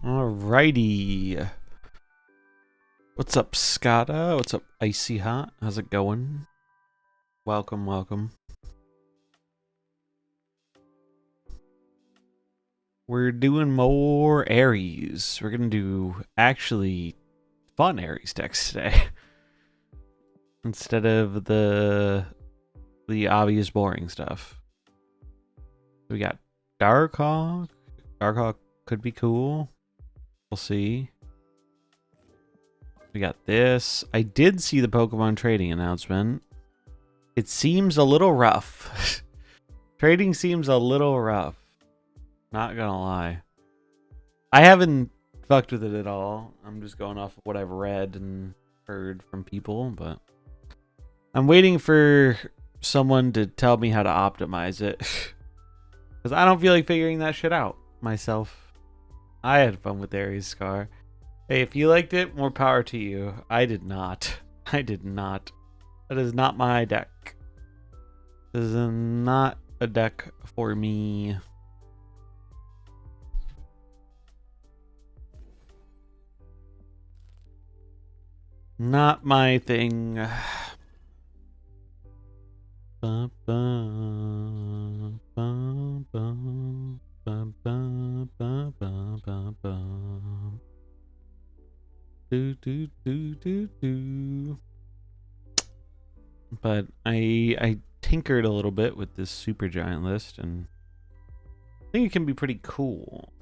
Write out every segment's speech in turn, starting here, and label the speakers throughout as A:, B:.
A: Alrighty. What's up, Scotta? What's up, Icy Hot? How's it going? Welcome, welcome. We're doing more Ares. We're gonna do actually fun Ares decks today. Instead of the obvious boring stuff. We got Darkhawk. Darkhawk could be cool. We'll see. We got this. I did see the Pokemon trading announcement. It seems a little rough. Trading seems a little rough. Not gonna lie. I haven't fucked with it at all. I'm just going off of what I've read and heard from people, but I'm waiting for someone to tell me how to optimize it. Because I don't feel like figuring that shit out myself. I had fun with Ares Scar. Hey, if you liked it, more power to you. I did not. I did not. That is not my deck. This is not a deck for me. Not my thing. Ba, ba, ba, ba, ba, ba, ba, ba, ba. Do. But I tinkered a little bit with this super giant list, and I think it can be pretty cool.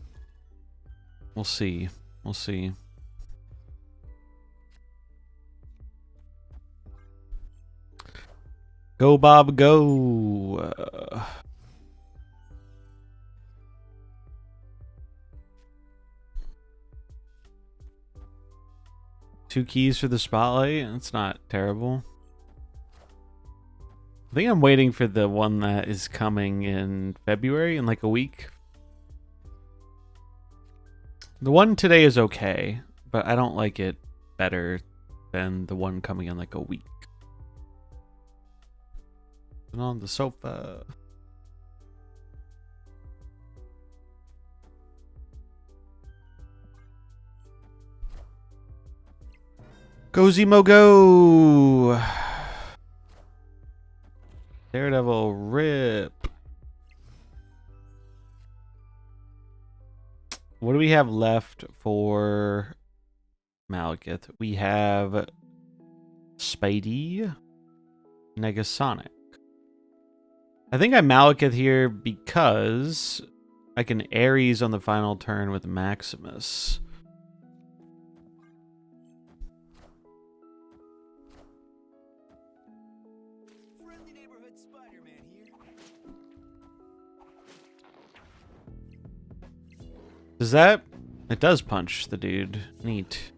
A: We'll see. We'll see. Go, Bob, go. Two keys for the spotlight. That's not terrible. I think I'm waiting for the one that is coming in February in like a week. The one today is okay, but I don't like it better than the one coming in like a week. And on the sofa. Go Zemo, go! Daredevil, rip. What do we have left for Malekith? We have Spidey, Negasonic. I think I'm Malekith here because I can Ares on the final turn with Maximus. Does that? It does punch the dude. Neat.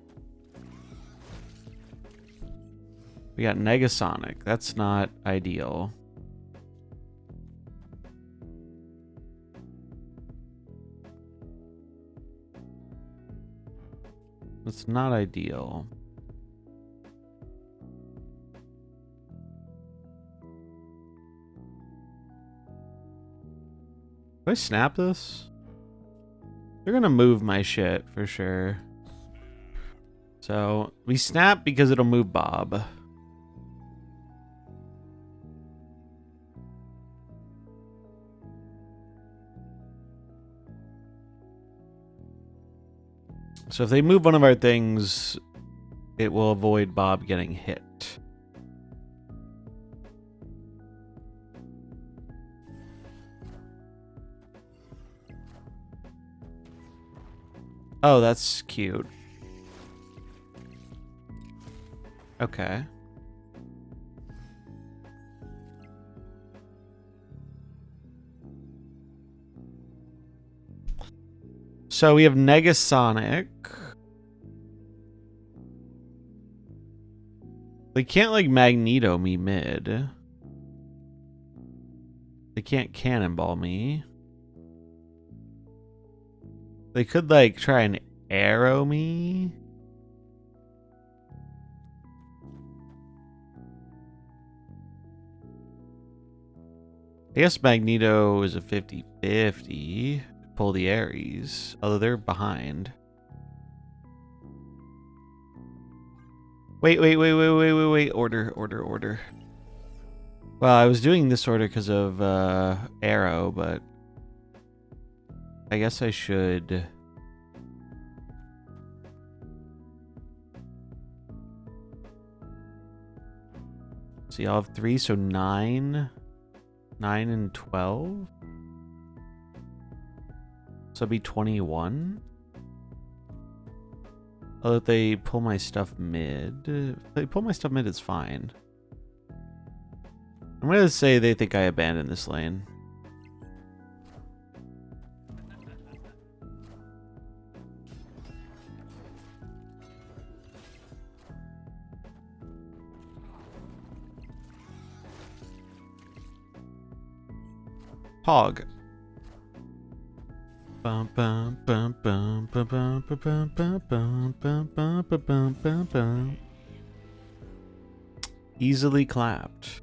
A: We got Negasonic. That's not ideal. That's not ideal. Do I snap this? They're gonna move my shit for sure. So we snap because it'll move Bob. So if they move one of our things, it will avoid Bob getting hit. Oh, that's cute. Okay. So we have Negasonic. They can't like Magneto me mid. They can't cannonball me. They could like try and arrow me. I guess Magneto is a 50-50. Pull the Ares. Although they're behind. Wait. Order. Well, I was doing this order because of arrow, but I guess I should. See, I'll have 3, so 9. 9 and 12. So it'd be 21. Oh, if they pull my stuff mid. If they pull my stuff mid, it's fine. I'm gonna say they think I abandoned this lane. Hog. Easily clapped.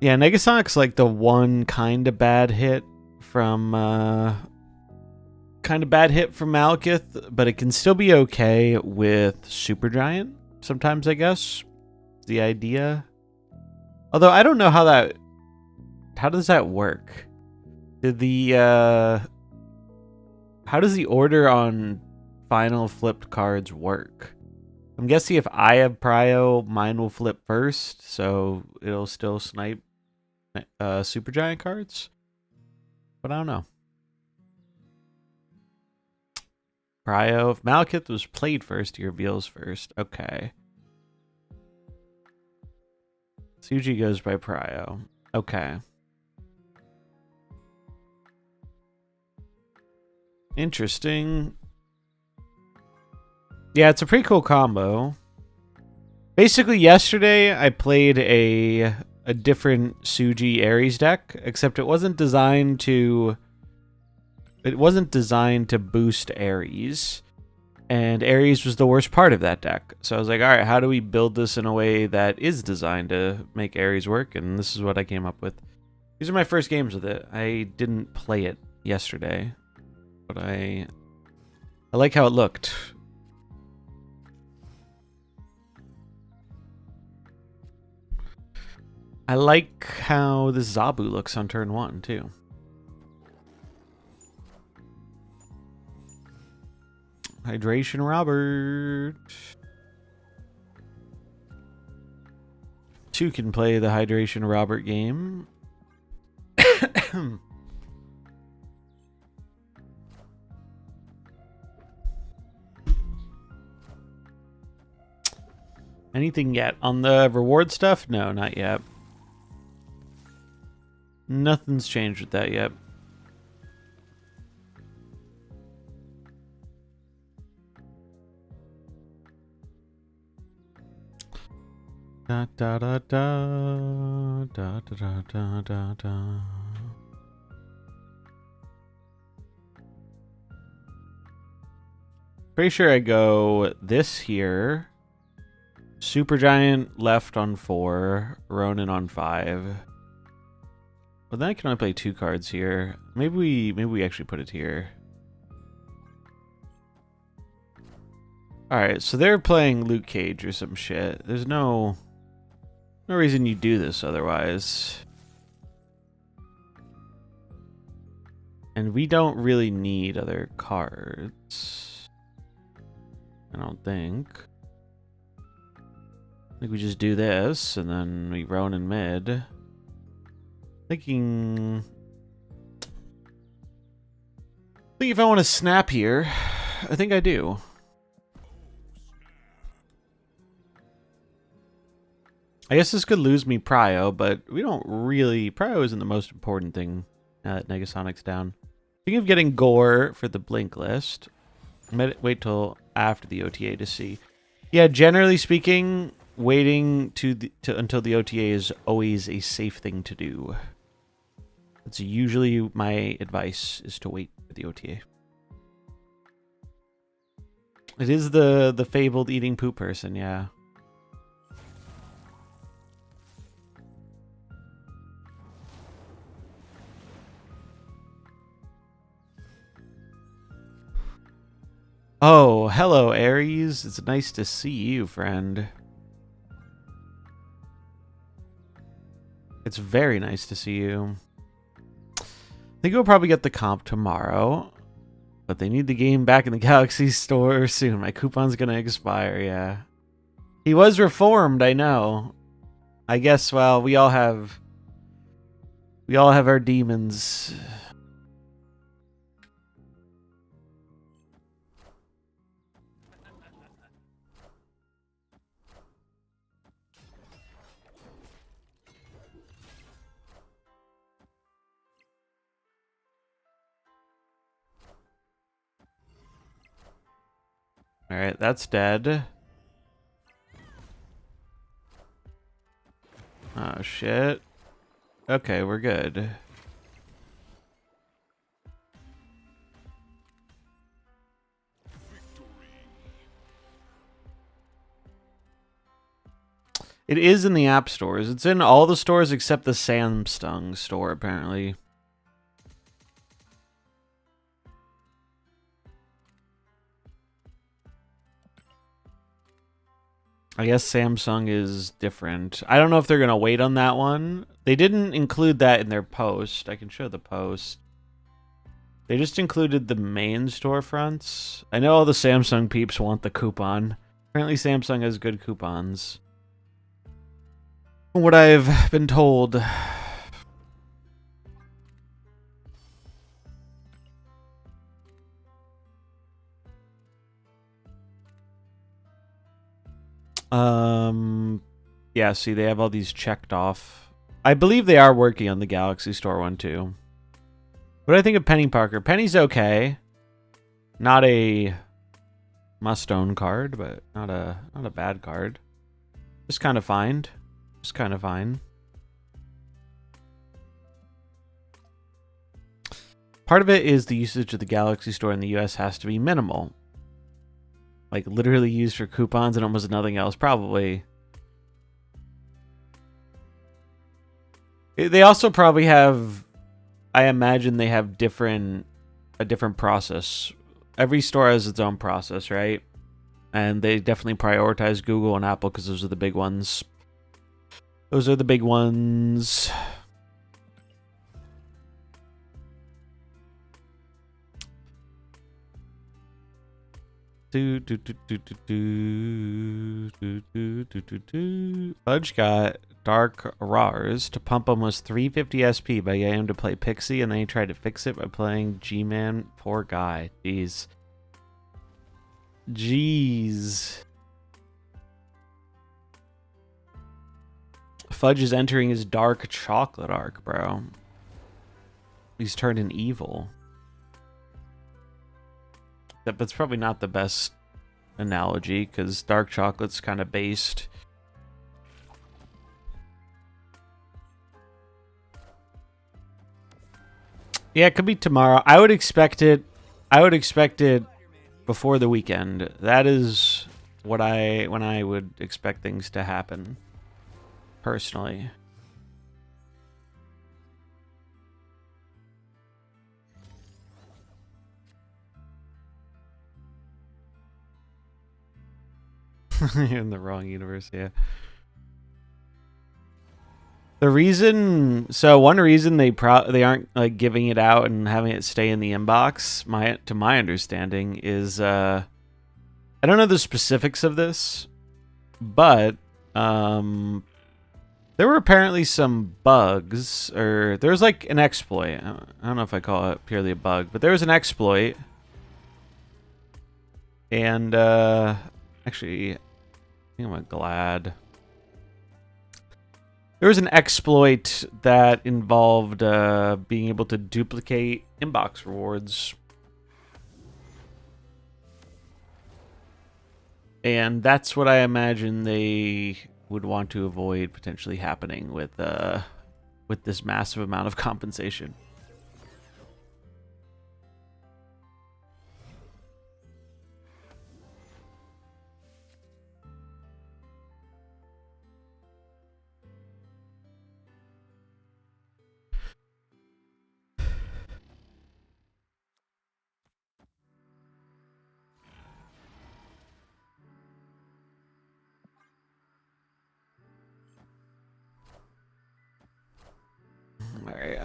A: Yeah, Negasonic's like the one kind of bad hit from Malekith, but it can still be okay with Supergiant sometimes, I guess. The idea. Although I don't know how does that work? How does the order on final flipped cards work? I'm guessing if I have Prio, mine will flip first, so it'll still snipe Supergiant cards. But I don't know. Prio, if Malekith was played first, he reveals first. Okay. Suji goes by Prio. Okay. Interesting. Yeah, it's a pretty cool combo. Basically, yesterday I played a different Suji Ares deck, except it wasn't designed to boost Ares. And Ares was the worst part of that deck. So I was like, all right, how do we build this in a way that is designed to make Ares work? And this is what I came up with. These are my first games with it. I didn't play it yesterday, but I like how it looked. I like how the Zabu looks on turn 1, too. Hydration Robert. 2 can play the Hydration Robert game. Anything yet? On the reward stuff? No, not yet. Nothing's changed with that yet. Da da da da da da da da da. Pretty sure I go this here. Supergiant left on 4, Ronin on 5. But then I can only play 2 cards here. Maybe we actually put it here. Alright, so they're playing Luke Cage or some shit. There's no reason you do this otherwise. And we don't really need other cards. I don't think. I think we just do this, and then we Ronin mid. Thinking if I want to snap here, I think I do. I guess this could lose me Prio, but we don't really... Prio isn't the most important thing now that Negasonic's down. Thinking of getting Gore for the Blink list. Wait till after the OTA to see. Yeah, generally speaking, waiting until the OTA is always a safe thing to do. That's usually my advice, is to wait for the OTA. It is the fabled eating poop person, yeah. Oh, hello, Aries. It's nice to see you, friend. It's very nice to see you. I think we'll probably get the comp tomorrow. But they need the game back in the Galaxy store soon. My coupon's gonna expire, yeah. He was reformed, I know. I guess, well, we all have our demons. Alright, that's dead. Oh, shit. Okay, we're good. It is in the app stores. It's in all the stores except the Samsung store, apparently. I guess Samsung is different. I don't know if they're going to wait on that one. They didn't include that in their post. I can show the post. They just included the main storefronts. I know all the Samsung peeps want the coupon. Apparently Samsung has good coupons. From what I've been told. Yeah, see, they have all these checked off. I believe they are working on the Galaxy Store one, too. What do I think of Penny Parker? Penny's okay. Not a must-own card, but not a bad card. Just kind of fine. Just kind of fine. Part of it is the usage of the Galaxy Store in the US has to be minimal. Like, literally used for coupons and almost nothing else, probably. They also probably have... I imagine they have a different process. Every store has its own process, right? And they definitely prioritize Google and Apple because those are the big ones. Those are the big ones. Fudge got Dark Rars to pump almost 350 SP by getting him to play Pixie, and then he tried to fix it by playing G-Man. Poor guy. Jeez. Jeez. Fudge is entering his dark chocolate arc, bro. He's turning evil. That's probably not the best analogy, because dark chocolate's kind of based. Yeah, it could be tomorrow. I would expect it before the weekend. That is when I would expect things to happen, personally. You're in the wrong universe, yeah. The reason, so one reason they aren't like giving it out and having it stay in the inbox, to my understanding, is I don't know the specifics of this, but there were apparently some bugs, or there was like an exploit. I don't know if I call it purely a bug, but there was an exploit, and actually, I think I'm glad. There was an exploit that involved being able to duplicate inbox rewards. And that's what I imagine they would want to avoid potentially happening with this massive amount of compensation.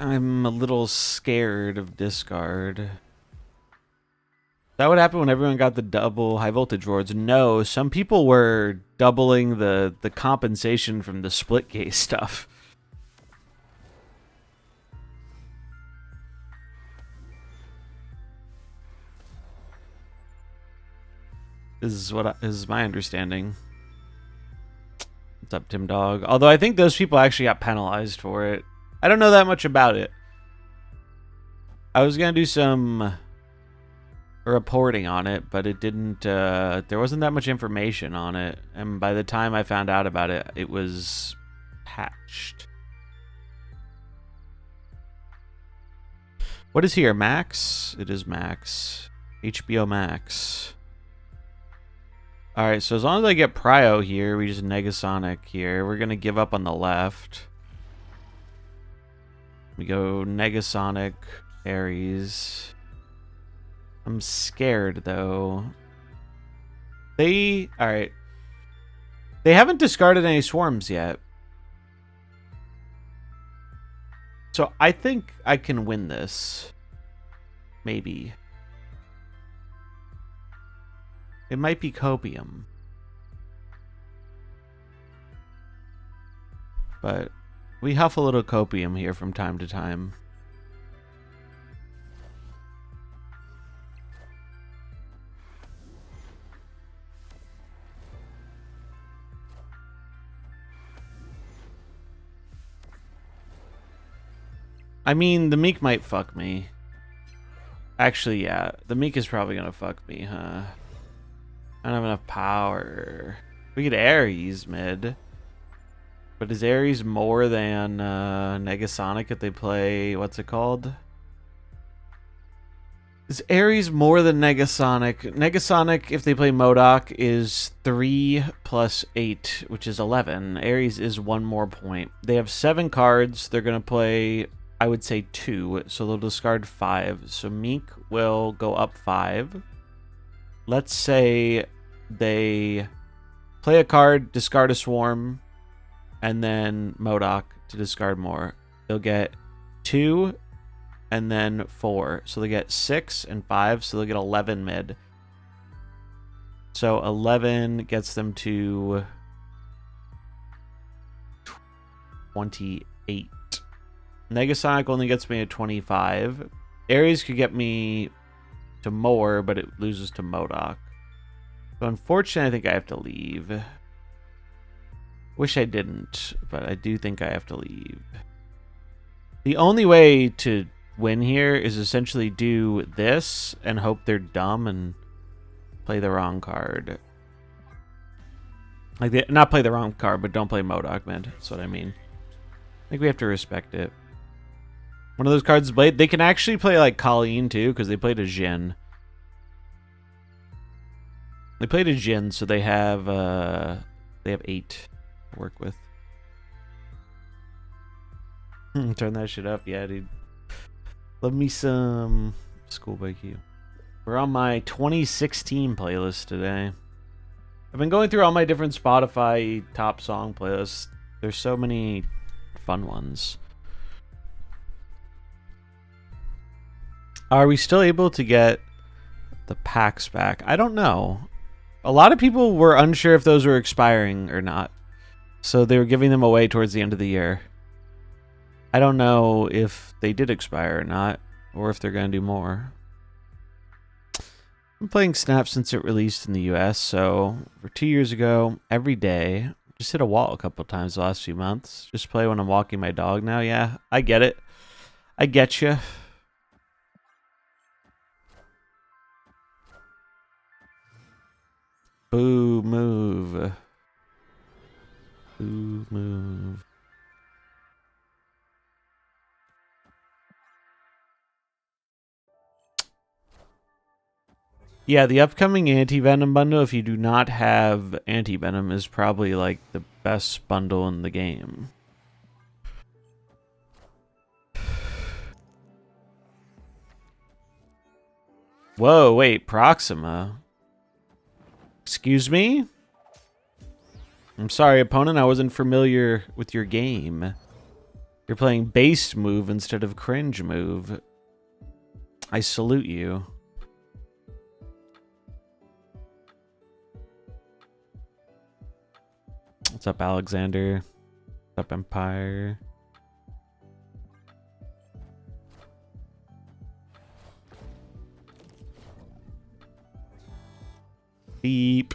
A: I'm a little scared of discard. That would happen when everyone got the double high voltage wards. No, some people were doubling the compensation from the split case stuff. This is my understanding. What's up, Tim Dog? Although I think those people actually got penalized for it. I don't know that much about it. I was gonna do some reporting on it, but it didn't. There wasn't that much information on it, and by the time I found out about it, it was patched. What is here? Max? It is Max. HBO Max. Alright, so as long as I get Prio here, we just Negasonic here. We're going to give up on the left. We go Negasonic, Ares. I'm scared, though. Alright. They haven't discarded any swarms yet. So I think I can win this. Maybe. It might be Copium. But we huff a little Copium here from time to time. I mean, the Meek might fuck me. Actually, yeah. The Meek is probably gonna fuck me, huh? I don't have enough power. We get Ares mid. But is Ares more than Negasonic if they play... What's it called? Is Ares more than Negasonic? Negasonic, if they play MODOK, is 3 plus 8, which is 11. Ares is 1 more point. They have 7 cards. They're going to play, I would say, 2. So they'll discard 5. So Meek will go up 5. Let's say they play a card, discard a swarm, and then MODOK to discard more. They'll get 2 and then 4. So they get 6 and 5, so they'll get 11 mid. So 11 gets them to 28. Negasonic only gets me to 25. Ares could get me to more, but it loses to MODOK. So unfortunately, I think I have to leave. Wish I didn't, but I do think I have to leave. The only way to win here is essentially do this and hope they're dumb and play the wrong card. Like, not play the wrong card, but don't play MODOK, man. That's what I mean. I think we have to respect it. One of those cards played. They can actually play like Colleen too, because they played a Jhin. They played a Jhin, so they have 8 to work with. Turn that shit up, yeah, dude. Love me some Schoolboy Q. We're on my 2016 playlist today. I've been going through all my different Spotify top song playlists. There's so many fun ones. Are we still able to get the packs back? I don't know. A lot of people were unsure if those were expiring or not. So they were giving them away towards the end of the year. I don't know if they did expire or not, or if they're going to do more. I'm playing Snap since it released in the US, so for 2 years ago, every day, just hit a wall a couple times the last few months. Just play when I'm walking my dog now. Yeah, I get it. I get you. Boo, move. Boo, move. Yeah, the upcoming Anti-Venom bundle, if you do not have Anti-Venom, is probably like the best bundle in the game. Whoa, wait, Proxima. Excuse me? I'm sorry, opponent, I wasn't familiar with your game. You're playing based move instead of cringe move. I salute you. What's up, Alexander? What's up, Empire? Beep.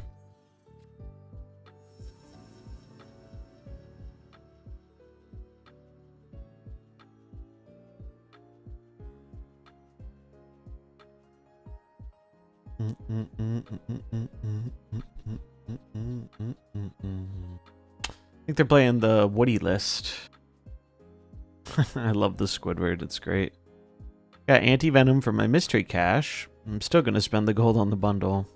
A: I think they're playing the Woody list. I love the Squidward. It's great. Got anti-venom for my mystery cache. I'm still going to spend the gold on the bundle.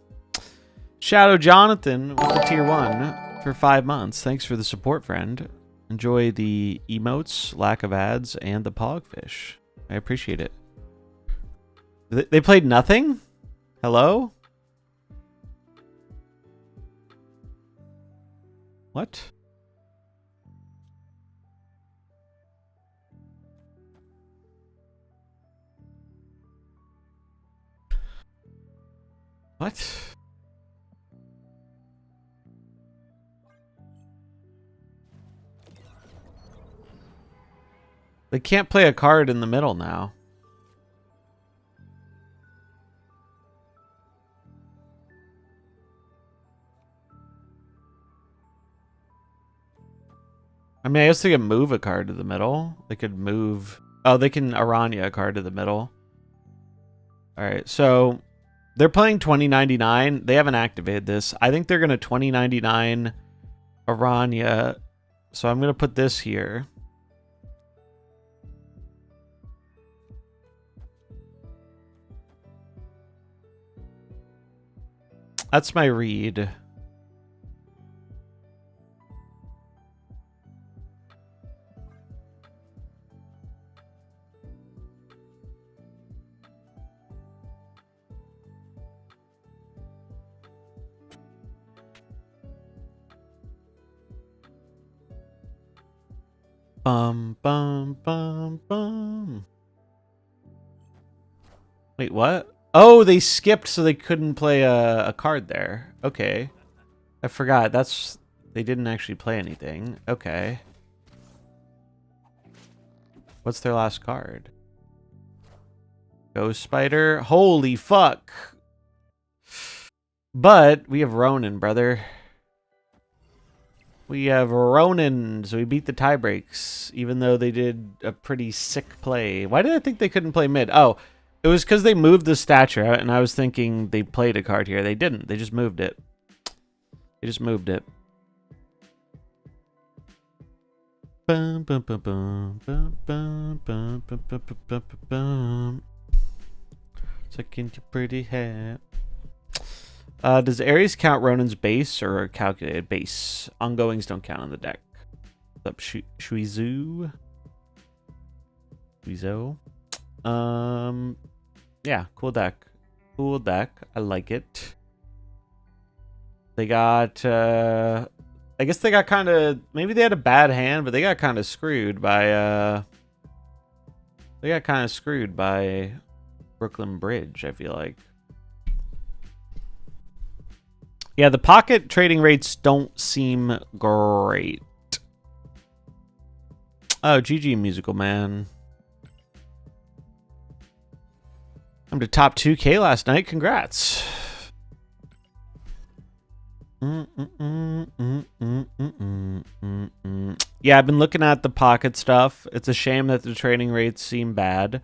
A: Shadow Jonathan with the tier 1 for 5 months. Thanks for the support, friend. Enjoy the emotes, lack of ads, and the pogfish. I appreciate it. They played nothing? Hello? What? What? They can't play a card in the middle now. I mean, I guess they could move a card to the middle. They could move... Oh, they can Aranya a card to the middle. Alright, so... They're playing 2099. They haven't activated this. I think they're going to 2099 Aranya. So I'm going to put this here. That's my read. Bum, bum, bum, bum. Wait, what? Oh, they skipped so they couldn't play a card there. Okay. I forgot. That's... They didn't actually play anything. Okay. What's their last card? Ghost Spider. Holy fuck. But we have Ronin, brother. We have Ronin, so we beat the tie breaks, even though they did a pretty sick play. Why did I think they couldn't play mid? Oh, it was because they moved the statue, and I was thinking they played a card here. They didn't. They just moved it. They just moved it. Bum, bum, bum, bum, bum, bum, bum, bum, bum, bum, bum. Sucking your pretty hair. Does Ares count Ronin's base or calculated base? Ongoings don't count on the deck. What's up, Shuizu? Shuizo? Yeah, cool deck. Cool deck. I like it. They got, I guess they got kind of, maybe they had a bad hand, but they got kind of screwed by, Brooklyn Bridge, I feel like. Yeah, the pocket trading rates don't seem great. Oh, GG Musical Man. I'm to top 2K last night. Congrats. Yeah, I've been looking at the pocket stuff. It's a shame that the trading rates seem bad.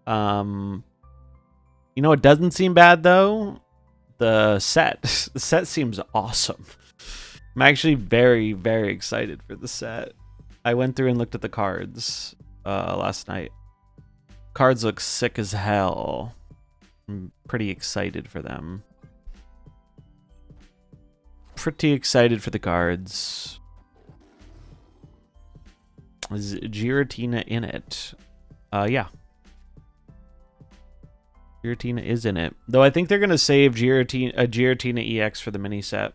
A: You know what doesn't seem bad, though? The set. The set seems awesome. I'm actually very, very excited for the set. I went through and looked at the cards last night. Cards look sick as hell. I'm pretty excited for them. Pretty excited for the cards. Is Giratina in it? Yeah. Giratina is in it. Though I think they're going to save Giratina EX for the mini set.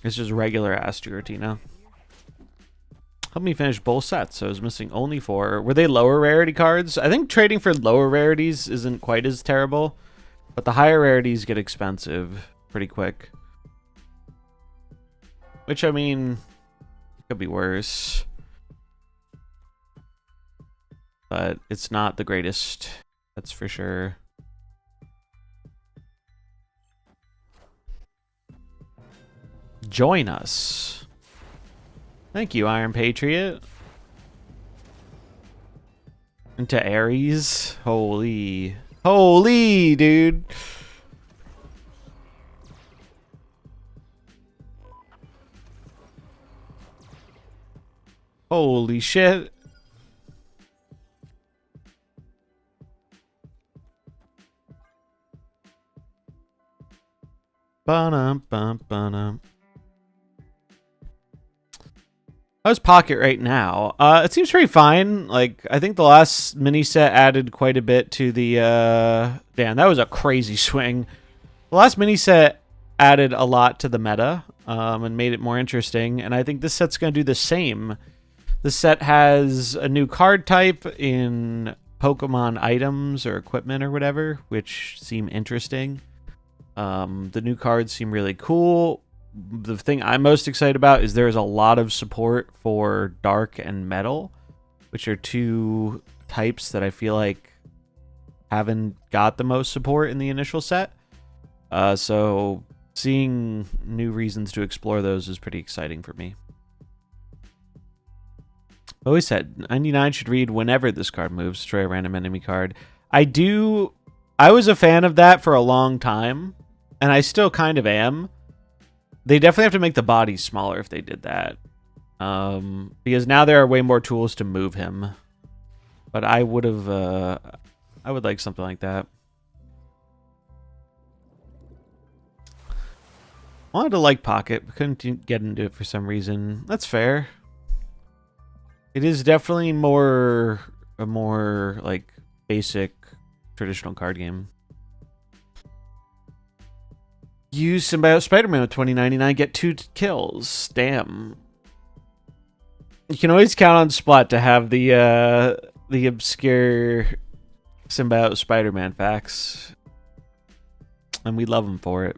A: It's just regular ass Giratina. Help me finish both sets. So I was missing only 4. Were they lower rarity cards? I think trading for lower rarities isn't quite as terrible, but the higher rarities get expensive pretty quick. Which, I mean, could be worse. But it's not the greatest, that's for sure. Join us. Thank you, Iron Patriot. Into Ares. Holy. Holy, dude. Holy shit. Ba-dum, bum, ba-dum. How's Pocket right now? It seems pretty fine. Like, I think the last mini set added quite a bit to the, damn, that was a crazy swing. The last mini set added a lot to the meta, and made it more interesting, and I think this set's going to do the same. The set has a new card type in Pokemon items or equipment or whatever, which seem interesting. The new cards seem really cool. The thing I'm most excited about is there's a lot of support for Dark and Metal, which are 2 types that I feel like haven't got the most support in the initial set. So seeing new reasons to explore those is pretty exciting for me. Always said 99 should read whenever this card moves, destroy a random enemy card. I was a fan of that for a long time, and I still kind of am. They definitely have to make the body smaller if they did that. Because now there are way more tools to move him. But I would like something like that. I wanted to like Pocket, but couldn't get into it for some reason. That's fair. It is definitely a more like basic traditional card game. Use Symbiote Spider-Man with 2099, get 2 kills. Damn. You can always count on Splat to have the obscure Symbiote Spider-Man facts. And we love him for it.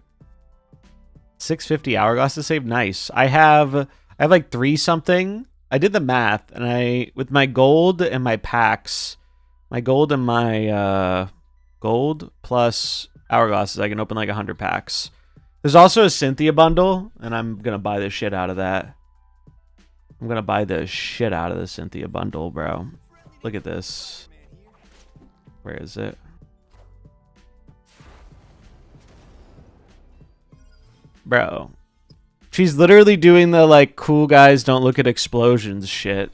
A: 650 Hourglass to save. Nice. I have like 3 something. I did the math, and with my gold and my packs, my gold and my gold plus Hourglasses, I can open like 100 packs. There's also a Cynthia bundle, and I'm going to buy the shit out of that. I'm going to buy the shit out of the Cynthia bundle, bro. Look at this. Where is it? Bro. She's literally doing the, like, cool guys don't look at explosions shit.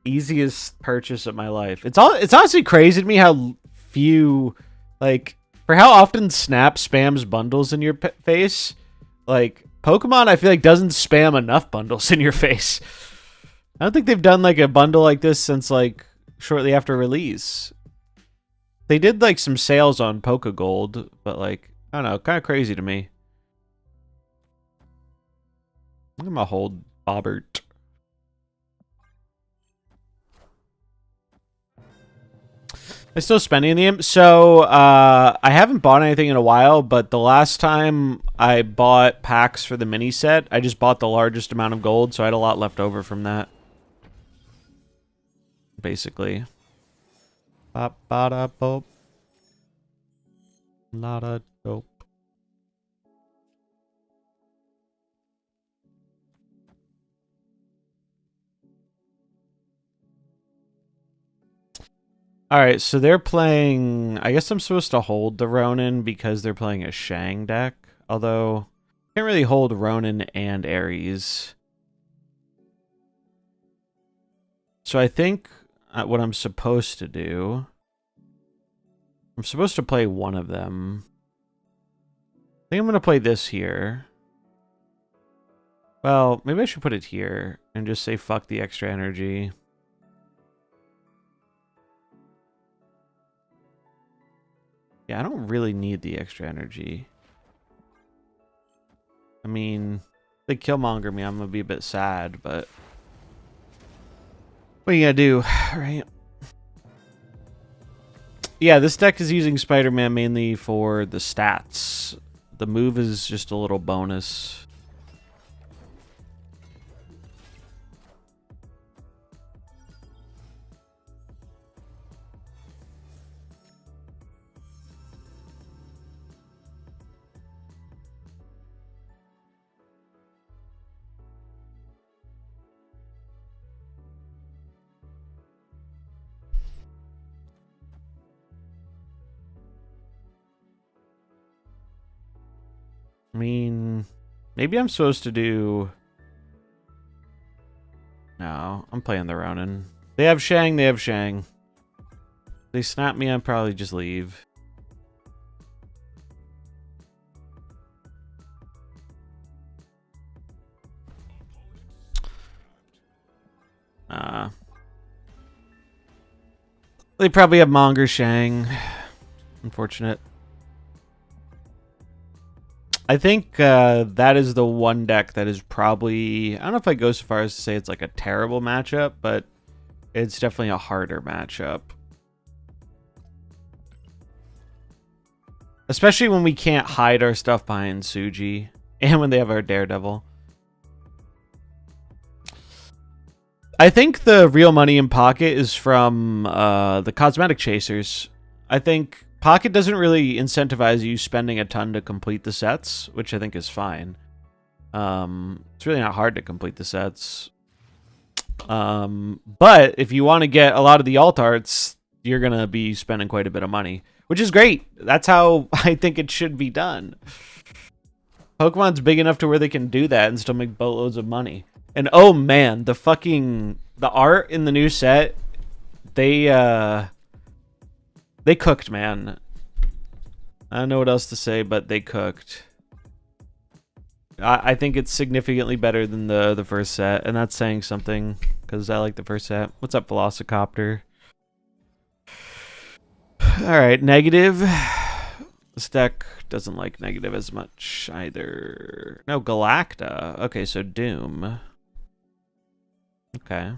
A: Easiest purchase of my life. It's honestly crazy to me how few, like, for how often Snap spams bundles in your face. Like, Pokemon, I feel like, doesn't spam enough bundles in your face. I don't think they've done, like, a bundle like this since, like, shortly after release. They did, like, some sales on Pokegold, but, like, I don't know, kind of crazy to me. I'm gonna hold Bobbert. I still spending the imp. So I haven't bought anything in a while, but the last time I bought packs for the mini set, I just bought the largest amount of gold, so I had a lot left over from that. Basically. Ba-ba-da-boop. Lot of dope. Alright, so they're playing... I guess I'm supposed to hold the Ronin because they're playing a Shang deck. Although, I can't really hold Ronin and Ares. So I think what I'm supposed to do... I'm supposed to play one of them. I think I'm going to play this here. Well, maybe I should put it here and just say fuck the extra energy. Yeah, I don't really need the extra energy. I mean, they Killmonger me, I'm gonna be a bit sad, but what are you gonna do, right? Yeah, this deck is using Spider-Man mainly for the stats. The move is just a little bonus. I mean, maybe I'm supposed to do... No, I'm playing the Ronin. They have Shang, they have Shang. They snap me, I'd probably just leave. They probably have Monger Shang. Unfortunate. I think that is the one deck that is probably... I don't know if I go so far as to say it's like a terrible matchup, but it's definitely a harder matchup. Especially when we can't hide our stuff behind Suji. And when they have our Daredevil. I think the real money in Pocket is from the Cosmetic Chasers. I think Pocket doesn't really incentivize you spending a ton to complete the sets, which I think is fine. It's really not hard to complete the sets. But if you want to get a lot of the alt arts, you're going to be spending quite a bit of money, which is great. That's how I think it should be done. Pokemon's big enough to where they can do that and still make boatloads of money. And oh man, the art in the new set, they cooked, man. I don't know what else to say, but they cooked. I think it's significantly better than the first set, and that's saying something because I like the first set. What's up, Velocicopter? All right, negative. This deck doesn't like negative as much either. No, Galacta. Okay, so Doom. Okay.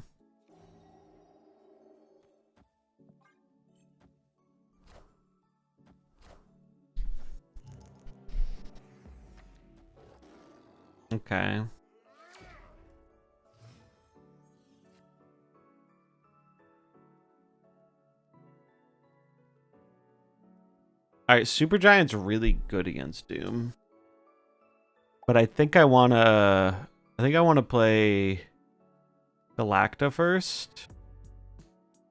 A: Okay. Alright, Supergiant's really good against Doom. But I think I wanna play Galacta first.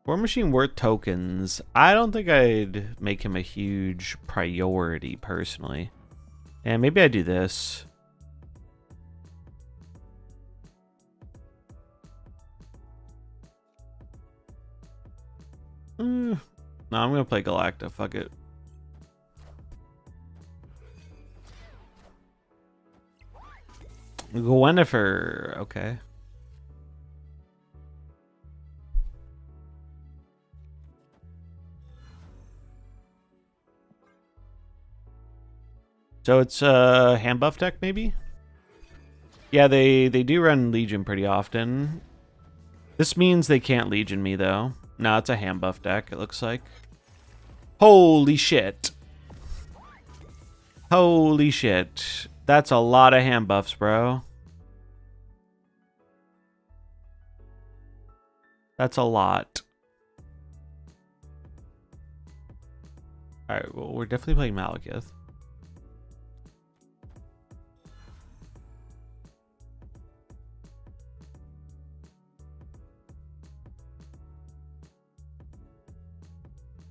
A: War Machine worth tokens. I don't think I'd make him a huge priority personally. And maybe I do this. No, I'm gonna play Galacta. Fuck it. Gwenifer. Okay. So it's a hand buff deck, maybe? Yeah, they do run Legion pretty often. This means they can't Legion me, though. No, it's a hand buff deck, it looks like. Holy shit. Holy shit. That's a lot of hand buffs, bro. That's a lot. Alright, well, we're definitely playing Malekith.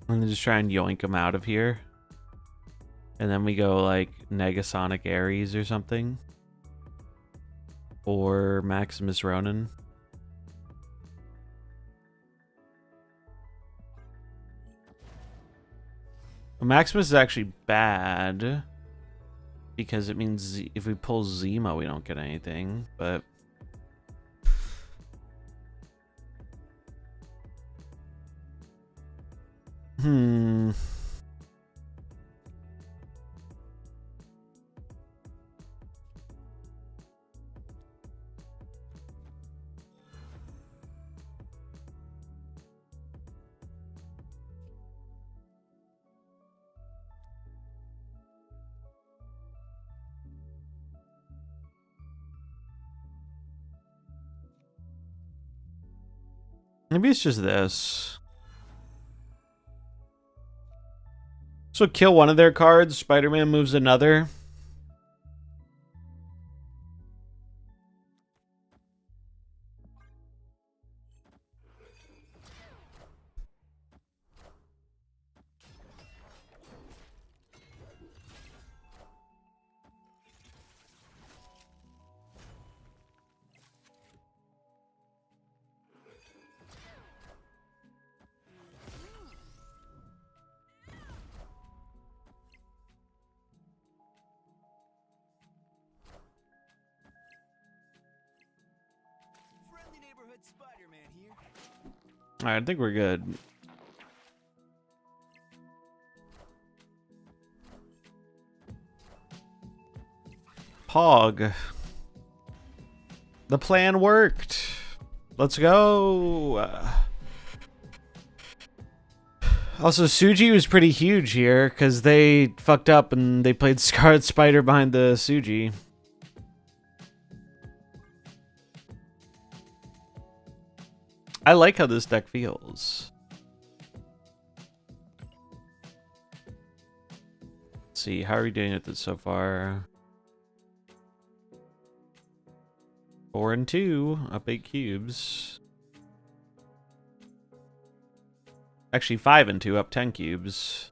A: And then just try and yoink him out of here. And then we go like Negasonic Ares or something. Or Maximus Ronin. Well, Maximus is actually bad. Because it means if we pull Zemo, we don't get anything. But... Maybe it's just this. So kill one of their cards, Spider-Man moves another. Alright, I think we're good. Pog. The plan worked. Let's go. Also, Suji was pretty huge here because they fucked up and they played Scarlet Spider behind the Suji. I like how this deck feels. Let's see, how are we doing with this so far? 4 and 2, up 8 cubes. Actually, 5 and 2, up 10 cubes.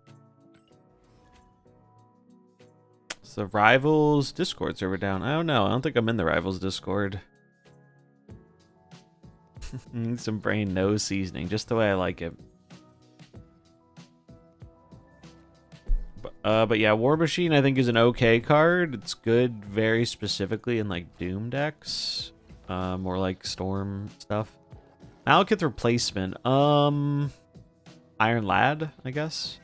A: So the Rivals Discord server down. I don't know. I don't think I'm in the Rivals Discord. Need some brain nose seasoning, just the way I like it. But yeah, War Machine I think is an okay card. It's good very specifically in like Doom decks. More like Storm stuff. Malekith replacement. Iron Lad, I guess.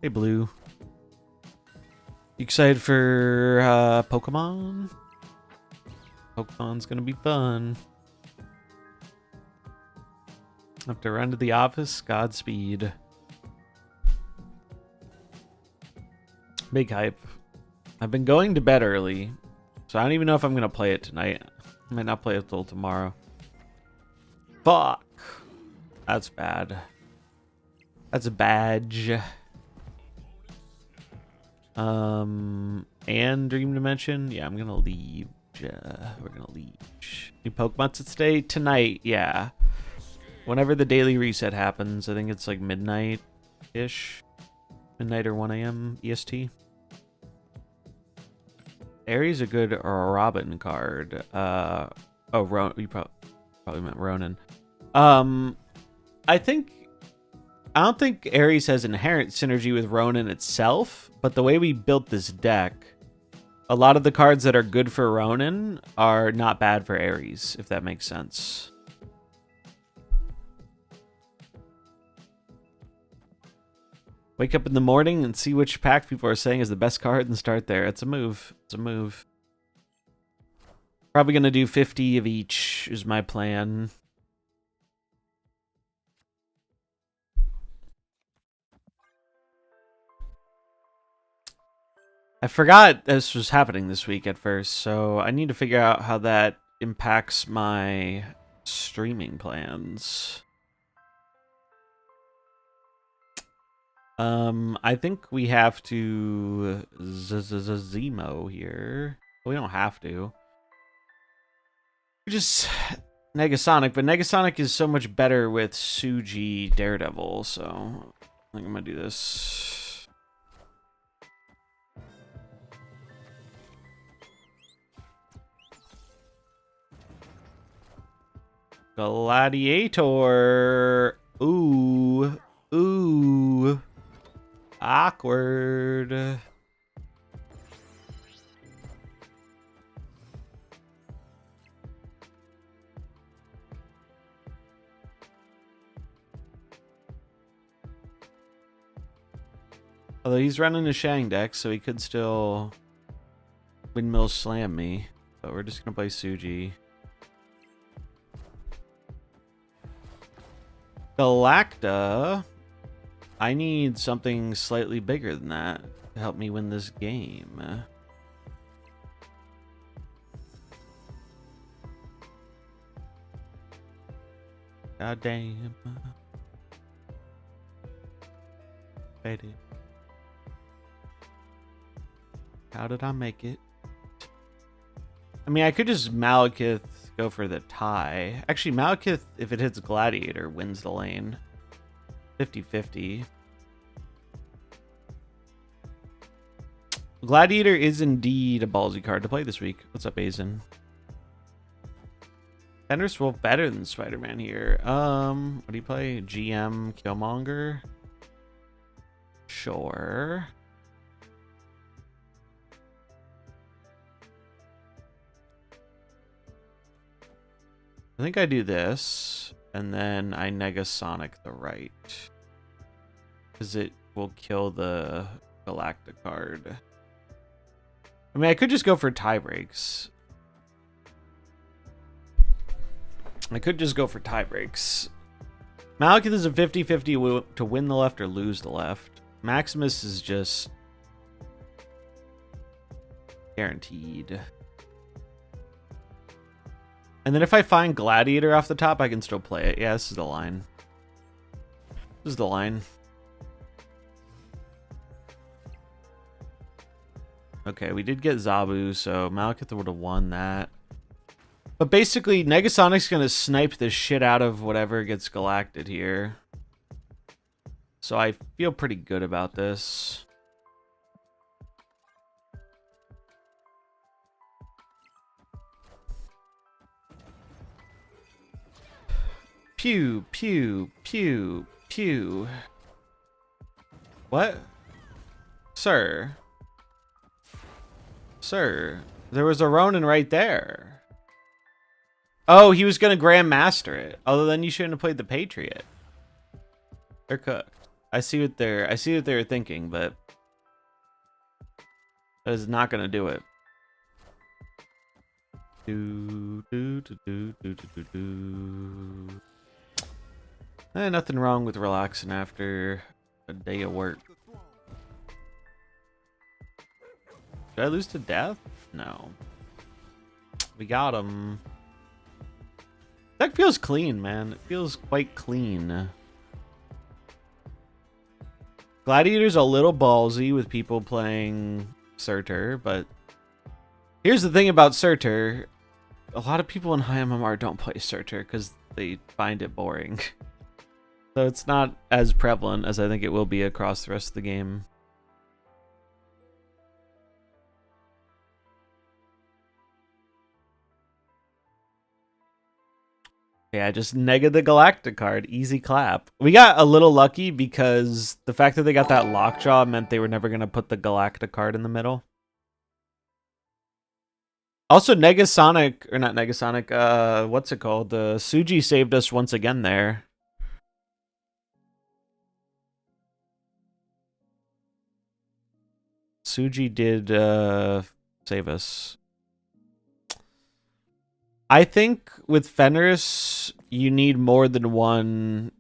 A: Hey, Blue. You excited for Pokemon? Pokemon's gonna be fun. Have to run to the office. Godspeed. Big hype. I've been going to bed early, so I don't even know if I'm gonna play it tonight. I might not play it till tomorrow. Fuck. That's bad. That's a badge. And Dream Dimension. Yeah, I'm gonna leave. We're gonna leave. New Pokemon today? Tonight, yeah. Whenever the daily reset happens, I think it's like midnight-ish. Midnight or 1 a.m. EST. Ares a good Robin card. Oh, you probably meant Ronan. I don't think Ares has inherent synergy with Ronan itself, but the way we built this deck, a lot of the cards that are good for Ronan are not bad for Ares, if that makes sense. Wake up in the morning and see which pack people are saying is the best card and start there. It's a move. It's a move. Probably going to do 50 of each is my plan. I forgot this was happening this week at first, so I need to figure out how that impacts my streaming plans. I think we have to Zemo here. We don't have to. We just Negasonic, but Negasonic is so much better with Suji Daredevil, so I think I'm gonna do this. Gladiator. Ooh. Ooh. Awkward. Although he's running a Shang deck, so he could still windmill slam me. But we're just gonna play Suji. Galacta. I need something slightly bigger than that to help me win this game. God damn. Baby. How did I make it? I mean, I could just Malekith go for the tie. Actually, Malekith, if it hits Gladiator, wins the lane. 50-50. Gladiator is indeed a ballsy card to play this week. What's up, Azen? Fenris Wolf better than Spider-Man here. What do you play? GM Killmonger? Sure. I think I do this, and then I Negasonic the right. Because it will kill the Galactic card. I mean, I could just go for tie breaks. Malekith is a 50-50 to win the left or lose the left. Maximus is just guaranteed. And then if I find Gladiator off the top, I can still play it. Yeah, this is the line. This is the line. Okay, we did get Zabu, so Malekith would have won that. But basically, Negasonic's going to snipe the shit out of whatever gets galacted here. So I feel pretty good about this. Pew, pew, pew, pew. What? Sir. Sir, there was a Ronin right there. Oh, he was going to Grandmaster it. Although then you shouldn't have played the Patriot. They're cooked. I see what they're thinking, but that is not going to do it. Nothing wrong with relaxing after a day of work. Did I lose to death? No. We got him. That feels clean, man. It feels quite clean. Gladiator's a little ballsy with people playing Surtur, but here's the thing about Surtur. A lot of people in high MMR don't play Surtur because they find it boring. So it's not as prevalent as I think it will be across the rest of the game. Yeah, just nega the Galactic card. Easy clap. We got a little lucky because the fact that they got that Lockjaw meant they were never going to put the Galactic card in the middle. Also, Negasonic, or not Negasonic, what's it called? The Suji saved us once again there. Suji did save us. I think with Fenris, you need more than one.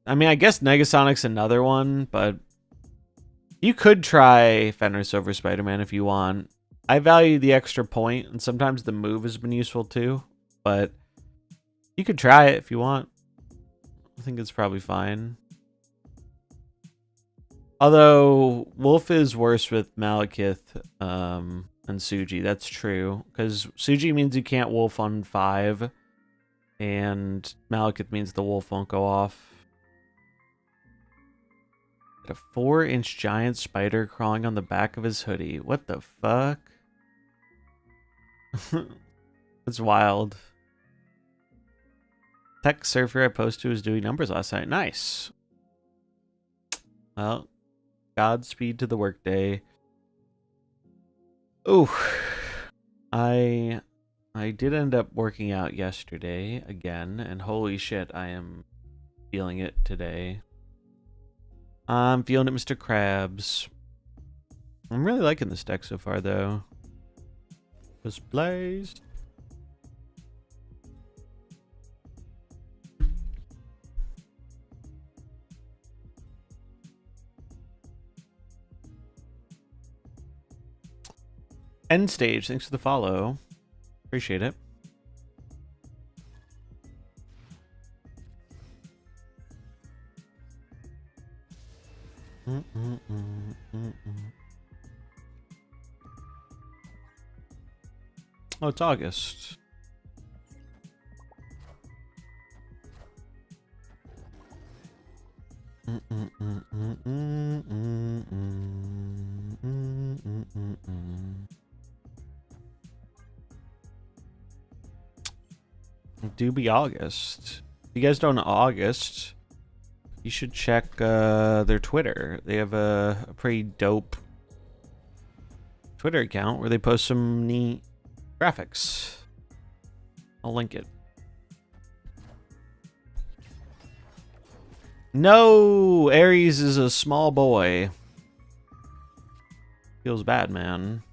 A: I mean, I guess Negasonic's another one, but you could try Fenris over Spider-Man if you want. I value the extra point, and sometimes the move has been useful too, but you could try it if you want. I think it's probably fine. Although, Wolf is worse with Malekith and Suji. That's true. Because Suji means you can't Wolf on 5. And Malekith means the Wolf won't go off. A 4-inch giant spider crawling on the back of his hoodie. What the fuck? That's wild. Tech surfer I posted was doing numbers last night. Nice. Well, Godspeed to the workday. Ooh, I did end up working out yesterday again, and holy shit, I am feeling it today. I'm feeling it, Mr. Krabs. I'm really liking this deck so far, though. Displaced. End stage, thanks for the follow. Appreciate it. Oh, it's August. It do be August. If you guys don't know August, you should check their Twitter. They have a pretty dope Twitter account where they post some neat graphics. I'll link it. No! Aries is a small boy. Feels bad, man.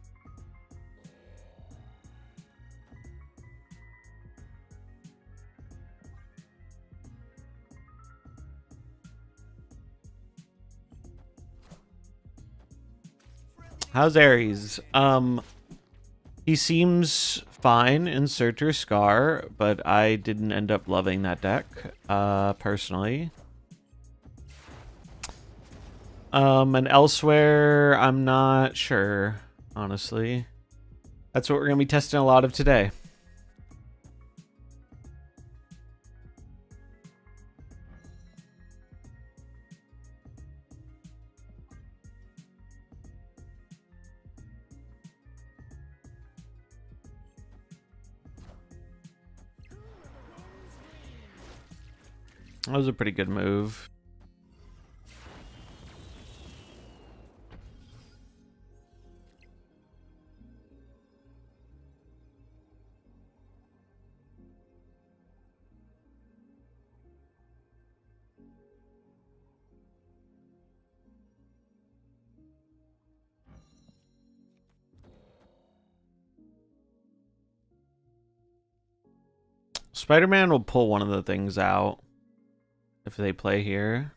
A: How's Aries? He seems fine in Searcher Scar, but I didn't end up loving that deck, personally. And elsewhere, I'm not sure, honestly. That's what we're going to be testing a lot of today. That was a pretty good move. Spider-Man will pull one of the things out if they play here.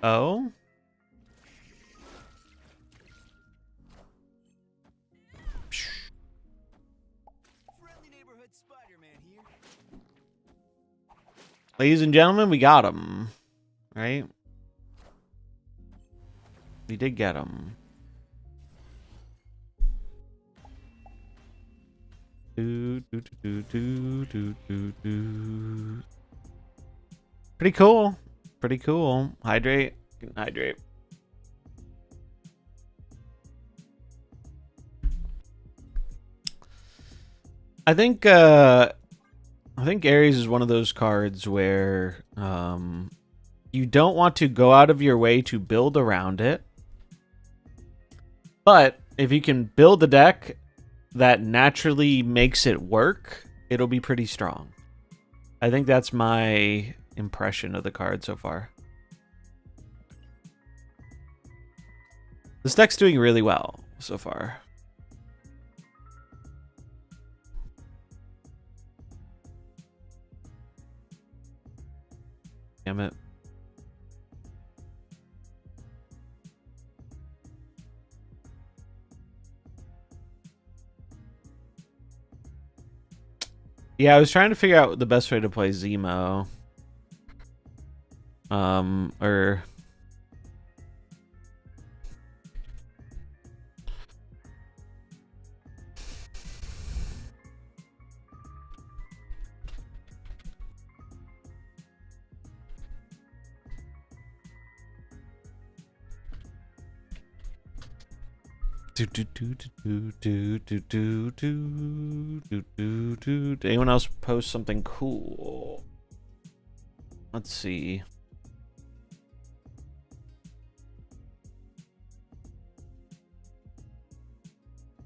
A: Oh? Ladies and gentlemen, we got him. Right? We did get him. Pretty cool. Pretty cool. Hydrate. Hydrate. I think Ares is one of those cards where you don't want to go out of your way to build around it. But if you can build a deck that naturally makes it work, it'll be pretty strong. I think that's my impression of the card so far. This deck's doing really well so far. Damn it. Yeah, I was trying to figure out the best way to play Zemo. Or... Did anyone else post something cool? Let's see.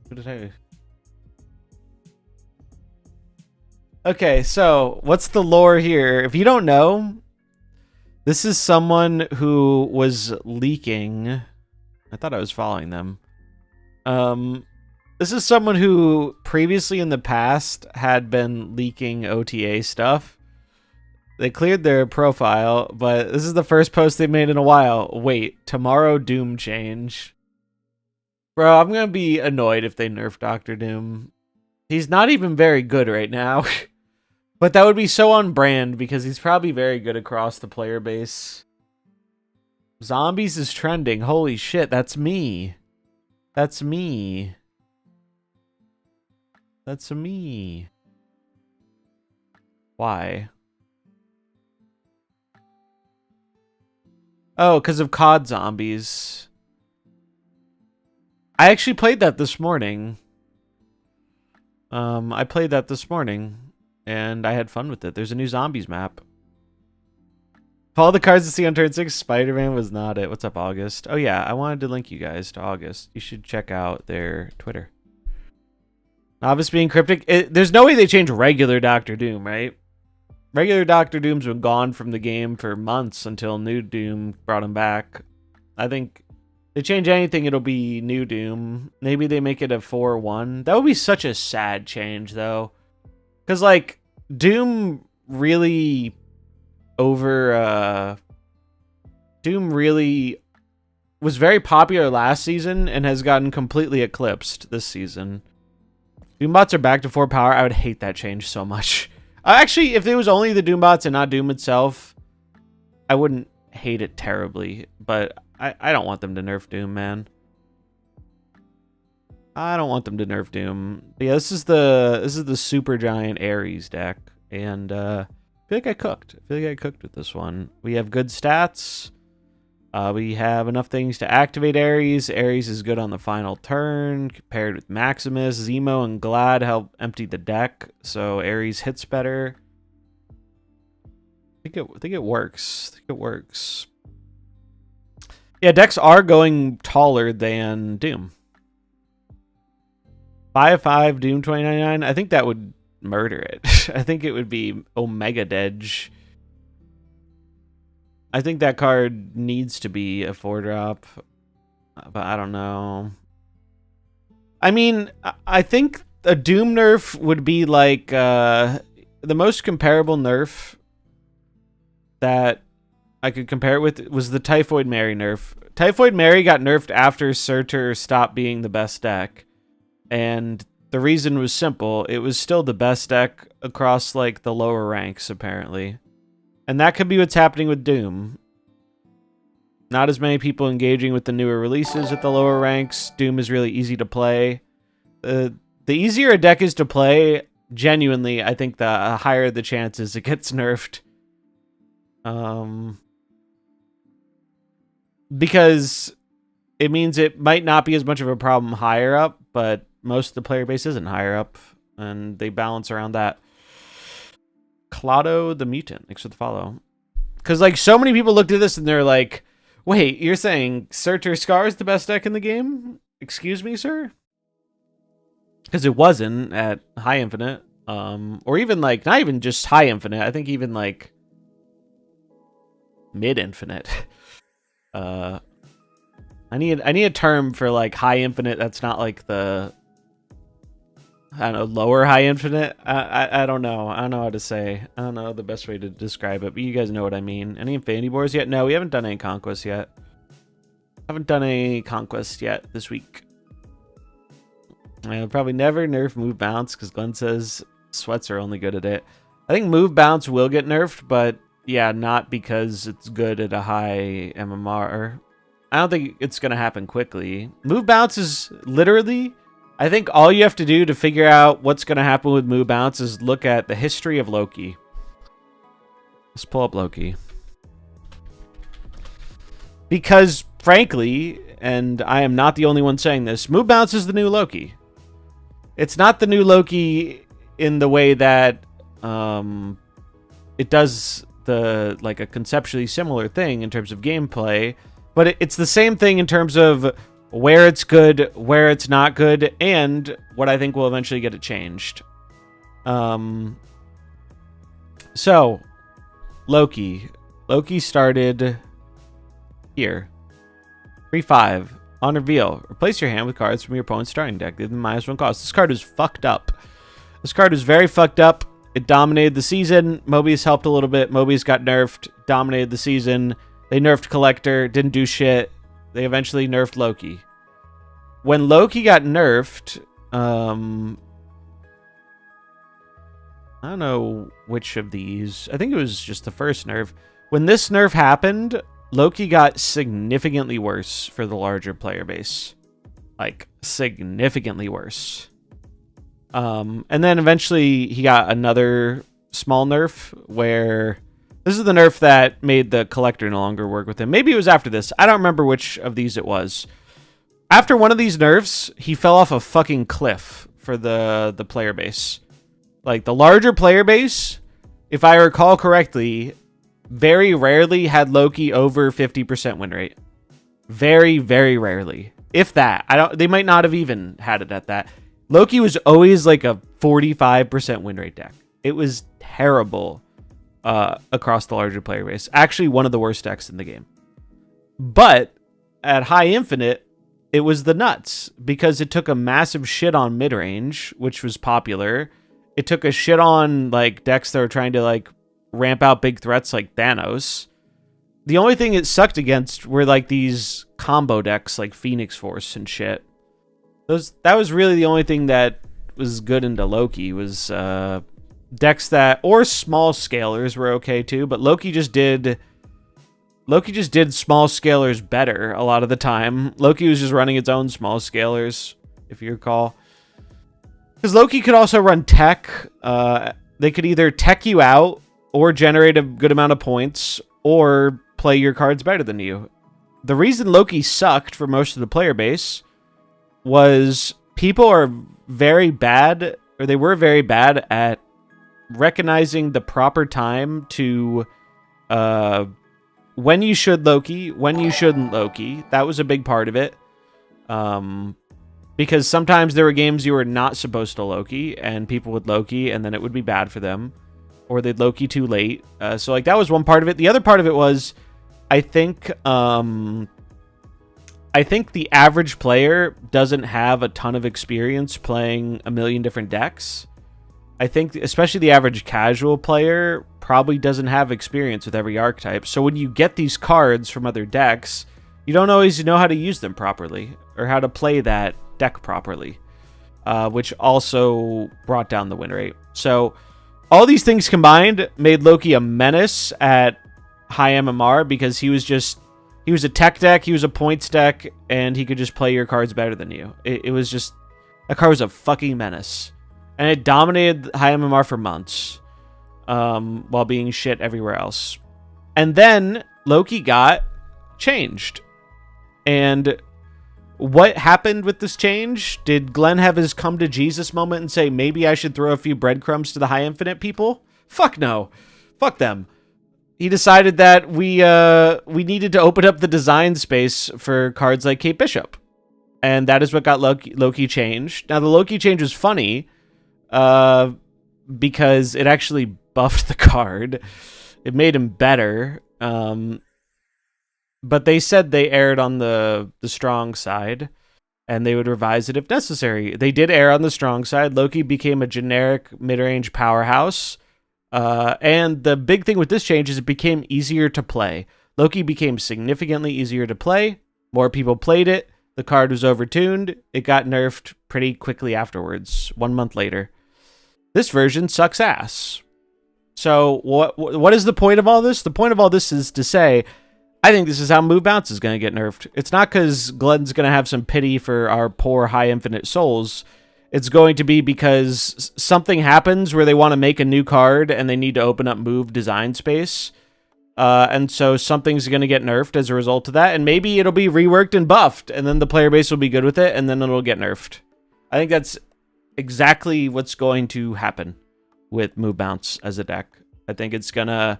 A: Who did I... Okay, so what's the lore here? If you don't know, this is someone who was leaking. I thought I was following them. This is someone who previously in the past had been leaking OTA stuff They cleared their profile, but this is the first post they've made in a while. Wait, tomorrow Doom change. Bro, I'm going to be annoyed if they nerf Dr. Doom. He's not even very good right now. But that would be so on brand because he's probably very good across the player base. Zombies is trending. Holy shit, that's me. That's me. That's me. Why? Oh, because of COD zombies. I actually played that this morning. I played that this morning, and I had fun with it. There's a new zombies map. All the cards to see on turn 6, Spider-Man was not it. What's up, August? Oh yeah, I wanted to link you guys to August. You should check out their Twitter. Novice being cryptic. There's no way they change regular Doctor Doom, right? Regular Doctor Doom's been gone from the game for months until New Doom brought him back. I think they change anything, it'll be New Doom. Maybe they make it a 4-1. That would be such a sad change, though. Because, like, Doom really Doom really was very popular last season and has gotten completely eclipsed this season. Doombots are back to 4 power. I would hate that change so much. Actually, if it was only the Doombots and not Doom itself, I wouldn't hate it terribly. But I don't want them to nerf Doom, man. I don't want them to nerf Doom. But yeah, this is the Super Giant Ares deck, and I feel like I cooked. I feel like I cooked with this one. We have good stats. We have enough things to activate Ares. Ares is good on the final turn, paired with Maximus. Zemo and Glad help empty the deck, so Ares hits better. I think it works. I think it works. Yeah, decks are going taller than Doom. 5/5 Doom 2099. I think that would murder it. I think it would be Omega Dedge. I think that card needs to be a 4-drop, but I don't know. I mean, I think a Doom nerf would be like the most comparable nerf that I could compare it with was the Typhoid Mary nerf. Typhoid Mary got nerfed after Surtur stopped being the best deck, and the reason was simple. It was still the best deck across like the lower ranks, apparently. And that could be what's happening with Doom. Not as many people engaging with the newer releases at the lower ranks. Doom is really easy to play. The easier a deck is to play, genuinely, I think the higher the chances it gets nerfed. Because it means it might not be as much of a problem higher up, but most of the player base isn't higher up, and they balance around that. Claudio the Mutant, thanks for the follow. Because, like, so many people looked at this and they're like, wait, you're saying Surtur Scar is the best deck in the game? Excuse me, sir? Because it wasn't at High Infinite. Or even, like, not even just High Infinite. I think even, like, Mid Infinite. I need a term for, like, High Infinite that's not, like, the... I don't know, lower High Infinite? I don't know. I don't know how to say. I don't know the best way to describe it, but you guys know what I mean. Any Infinity Wars yet? No, we haven't done any Conquest yet. Haven't done any Conquest yet this week. I'll probably never nerf Move Bounce, because Glenn says sweats are only good at it. I think Move Bounce will get nerfed, but yeah, not because it's good at a high MMR. I don't think it's going to happen quickly. Move Bounce is literally... I think all you have to do to figure out what's going to happen with Move Bounce is look at the history of Loki. Let's pull up Loki. Because, frankly, and I am not the only one saying this, Move Bounce is the new Loki. It's not the new Loki in the way that it does the like a conceptually similar thing in terms of gameplay, but it's the same thing in terms of where it's good, where it's not good, and what I think will eventually get it changed. So, Loki. Loki started here. 3/5. On reveal, replace your hand with cards from your opponent's starting deck. Give them -1 cost. This card is fucked up. This card is very fucked up. It dominated the season. Mobius helped a little bit. Mobius got nerfed, dominated the season. They nerfed Collector, didn't do shit. They eventually nerfed Loki. When Loki got nerfed, I don't know which of these. I think it was just the first nerf. When this nerf happened, Loki got significantly worse for the larger player base. Like, significantly worse. And then eventually he got another small nerf where... This is the nerf that made the Collector no longer work with him. Maybe it was after this. I don't remember which of these it was. After one of these nerfs, he fell off a fucking cliff for the player base. Like, the larger player base, if I recall correctly, very rarely had Loki over 50% win rate. Very, very rarely. If that. They might not have even had it at that. Loki was always like a 45% win rate deck. It was terrible across the larger player base. Actually, one of the worst decks in the game. But at high infinite, it was the nuts because it took a massive shit on mid-range, which was popular. It took a shit on like decks that were trying to like ramp out big threats like Thanos. The only thing it sucked against were like these combo decks like Phoenix Force and shit. That was really the only thing that was good into Loki was decks that, or small scalers were okay too, but Loki just did small scalers better a lot of the time. Loki was just running its own small scalers, if you recall. Because Loki could also run tech. They could either tech you out or generate a good amount of points or play your cards better than you. The reason Loki sucked for most of the player base was people are very bad, or they were very bad at recognizing the proper time to when you should Loki, when you shouldn't Loki. That was a big part of it. Because sometimes there were games you were not supposed to Loki, and people would Loki, and then it would be bad for them. Or they'd Loki too late. So like that was one part of it. The other part of it was, I think the average player doesn't have a ton of experience playing a million different decks. I think especially the average casual player probably doesn't have experience with every archetype. So when you get these cards from other decks, you don't always know how to use them properly or how to play that deck properly, which also brought down the win rate. So all these things combined made Loki a menace at high MMR because he was a tech deck, he was a points deck, and he could just play your cards better than you. It was just, that card was a fucking menace. And it dominated high MMR for months, while being shit everywhere else. And then Loki got changed. And what happened with this change? Did Glenn have his come to Jesus moment and say, maybe I should throw a few breadcrumbs to the high infinite people? Fuck no. Fuck them. He decided that we needed to open up the design space for cards like Kate Bishop. And that is what got Loki changed. Now, the Loki change was funny because it actually buffed the card. It made him better. But they said they erred on the strong side, and they would revise it if necessary. They did err on the strong side. Loki became a generic mid-range powerhouse. And the big thing with this change is it became easier to play. Loki became significantly easier to play. More people played it. The card was overtuned. It got nerfed pretty quickly afterwards, 1 month later. This version sucks ass. So what is the point of all this? The point of all this is to say, I think this is how Move Bounce is going to get nerfed. It's not because Glenn's going to have some pity for our poor high infinite souls. It's going to be because something happens where they want to make a new card and they need to open up move design space. And so something's going to get nerfed as a result of that. And maybe it'll be reworked and buffed, and then the player base will be good with it, and then it'll get nerfed. I think that's exactly what's going to happen with Move Bounce as a deck. I think it's going to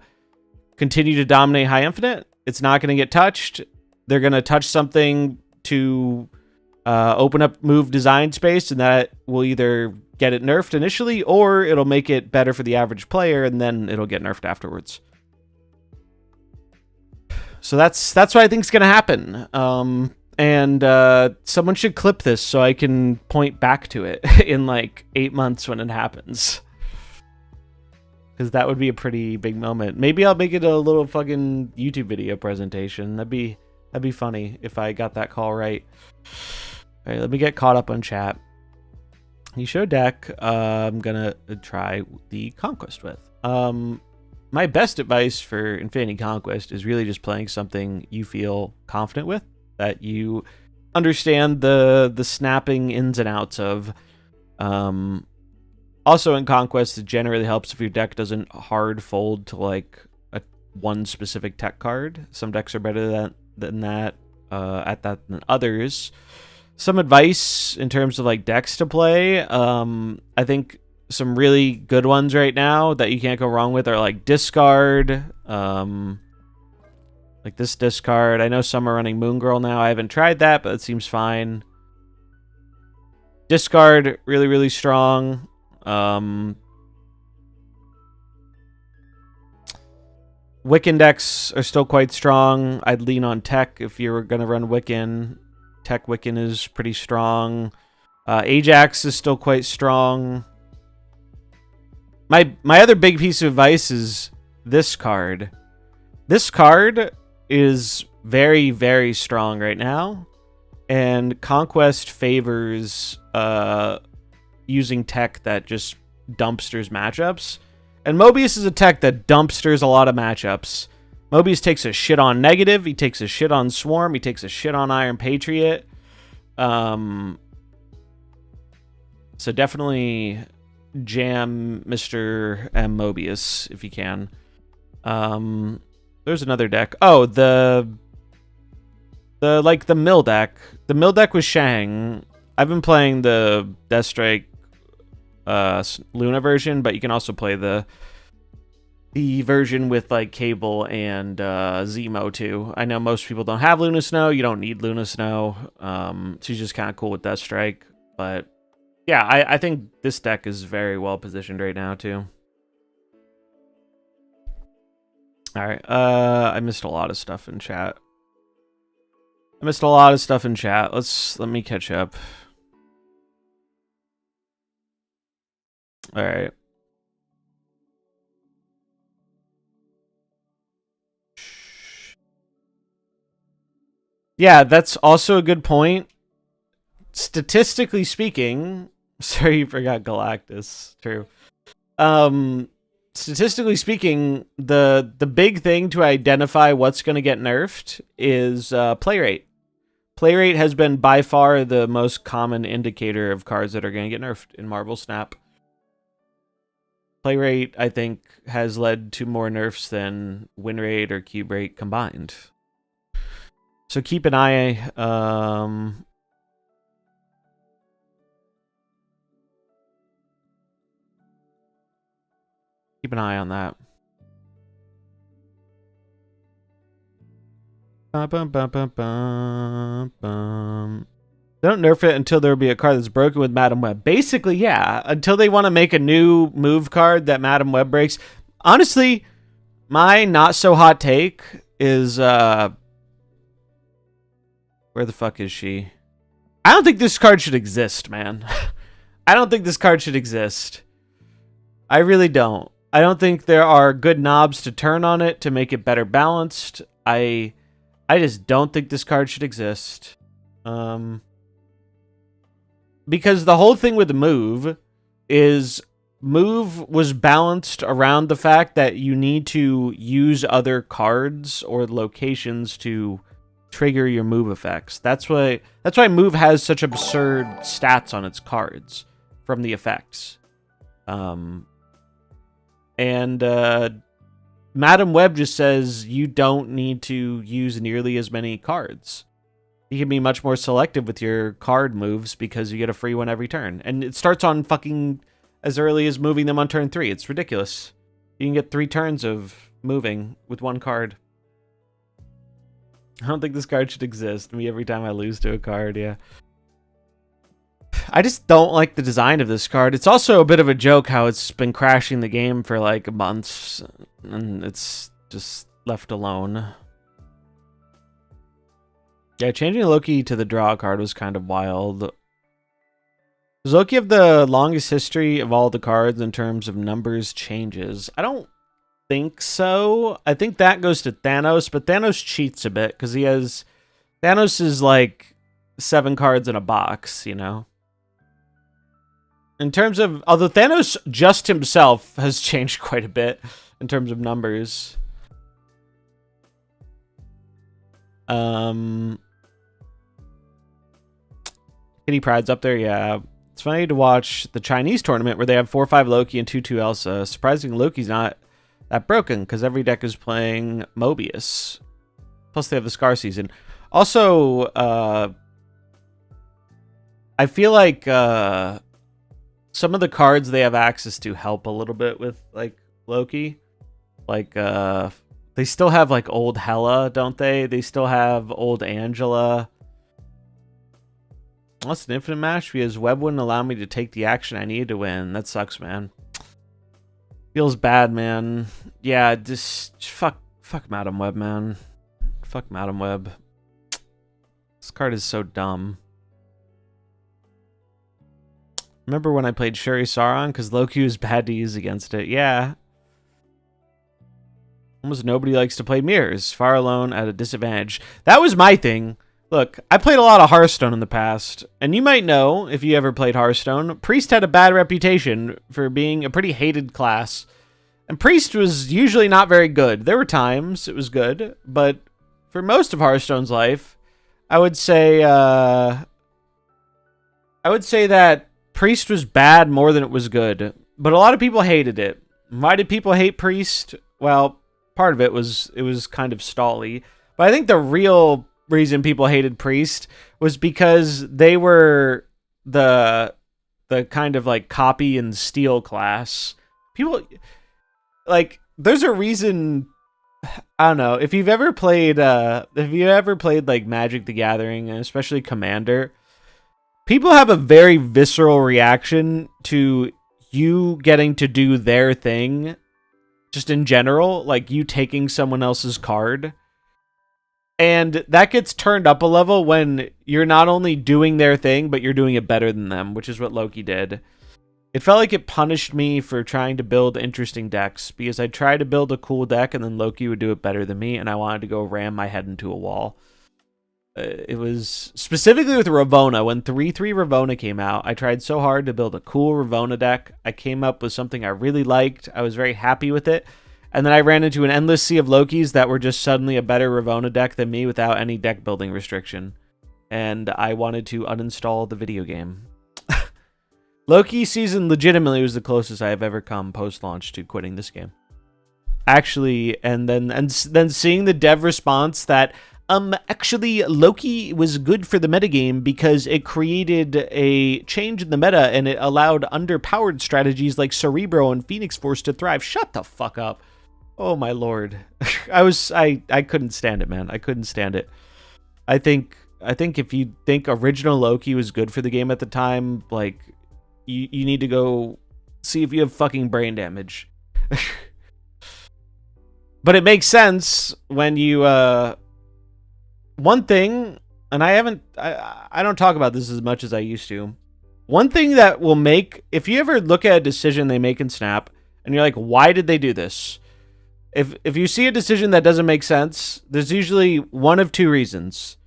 A: continue to dominate high infinite. It's not going to get touched. They're going to touch something to open up move design space, and that will either get it nerfed initially, or it'll make it better for the average player, and then it'll get nerfed afterwards. So that's what I think is going to happen. And someone should clip this so I can point back to it in like 8 months when it happens. Because that would be a pretty big moment. Maybe I'll make it a little fucking YouTube video presentation. That'd be funny if I got that call right. All right, let me get caught up on chat. You show deck. I'm gonna try the Conquest with. My best advice for Infinity Conquest is really just playing something you feel confident with, that you understand the snapping ins and outs of. Also in Conquest, it generally helps if your deck doesn't hard fold to like one specific tech card. Some decks are better than that than others. Some advice in terms of like decks to play. I think some really good ones right now that you can't go wrong with are like Discard. Like this Discard. I know some are running Moon Girl now. I haven't tried that, but it seems fine. Discard, really, really strong. Wiccan decks are still quite strong. I'd lean on Tech if you were going to run Wiccan. Tech Wiccan is pretty strong. Ajax is still quite strong. My other big piece of advice is this card. This card is very, very strong right now. And Conquest favors using tech that just dumpsters matchups. And Mobius is a tech that dumpsters a lot of matchups. Mobius takes a shit on Negative. He takes a shit on Swarm. He takes a shit on Iron Patriot. So definitely jam Mr. M. Mobius if you can. There's another deck. Oh, the mill deck. The mill deck with Shang. I've been playing the Deathstrike Luna version, but you can also play the version with like Cable and Zemo too. I know most people don't have Luna Snow. You don't need Luna Snow. She's just kind of cool with Deathstrike. But yeah, I think this deck is very well positioned right now too. All right. I missed a lot of stuff in chat. Let me catch up. All right. Yeah, that's also a good point. Statistically speaking, sorry you forgot Galactus. True. Statistically speaking, the big thing to identify what's going to get nerfed is play rate. Play rate has been by far the most common indicator of cards that are going to get nerfed in MarvelSnap. Play rate, I think, has led to more nerfs than win rate or cube rate combined. So keep an eye. Keep an eye on that. Bum, bum, bum, bum, bum, bum. They don't nerf it until there'll be a card that's broken with Madam Web. Basically, yeah. Until they want to make a new move card that Madam Web breaks. Honestly, my not so hot take is where the fuck is she? I don't think this card should exist, man. I don't think this card should exist. I really don't. I don't think there are good knobs to turn on it to make it better balanced. I just don't think this card should exist. Because the whole thing with the move is move was balanced around the fact that you need to use other cards or locations to trigger your move effects. That's why move has such absurd stats on its cards from the effects. Madam Web just says you don't need to use nearly as many cards. You can be much more selective with your card moves because you get a free one every turn. And it starts on fucking as early as moving them on turn 3. It's ridiculous. You can get 3 turns of moving with one card. I don't think this card should exist. Me every time I lose to a card, yeah. I just don't like the design of this card. It's also a bit of a joke how it's been crashing the game for like months and it's just left alone. Yeah, changing Loki to the draw card was kind of wild. Does Loki have the longest history of all the cards in terms of numbers changes? I don't think so. I think that goes to Thanos, but Thanos cheats a bit because he has... Thanos is like 7 cards in a box, you know? In terms of... Although Thanos just himself has changed quite a bit in terms of numbers. Kitty Pride's up there, yeah. It's funny to watch the Chinese tournament where they have 4-5 Loki and 2-2 Elsa. Surprisingly, Loki's not that broken because every deck is playing Mobius. Plus, they have the Scar season. Also, I feel like some of the cards they have access to help a little bit with like Loki. Like, they still have like old Hela, don't they? They still have old Angela. That's an infinite match because Web wouldn't allow me to take the action I needed to win. That sucks, man. Feels bad, man. Yeah, just fuck Madam Web, man. Fuck Madam Web. This card is so dumb. Remember when I played Shuri Sauron? Because Loki was bad to use against it. Yeah. Almost nobody likes to play mirrors. Far alone at a disadvantage. That was my thing. Look, I played a lot of Hearthstone in the past, and you might know, if you ever played Hearthstone, Priest had a bad reputation for being a pretty hated class. And Priest was usually not very good. There were times it was good, but for most of Hearthstone's life, I would say that Priest was bad more than it was good. But a lot of people hated it. Why did people hate Priest? Well, part of it was kind of stally. But I think the real reason people hated Priest was because they were the kind of like copy and steal class. People like there's a reason. I don't know if you've ever played like Magic the Gathering, and especially Commander. People have a very visceral reaction to you getting to do their thing, just in general, like you taking someone else's card. And that gets turned up a level when you're not only doing their thing, but you're doing it better than them, which is what Loki did. It felt like it punished me for trying to build interesting decks, because I tried to build a cool deck, and then Loki would do it better than me, and I wanted to go ram my head into a wall. It was specifically with Ravonna. When 3-3 Ravonna came out, I tried so hard to build a cool Ravonna deck. I came up with something I really liked. I was very happy with it. And then I ran into an endless sea of Lokis that were just suddenly a better Ravonna deck than me without any deck building restriction. And I wanted to uninstall the video game. Loki season legitimately was the closest I have ever come post-launch to quitting this game. Actually, and then seeing the dev response that actually Loki was good for the metagame because it created a change in the meta and it allowed underpowered strategies like Cerebro and Phoenix Force to thrive. Shut the fuck up. Oh my lord. I couldn't stand it, man. I couldn't stand it. I think if you think original Loki was good for the game at the time, like you need to go see if you have fucking brain damage. But it makes sense when you one thing, and I don't talk about this as much as I used to. One thing that will make, if you ever look at a decision they make in Snap and you're like, why did they do this? If you see a decision that doesn't make sense, there's usually one of two reasons.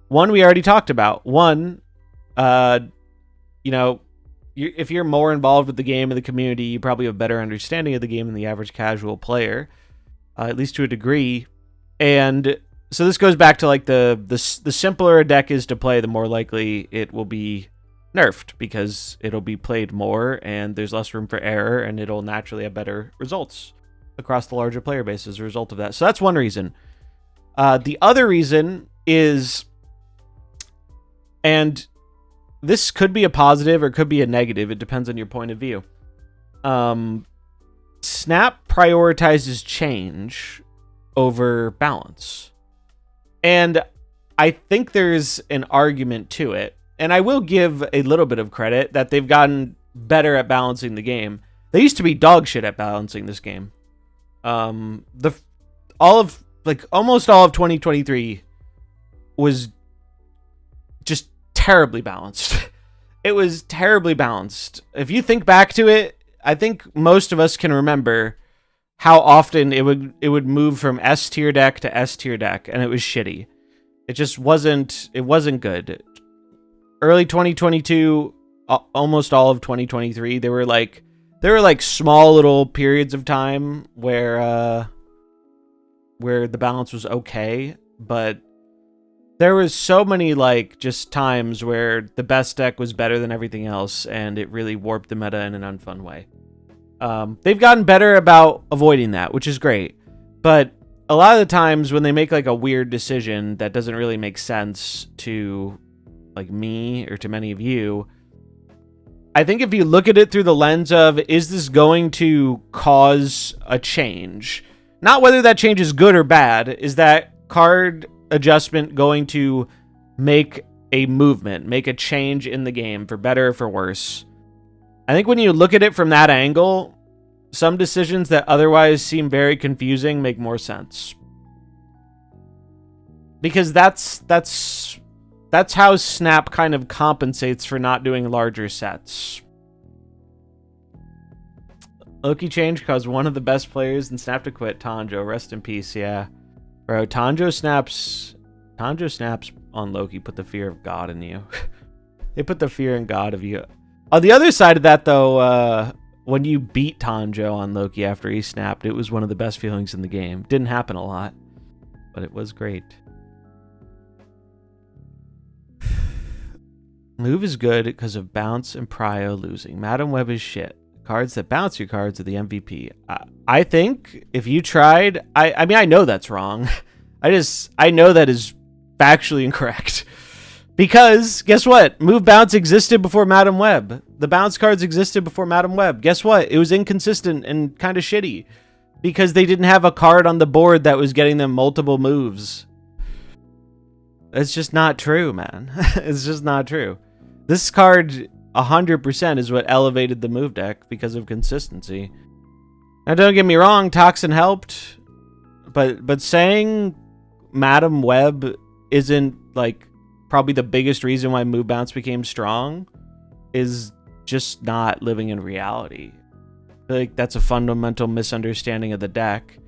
A: One we already talked about. One, you know, if you're more involved with the game and the community, you probably have a better understanding of the game than the average casual player, at least to a degree. And so this goes back to like the simpler a deck is to play, the more likely it will be nerfed because it'll be played more and there's less room for error and it'll naturally have better results across the larger player base as a result of that. So that's one reason. The other reason is, and this could be a positive or could be a negative, it depends on your point of view. Snap prioritizes change over balance. And I think there's an argument to it. And I will give a little bit of credit that they've gotten better at balancing the game. They used to be dog shit at balancing this game. Almost all of 2023 was just terribly balanced. it was terribly balanced. If you think back to it, I think most of us can remember how often it would move from S tier deck to S tier deck, and it was shitty. It just wasn't good. Early 2022, almost all of 2023, there were like small little periods of time where the balance was okay, but there was so many like just times where the best deck was better than everything else, and it really warped the meta in an unfun way. They've gotten better about avoiding that, which is great, but a lot of the times when they make like a weird decision that doesn't really make sense to like me or to many of you, I think if you look at it through the lens of, is this going to cause a change? Not whether that change is good or bad. Is that card adjustment going to make a movement, make a change in the game for better or for worse? I think when you look at it from that angle, some decisions that otherwise seem very confusing make more sense. Because that's how Snap kind of compensates for not doing larger sets. Loki change caused one of the best players in Snap to quit, Tanjo. Rest in peace, yeah. Bro, Tanjo snaps on Loki put the fear of God in you. They put the fear and God of you. On the other side of that, though, when you beat Tanjo on Loki after he snapped, it was one of the best feelings in the game. Didn't happen a lot, but it was great. Move is good because of bounce and prio losing. Madam Web is shit. Cards that bounce your cards are the MVP. I think if you tried, I mean, I know that's wrong. I know that is factually incorrect. Because, guess what? Move bounce existed before Madam Web. The bounce cards existed before Madam Web. Guess what? It was inconsistent and kind of shitty. Because they didn't have a card on the board that was getting them multiple moves. It's just not true, man. It's just not true. This card, 100%, is what elevated the move deck because of consistency. Now, don't get me wrong, Toxin helped. But saying Madam Web isn't, like, probably the biggest reason why move bounce became strong is just not living in reality. I feel like that's a fundamental misunderstanding of the deck.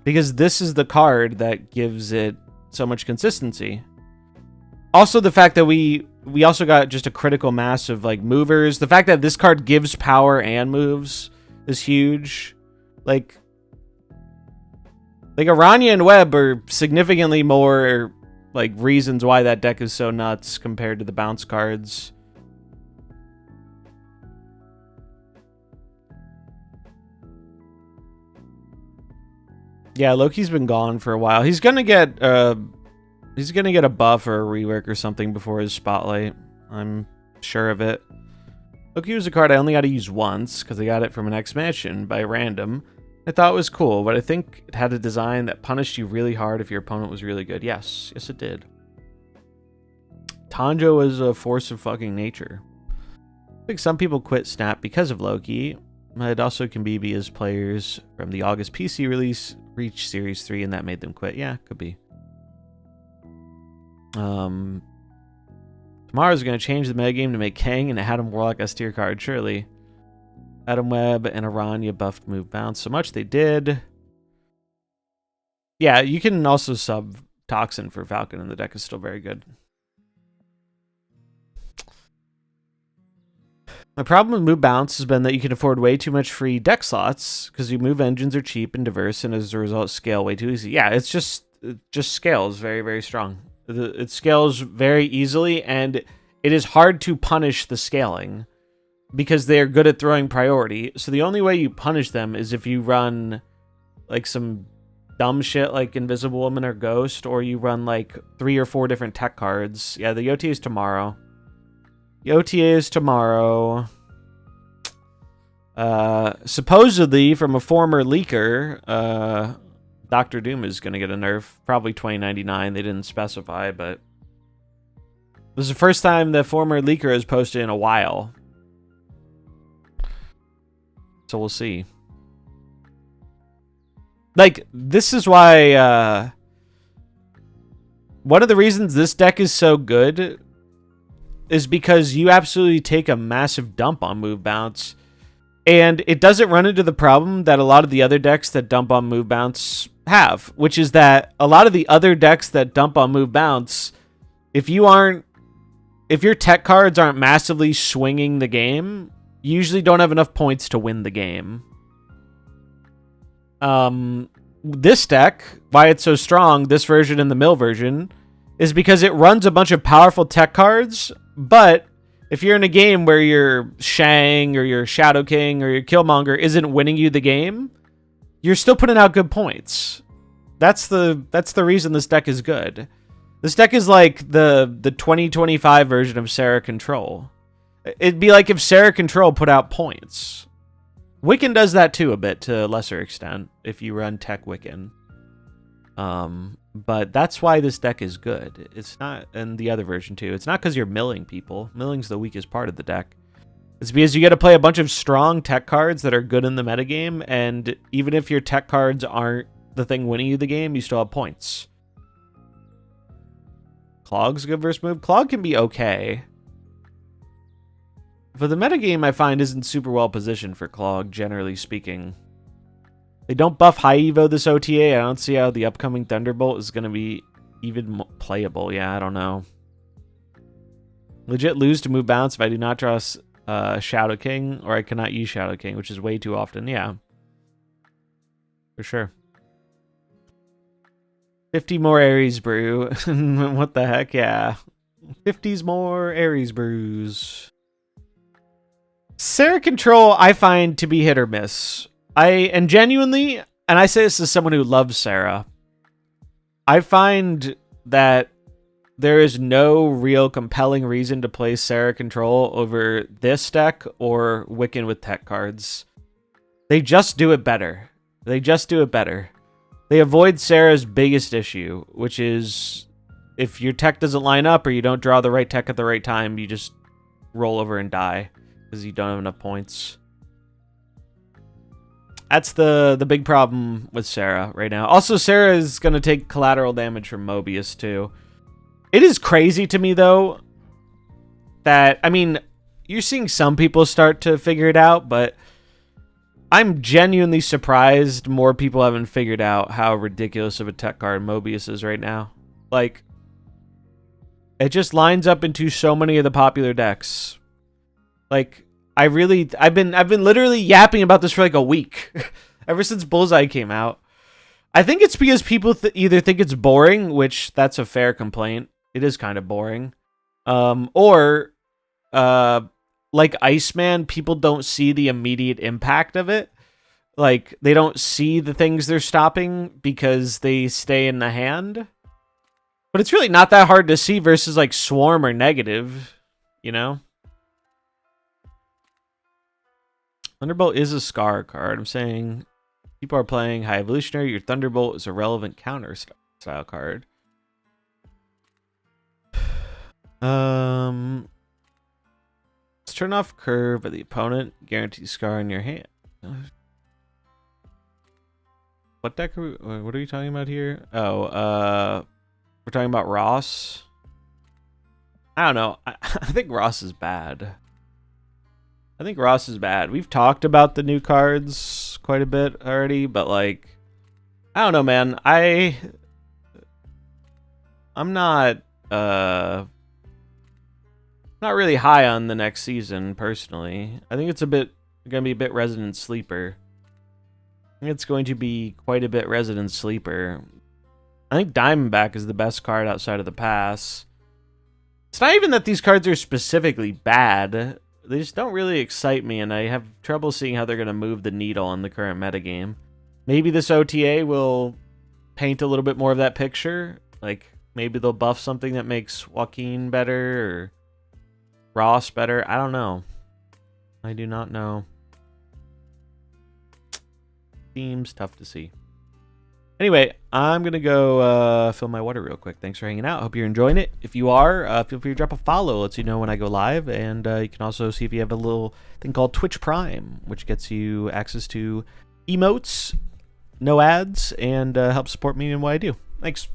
A: Because this is the card that gives it so much consistency. Also, the fact that we also got just a critical mass of like movers. The fact that this card gives power and moves is huge. Like Aranya and Web are significantly more like reasons why that deck is so nuts compared to the bounce cards. Yeah, Loki's been gone for a while. He's gonna get a buff or a rework or something before his spotlight. I'm sure of it. Loki was a card I only got to use once because I got it from an expansion by random. I thought it was cool, but I think it had a design that punished you really hard if your opponent was really good. Yes, it did. Tanjo was a force of fucking nature. I think some people quit Snap because of Loki. It also can be because players from the August PC release reached Series 3 and that made them quit. Yeah, could be. Tomorrow's going to change the metagame to make Kang and Adam Warlock S tier card, surely. Adam Web and Aranya buffed move bounce so much they did. Yeah, you can also sub Toxin for Falcon and the deck is still very good. My problem with move bounce has been that you can afford way too much free deck slots because your move engines are cheap and diverse and as a result scale way too easy. Yeah, it just scales very, very strong. It scales very easily and it is hard to punish the scaling because they are good at throwing priority. So the only way you punish them is if you run like some dumb shit like Invisible Woman or Ghost, or you run like 3 or 4 different tech cards. Yeah, the OTA is tomorrow. The OTA is tomorrow. Supposedly, from a former leaker, Dr. Doom is going to get a nerf. Probably 2099. They didn't specify, but this is the first time the former leaker has posted in a while. So we'll see. Like, this is why one of the reasons this deck is so good is because you absolutely take a massive dump on move bounce. And it doesn't run into the problem that a lot of the other decks that dump on move bounce have, which is that a lot of the other decks that dump on move bounce, if your tech cards aren't massively swinging the game, you usually don't have enough points to win the game. This deck, why it's so strong, this version and the mill version, is because it runs a bunch of powerful tech cards, but if you're in a game where your Shang or your Shadow King or your Killmonger isn't winning you the game, you're still putting out good points. That's the reason this deck is good. This deck is like the 2025 version of Sarah Control. It'd be like if Sarah Control put out points. Wiccan does that too a bit to a lesser extent if you run Tech Wiccan. But that's why this deck is good. It's not, and the other version too, it's not because you're milling people. Milling's the weakest part of the deck. It's because you get to play a bunch of strong tech cards that are good in the metagame, and even if your tech cards aren't the thing winning you the game, you still have points. Clog's good versus move. Clog can be okay. But the metagame, I find, isn't super well positioned for Clog, generally speaking. They don't buff High Evo this OTA. I don't see how the upcoming Thunderbolt is going to be even playable. Yeah, I don't know. Legit lose to move bounce if I do not draw Shadow King, or I cannot use Shadow King, which is way too often. Yeah. For sure. 50 more Ares Brew. What the heck? Yeah. 50s more Ares Brews. Sarah Control, I find to be hit or miss. And genuinely, and I say this as someone who loves Sarah, I find that there is no real compelling reason to play Sarah Control over this deck or Wiccan with tech cards. They just do it better. They just do it better. They avoid Sarah's biggest issue, which is if your tech doesn't line up or you don't draw the right tech at the right time, you just roll over and die because you don't have enough points. That's the big problem with Sarah right now. Also, Sarah is going to take collateral damage from Mobius, too. It is crazy to me, though, that, I mean, you're seeing some people start to figure it out, but I'm genuinely surprised more people haven't figured out how ridiculous of a tech card Mobius is right now. Like, it just lines up into so many of the popular decks. Like, I've been literally yapping about this for like a week, ever since Bullseye came out. I think it's because people either think it's boring, which that's a fair complaint. It is kind of boring. Or like Iceman, people don't see the immediate impact of it. Like, they don't see the things they're stopping because they stay in the hand. But it's really not that hard to see versus like Swarm or Negative, you know? Thunderbolt is a Scar card. I'm saying people are playing High Evolutionary. Your Thunderbolt is a relevant counter style card. Let's turn off Curve of the opponent. Guarantee Scar in your hand. What deck are we, what are we talking about here? Oh, we're talking about Ross. I don't know. I think Ross is bad. I think Ross is bad. We've talked about the new cards quite a bit already, but like, I don't know, man. I'm not really high on the next season personally. I think it's gonna be a bit Resident Sleeper. I think it's going to be quite a bit Resident Sleeper. I think Diamondback is the best card outside of the pass. It's not even that these cards are specifically bad. They just don't really excite me, and I have trouble seeing how they're going to move the needle in the current metagame. Maybe this OTA will paint a little bit more of that picture. Like, maybe they'll buff something that makes Joaquin better, or Ross better. I don't know. I do not know. Seems tough to see. Anyway, I'm going to go fill my water real quick. Thanks for hanging out. Hope you're enjoying it. If you are, feel free to drop a follow. Lets you know when I go live. And you can also see if you have a little thing called Twitch Prime, which gets you access to emotes, no ads, and helps support me in what I do. Thanks.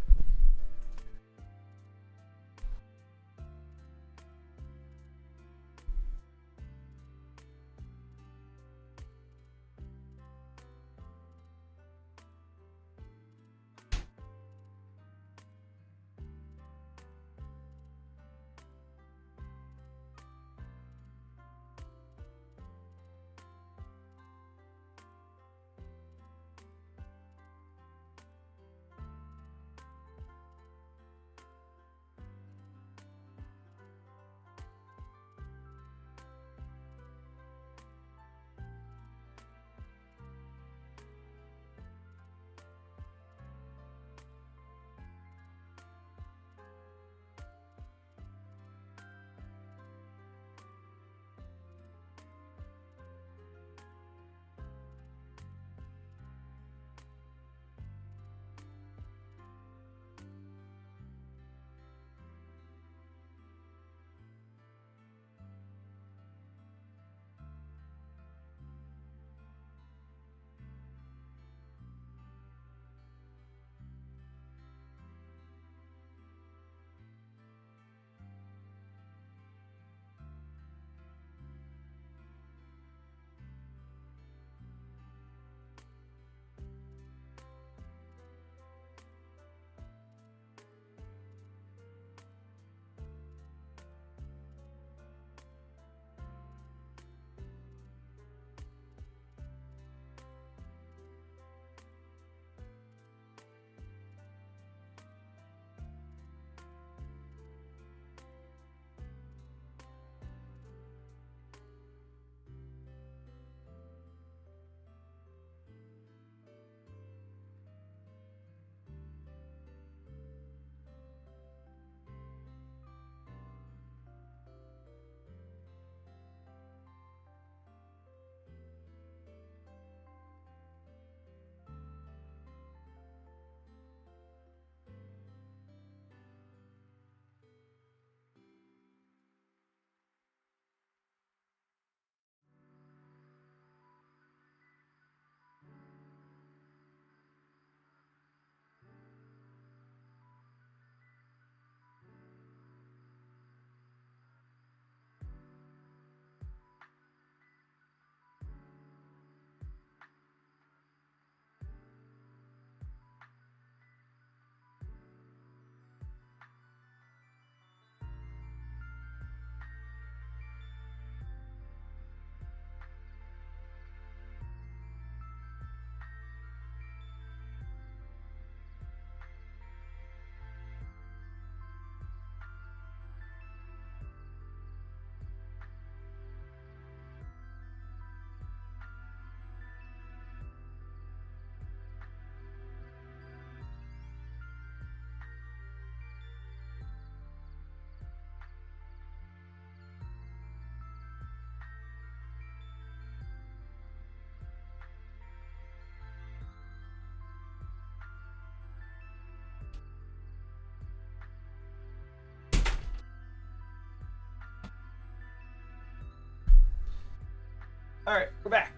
A: All right, we're back.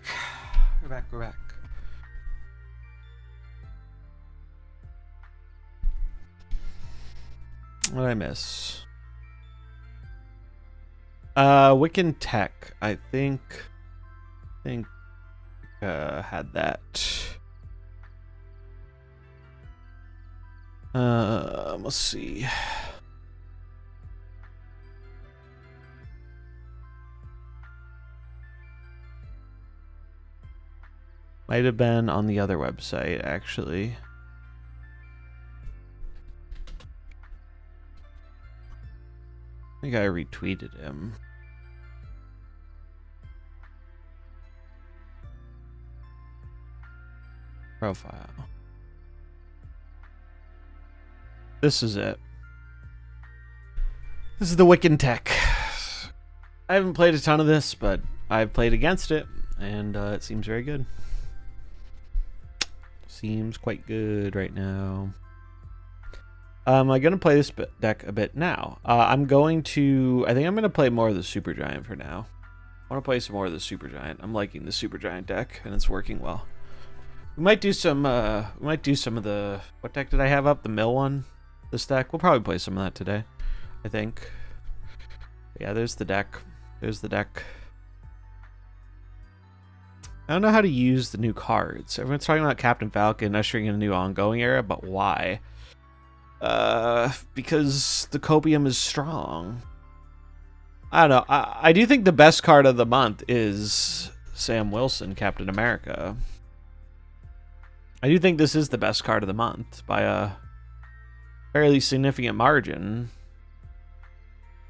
A: We're back. We're back. What did I miss? Wiccan Tech. I think had that. Let's see. Might have been on the other website, actually. I think I retweeted him. Profile. This is it. This is the Wiccan Tech. I haven't played a ton of this, but I've played against it, and it seems very good. Seems quite good right now. I'm going to play this deck a bit now. I think I'm going to play more of the Supergiant for now. I want to play some more of the Supergiant. I'm liking the Supergiant deck, and it's working well. We might do some of the... What deck did I have up? The mill one? This deck? We'll probably play some of that today, I think. Yeah, there's the deck. There's the deck. I don't know how to use the new cards. Everyone's talking about Captain Falcon ushering in a new ongoing era, but why? Because the Copium is strong. I don't know. I do think the best card of the month is Sam Wilson, Captain America. I do think this is the best card of the month by a fairly significant margin.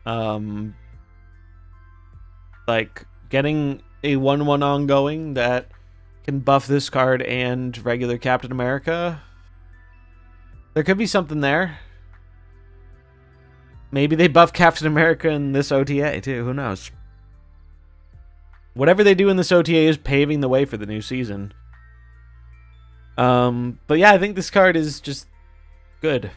A: Like getting a 1/1 ongoing that can buff this card and regular Captain America. There could be something there. Maybe they buff Captain America in this OTA too. Who knows? Whatever they do in this OTA is paving the way for the new season. But yeah, I think this card is just good.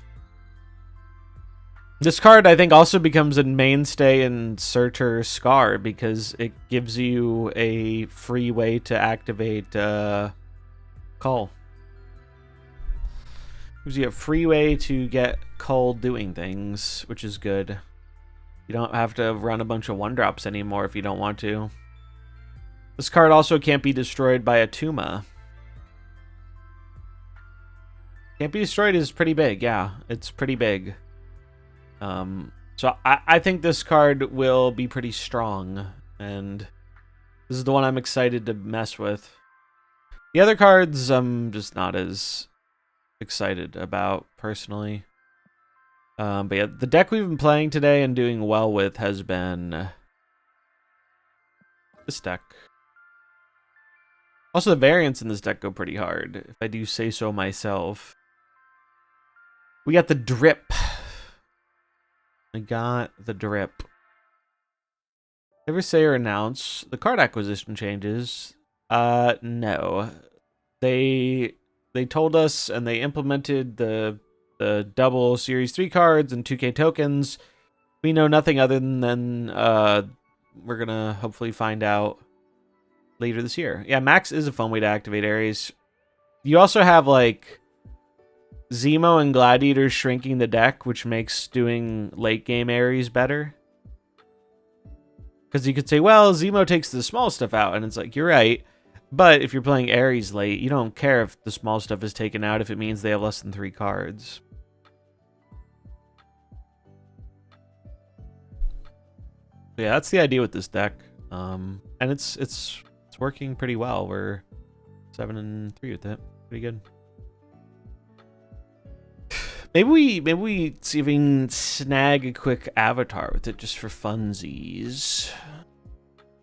A: This card, I think, also becomes a mainstay in Searcher Scar because it gives you a free way to activate Cull. Gives you a free way to get Cull doing things, which is good. You don't have to run a bunch of 1-drops anymore if you don't want to. This card also can't be destroyed by a Tuma. Can't be destroyed is pretty big, yeah. It's pretty big. So I think this card will be pretty strong, and this is the one I'm excited to mess with. The other cards I'm just not as excited about, personally. But yeah, the deck we've been playing today and doing well with has been this deck. Also, the variants in this deck go pretty hard, if I do say so myself. We got the Drip. I got the Drip. Ever say or announce the card acquisition changes? No. They told us and they implemented the double Series 3 cards and 2K tokens. We know nothing other than we're gonna hopefully find out later this year. Yeah, Max is a fun way to activate Ares. You also have like Zemo and Gladiator shrinking the deck, which makes doing late game Ares better. Because you could say, well, Zemo takes the small stuff out, and it's like, you're right. But if you're playing Ares late, you don't care if the small stuff is taken out if it means they have less than 3 cards. But yeah, that's the idea with this deck. And it's working pretty well. We're 7-3 with it. Pretty good. Maybe we see if we can snag a quick avatar with it just for funsies.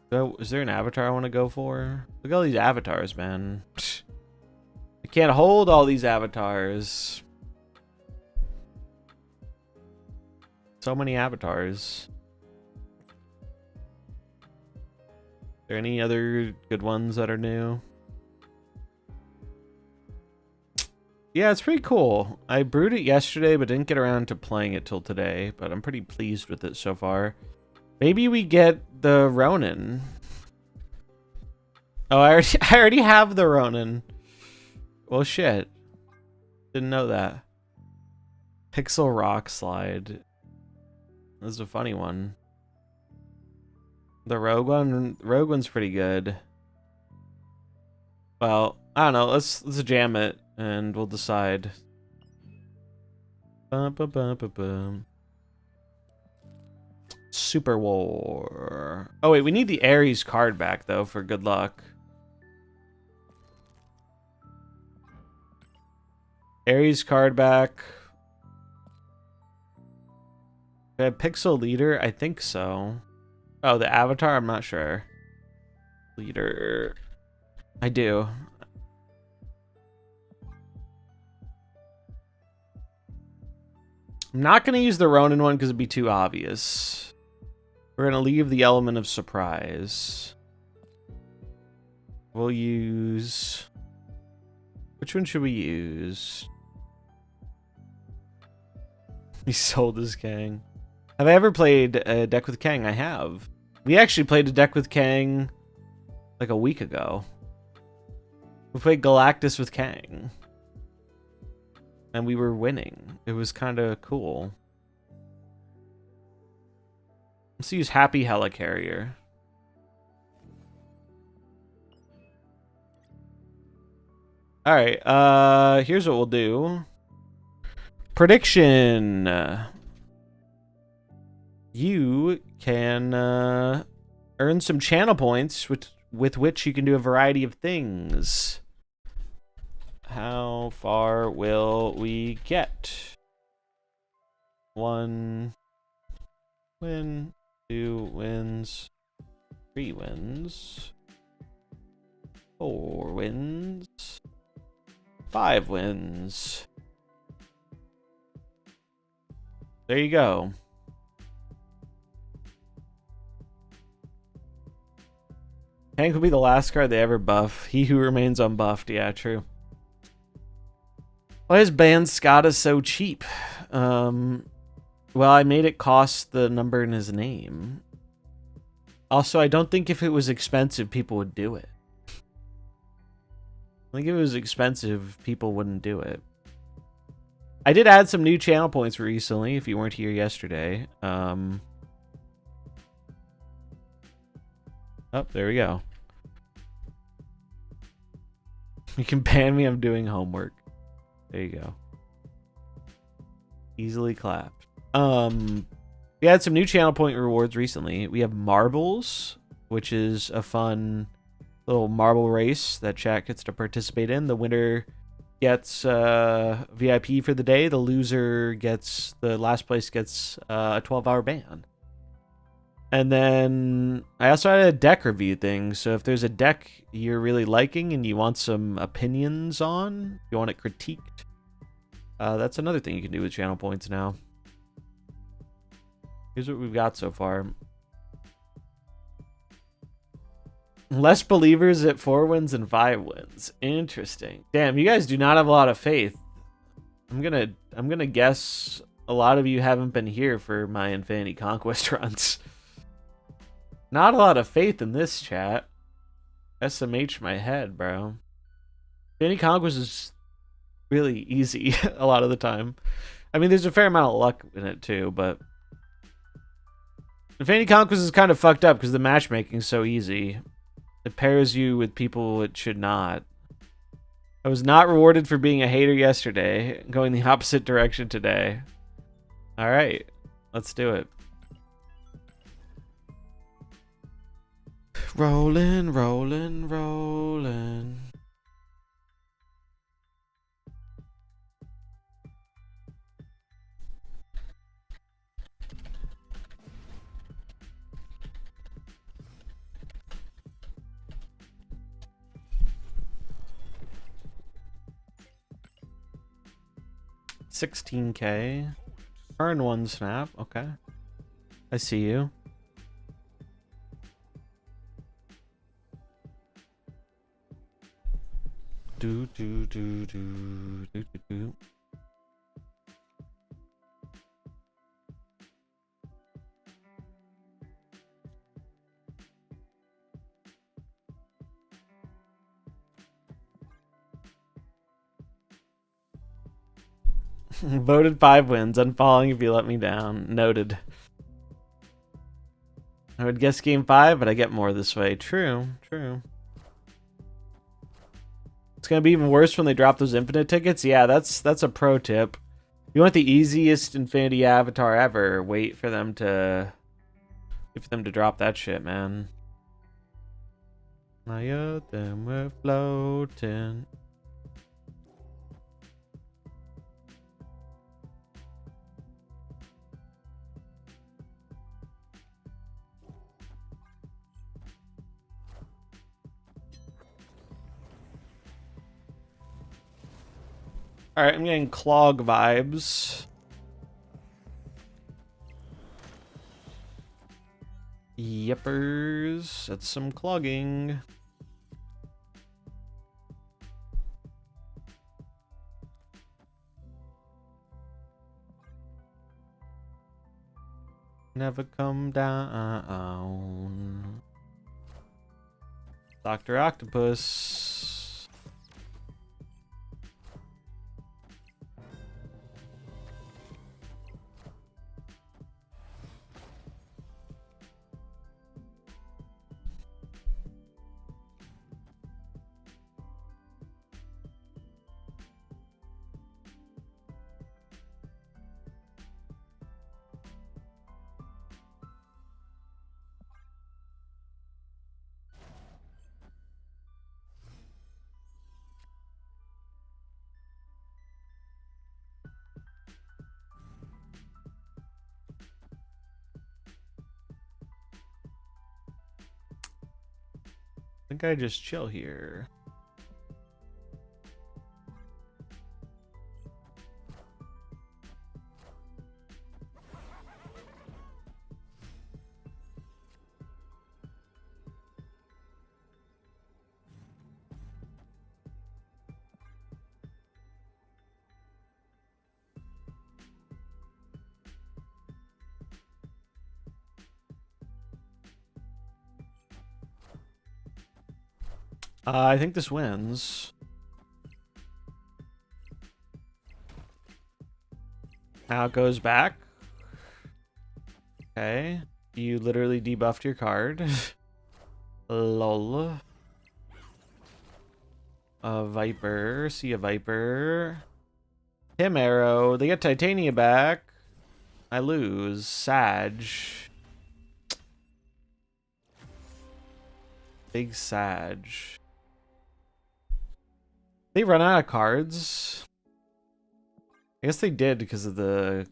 A: So, is there an avatar I want to go for? Look at all these avatars, man. I can't hold all these avatars. So many avatars. Are there any other good ones that are new? Yeah, it's pretty cool. I brewed it yesterday, but didn't get around to playing it till today. But I'm pretty pleased with it so far. Maybe we get the Ronin. Oh, I already have the Ronin. Well, shit. Didn't know that. Pixel Rock Slide. This is a funny one. The Rogue one's pretty good. Well, I don't know. Let's jam it and we'll decide. Bum, bum, bum, bum, bum. Super War. Oh wait, we need the Ares card back though for good luck. Ares card back. We have Pixel Leader? I think so. Oh, the Avatar? I'm not sure. Leader. I do. I'm not going to use the Ronin one because it'd be too obvious. We're going to leave the element of surprise. We'll use... Which one should we use? He sold his Kang. Have I ever played a deck with Kang? I have. We actually played a deck with Kang like a week ago. We played Galactus with Kang. And we were winning. It was kind of cool. Let's use Happy Helicarrier. Alright, here's what we'll do. Prediction. You can earn some channel points with which you can do a variety of things. How far will we get? 1 win, 2 wins, 3 wins, 4 wins, 5 wins. There you go. Hank will be the last card they ever buff. He who remains unbuffed. Yeah, true. Why is Banscotta so cheap? Well, I made it cost the number in his name. Also, I don't think if it was expensive, people would do it. I think if it was expensive, people wouldn't do it. I did add some new channel points recently, if you weren't here yesterday. Oh, there we go. You can ban me, I'm doing homework. There you go. Easily clapped. We had some new channel point rewards recently. We have Marbles, which is a fun little marble race that chat gets to participate in. The winner gets VIP for the day. The loser gets, the last place gets a 12-hour ban. And then I also had a deck review thing. So if there's a deck you're really liking and you want some opinions on, you want it critiqued, that's another thing you can do with channel points now. Here's what we've got so far. Less believers at 4 wins and 5 wins. Interesting. Damn, you guys do not have a lot of faith. I'm gonna guess a lot of you haven't been here for my Infinity Conquest runs. Not a lot of faith in this chat. SMH my head, bro. Infinity Conquest is really easy a lot of the time. I mean, there's a fair amount of luck in it too, but Infinity Conquest is kind of fucked up because the matchmaking is so easy. It pairs you with people it should not. I was not rewarded for being a hater yesterday, going the opposite direction today. Alright, let's do it. Rolling, rolling, rolling. $16K. Earn 1 snap. Okay. I see you. Do do do do do do do. Voted 5 wins. Unfollowing if you let me down. Noted. I would guess game 5, but I get more this way. True, true. It's gonna be even worse when they drop those infinite tickets. Yeah, that's a pro tip. If you want the easiest Infinity avatar ever, wait for them to drop that shit, man. My them were floating. Alright, I'm getting clog vibes. Yippers. That's some clogging. Never come down. Dr. Octopus. I think I just chill here. I think this wins. Now it goes back. Okay. You literally debuffed your card. Lol. A Viper. See a Viper. Him Arrow. They get Titania back. I lose. Sag. Big Sag. They run out of cards. I guess they did because of the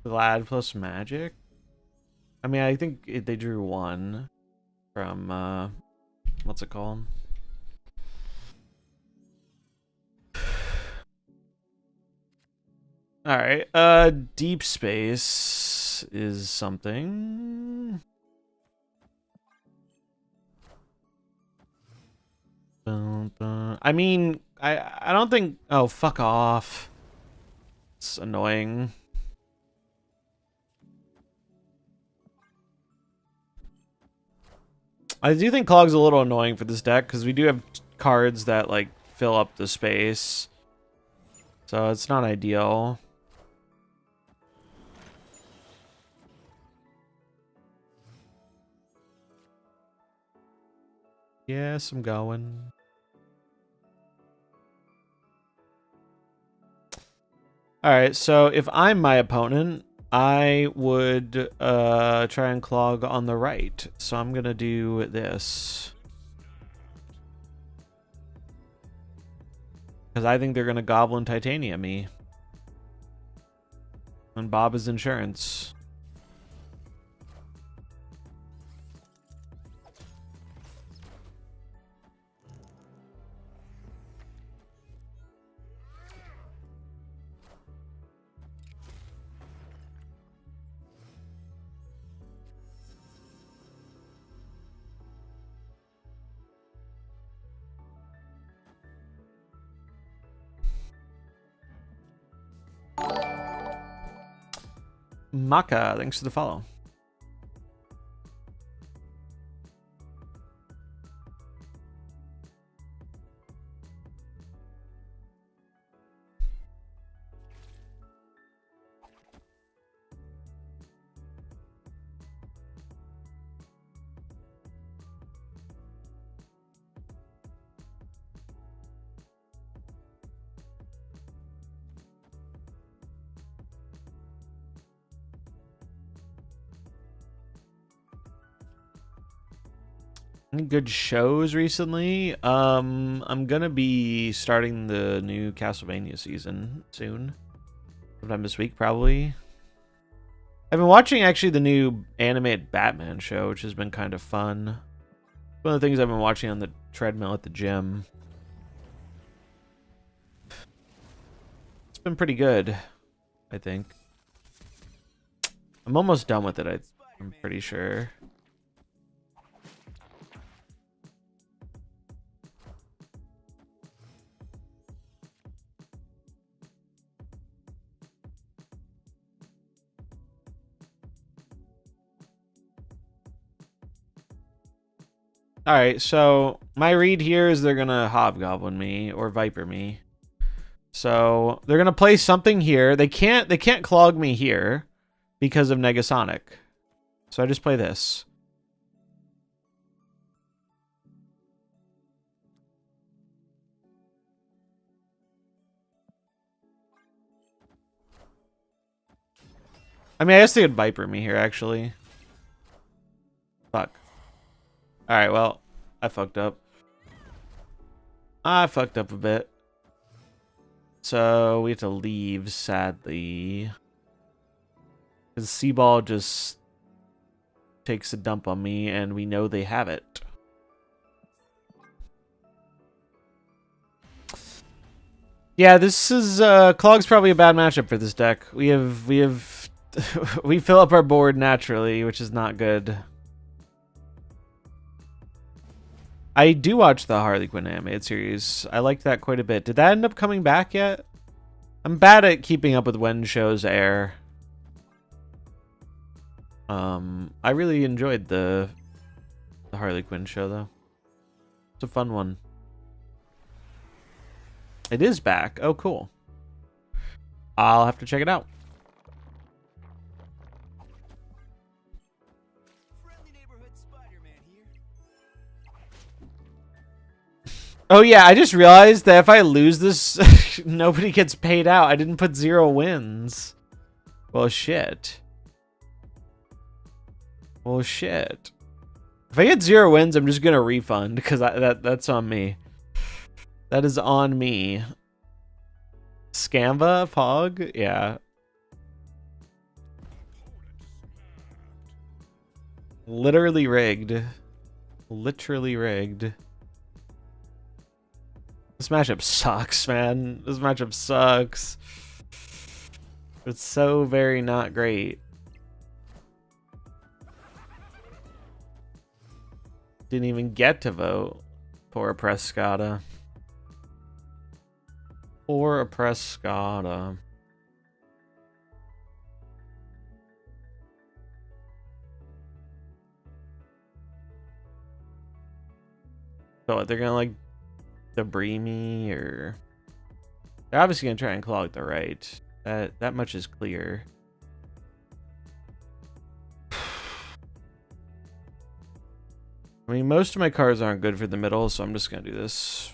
A: Glad plus Magic. I mean, I think they drew one from what's it called? All right. Deep Space is something. I mean, I don't think. Oh, fuck off. It's annoying. I do think Clog's a little annoying for this deck because we do have cards that like fill up the space, so it's not ideal. Yes, I'm going. Alright, so if I'm my opponent, I would try and clog on the right. So I'm gonna do this. Because I think they're gonna Goblin Titania me. And Bob is insurance. Maka, thanks for the follow. Any good shows recently? I'm gonna be starting the new Castlevania season soon. Sometime this week, probably. I've been watching actually the new animated Batman show, which has been kind of fun. One of the things I've been watching on the treadmill at the gym. It's been pretty good, I think. I'm almost done with it, I'm pretty sure. Alright, so my read here is they're gonna Hobgoblin me or Viper me. So they're gonna play something here. They can't clog me here because of Negasonic. So I just play this. I mean, I guess they could Viper me here, actually. Fuck. Alright, well, I fucked up. I fucked up a bit. So we have to leave, sadly. Because Seaball just takes a dump on me, and we know they have it. Yeah, this is Clog's probably a bad matchup for this deck. We have we fill up our board naturally, which is not good. I do watch the Harley Quinn animated series. I liked that quite a bit. Did that end up coming back yet? I'm bad at keeping up with when shows air. I really enjoyed the Harley Quinn show, though. It's a fun one. It is back. Oh, cool. I'll have to check it out. Oh yeah, I just realized that if I lose this, nobody gets paid out. I didn't put 0 wins. Well, shit. Well, shit. If I get 0 wins, I'm just gonna refund because that's on me. That is on me. Scamba, Pog, yeah. Literally rigged. Literally rigged. This matchup sucks, man. This matchup sucks. It's so very not great. Didn't even get to vote. Poor Prescott. Poor Prescott. So what, they're gonna like debris me, or they're obviously gonna try and clog the right. That much is clear. I mean, most of my cards aren't good for the middle, so I'm just gonna do this.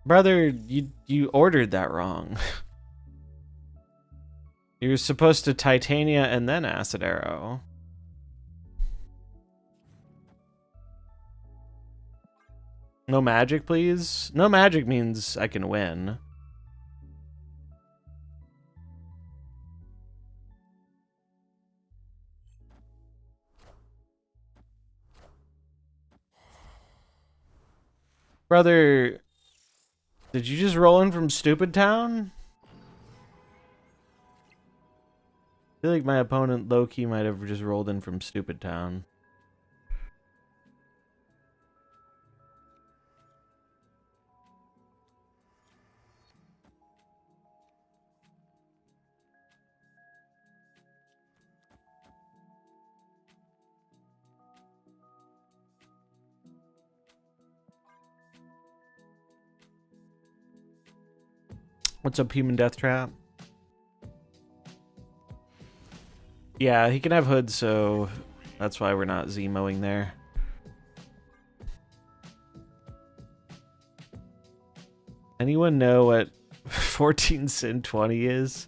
A: Brother, you ordered that wrong. You were supposed to Titania and then Acid Arrow. No magic, please? No magic means I can win. Brother, did you just roll in from Stupid Town? I feel like my opponent low-key might have just rolled in from Stupid Town. What's up, Human Death Trap? Yeah, he can have Hood, so that's why we're not Zemoing there. Anyone know what 14 Sin 20 is?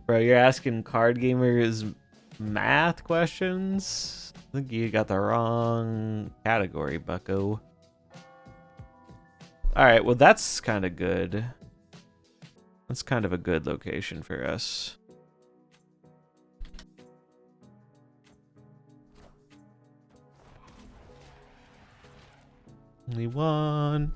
A: Bro, you're asking card gamers math questions? I think you got the wrong category, bucko. Alright, well that's kind of good. That's kind of a good location for us. Only one.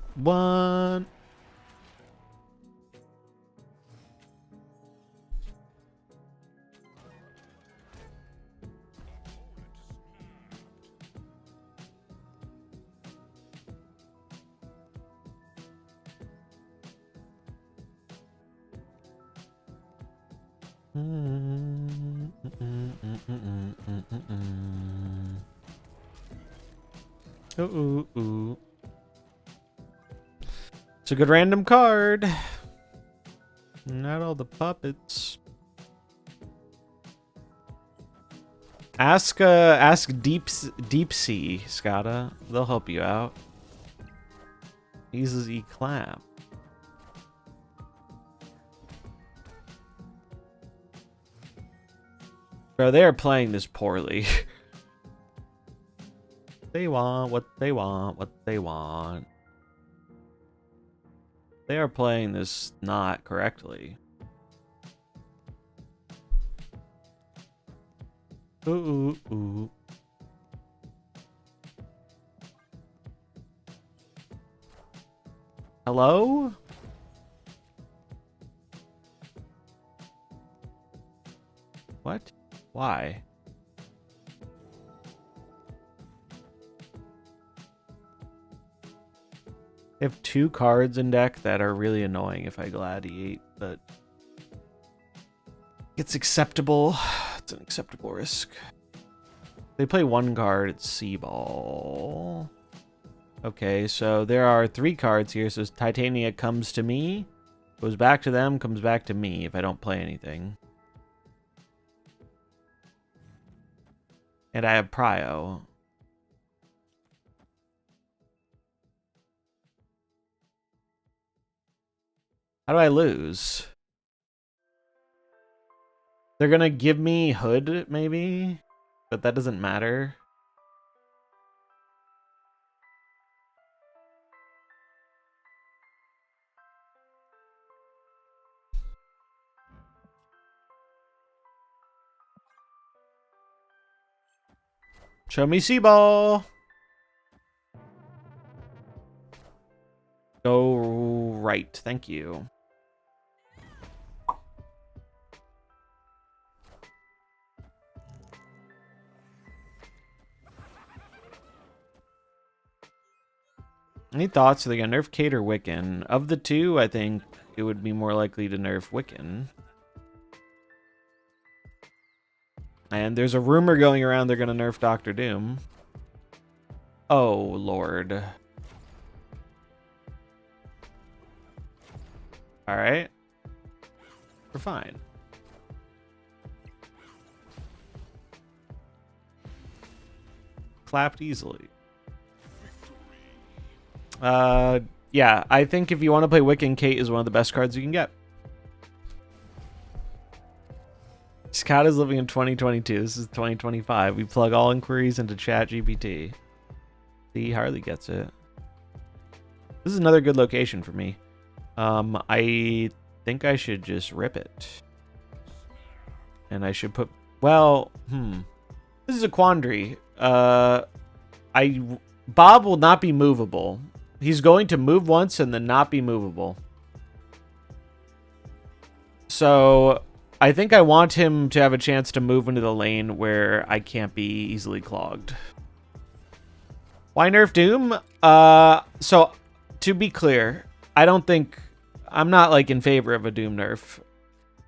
A: Ooh. It's a good random card. Not all the puppets. Ask Deep Sea, Scotta. They'll help you out. Easy clap. Bro, they are playing this poorly. They want what they want, what they want. They are playing this not correctly. Ooh. Hello? What? Why? I have 2 cards in deck that are really annoying if I gladiate, but it's acceptable. It's an acceptable risk. They play 1 card, it's Seaball. Okay, so there are 3 cards here. So Titania comes to me, goes back to them, comes back to me if I don't play anything. And I have Prio. How do I lose? They're gonna give me Hood, maybe? But that doesn't matter. Show me Seaball! Go right, thank you. Any thoughts? Are they gonna nerf Kate or Wiccan? Of the 2, I think it would be more likely to nerf Wiccan. And there's a rumor going around they're gonna nerf Doctor Doom. Oh, Lord. Alright. We're fine. Clapped easily. Yeah, I think if you want to play Wiccan, Kate is one of the best cards you can get. Scott is living in 2022. This is 2025. We plug all inquiries into ChatGPT. See, Harley gets it. This is another good location for me. I think I should just rip it. And I should put... Well, This is a quandary. Bob will not be movable. He's going to move once and then not be movable. So I think I want him to have a chance to move into the lane where I can't be easily clogged. Why nerf Doom? So to be clear, I'm not like in favor of a Doom nerf.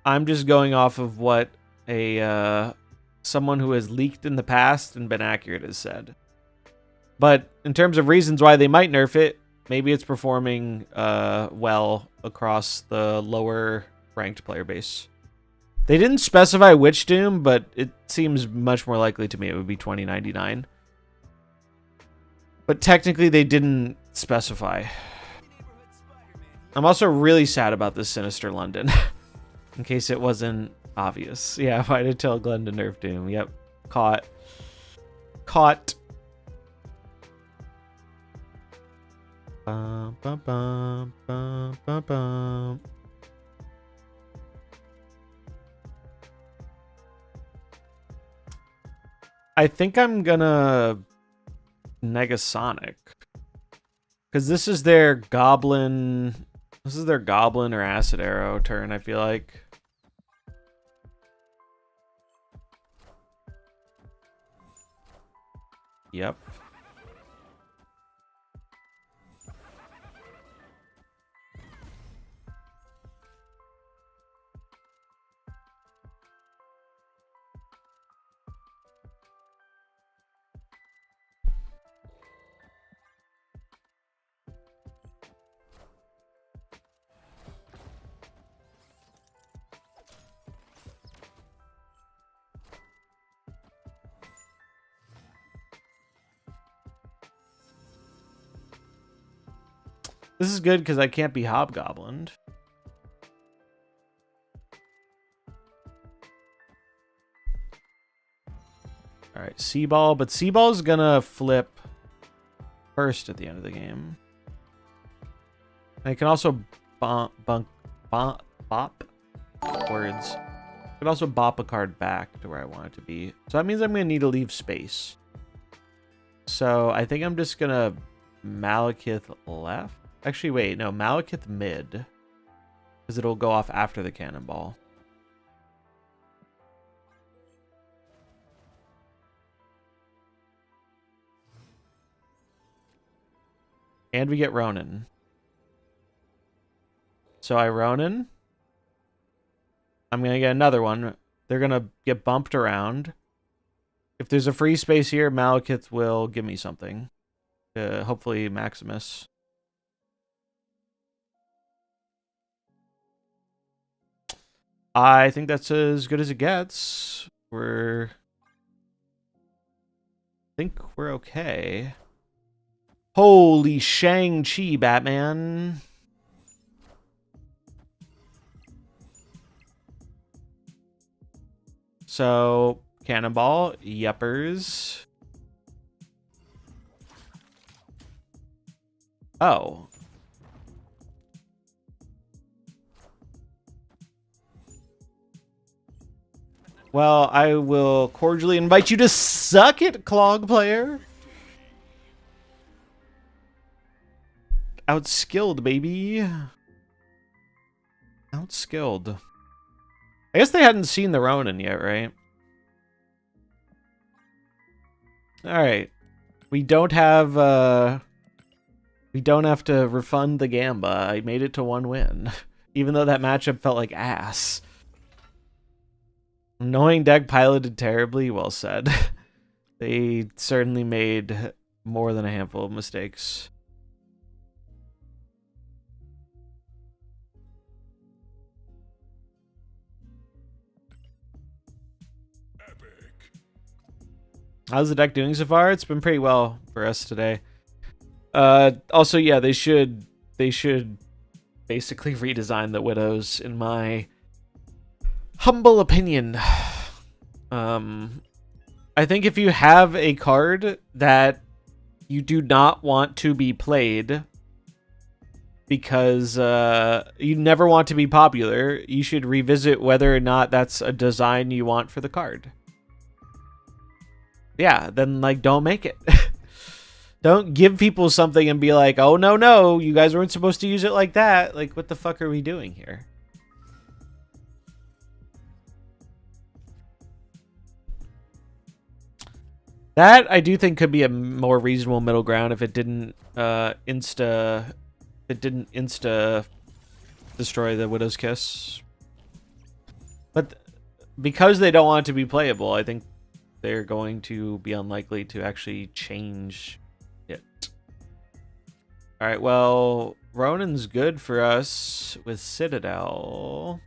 A: I'm just going off of what someone who has leaked in the past and been accurate has said. But in terms of reasons why they might nerf it, maybe it's performing well across the lower ranked player base. They didn't specify which Doom, but it seems much more likely to me it would be 2099. But technically they didn't specify. I'm also really sad about this Sinister London. In case it wasn't obvious. Yeah, if I did tell Glenn to nerf Doom. Yep. Caught. Caught. Bum, bum, bum, bum, bum, bum. I think I'm gonna Negasonic. Because this is their Goblin... This is their Goblin or Acid Arrow turn, I feel like. Yep. This is good because I can't be Hobgoblined. Alright, Seaball. But Seaball's gonna flip first at the end of the game. And I can also bop words. I can also bop a card back to where I want it to be. So that means I'm gonna need to leave space. So I think I'm just gonna Malekith left. Actually, wait, no, Malekith mid. Because it'll go off after the cannonball. And we get Ronin. So I Ronin. I'm going to get another one. They're going to get bumped around. If there's a free space here, Malekith will give me something. Hopefully Maximus. I think that's as good as it gets. I think we're okay. Holy Shang-Chi, Batman. So, Cannonball, Yuppers. Oh. Well, I will cordially invite you to suck it, Clog player. Outskilled, baby. Outskilled. I guess they hadn't seen the Ronin yet, right? Alright. We don't have to refund the Gamba. I made it to 1 win. Even though that matchup felt like ass. Annoying deck piloted terribly, well said. They certainly made more than a handful of mistakes. How's the deck doing so far? It's been pretty well for us today. Also, yeah, they should basically redesign the Widows, in my humble opinion. I think if you have a card that you do not want to be played because you never want to be popular, you should revisit whether or not that's a design you want for the card. Yeah, then, like, don't make it. Don't give people something and be like, oh, no, you guys weren't supposed to use it like that. Like, what the fuck are we doing here? That, I do think, could be a more reasonable middle ground if it didn't insta destroy the Widow's Kiss. But because they don't want it to be playable, I think they're going to be unlikely to actually change it. Alright, well, Ronin's good for us with Citadel.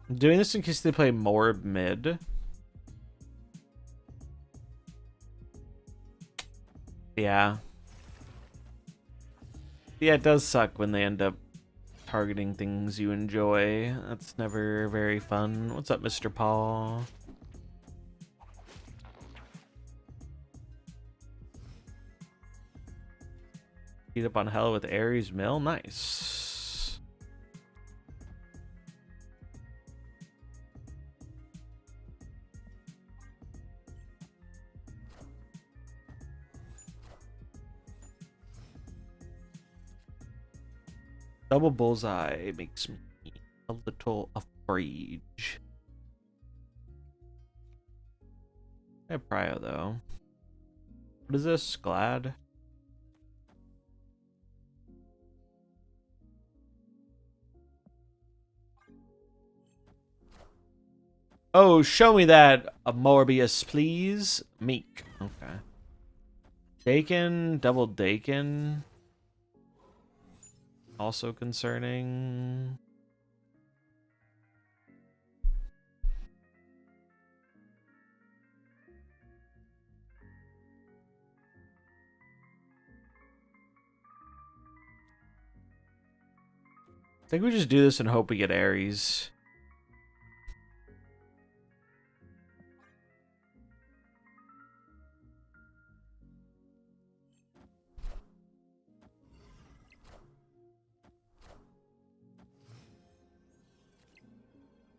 A: I'm doing this in case they play more mid. Yeah. Yeah, it does suck when they end up targeting things you enjoy. That's never very fun. What's up, Mr. Paul? Beat up on hell with Ares Mill. Nice. Double bullseye makes me a little afraid. I have Prio though. What is this? Glad? Oh, show me that Morbius, please. Meek. Okay. Dakin, double Dakin. Also concerning. I think we just do this and hope we get Ares.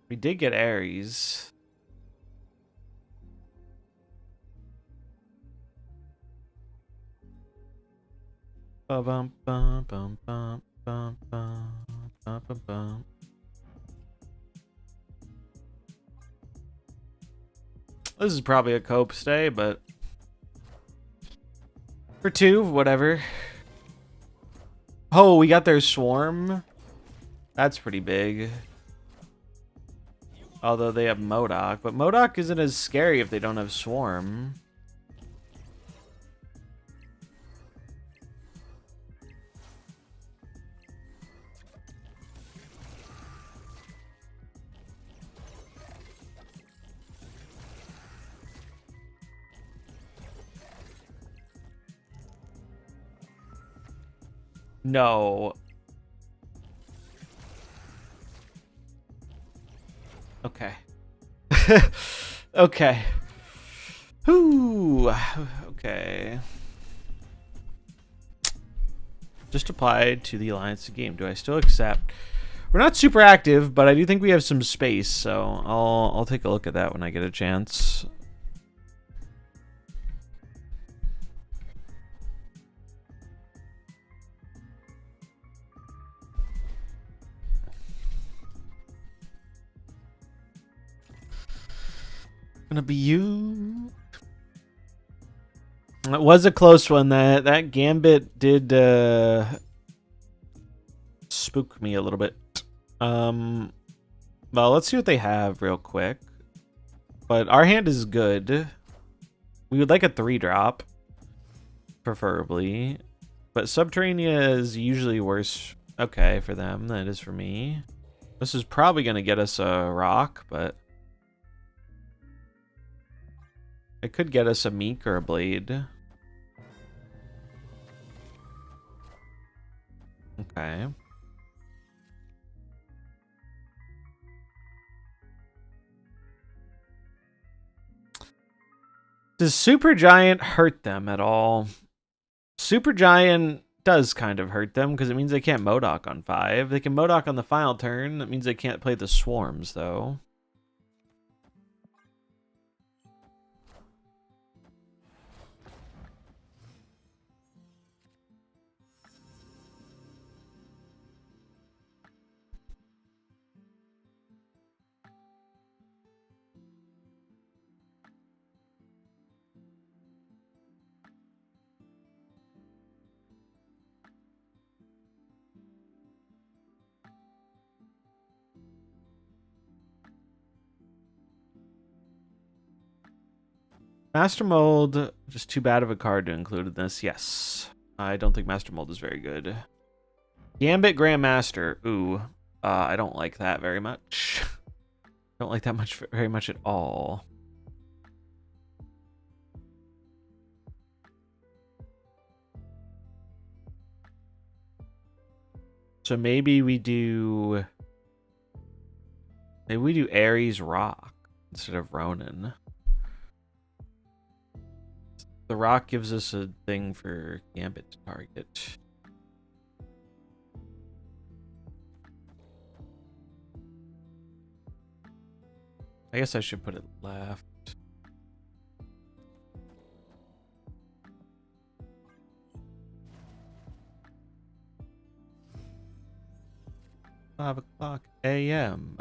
A: We did get Ares. Bum bum bum bum bum bum bum bum bum. This is probably a cope stay, but for 2, whatever. Oh, we got their swarm. That's pretty big. Although they have MODOK, but MODOK isn't as scary if they don't have swarm. No. Okay. Okay. Whoo. Okay. Just applied to the Alliance game. Do I still accept? We're not super active, but I do think we have some space, so I'll take a look at that when I get a chance. Gonna be you. It was a close one. That Gambit did spook me a little bit. Well, let's see what they have real quick. But our hand is good. We would like a 3-drop, preferably. But Subterranea is usually worse, okay, for them than it is for me. This is probably gonna get us a rock, but it could get us a Meek or a Blade. Okay. Does Super Giant hurt them at all? Super Giant does kind of hurt them because it means they can't MODOK on 5. They can MODOK on the final turn. That means they can't play the swarms, though. Master Mold, just too bad of a card to include in this. Yes. I don't think Master Mold is very good. Gambit Grandmaster. Ooh. I don't like that very much. Don't like that very much at all. So maybe we do Ares Rock instead of Ronin. The Rock gives us a thing for Gambit to target. I guess I should put it left. Five o'clock a.m.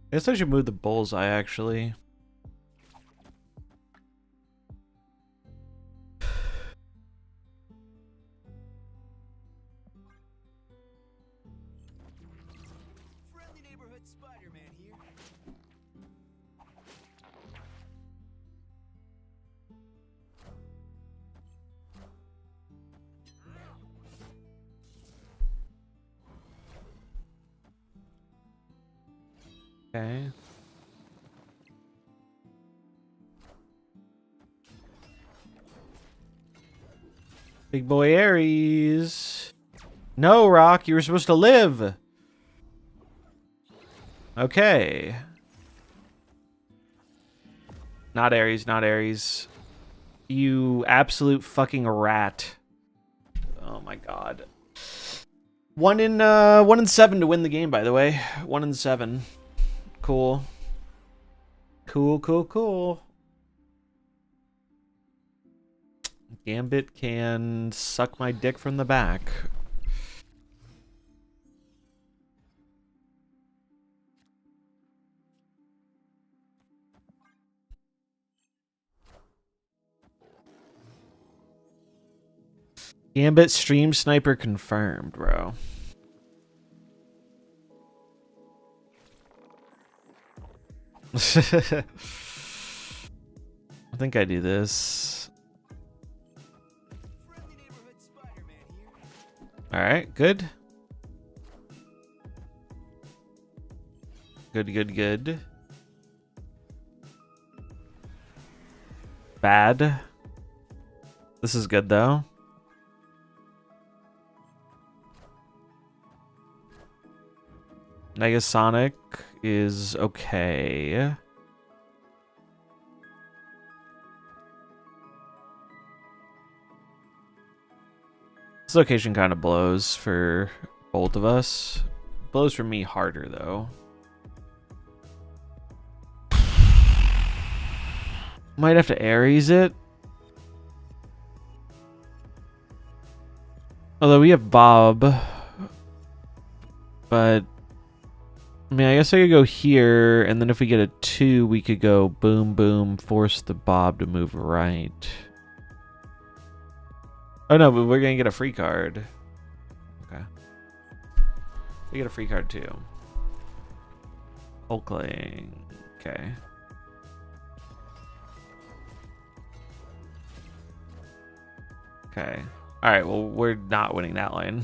A: I guess I should move the bullseye, actually.
B: Friendly neighborhood Spider-Man here.
A: Okay. Big boy Ares. No, Rock, you were supposed to live. Okay. Not Ares, not Ares. You absolute fucking rat. Oh my god. 1 in 7 to win the game, by the way. 1 in 7. Cool. Cool. Gambit can suck my dick from the back. Gambit stream sniper confirmed, bro. I think I do this. Alright, good. Good. Bad. This is good, though. Negasonic is okay. This location kind of blows for both of us. Blows for me harder, though. Might have to Ares it. Although we have Bob. But I mean, I guess I could go here, and then if we get a 2, we could go boom, boom, force the Bob to move right. Oh no, but we're gonna get a free card. Okay. We get a free card too. Hulkling. Okay. Okay. Alright, well, we're not winning that lane.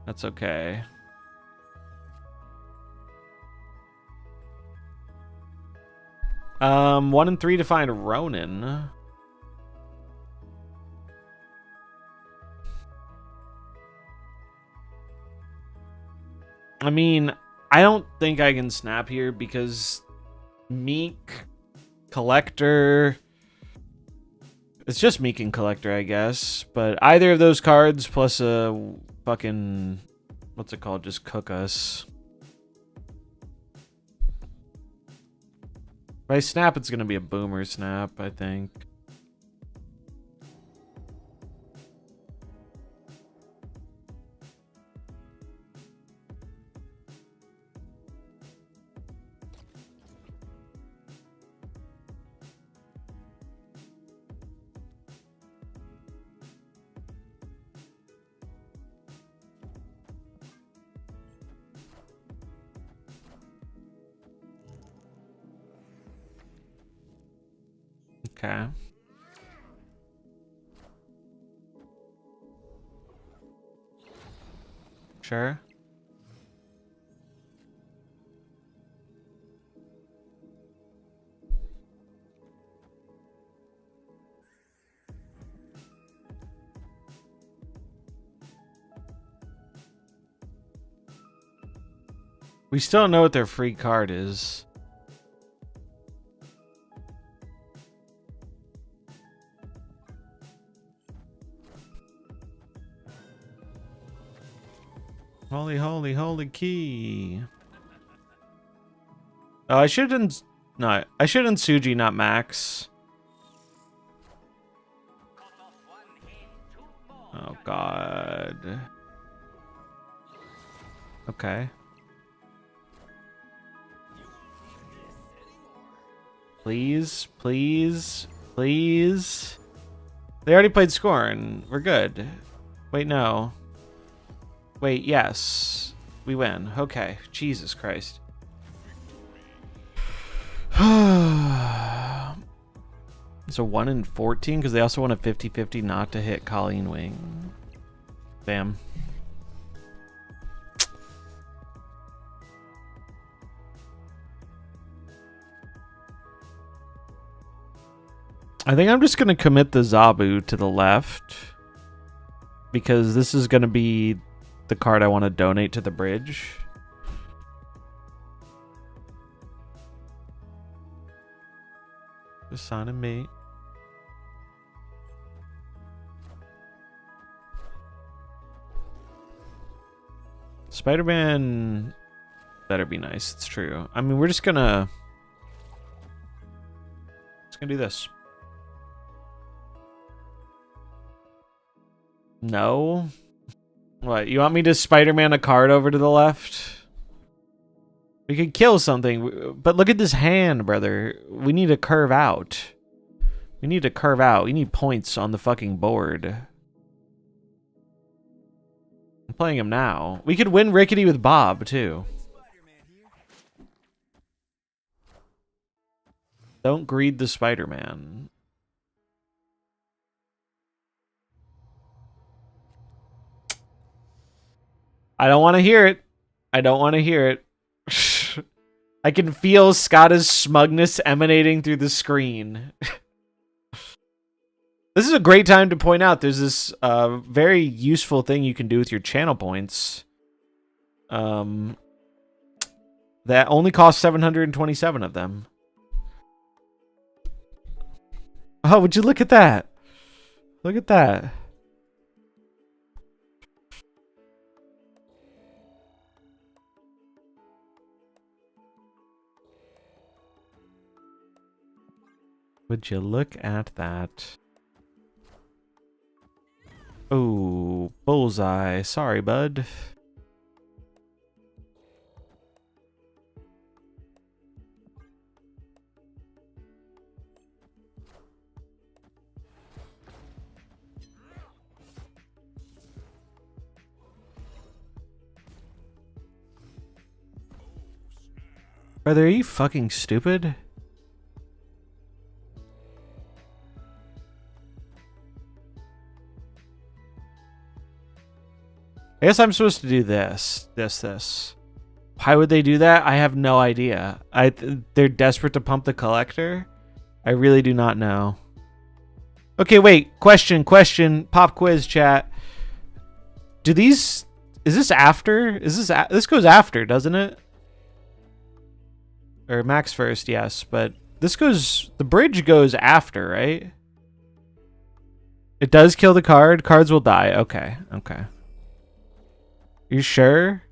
A: That's okay. One and 3 to find Ronin. I mean, I don't think I can snap here because Meek, Collector. It's just Meek and Collector, I guess. But either of those cards plus a fucking, what's it called? Just cook us. If I snap, it's going to be a boomer snap, I think. Okay. Sure. We still don't know what their free card is. Holy, holy, holy key. Oh, I should have done... No, I should have done Suji, not Max. Oh, God. Okay. Please, please, please. They already played Scorn. We're good. Wait, no. Wait, yes. We win. Okay. Jesus Christ. It's a 1 in 14 because they also want a 50-50 not to hit Colleen Wing. Bam. I think I'm just going to commit the Zabu to the left because this is going to be the card I want to donate to the bridge. Just sign and mate. Spider-Man better be nice. It's true. I mean, we're just gonna do this. No. What? You want me to Spider-Man a card over to the left? We could kill something, but look at this hand, brother. We need to curve out. We need to curve out. We need points on the fucking board. I'm playing him now. We could win Rickety with Bob, too. Don't greed the Spider-Man. I don't want to hear it. I don't want to hear it. I can feel Scotta's smugness emanating through the screen. This is a great time to point out there's this very useful thing you can do with your channel points. That only costs 727 of them. Oh, would you look at that? Look at that. Would you look at that? Oh, bullseye. Sorry, bud. Brother, are you fucking stupid? I guess I'm supposed to do this. Why would they do that? I have no idea. They're desperate to pump the collector? I really do not know. Okay, wait. Question. Pop quiz chat. Do these... Is this after? This goes after, doesn't it? Or Max first, yes. But this goes... The bridge goes after, right? It does kill the card. Cards will die. Okay. You sure?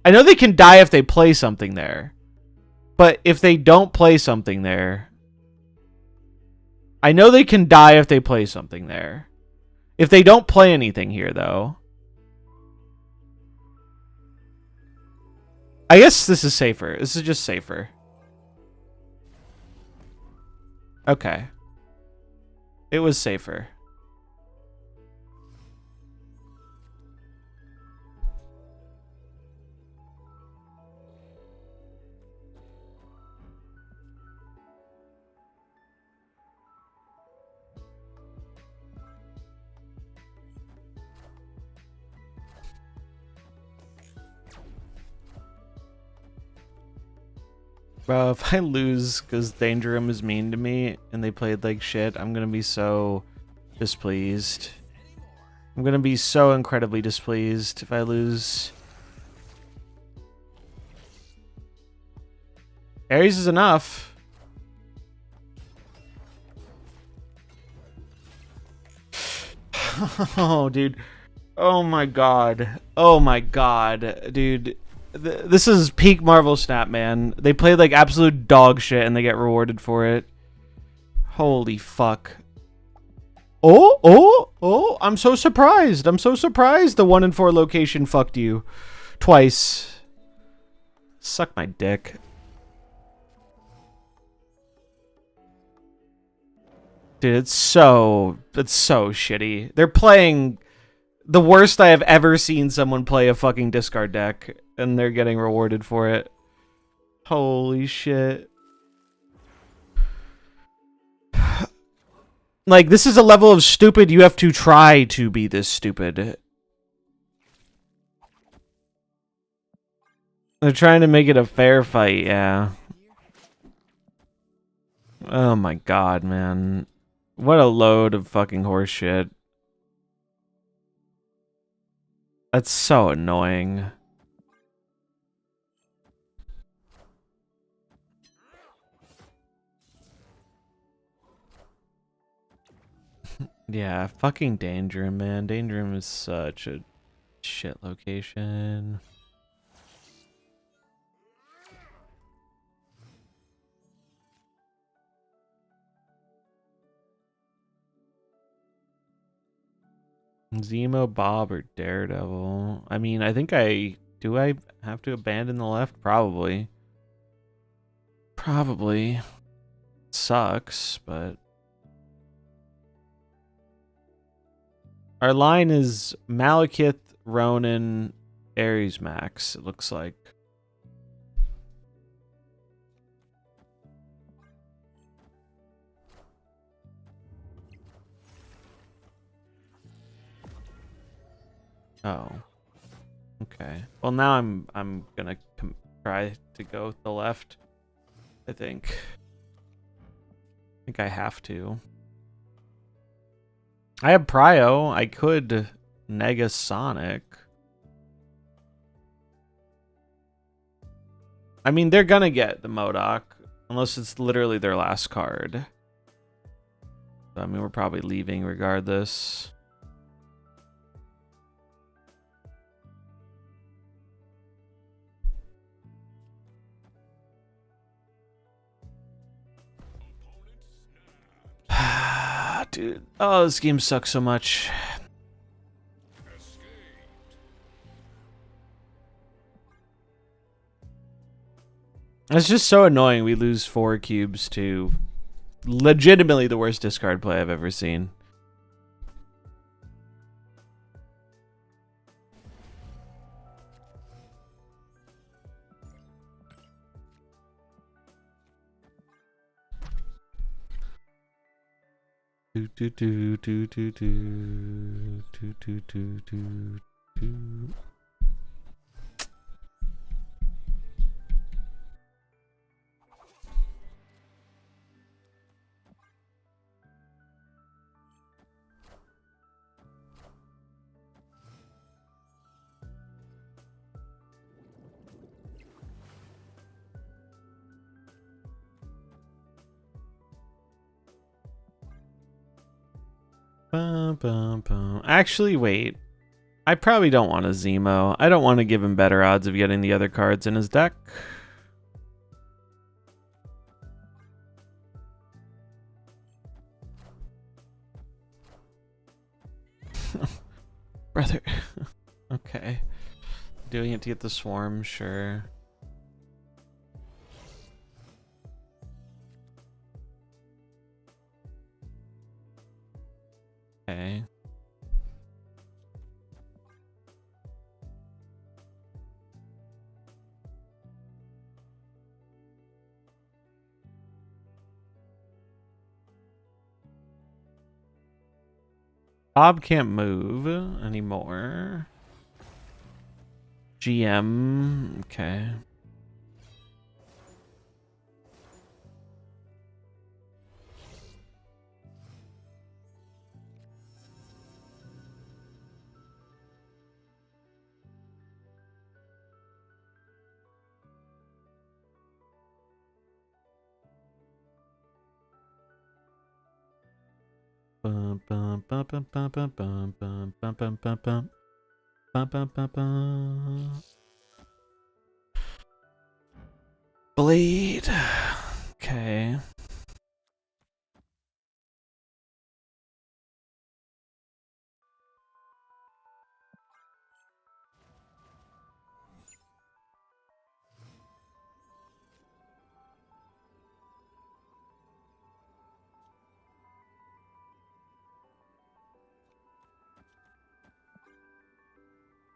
A: I know they can die if they play something there. But if they don't play something there... I know they can die if they play something there. If they don't play anything here, though... I guess this is safer. This is just safer. Okay. It was safer. Bro, if I lose because Danger Room is mean to me and they played like shit, I'm gonna be so displeased. I'm gonna be so incredibly displeased if I lose. Ares is enough. Oh, dude. Oh my god. Oh my god, dude. This is peak MarvelSnap, man. They play like absolute dog shit and they get rewarded for it. Holy fuck. Oh, I'm so surprised. I'm so surprised the 1 in 4 location fucked you. Twice. Suck my dick. Dude, it's so shitty. They're playing the worst I have ever seen someone play a fucking discard deck, and they're getting rewarded for it. Holy shit. Like, this is a level of stupid you have to try to be this stupid. They're trying to make it a fair fight, yeah. Oh my god, man. What a load of fucking horse shit. That's so annoying. Yeah, fucking Danger Room, man. Danger Room is such a shit location. Zemo, Bob, or Daredevil? I mean, I think I have to abandon the left? Probably. Probably. Sucks, but... Our line is Malekith, Ronan, Ares Max, it looks like. Oh. Okay. Well, now I'm gonna try to go with the left, I think. I think I have to. I have Prio. I could Negasonic. I mean, they're gonna get the MODOK, unless it's literally their last card. So, I mean, we're probably leaving regardless. Dude, oh, this game sucks so much. It's just so annoying we lose 4 cubes to legitimately the worst discard play I've ever seen. Do do do do do do do do do do do. Bum, bum, bum. Actually, wait. I probably don't want a Zemo. I don't want to give him better odds of getting the other cards in his deck. Brother. Okay. Doing it to get the swarm, sure. Okay. Bob can't move anymore. GM, okay. bum, bum, bum, bum, bum, bum, bum, bum, bum, bum, bum, bum. Bum, bum, bum, bum. Blade. Okay.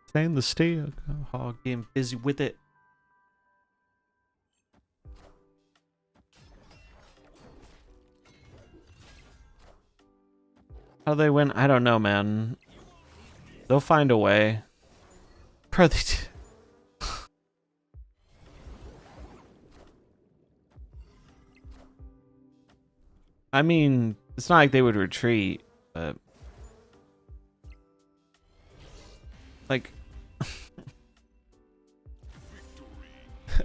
A: Staying the stay. Oh, getting busy with it. How they win? I don't know, man. They'll find a way. Bro, I mean, it's not like they would retreat, but like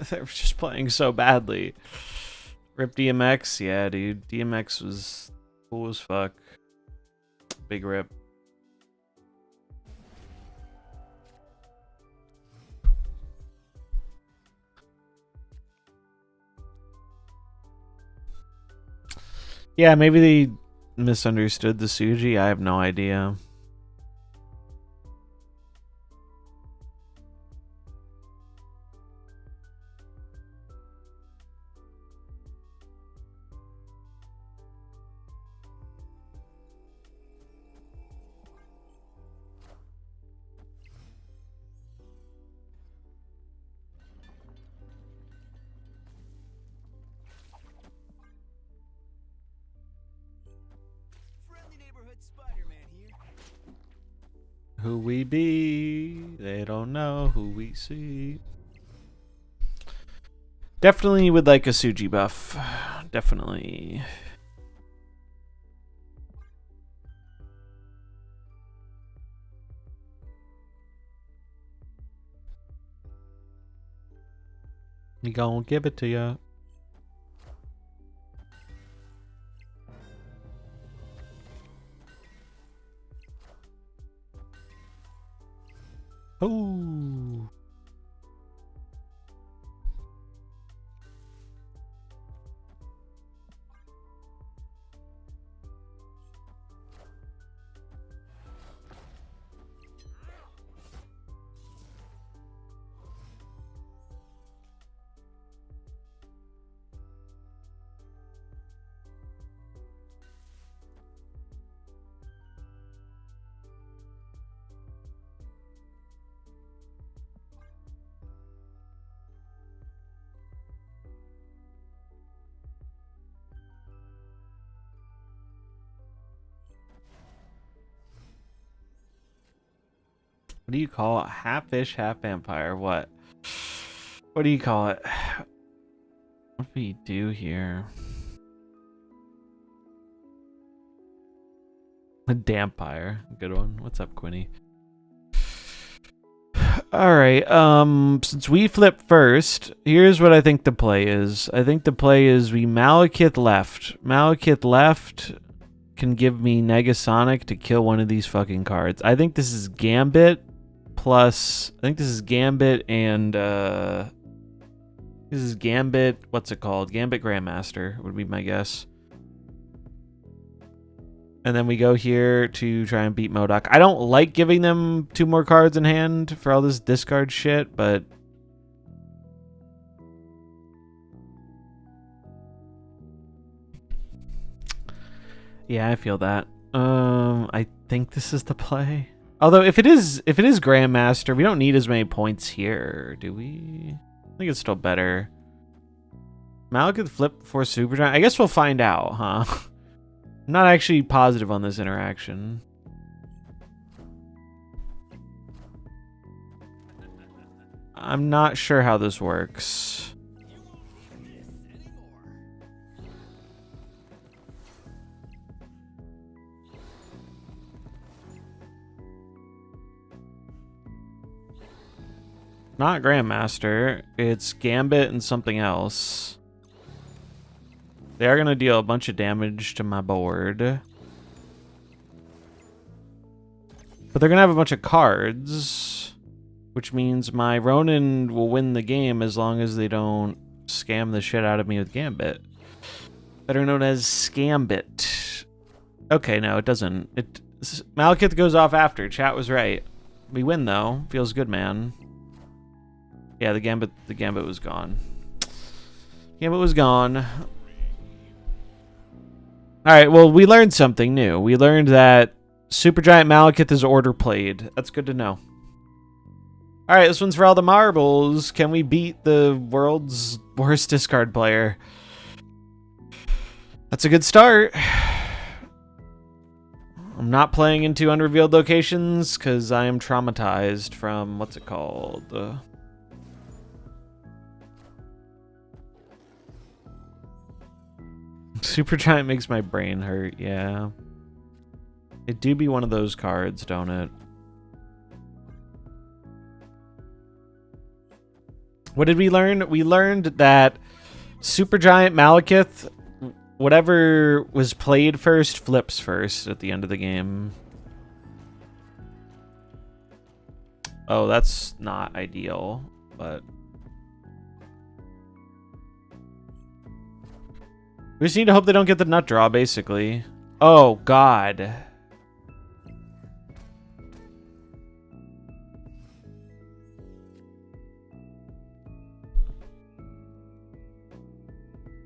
A: they were just playing so badly. Rip DMX, yeah, dude. DMX was cool as fuck. Big rip. Yeah, maybe they misunderstood the Suji. I have no idea.
B: Friendly neighborhood Spider-Man here.
A: Who we be? They don't know who we see. Definitely would like a Suji buff. Definitely. We gon' give it to ya. Oh. What do you call it? Half fish, half vampire. What? What do you call it? What do we do here? A dampire. Good one. What's up, Quinny? Alright, since we flip first, here's what I think the play is. I think the play is we Malekith left. Malekith left can give me Negasonic to kill one of these fucking cards. I think this is Gambit plus... I think this is Gambit and... this is Gambit... What's it called? Gambit Grandmaster would be my guess. And then we go here to try and beat MODOK. I don't like giving them 2 more cards in hand for all this discard shit, but... yeah, I feel that. I think this is the play. Although, if it is Grandmaster, we don't need as many points here, do we? I think it's still better. Malekith flip before Super Giant. I guess we'll find out, huh? I'm not actually positive on this interaction. I'm not sure how this works. Not Grandmaster. It's Gambit and something else. They are going to deal a bunch of damage to my board. But they're going to have a bunch of cards, which means my Ronin will win the game as long as they don't scam the shit out of me with Gambit. Better known as Scambit. Okay, no, it doesn't. Malekith goes off after. Chat was right. We win, though. Feels good, man. Yeah, the Gambit was gone. Gambit was gone. All right, well, we learned something new. We learned that Supergiant Malekith is order played. That's good to know. All right, this one's for all the marbles. Can we beat the world's worst discard player? That's a good start. I'm not playing into unrevealed locations because I am traumatized from, what's it called? Supergiant makes my brain hurt, yeah. It do be one of those cards, don't it? What did we learn? We learned that Supergiant Malekith, whatever was played first, flips first at the end of the game. Oh, that's not ideal, but... we just need to hope they don't get the nut draw, basically. Oh, God.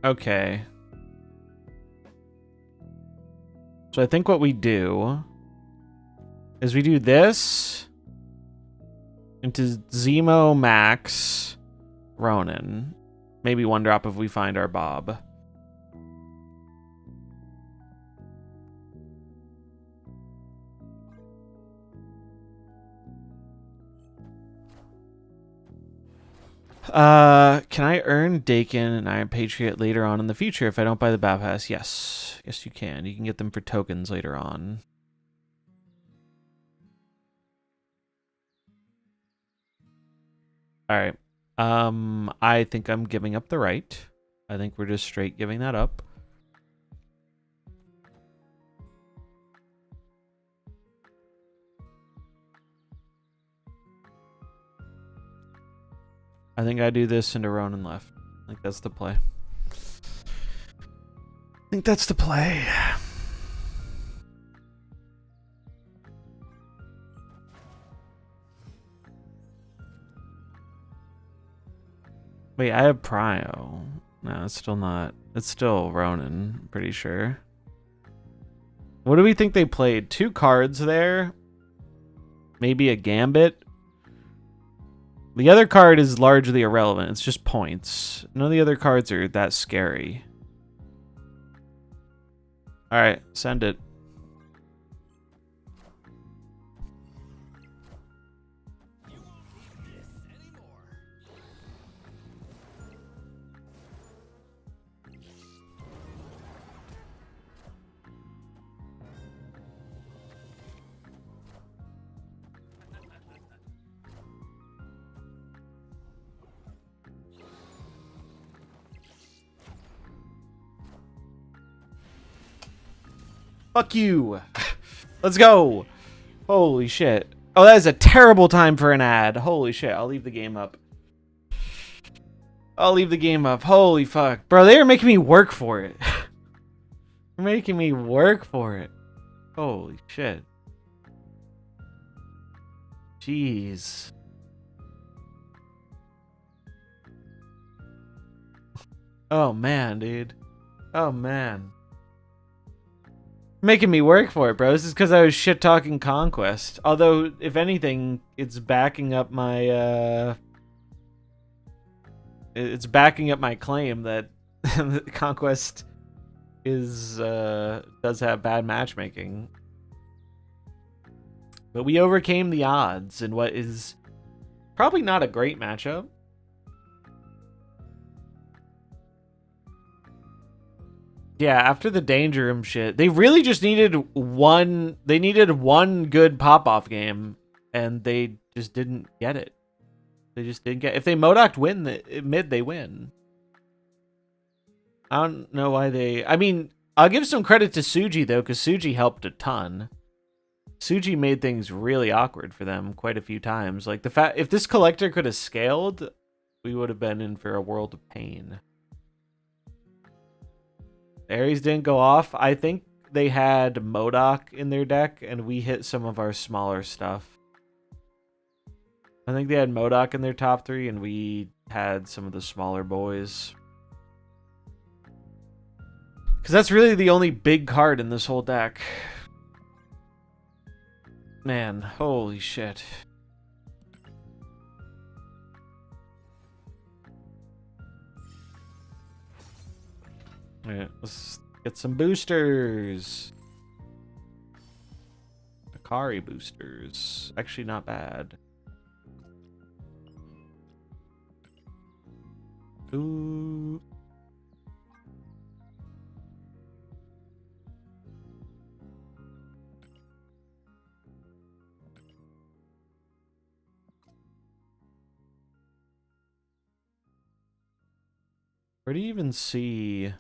A: Okay. So I think what we do is we do this into Zemo, Max, Ronin. Maybe one drop if we find our Bob. Can I earn Dakin and Iron Patriot later on in the future if I don't buy the Battle Pass? Yes. Yes, you can. You can get them for tokens later on. Alright. I think I'm giving up the right. I think we're just straight giving that up. I think I do this into Ronin left. I think that's the play. I think that's the play. Wait, I have Prio. No, it's still not. It's still Ronin, I'm pretty sure. What do we think they played? 2 cards there? Maybe a Gambit? The other card is largely irrelevant. It's just points. None of the other cards are that scary. Alright, send it. Fuck you. Let's go. Holy shit. Oh, that is a terrible time for an ad. Holy shit. I'll leave the game up. I'll leave the game up. Holy fuck. Bro, they are making me work for it. They're making me work for it. Holy shit. Jeez. Oh, man, dude. Oh, man. Making me work for it, bro. This is because I was shit-talking Conquest. Although, if anything, it's backing up my, it's backing up my claim that Conquest is, does have bad matchmaking. But we overcame the odds in what is probably not a great matchup. Yeah, after the Danger Room shit, they really just needed one. They needed one good pop-off game, and they just didn't get it. They just didn't get. If they Modoc'd win the mid, they win. I don't know why they. I mean, I'll give some credit to Suji though, because Suji helped a ton. Suji made things really awkward for them quite a few times. Like the fact if this collector could have scaled, we would have been in for a world of pain. Ares didn't go off. I think they had MODOK in their deck, and we hit some of our smaller stuff. I think they had MODOK in their top 3, and we had some of the smaller boys. Because that's really the only big card in this whole deck. Man, holy shit. Alright, let's get some boosters. Akari boosters. Actually not bad. Ooh. Where do you even see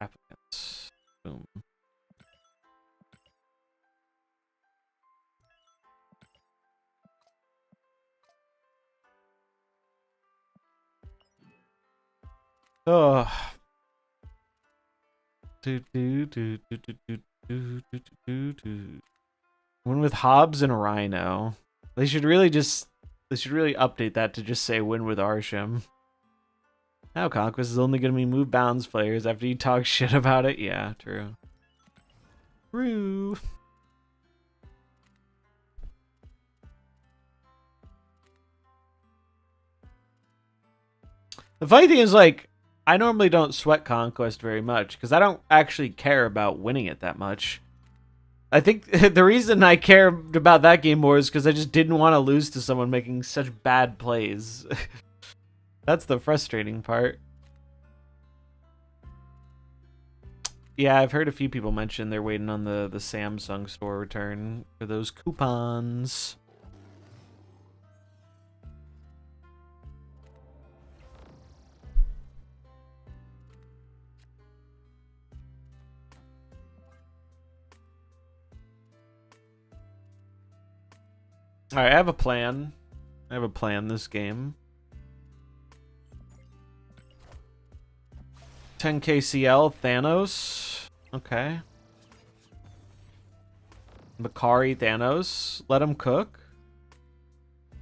A: applicants? Boom. Oh. Win with Hobbs and Rhino. They should really update that to just say win with Arsham. Now Conquest is only going to be move bounds players after you talk shit about it. Yeah, true. True. The funny thing is, like, I normally don't sweat Conquest very much because I don't actually care about winning it that much. I think the reason I cared about that game more is because I just didn't want to lose to someone making such bad plays. That's the frustrating part. Yeah, I've heard a few people mention they're waiting on the Samsung store return for those coupons. Alright, I have a plan. I have a plan this game. 10k Thanos. Okay. Makari Thanos. Let him cook.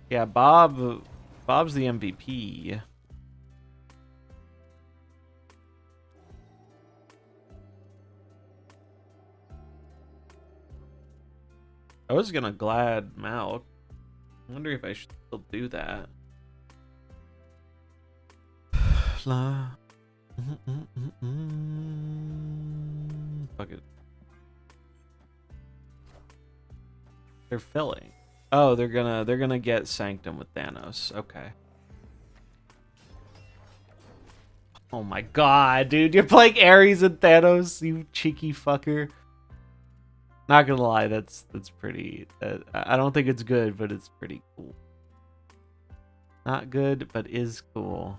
A: Yeah, Bob's the MVP. I was gonna glad Malk. I wonder if I should still do that. Fuck it. They're filling. Oh, they're gonna get Sanctum with Thanos. Okay. Oh my god, dude, you're playing Ares and Thanos, you cheeky fucker. Not gonna lie, that's pretty. I don't think it's good, but it's pretty cool. Not good, but is cool.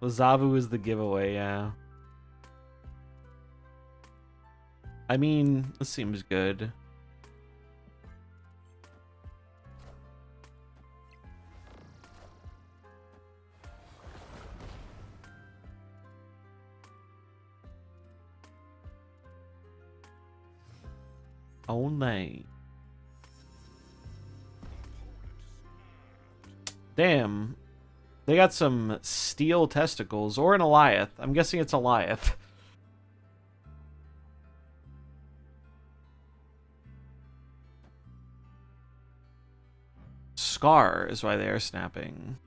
A: Lazavu is the giveaway, yeah. I mean, this seems good. Only. Damn. They got some steel testicles or an Eliath. I'm guessing it's Eliath. Scar is why they are snapping.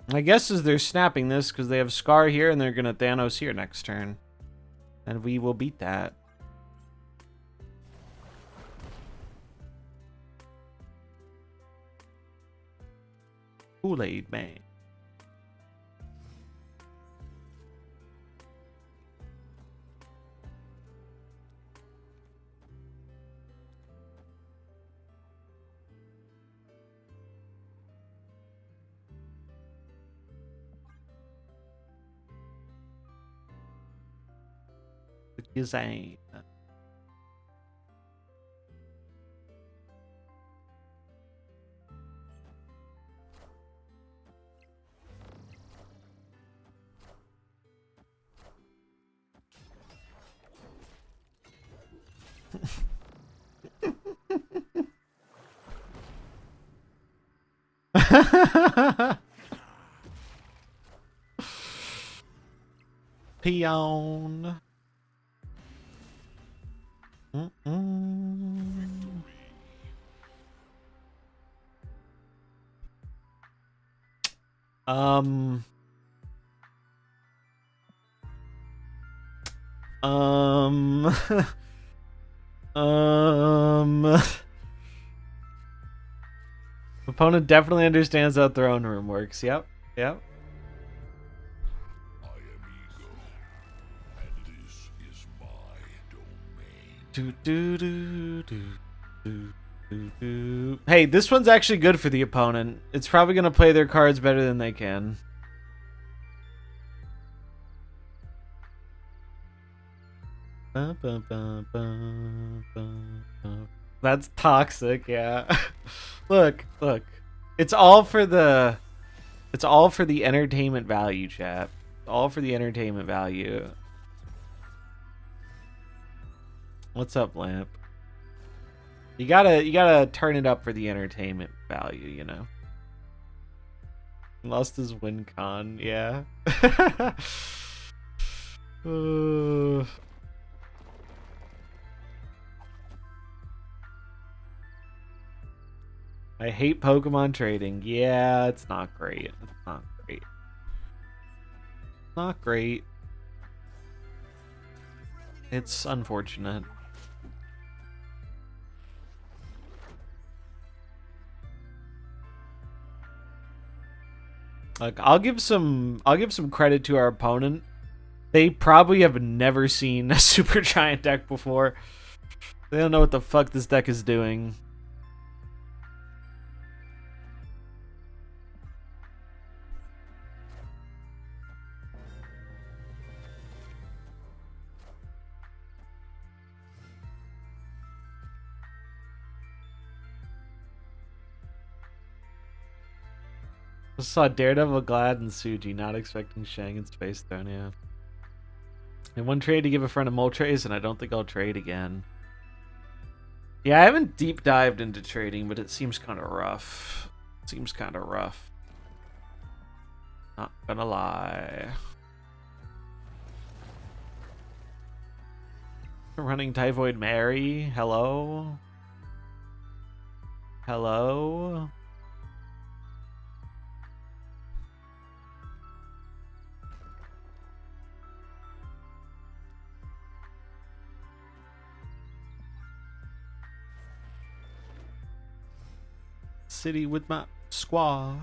A: My guess is they're snapping this because they have Scar here and they're going to Thanos here next turn. And we will beat that. Kool-Aid Man. Insane. Peon. Mm-mm. Um. Um. Opponent definitely understands how throne room works. Yep. Yep.
C: I am Ego, and this is my domain.
A: Do do do do do do do. Hey, this one's actually good for the opponent. It's probably gonna play their cards better than they can. That's toxic, yeah. Look. It's all for the entertainment value, chat. All for the entertainment value. What's up, Lamp? You gotta turn it up for the entertainment value, you know. Lost his win con, yeah. I hate Pokemon trading. Yeah, it's not great. It's not great. Not great. It's unfortunate. Like I'll give some credit to our opponent. They probably have never seen a super giant deck before. They don't know what the fuck this deck is doing. I saw Daredevil, Glad, and Suji, not expecting Shang and Space Throne, yeah. And one trade to give a friend a Moltres, and I don't think I'll trade again. Yeah, I haven't deep dived into trading, but it seems kind of rough. Not gonna lie. Running Typhoid Mary, hello? Hello? City with my squad.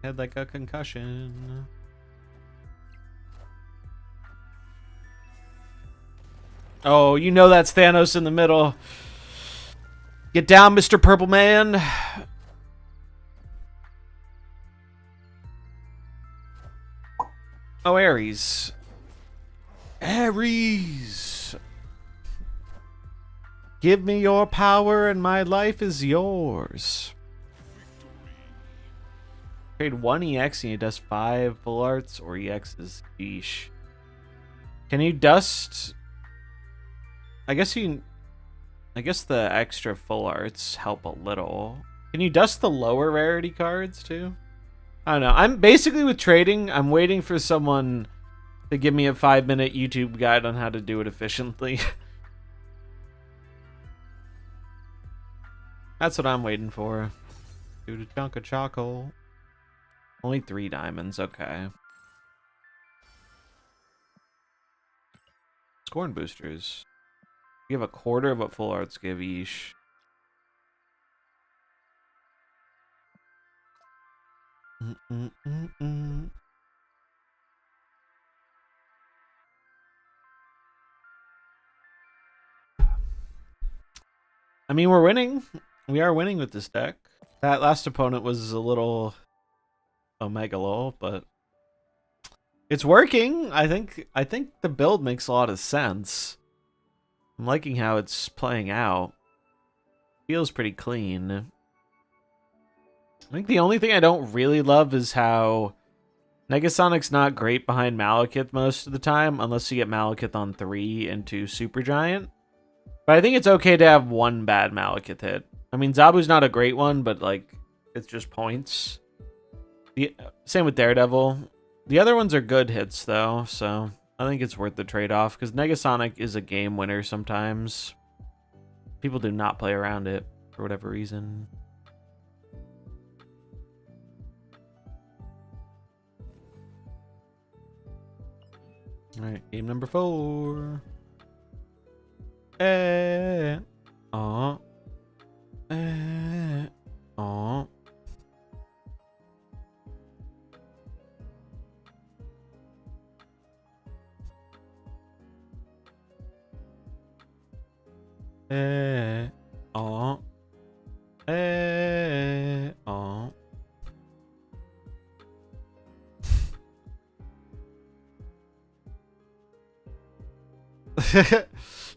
A: Had like a concussion. Oh, you know that's Thanos in the middle. Get down, Mr. Purple Man. Oh, Ares. Ares! Give me your power and my life is yours. Trade 1 EX and you dust 5 full arts or EXs. Yeesh. Can you dust... I guess the extra full arts help a little. Can you dust the lower rarity cards too? I don't know. I'm basically with trading, I'm waiting for someone to give me a 5-minute YouTube guide on how to do it efficiently. That's what I'm waiting for. Do the chunk of choco. Only 3 diamonds, okay. Scorn boosters. Give a quarter of what full arts give each. I mean, we're winning. We are winning with this deck. That last opponent was a little Omega lol, but it's working. I think the build makes a lot of sense. I'm liking how it's playing out. Feels pretty clean. I think the only thing I don't really love is how Negasonic's not great behind Malekith most of the time, unless you get Malekith on 3 into Supergiant. But I think it's okay to have one bad Malekith hit. I mean, Zabu's not a great one, but, like, it's just points. Same with Daredevil. The other ones are good hits, though, so I think it's worth the trade-off, because Negasonic is a game winner sometimes. People do not play around it, for whatever reason. Alright, game number 4. Aw. Aw. Aw. Aw.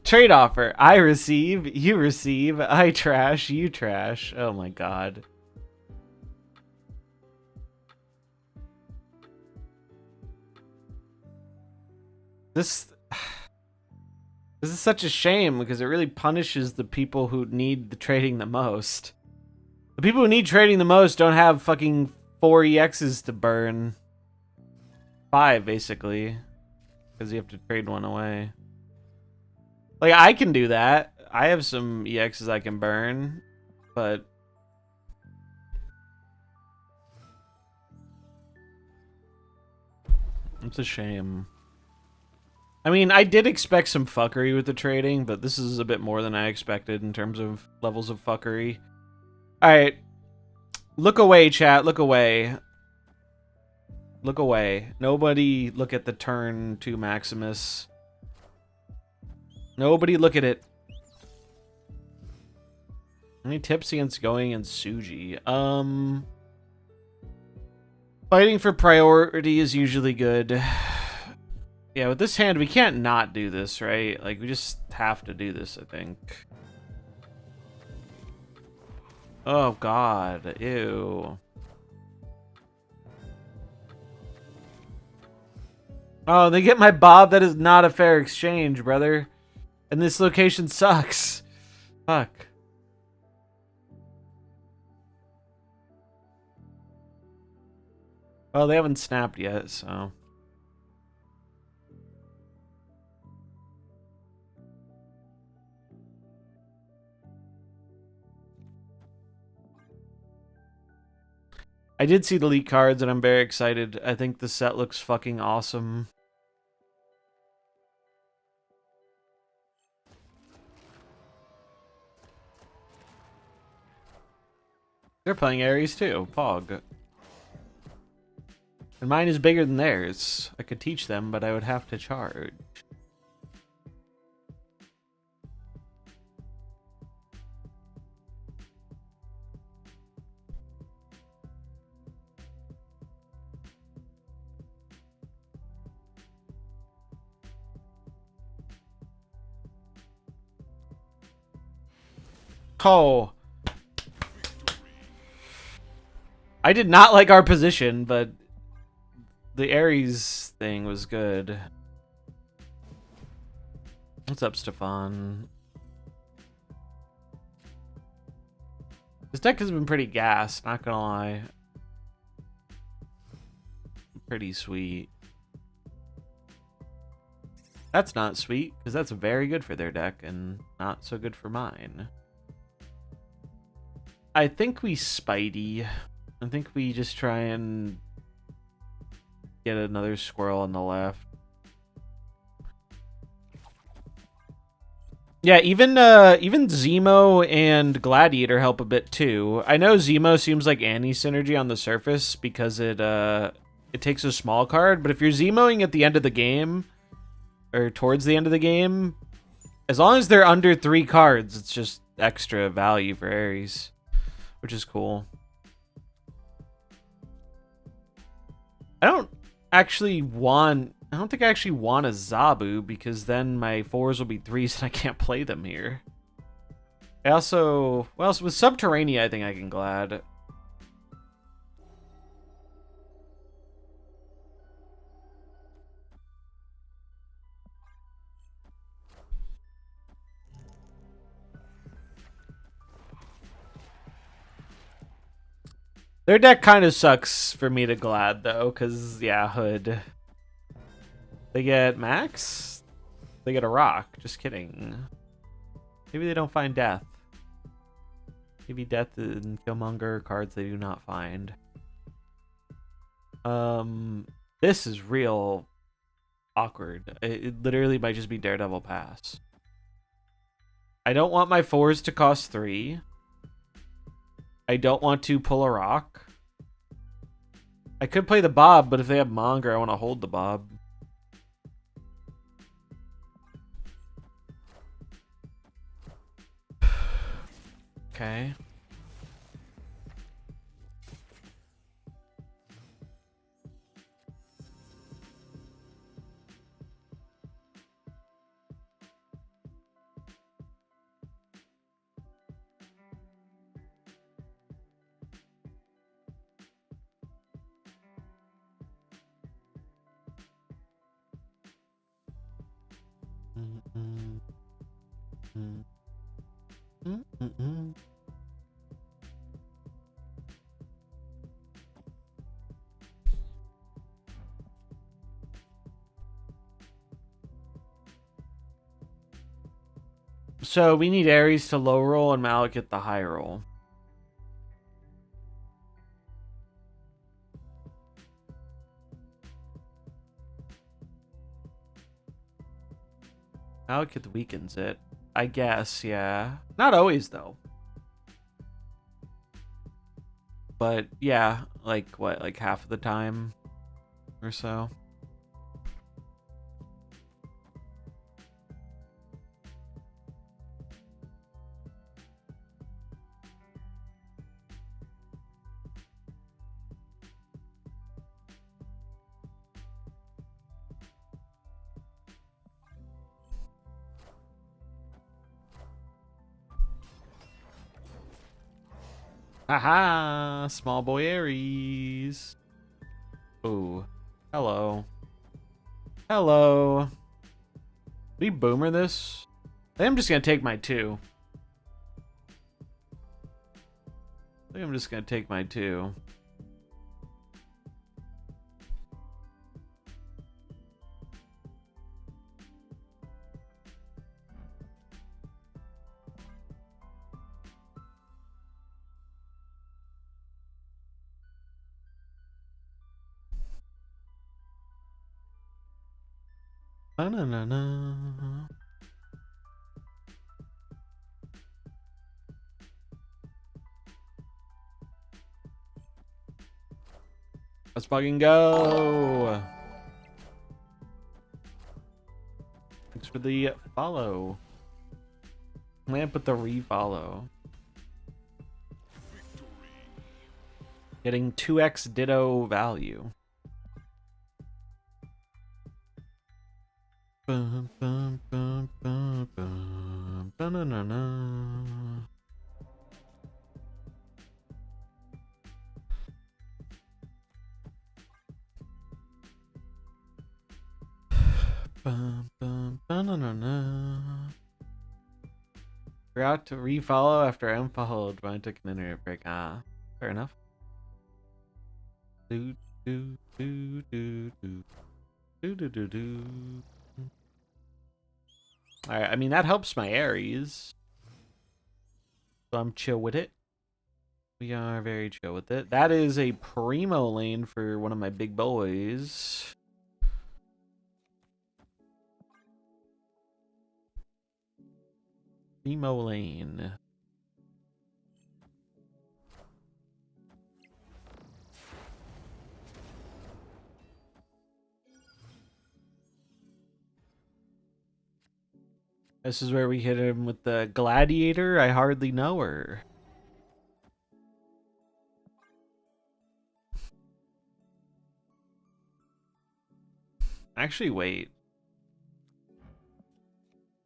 A: Trade offer. I receive, you receive, I trash, you trash. Oh my god. This is such a shame because it really punishes the people who need the trading the most. The people who need trading the most don't have fucking 4 EXs to burn. 5 basically. Because you have to trade one away. Like, I can do that. I have some EXs I can burn, but it's a shame. I mean, I did expect some fuckery with the trading, but this is a bit more than I expected in terms of levels of fuckery. Alright. Look away, chat. Look away. Look away. Nobody look at the turn 2 Maximus. Nobody look at it. Any tips against going in Suji? Fighting for priority is usually good. Yeah, with this hand, we can't not do this, right? Like, we just have to do this, I think. Oh, God. Ew. Oh, they get my Bob? That is not a fair exchange, brother. And this location sucks. Fuck. Well, they haven't snapped yet, so... I did see the leak cards, and I'm very excited. I think the set looks fucking awesome. They're playing Ares too, Pog. And mine is bigger than theirs. I could teach them, but I would have to charge. Oh. I did not like our position, but the Ares thing was good. What's up, Stefan? This deck has been pretty gas, not gonna lie. Pretty sweet. That's not sweet, because that's very good for their deck and not so good for mine. I think we Spidey. I think we just try and get another squirrel on the left. Yeah, even Zemo and Gladiator help a bit too. I know Zemo seems like anti-synergy on the surface because it takes a small card, but if you're Zemoing at the end of the game or towards the end of the game, as long as they're under 3 cards, it's just extra value for Ares, which is cool. I don't think I actually want a Zabu because then my 4s will be 3s and I can't play them here. I also, well, with Subterranea, I think I can Glad. Their deck kind of sucks for me to Glad, though, because, yeah, Hood. They get Max? They get a Rock. Just kidding. Maybe they don't find Death. Maybe Death and Killmonger cards they do not find. This is real awkward. It literally might just be Daredevil Pass. I don't want my 4s to cost 3. I don't want to pull a Rock. I could play the Bob, but if they have Monger, I want to hold the Bob. Okay. So we need Ares to low roll and Malik at the high roll. Malik weakens it. I guess, yeah. Not always, though. But, yeah, like, what, like half of the time or so? Haha! Small boy Ares. Ooh. Hello. Hello. We boomer this? I think I'm just gonna take my 2. I think I'm just gonna take my 2. Ba-na-na-na. Let's fucking go. Thanks for the follow. Lamp with the refollow. Getting 2x ditto value. Bum, bum, bum, bum, bum, ba-na-na-na. Bum, bum, ba-na-na-na. Forgot to refollow after I unfollowed when I took an internet break. Ah, fair enough. Do do do do do do do do do. All right, I mean that helps my Ares, so I'm chill with it. We are very chill with it. That is a primo lane for one of my big boys. Primo lane. This is where we hit him with the gladiator. I hardly know her. Actually, wait.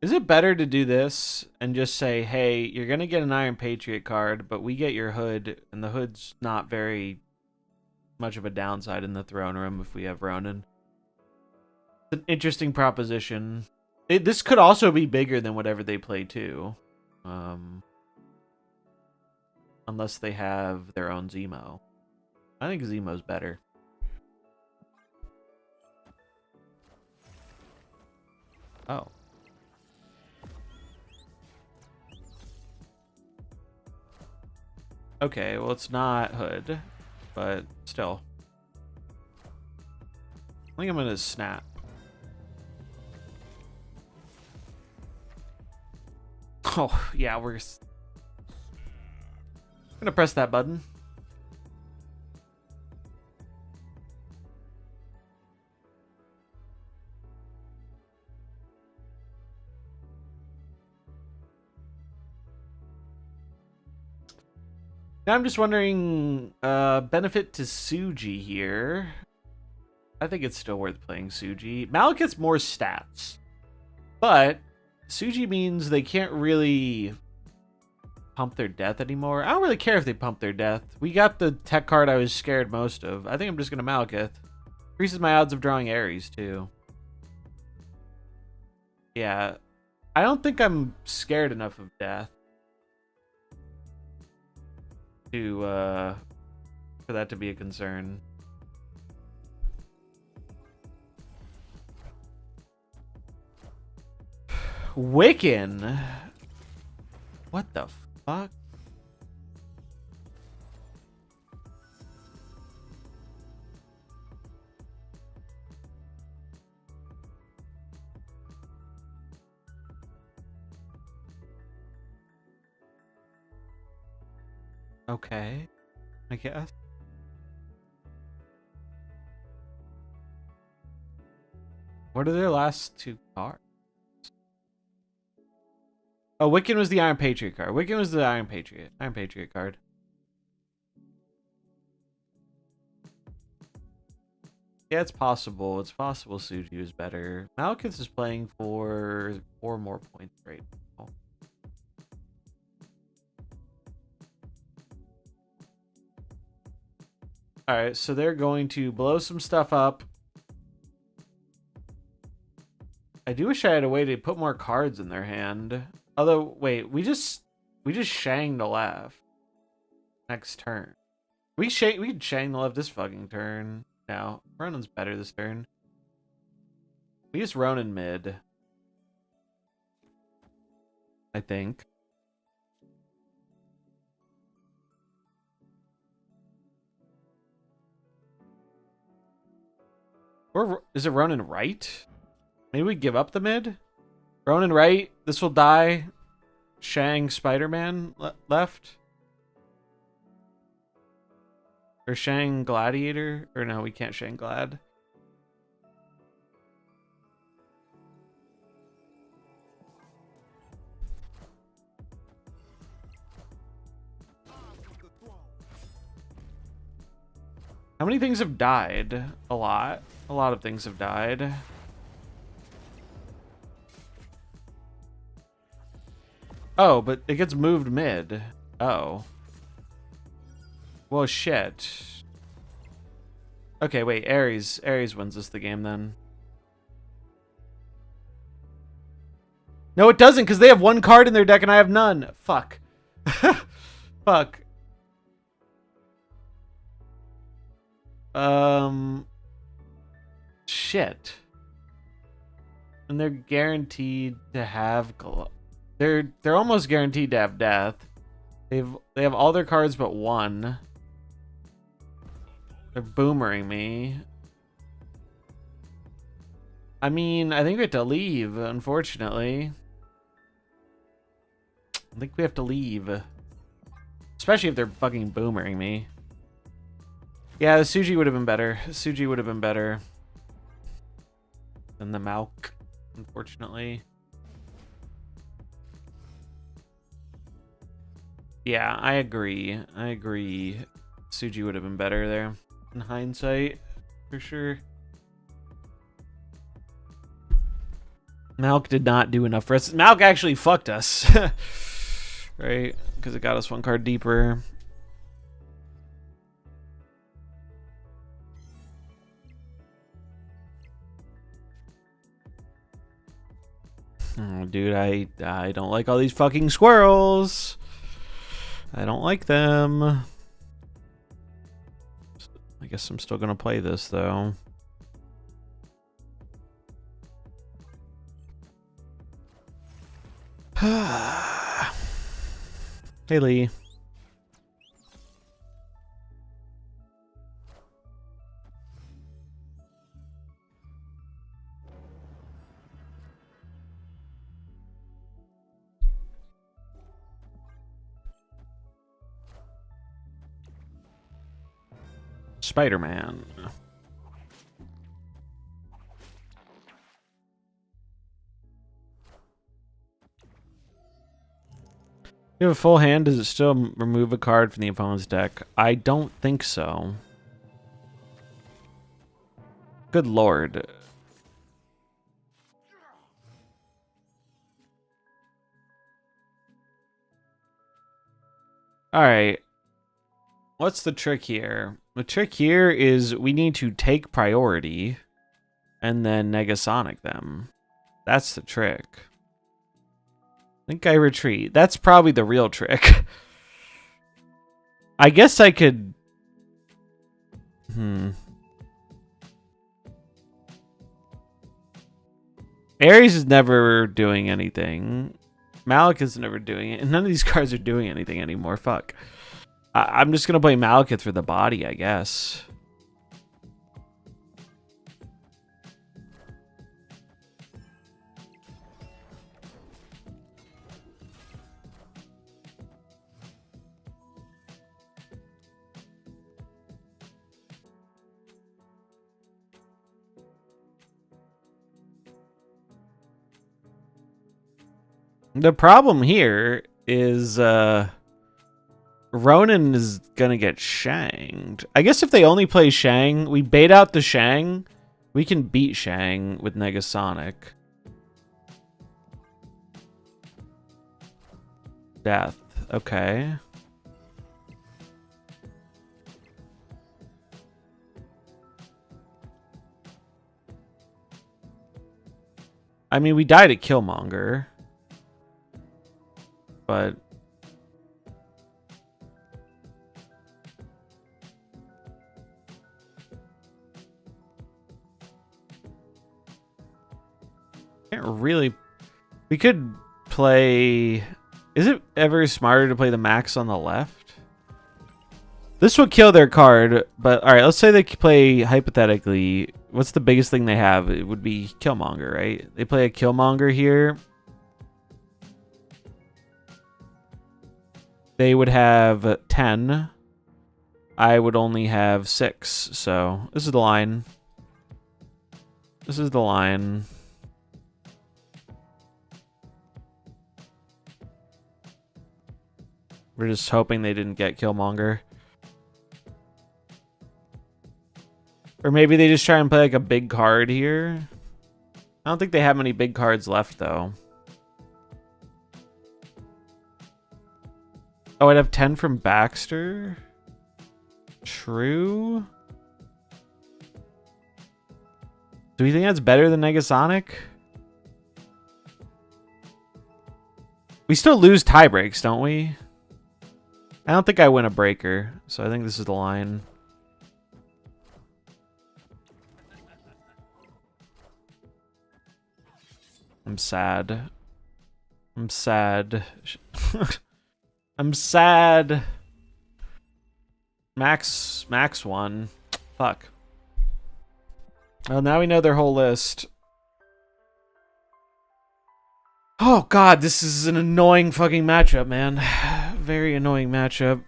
A: Is it better to do this and just say, hey, you're going to get an Iron Patriot card, but we get your hood, and the hood's not very much of a downside in the throne room if we have Ronin? It's an interesting proposition. This could also be bigger than whatever they play, too. Unless they have their own Zemo. I think Zemo's better. Oh. Okay, well, it's not Hood, but still. I think I'm gonna snap. Oh, yeah, we're gonna press that button. Now I'm just wondering, benefit to Suji here. I think it's still worth playing Suji. Malik gets more stats, but Suji means they can't really pump their death anymore. I don't really care if they pump their death. We got the tech card I was scared most of. I think I'm just gonna Malekith. Increases my odds of drawing Ares too. Yeah, I don't think I'm scared enough of death to for that to be a concern. Wiccan. What the fuck? Okay, I guess. What are their last two cards? Oh, Wiccan was the Iron Patriot card. Wiccan was the Iron Patriot. Iron Patriot card. Yeah, it's possible. It's possible Suji was better. Malekith is playing for 4 more points right now. Alright, so they're going to blow some stuff up. I do wish I had a way to put more cards in their hand. Although, wait, we just Shang the left next turn. We could Shang the left this fucking turn. No, Ronin's better this turn. We just Ronin mid, I think. Or is it Ronin right? Maybe we give up the mid? Ronin right, this will die. Shang Spider-Man left. Or Shang Gladiator? Or no, we can't Shang Glad. How many things have died? A lot. A lot of things have died. Oh, but it gets moved mid. Oh. Well, shit. Okay, wait. Ares wins us the game then. No, it doesn't, because they have 1 card in their deck and I have none. Fuck. Fuck. Shit. And they're guaranteed to have they're almost guaranteed to have death. They have all their cards but 1. They're boomering me. I mean, I think we have to leave, unfortunately. I think we have to leave. Especially if they're fucking boomering me. Yeah, the Suji would have been better. Suji would have been better than the Malk, unfortunately. Yeah, I agree. I agree. Suji would have been better there in hindsight, for sure. Malk did not do enough for us. Malk actually fucked us. Right? Because it got us one card deeper. Oh, dude, I don't like all these fucking squirrels. I don't like them. I guess I'm still gonna play this though. Hey, Lee. Spider-Man. You have a full hand, does it still remove a card from the opponent's deck? I don't think so. Good lord. Alright. What's the trick here? The trick here is we need to take priority and then Negasonic them. That's the trick. I think I retreat. That's probably the real trick. I guess I could... Ares is never doing anything. Malekith is never doing it. And none of these cards are doing anything anymore. Fuck. I'm just going to play Malekith for the body, I guess. The problem here is Ronan is gonna get Shanged. I guess if they only play Shang, we bait out the Shang, we can beat Shang with Negasonic. Death. Okay. I mean, we died at Killmonger. But can't really. We could play. Is it ever smarter to play the Max on the left? This would kill their card, but all right. Let's say they play hypothetically. What's the biggest thing they have? It would be Killmonger, right? They play a Killmonger here. They would have 10. I would only have 6. So this is the line. This is the line. We're just hoping they didn't get Killmonger. Or maybe they just try and play like a big card here. I don't think they have many big cards left though. Oh, I'd have 10 from Baxter. True. Do we think that's better than Negasonic? We still lose tie breaks, don't we? I don't think I win a breaker, so I think this is the line. I'm sad. I'm sad. I'm sad. Max won. Fuck. Well, now we know their whole list. Oh god, this is an annoying fucking matchup, man. Very annoying matchup.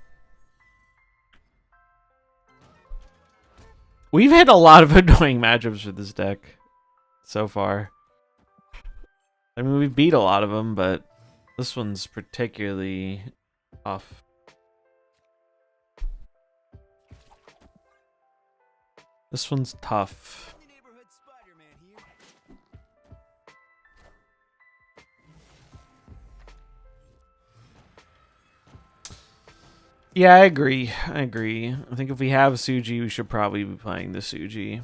A: We've had a lot of annoying matchups with this deck so far. I mean, we've beat a lot of them, but this one's particularly tough. This one's tough.
B: Friendly neighborhood Spider-Man here.
A: Yeah, I agree. I agree. I think if we have Suji, we should probably be playing the Suji.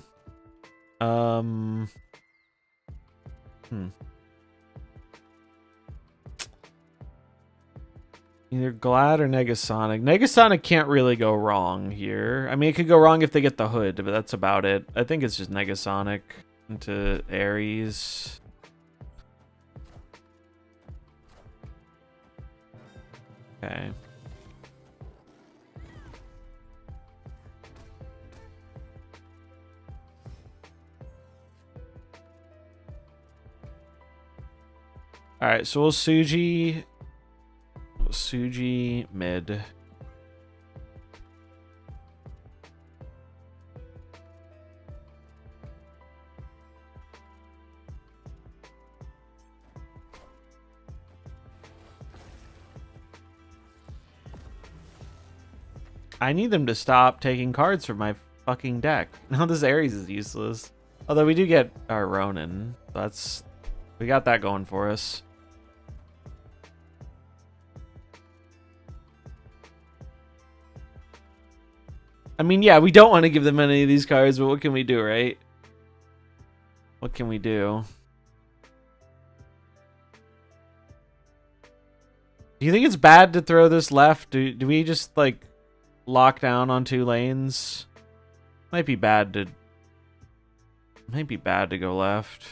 A: Either Glad or Negasonic. Negasonic can't really go wrong here. I mean, it could go wrong if they get the hood, but that's about it. I think it's just Negasonic into Ares. Okay. Alright, so we'll Suji mid. I need them to stop taking cards from my fucking deck. Now this Ares is useless. Although we do get our Ronin. We got that going for us. I mean, yeah, we don't want to give them any of these cards, but what can we do, right? What can we do? Do you think it's bad to throw this left? Do we just, like, lock down on 2 lanes? Might be bad to go left.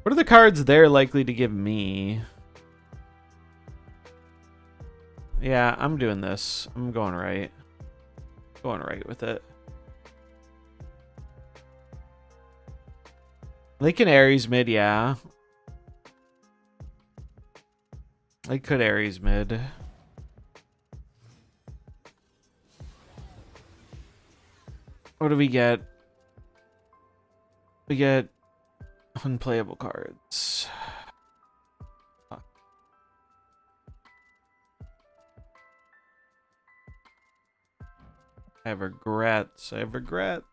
A: What are the cards they're likely to give me? Yeah, I'm doing this. I'm going right. Going right with it. They can Ares mid, yeah. They could Ares mid. What do we get? We get unplayable cards. I have regrets. I have regrets.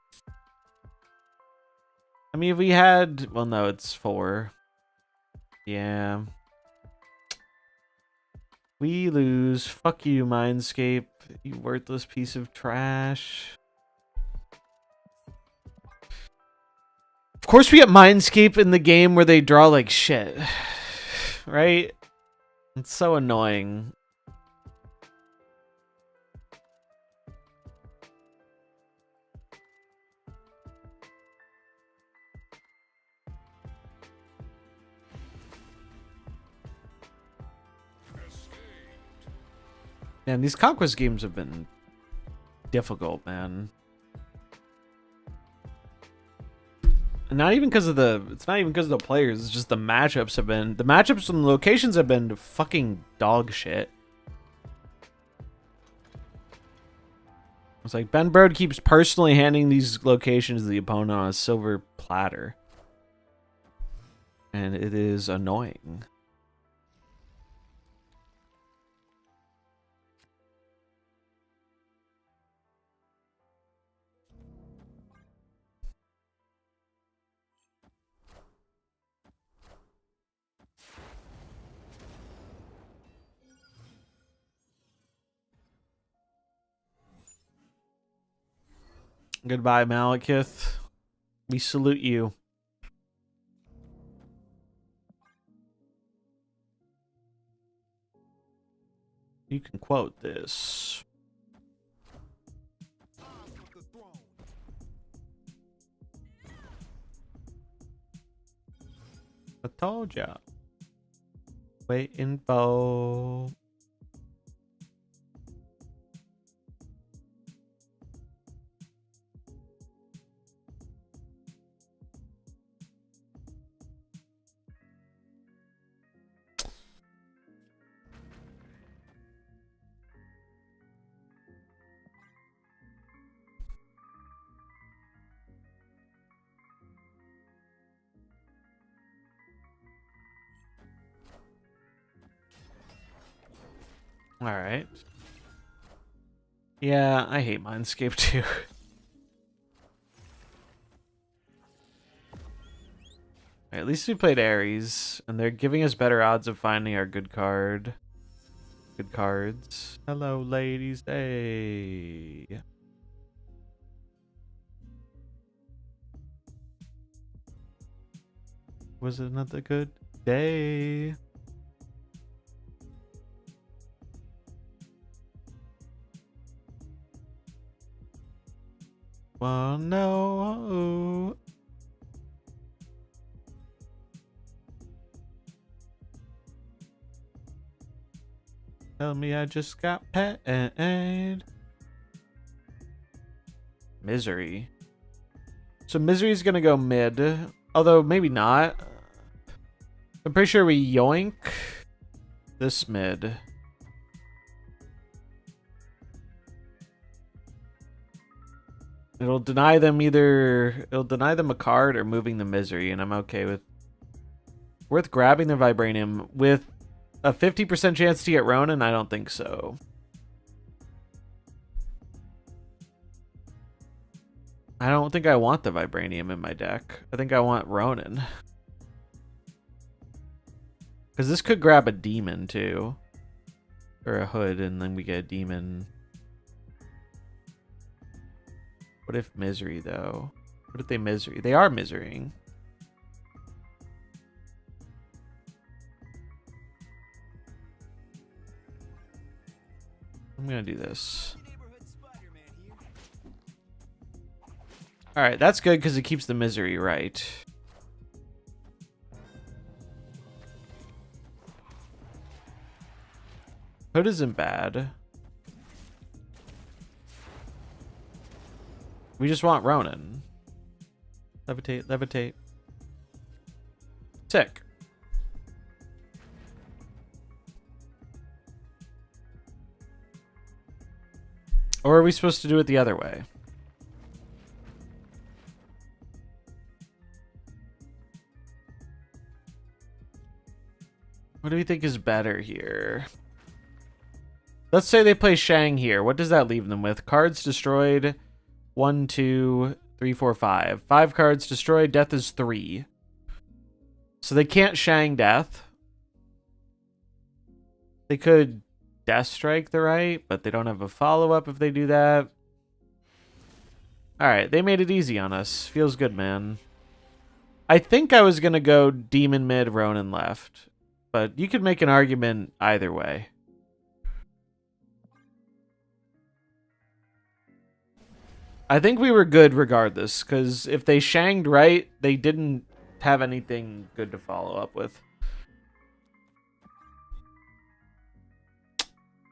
A: I mean, if we had... Well, no, it's 4. Yeah. We lose. Fuck you, Mindscape. You worthless piece of trash. Of course we get Mindscape in the game where they draw like shit. Right? It's so annoying. Man, these Conquest games have been difficult, man. And not even because of the... It's not even because of the players. It's just the matchups have been... The matchups and the locations have been fucking dog shit. It's like Ben Bird keeps personally handing these locations to the opponent on a silver platter. And it is annoying. Goodbye, Malekith. We salute you. You can quote this. I told ya. Waiting for... Alright. Yeah, I hate Mindscape too. At least we played Ares, and they're giving us better odds of finding our good card. Good cards. Hello, ladies. Hey. Was it another good day? Well, no. Tell me I just got paid. Misery. So Misery's gonna go mid. Although, maybe not. I'm pretty sure we yoink this mid. It'll deny them a card or moving the Misery, and I'm okay with... Worth grabbing the Vibranium with a 50% chance to get Ronin? I don't think so. I don't think I want the Vibranium in my deck. I think I want Ronin. Because this could grab a Demon, too. Or a Hood, and then we get a Demon. What if Misery, though? What if they Misery? They are Miserying. I'm going to do this. Alright, that's good because it keeps the Misery right. Hood isn't bad. We just want Ronin. Levitate, levitate. Sick. Or are we supposed to do it the other way? What do we think is better here? Let's say they play Shang here. What does that leave them with? Cards destroyed. 1, 2, 3, 4, 5. 5 cards destroyed. Death is 3. So they can't Shang Death. They could Death Strike the right, but they don't have a follow-up if they do that. Alright, they made it easy on us. Feels good, man. I think I was going to go Demon mid, Ronin left. But you could make an argument either way. I think we were good regardless, because if they Shanged right, they didn't have anything good to follow up with.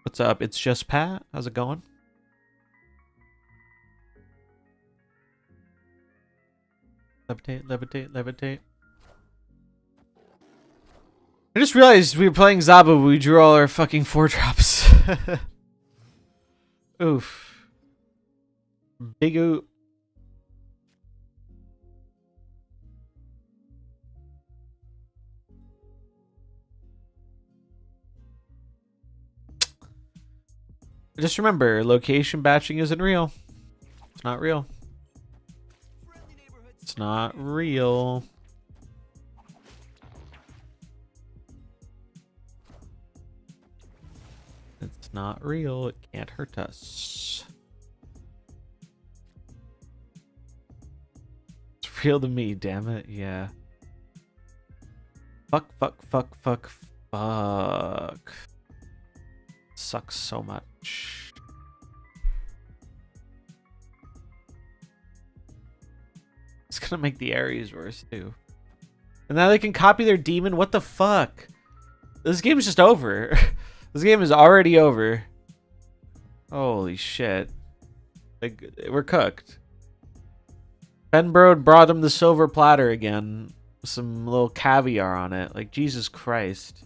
A: What's up? It's just Pat. How's it going? Levitate, levitate, levitate. I just realized we were playing Zaba, but we drew all our fucking 4-drops. Oof. Big oop. Just remember, location batching isn't real. It's not real. It's not real. It's not real. It can't hurt us. It's real to me, damn it. Yeah. Fuck, fuck, fuck, fuck, fuck. Sucks so much. It's gonna make the Ares worse, too. And now they can copy their demon? What the fuck? This game is just over. This game is already over. Holy shit. Like, we're cooked. Benbrode brought him the silver platter again. Some little caviar on it. Like, Jesus Christ.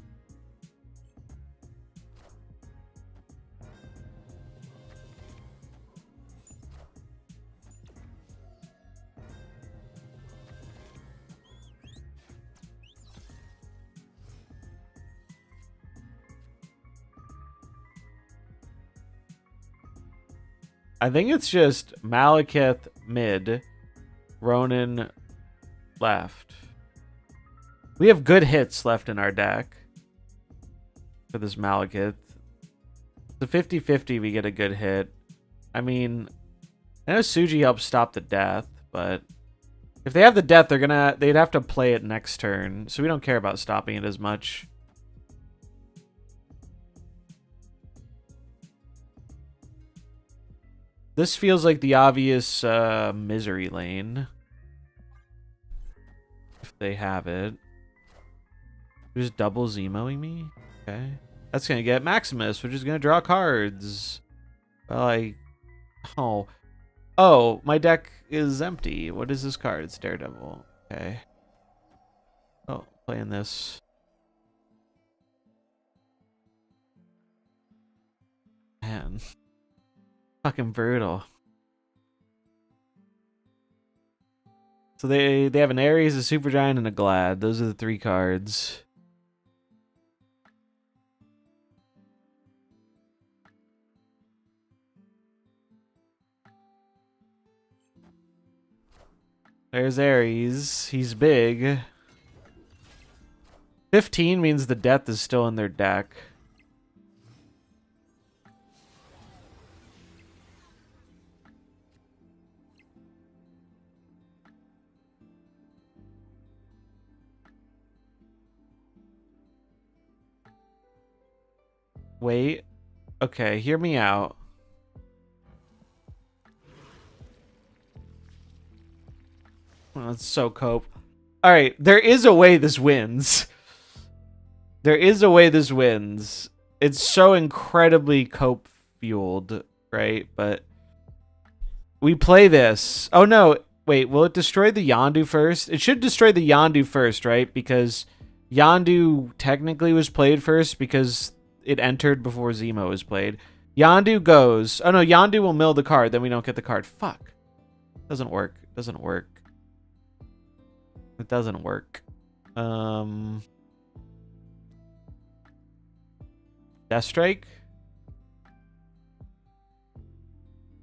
A: I think it's just Malekith mid, Ronin left. We have good hits left in our deck for this Malekith. The 50-50 we get a good hit. I mean, I know Suji helps stop the death, but if they have the death, they'd have to play it next turn, so we don't care about stopping it as much. This feels like the obvious misery lane. If they have it. They're just double Zemoing me? Okay. That's gonna get Maximus, which is gonna draw cards. Well, Oh, my deck is empty. What is this card? It's Daredevil. Okay. Oh, playing this. Man. Fucking brutal. So they have an Ares, a Supergiant, and a Glad. Those are the 3 cards. There's Ares. He's big. 15 means the death is still in their deck. Wait. Okay, hear me out. Oh, that's so cope. Alright, there is a way this wins. There is a way this wins. It's so incredibly cope fueled, right? But we play this. Oh no, wait, will it destroy the Yondu first? It should destroy the Yondu first, right? Because Yondu technically was played first because it entered before Zemo was played. Yondu goes. Oh no, Yondu will mill the card, then we don't get the card. Fuck. Doesn't work. Doesn't work. It doesn't work. Deathstrike?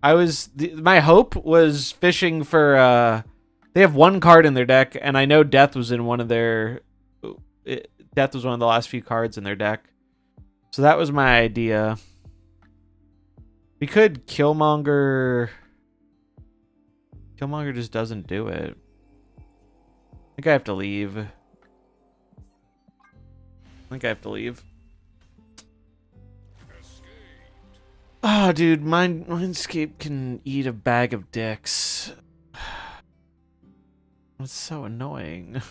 A: My hope was fishing for they have 1 card in their deck, and I know Death was in one of their Death was one of the last few cards in their deck. So that was my idea. We could Killmonger. Killmonger just doesn't do it. I think I have to leave. Oh, dude, Mindscape can eat a bag of dicks. It's so annoying.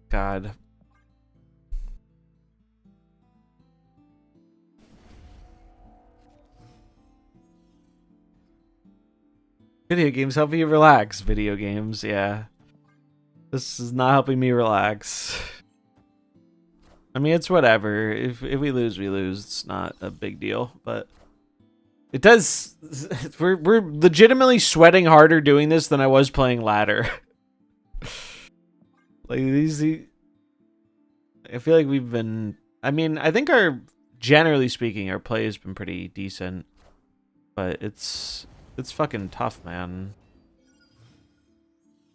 A: God. Video games help you relax. Video games, yeah. This is not helping me relax. I mean, it's whatever. If we lose, we lose. It's not a big deal, but it does. We're legitimately sweating harder doing this than I was playing ladder. Like these, I feel like we've been. I mean, I think generally speaking, our play has been pretty decent, but it's fucking tough, man.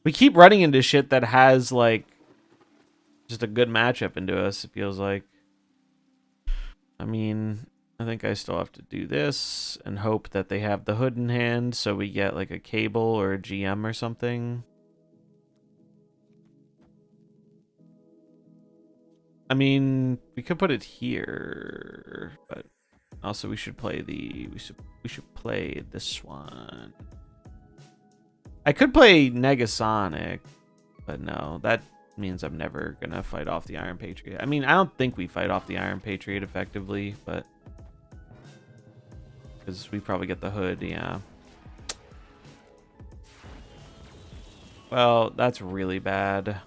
A: We keep running into shit that has, like, just a good matchup into us, it feels like. I mean, I think I still have to do this and hope that they have the hood in hand so we get, like, a Cable or a GM or something. I mean, we could put it here, but also we should play we should play this one. I could play Negasonic, but no, that means I'm never gonna fight off the Iron Patriot. I mean, I don't think we fight off the Iron Patriot effectively, but because we probably get the hood, yeah. Well, that's really bad.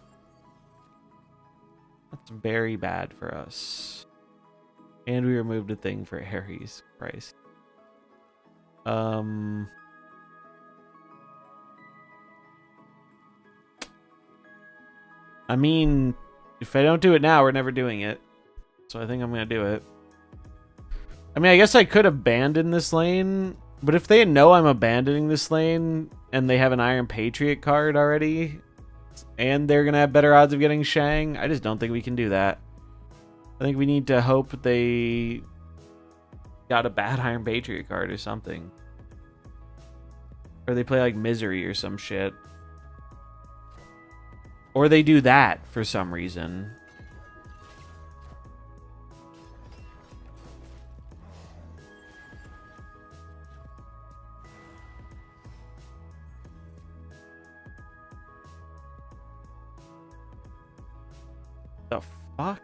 A: That's very bad for us. And we removed a thing for Harry's price. I mean, if I don't do it now, we're never doing it. So I think I'm going to do it. I mean, I guess I could abandon this lane, but if they know I'm abandoning this lane and they have an Iron Patriot card already, and they're going to have better odds of getting Shang, I just don't think we can do that. I think we need to hope they got a bad Iron Patriot card or something. Or they play like Misery or some shit. Or they do that for some reason. The fuck?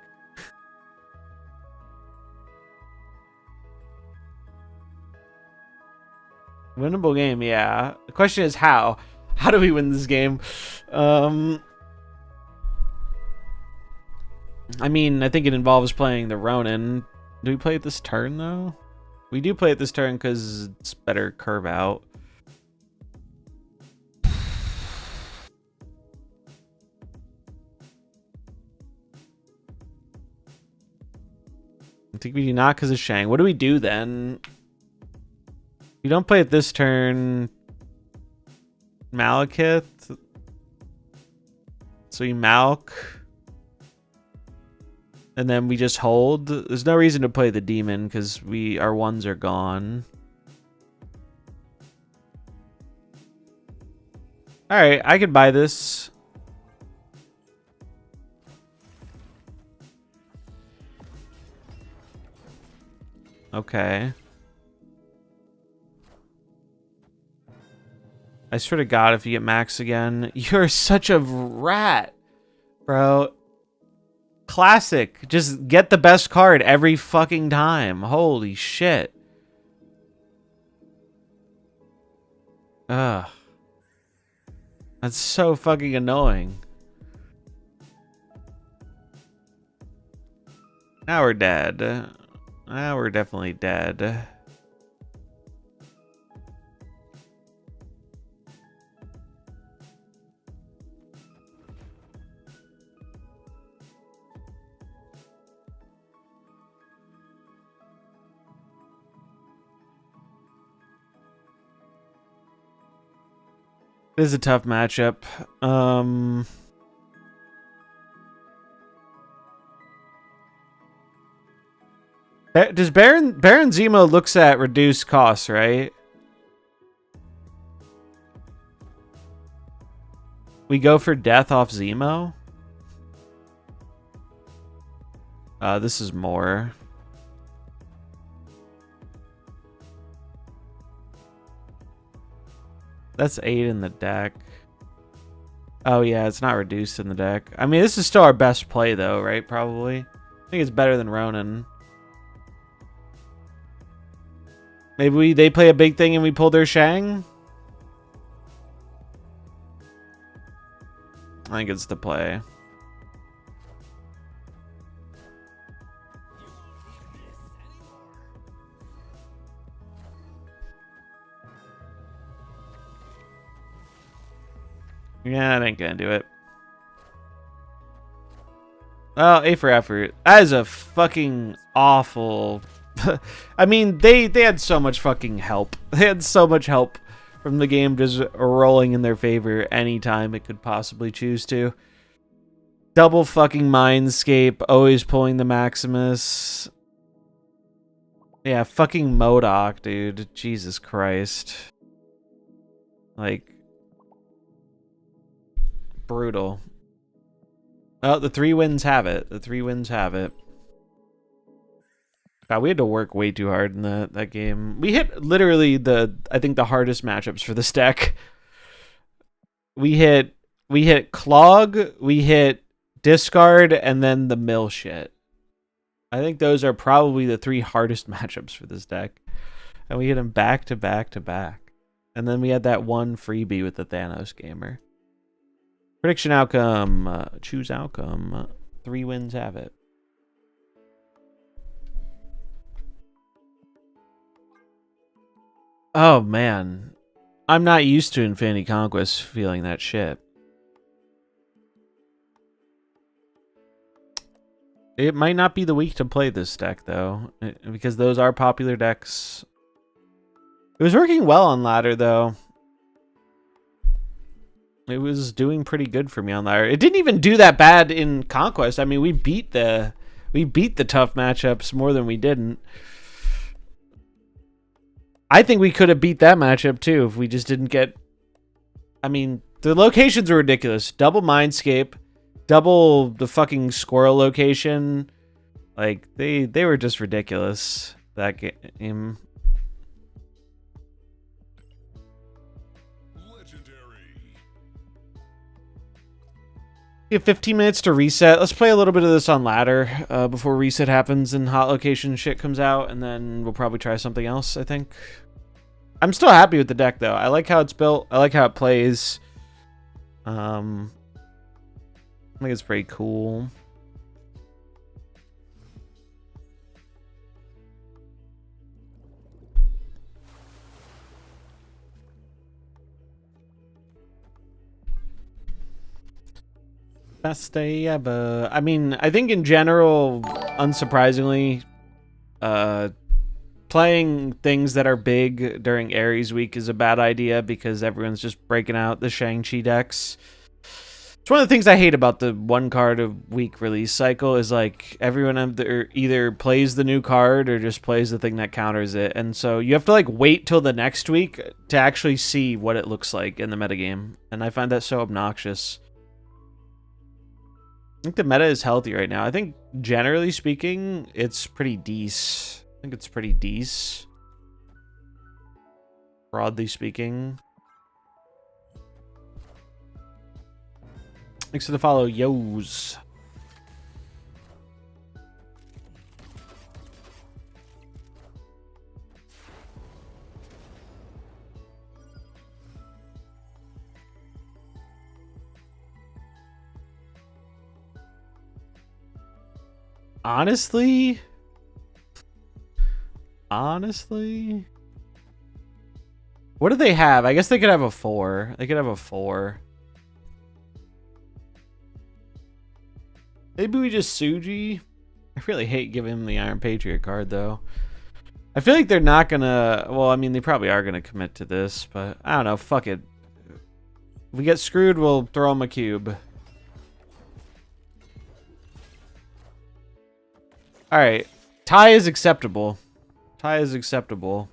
A: Winnable game, yeah. The question is how? How do we win this game? I mean, I think it involves playing the Ronin. Do we play it this turn, though? We do play it this turn because it's better curve out. I think we do not because of Shang. What do we do then? We don't play it this turn. Malekith. So we Malk. And then we just hold. There's no reason to play the demon because our ones are gone. Alright, I could buy this. Okay. I swear to God, if you get Max again, you're such a rat, bro. Classic. Just get the best card every fucking time. Holy shit. Ugh. That's so fucking annoying. Now we're dead. Now we're definitely dead. This is a tough matchup. Does Baron Zemo looks at reduced costs, right? We go for death off Zemo. This is more. That's 8 in the deck. Oh yeah, it's not reduced in the deck. I mean, this is still our best play though, right? Probably. I think it's better than Ronin. Maybe they play a big thing and we pull their Shang? I think it's the play. Yeah, I ain't gonna do it. Oh, A for effort. That is a fucking awful... I mean, they had so much fucking help. They had so much help from the game just rolling in their favor anytime it could possibly choose to. Double fucking Mindscape, always pulling the Maximus. Yeah, fucking MODOK, dude. Jesus Christ. Like... brutal. Oh, the 3 wins have it. The 3 wins have it. God, we had to work way too hard in that game. We hit literally I think the hardest matchups for this deck. We hit Clog, we hit Discard, and then the mill shit. I think those are probably the 3 hardest matchups for this deck. And we hit them back to back to back. And then we had that one freebie with the Thanos Gamer. Prediction outcome. Choose outcome. 3 wins have it. Oh, man. I'm not used to Infinity Conquest feeling that shit. It might not be the week to play this deck, though, because those are popular decks. It was working well on ladder, though. It was doing pretty good for me on ladder. It didn't even do that bad in Conquest. I mean, we beat the tough matchups more than we didn't. I think we could have beat that matchup, too, if we just didn't get... I mean, the locations are ridiculous. Double Mindscape, double the fucking squirrel location. Like, they were just ridiculous, that game.
C: Legendary.
A: We have 15 minutes to reset. Let's play a little bit of this on ladder before reset happens and hot location shit comes out, and then we'll probably try something else, I think. I'm still happy with the deck, though. I like how it's built. I like how it plays. I think it's pretty cool. Best day ever. I mean, I think in general, unsurprisingly, playing things that are big during Ares week is a bad idea because everyone's just breaking out the Shang-Chi decks. It's one of the things I hate about the one card a week release cycle is like everyone either plays the new card or just plays the thing that counters it. And so you have to like wait till the next week to actually see what it looks like in the metagame. And I find that so obnoxious. I think the meta is healthy right now. I think generally speaking, it's pretty decent. I think it's pretty decent. Broadly speaking. Thanks for the follow, yos. Honestly, what do they have? I guess they could have a 4. They could have a 4. Maybe we just Suji. I really hate giving him the Iron Patriot card, though. I feel like they're not gonna... Well, I mean, they probably are gonna commit to this, but I don't know. Fuck it. If we get screwed, we'll throw him a cube. Alright. Tie is acceptable. Tie is acceptable.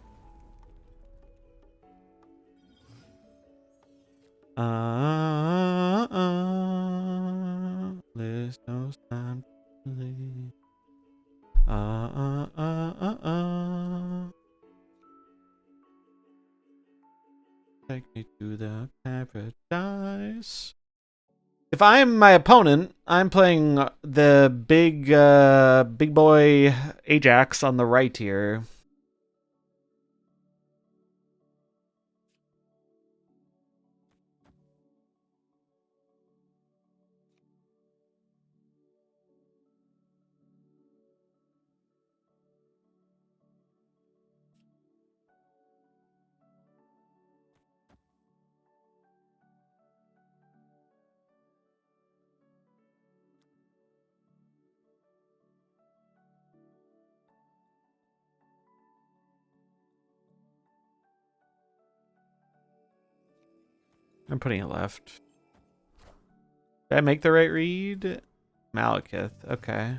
A: There's no time to leave. Take me to the paradise. If I'm my opponent, I'm playing the big boy Ajax on the right here. I'm putting it left. Did I make the right read? Malekith. Okay.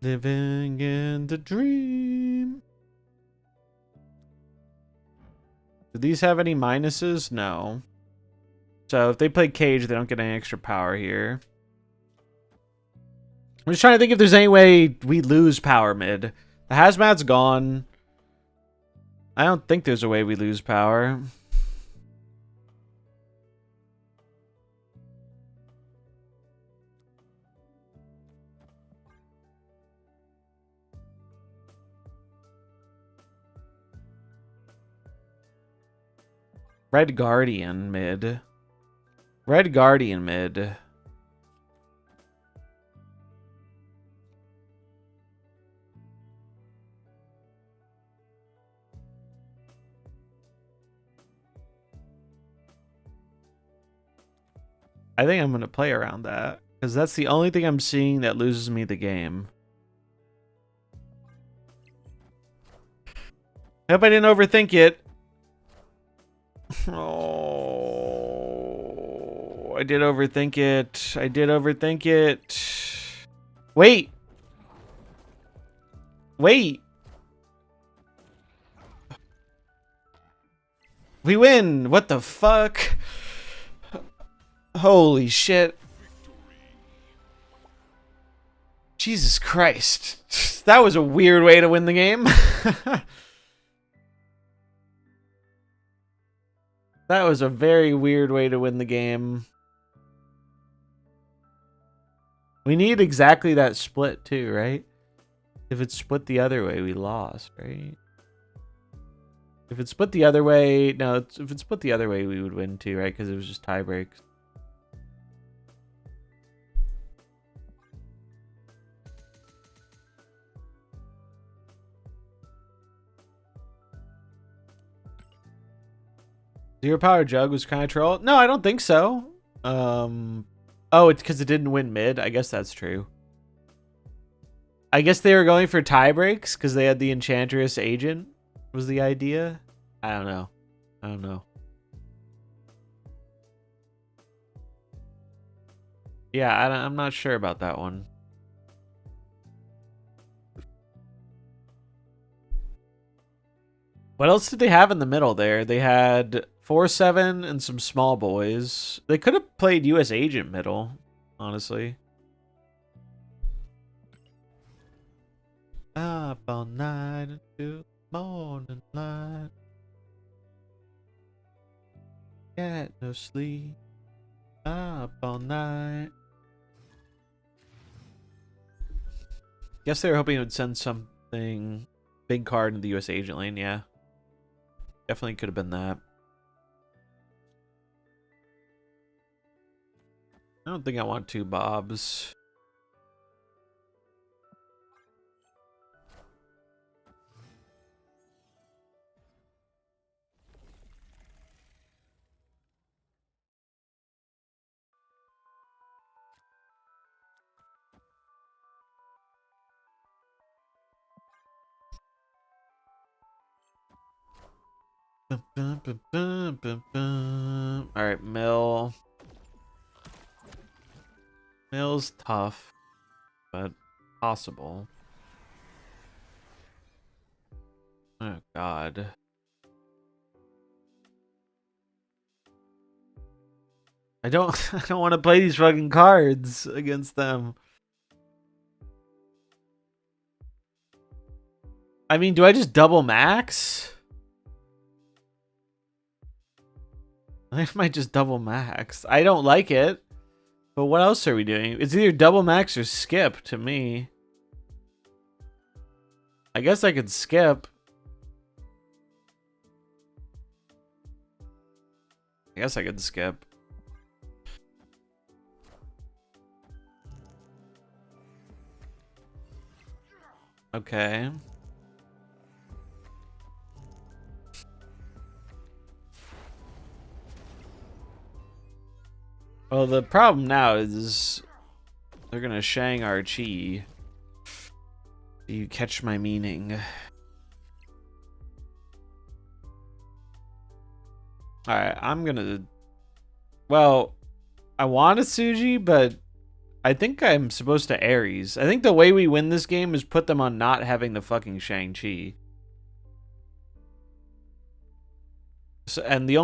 A: Living in the dream. Do these have any minuses? No. So if they play Cage, they don't get any extra power here. I'm just trying to think if there's any way we lose power mid. The Hazmat's gone. I don't think there's a way we lose power. Red Guardian mid. Red Guardian mid. I think I'm going to play around that. Because that's the only thing I'm seeing that loses me the game. Hope I didn't overthink it. Oh, I did overthink it. I did overthink it. Wait. Wait. We win. What the fuck? Holy shit. Jesus Christ. That was a weird way to win the game. That was a very weird way to win the game. We need exactly that split too, right? If it's split the other way, we lost, right? If it's split the other way, no, if it's split the other way, we would win too, right? Because it was just tie breaks. Zero power jug was kind of troll. No, I don't think so. Oh, it's because it didn't win mid. I guess that's true. I guess they were going for tie breaks because they had the Enchantress agent. Was the idea? I don't know. I don't know. Yeah, I'm not sure about that one. What else did they have in the middle there? They had 4-7 and some small boys. They could have played US Agent middle, honestly. Up all night until morning light. Get no sleep. Up all night. Guess they were hoping it would send something big card into the US Agent lane, yeah. Definitely could have been that. I don't think I want 2 Bobs. Alright, Mill. Mill's tough, but possible. Oh god. I don't want to play these fucking cards against them. I mean, do I just double max? I might just double max. I don't like it. But what else are we doing? It's either double max or skip to me. I guess I could skip. I guess I could skip. Okay. Well, the problem now is they're gonna Shang our chi. Do you catch my meaning? Alright, I'm gonna... Well, I want a Suji, but I think I'm supposed to Ares. I think the way we win this game is put them on not having the fucking Shang-Chi. So, and the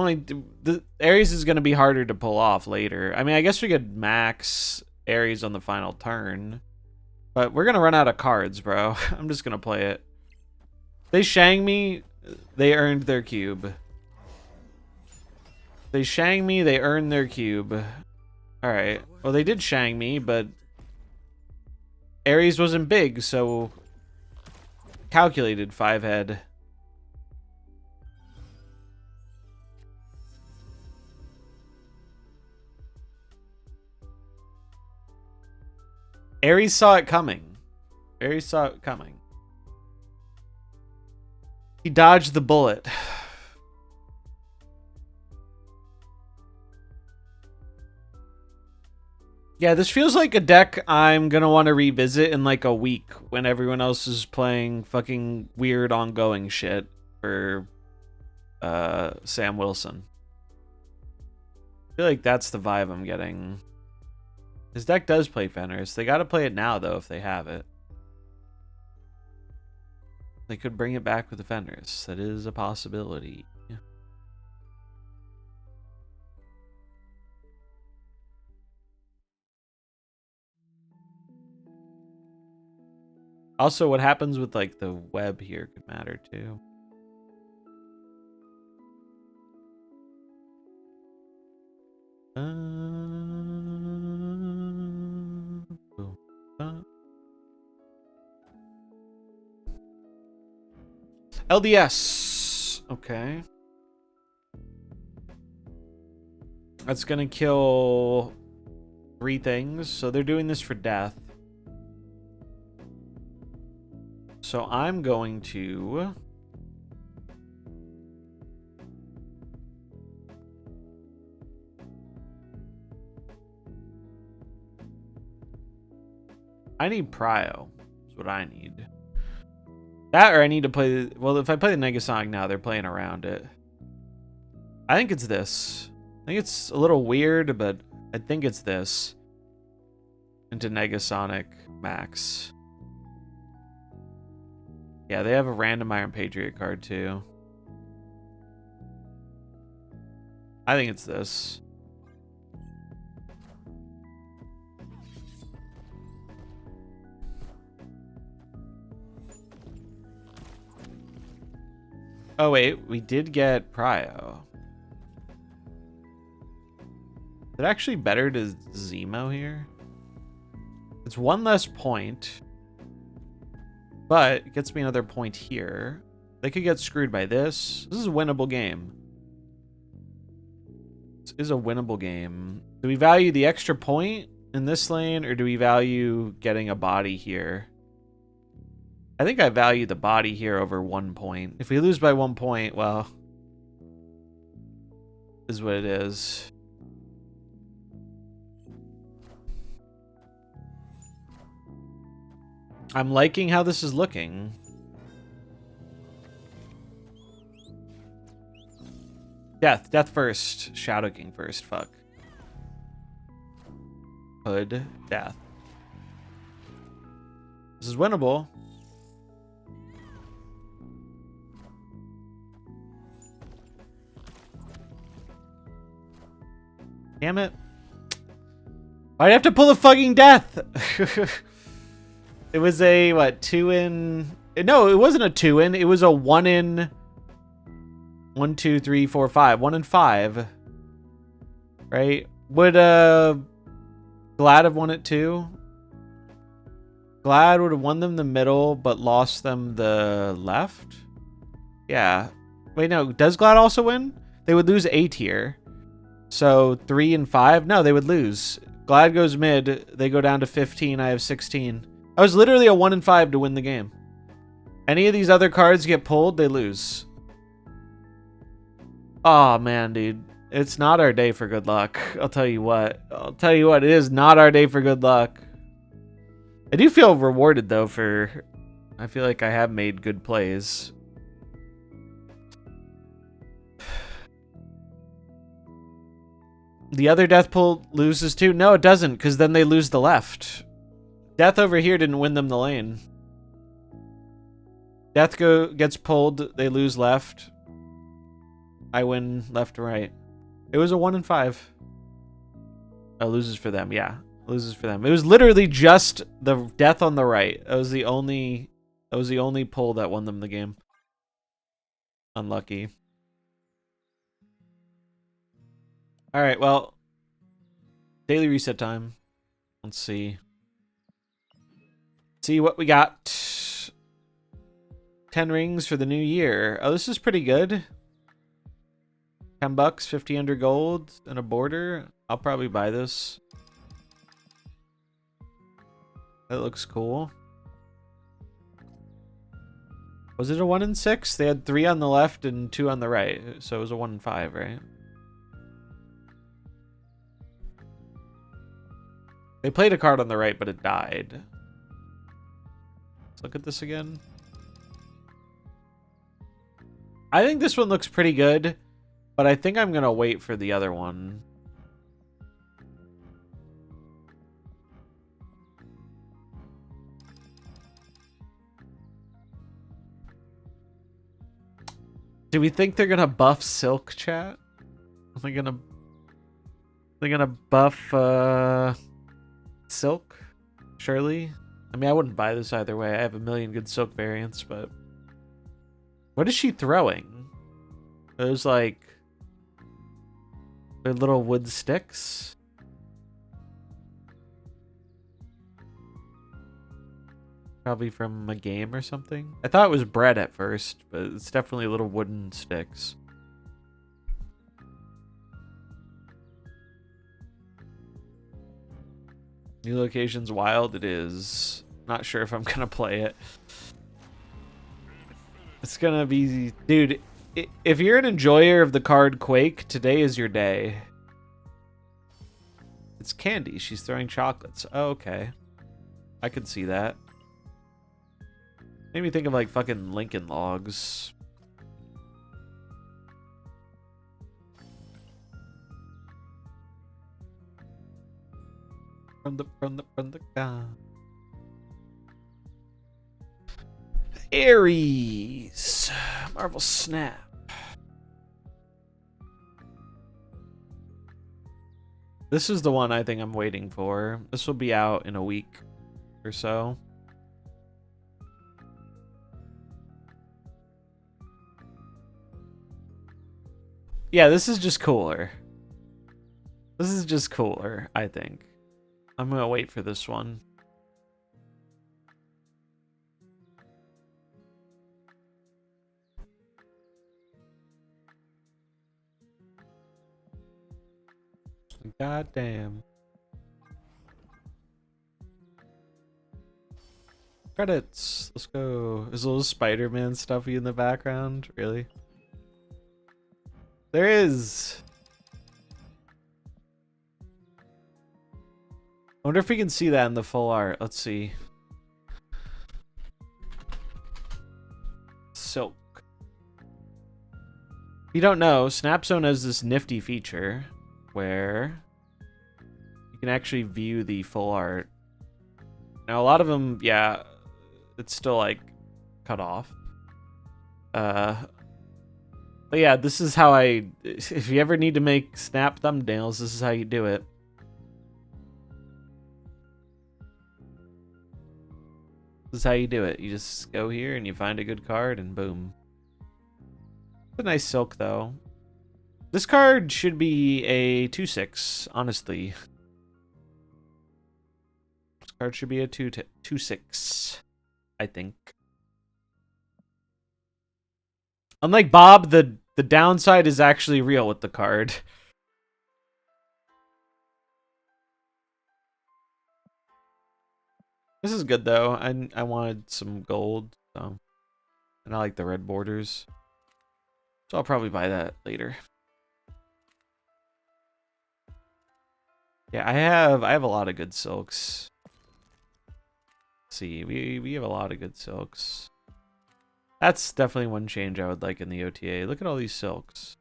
A: Ares is going to be harder to pull off later. I mean, I guess we could max Ares on the final turn. But we're going to run out of cards, bro. I'm just going to play it. They Shang me, they earned their cube. They Shang me, they earned their cube. Alright. Well, they did Shang me, but Ares wasn't big, so calculated 5-head. Ares saw it coming. Ares saw it coming. He dodged the bullet. Yeah, this feels like a deck I'm gonna want to revisit in like a week when everyone else is playing fucking weird ongoing shit for Sam Wilson. I feel like that's the vibe I'm getting. His deck does play Fenris. They gotta play it now though if they have it. They could bring it back with the Fenris. That is a possibility. Yeah. Also, what happens with like the web here could matter too. LDS. Okay. That's gonna kill 3 things. So they're doing this for death. So I'm going to... I need Prio. That's what I need. That or I need to play... Well, if I play the Negasonic now, they're playing around it. I think it's this. I think it's a little weird, but I think it's this. Into Negasonic Max. Yeah, they have a random Iron Patriot card too. I think it's this. Oh wait, we did get Prio. Is it actually better to Zemo here? It's 1 less point. But it gets me another point here. They could get screwed by this. This is a winnable game. This is a winnable game. Do we value the extra point in this lane, or do we value getting a body here? I think I value the body here over 1 point. If we lose by 1 point, well, is what it is. I'm liking how this is looking. Death. Death first. Shadow King first. Fuck. Hood. Death. This is winnable. Damn it. Why'd I have to pull a fucking death? It was a, what, 2 in... No, it wasn't a 2 in. It was a 1 in... 1, 2, 3, 4, 5. 1 in 5. Right? Would, Glad have won it too? Glad would have won them the middle, but lost them the left? Yeah. Wait, no. Does Glad also win? They would lose 8 here. So, 3 and 5? No, they would lose. Glad goes mid. They go down to 15. I have 16. I was literally a 1 in 5 to win the game. Any of these other cards get pulled, they lose. Oh man, dude. It's not our day for good luck. I'll tell you what. It is not our day for good luck. I do feel rewarded though for... I feel like I have made good plays. The other death pull loses too? No, it doesn't, because then they lose the left. Death over here didn't win them the lane. Death gets pulled, they lose left. I win left and right. It was a 1 in 5. Oh, loses for them, yeah. Loses for them. It was literally just the death on the right. That was the only pull that won them the game. Unlucky. Alright, well. Daily reset time. Let's see. See what we got. 10 rings for the new year. Oh, this is pretty good. $10, 1,500 gold, and a border. I'll probably buy this. That looks cool. Was it a 1 in 6? They had 3 on the left and 2 on the right. So it was a 1 in 5, right? They played a card on the right, but it died. Let's look at this again. I think this one looks pretty good, but I think I'm going to wait for the other one. Do we think they're going to buff Silk, chat? Are they going to... They're going to buff Silk? Surely? I mean, I wouldn't buy this either way. I have a million good Silk variants, but... What is she throwing? Those, like... They're little wood sticks? Probably from a game or something. I thought it was bread at first, but it's definitely little wooden sticks. New location's wild. It is. Not sure if I'm gonna play it. It's gonna be... Dude, if you're an enjoyer of the card Quake, today is your day. It's Candy. She's throwing chocolates. Oh, okay. I could see that. Made me think of like fucking Lincoln Logs. From the Aries. MarvelSnap. This is the one I think I'm waiting for. This will be out in a week or so. Yeah, this is just cooler. This is just cooler, I think. I'm gonna wait for this one. God damn. Credits. Let's go. Is a little Spider-Man stuffy in the background? Really? There is. I wonder if we can see that in the full art. Let's see. Silk. If you don't know, Snapzone has this nifty feature where you can actually view the full art. Now, a lot of them, yeah, it's still like cut off. But yeah, this is how if you ever need to make snap thumbnails, this is how you do it. This is how you do it. You just go here and you find a good card and boom. It's a nice Silk though. This card should be a 2/6, honestly. This card should be a 2/6, I think. Unlike Bob, the downside is actually real with the card. This is good though. I wanted some gold, so, and I like the red borders, so I'll probably buy that later. Yeah, I have a lot of good silks. Let's see, we have a lot of good silks. That's definitely one change I would like in the OTA. Look at all these silks.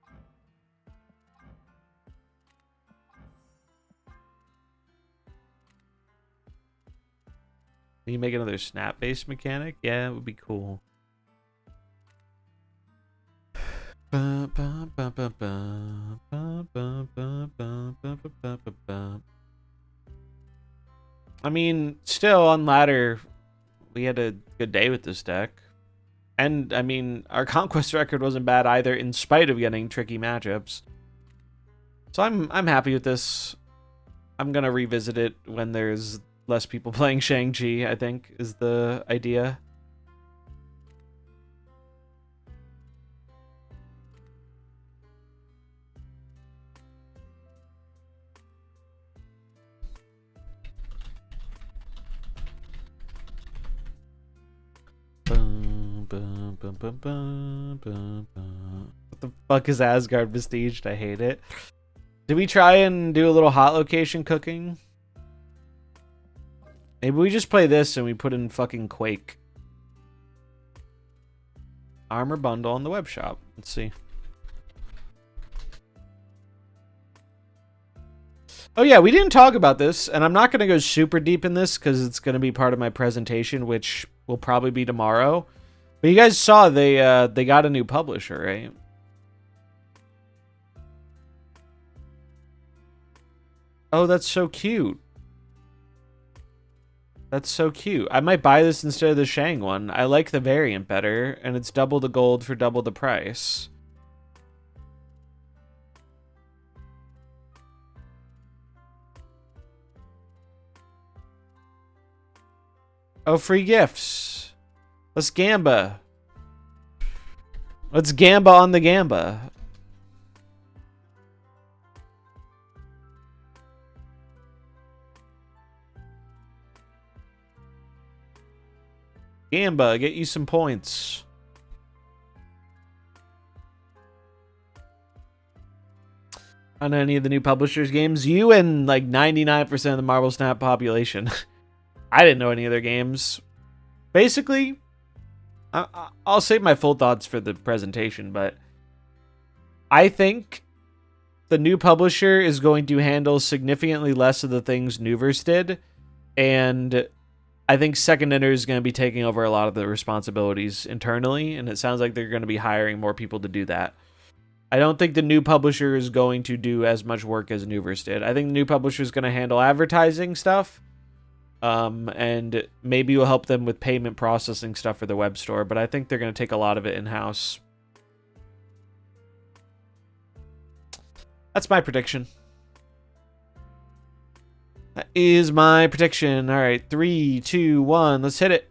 A: Can you make another snap-based mechanic? Yeah, it would be cool. I mean, still on ladder, we had a good day with this deck. And, I mean, our conquest record wasn't bad either, in spite of getting tricky matchups. So I'm happy with this. I'm gonna revisit it when there's less people playing Shang-Chi, I think, is the idea. What the fuck is Asgard Besieged? I hate it. Did we try and do a little hot location cooking? Maybe we just play this and we put in fucking Quake. Armor bundle on the web shop. Let's see. Oh yeah, we didn't talk about this, and I'm not going to go super deep in this because it's going to be part of my presentation, which will probably be tomorrow. But you guys saw they got a new publisher, right? Oh, that's so cute. That's so cute. I might buy this instead of the Shang one. I like the variant better, and it's double the gold for double the price. Oh, free gifts. Let's gamba. Let's gamba on the gamba. Gamba, get you some points. On any of the new publishers' games, you and like 99% of the MarvelSnap population. I didn't know any of their games. Basically, I'll save my full thoughts for the presentation, but I think the new publisher is going to handle significantly less of the things Nuverse did, and I think Second Enter is going to be taking over a lot of the responsibilities internally, and it sounds like they're going to be hiring more people to do that. I don't think the new publisher is going to do as much work as Nuverse did. I think the new publisher is going to handle advertising stuff, and maybe will help them with payment processing stuff for the web store, but I think they're going to take a lot of it in-house. That's my prediction. That is my prediction. All right, 3, 2, 1. Let's hit it.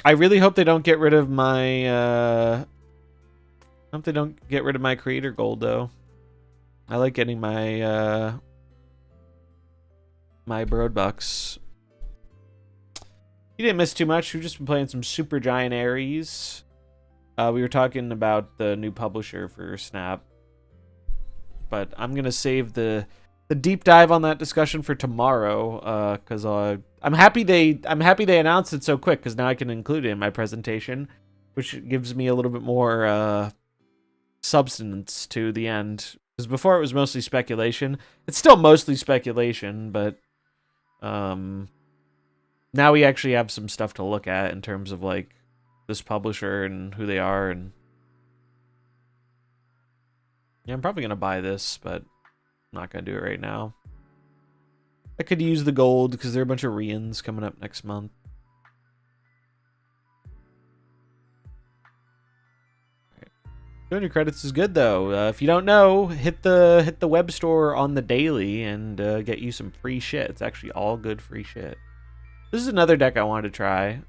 A: I really hope they don't get rid of my. I hope they don't get rid of my creator gold though. I like getting my my broad bucks. You didn't miss too much. We've just been playing some Super Giant Ares. We were talking about the new publisher for Snap. But I'm gonna save the deep dive on that discussion for tomorrow, because I'm happy they announced it so quick, because now I can include it in my presentation, which gives me a little bit more substance to the end. Because before it was mostly speculation. It's still mostly speculation, but now we actually have some stuff to look at in terms of like this publisher and who they are. And yeah, I'm probably going to buy this, but I'm not going to do it right now. I could use the gold because there are a bunch of Rians coming up next month. Right. 200 credits is good though. If you don't know, hit the web store on the daily and get you some free shit. It's actually all good free shit. This is another deck I wanted to try.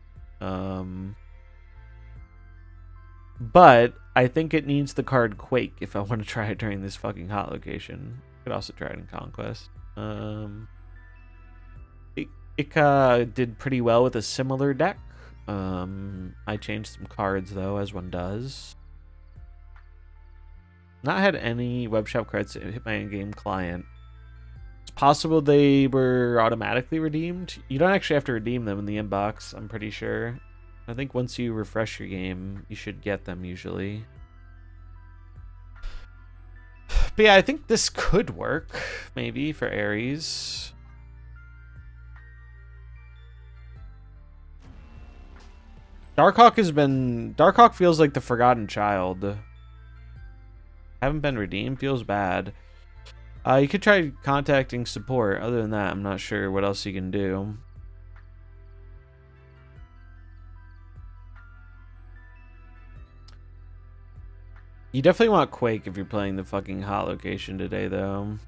A: But I think it needs the card Quake if I want to try it during this fucking hot location. Could also try it in Conquest. Ika did pretty well with a similar deck. I changed some cards though, as one does. Not had any web shop credits hit my in-game client. It's possible they were automatically redeemed. You don't actually have to redeem them in the inbox, I'm pretty sure. I think once you refresh your game, you should get them usually. But yeah, I think this could work, maybe, for Ares. Darkhawk feels like the forgotten child. Haven't been redeemed, feels bad. You could try contacting support. Other than that, I'm not sure what else you can do. You definitely want Quake if you're playing the fucking hot location today, though.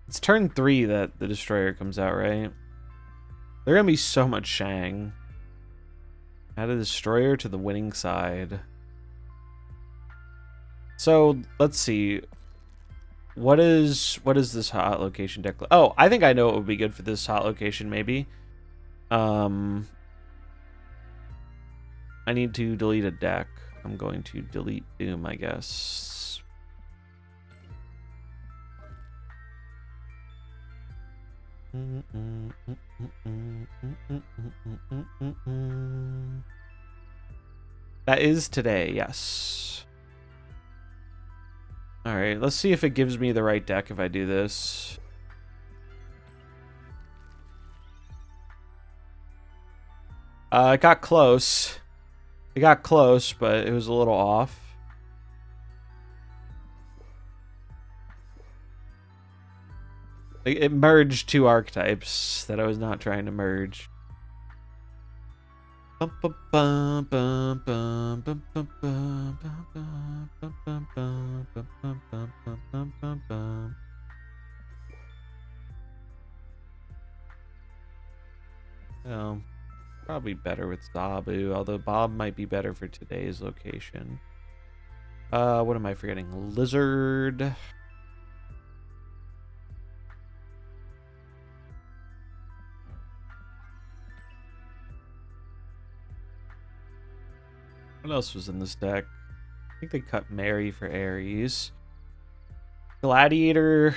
A: It's turn 3 that the Destroyer comes out, right? There's gonna be so much Shang. Add a Destroyer to the winning side. So, let's see. What is this hot location deck? Oh, I think I know what would be good for this hot location, maybe. I need to delete a deck. I'm going to delete Doom, I guess. That is today, yes. Alright, let's see if it gives me the right deck if I do this. It got close. It got close, but it was a little off. It merged two archetypes that I was not trying to merge. Oh, probably better with Zabu, although Bob might be better for today's location. What am I forgetting? Lizard. What else was in this deck? I think they cut Mary for Ares. Gladiator.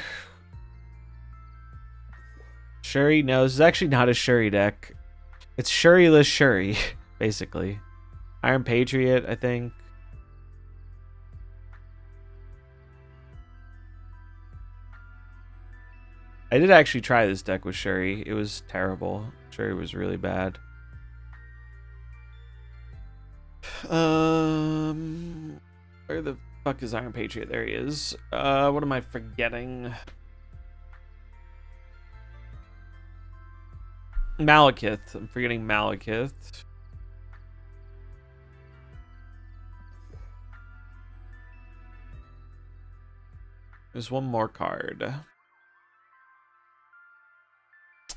A: Shuri. No, this is actually not a Shuri deck. It's Shuri-less Shuri, basically. Iron Patriot, I think. I did actually try this deck with Shuri. It was terrible. Shuri was really bad. Where the fuck is Iron Patriot? There he is. What am I forgetting? Malekith. I'm forgetting Malekith. There's one more card.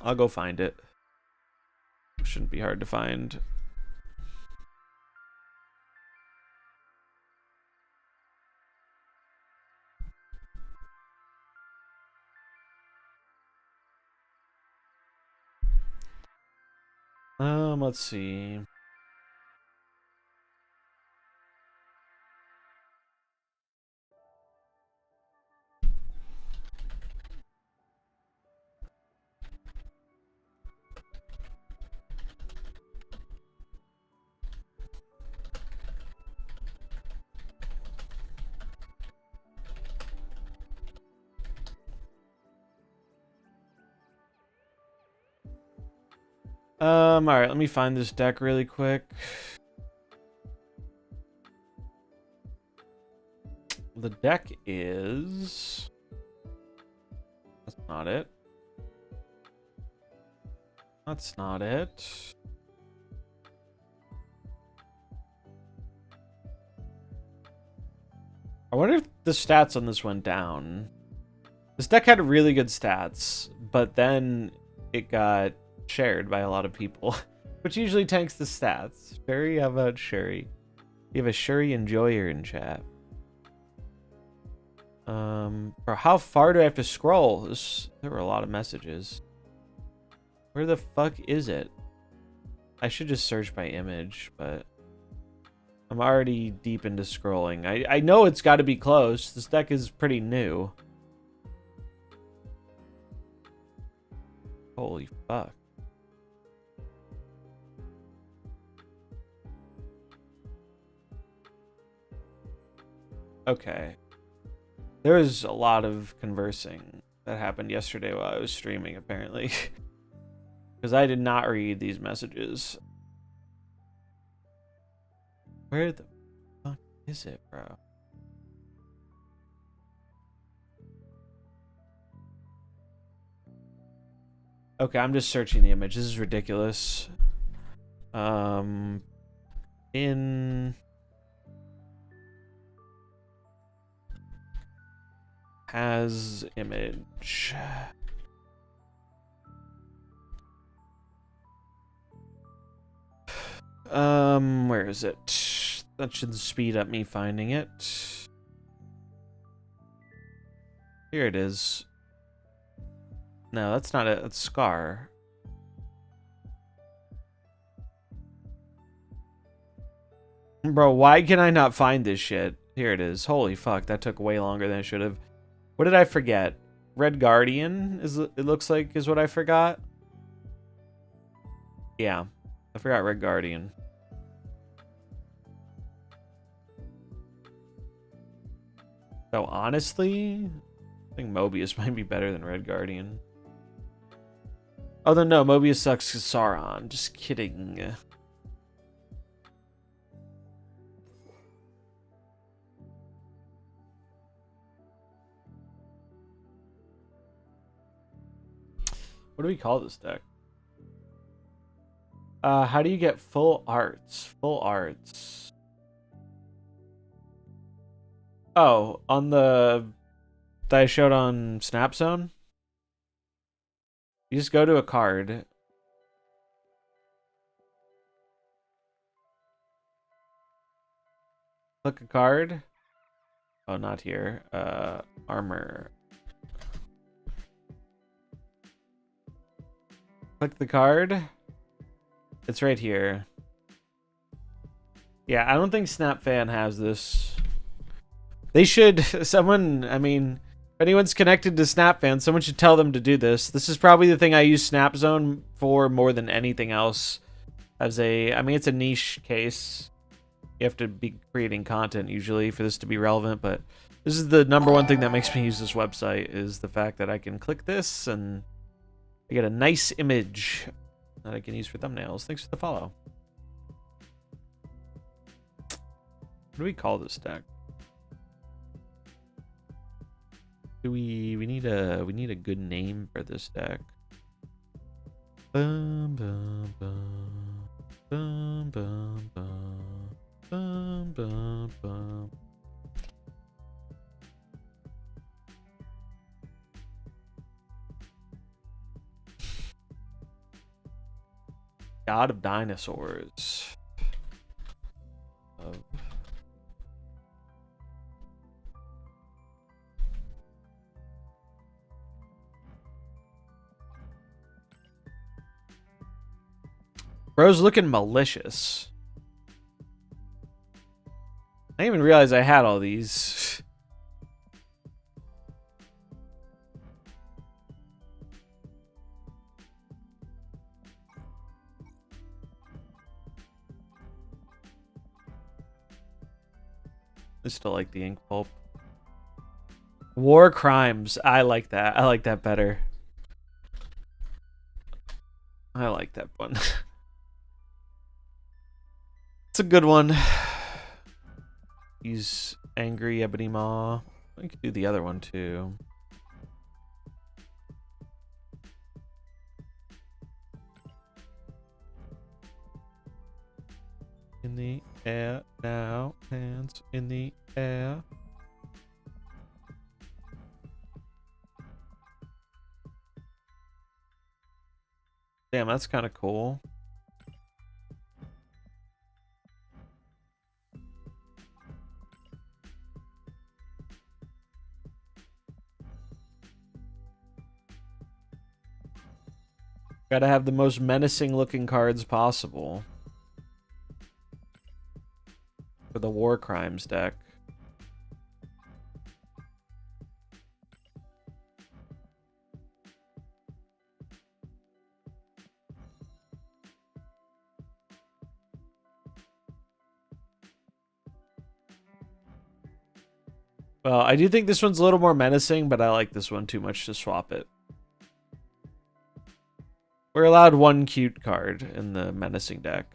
A: I'll go find it. Shouldn't be hard to find. Let's see. All right, let me find this deck really quick. The deck is... That's not it. That's not it. I wonder if the stats on this went down. This deck had really good stats, but then it got shared by a lot of people, which usually tanks the stats. Shuri, how about Shuri? You have a Shuri enjoyer in chat. For how far do I have to scroll? There were a lot of messages. Where the fuck is it? I should just search by image, but I'm already deep into scrolling. I know it's got to be close. This deck is pretty new. Holy fuck. Okay. There was a lot of conversing that happened yesterday while I was streaming, apparently. Because I did not read these messages. Where the fuck is it, bro? Okay, I'm just searching the image. This is ridiculous. In... Has image. Where is it? That should speed up me finding it. Here it is. No, that's not it. That's Scar. Bro, why can I not find this shit? Here it is. Holy fuck, that took way longer than it should have. What did I forget? Red Guardian is, it looks like, is what I forgot. Yeah, I forgot Red Guardian. So honestly, I think Mobius might be better than Red Guardian. Oh, then no, Mobius sucks 'cause Sauron. Just kidding. What do we call this deck? How do you get full arts? Full arts. Oh, on the that I showed on Snap Zone? You just go to a card. Click a card. Oh, not here. Armor. Click the card. It's right here. Yeah, I don't think SnapFan has this. They should, someone, I mean, if anyone's connected to SnapFan, someone should tell them to do this. This is probably the thing I use SnapZone for more than anything else. As a, I mean, it's a niche case. You have to be creating content usually for this to be relevant, but this is the #1 thing that makes me use this website, is the fact that I can click this and I get a nice image that I can use for thumbnails. Thanks for the follow. What do we call this deck? Do we need a good name for this deck? Bum bum bum bum bum bum bum bum bum. God of Dinosaurs. Bro's looking malicious. I didn't even realize I had all these. I still like the ink pulp. War crimes. I like that. I like that better. I like that one. It's a good one. He's angry, Ebony Maw. I could do the other one too. In the air now, hands in the air. Damn, that's kind of cool. Gotta have the most menacing looking cards possible for the War Crimes deck. Well, I do think this one's a little more menacing, but I like this one too much to swap it. We're allowed one cute card in the menacing deck.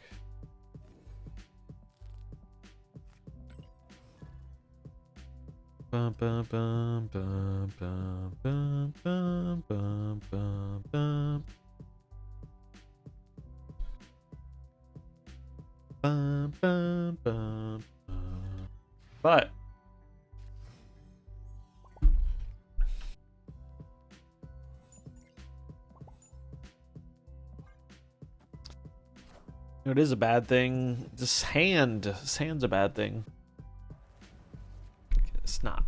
A: Bum, bum, bum, bum, bum, bum, bum, bum, bum, bum. Bum, bum, bum, bum. But it is a bad thing. This hand's a bad thing. It's not.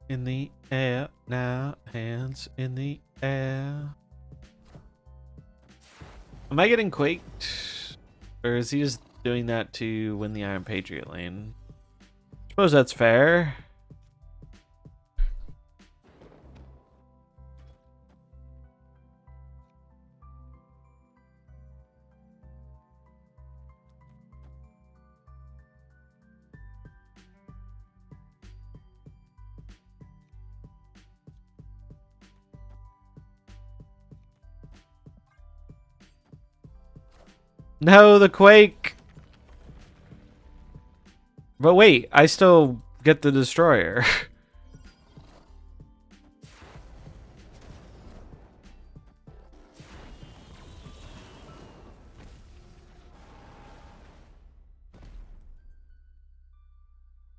A: In the air now, hands in the air. Am I getting quaked? Or is he just doing that to win the Iron Patriot lane. Suppose that's fair. No, the Quake. But wait, I still get the Destroyer.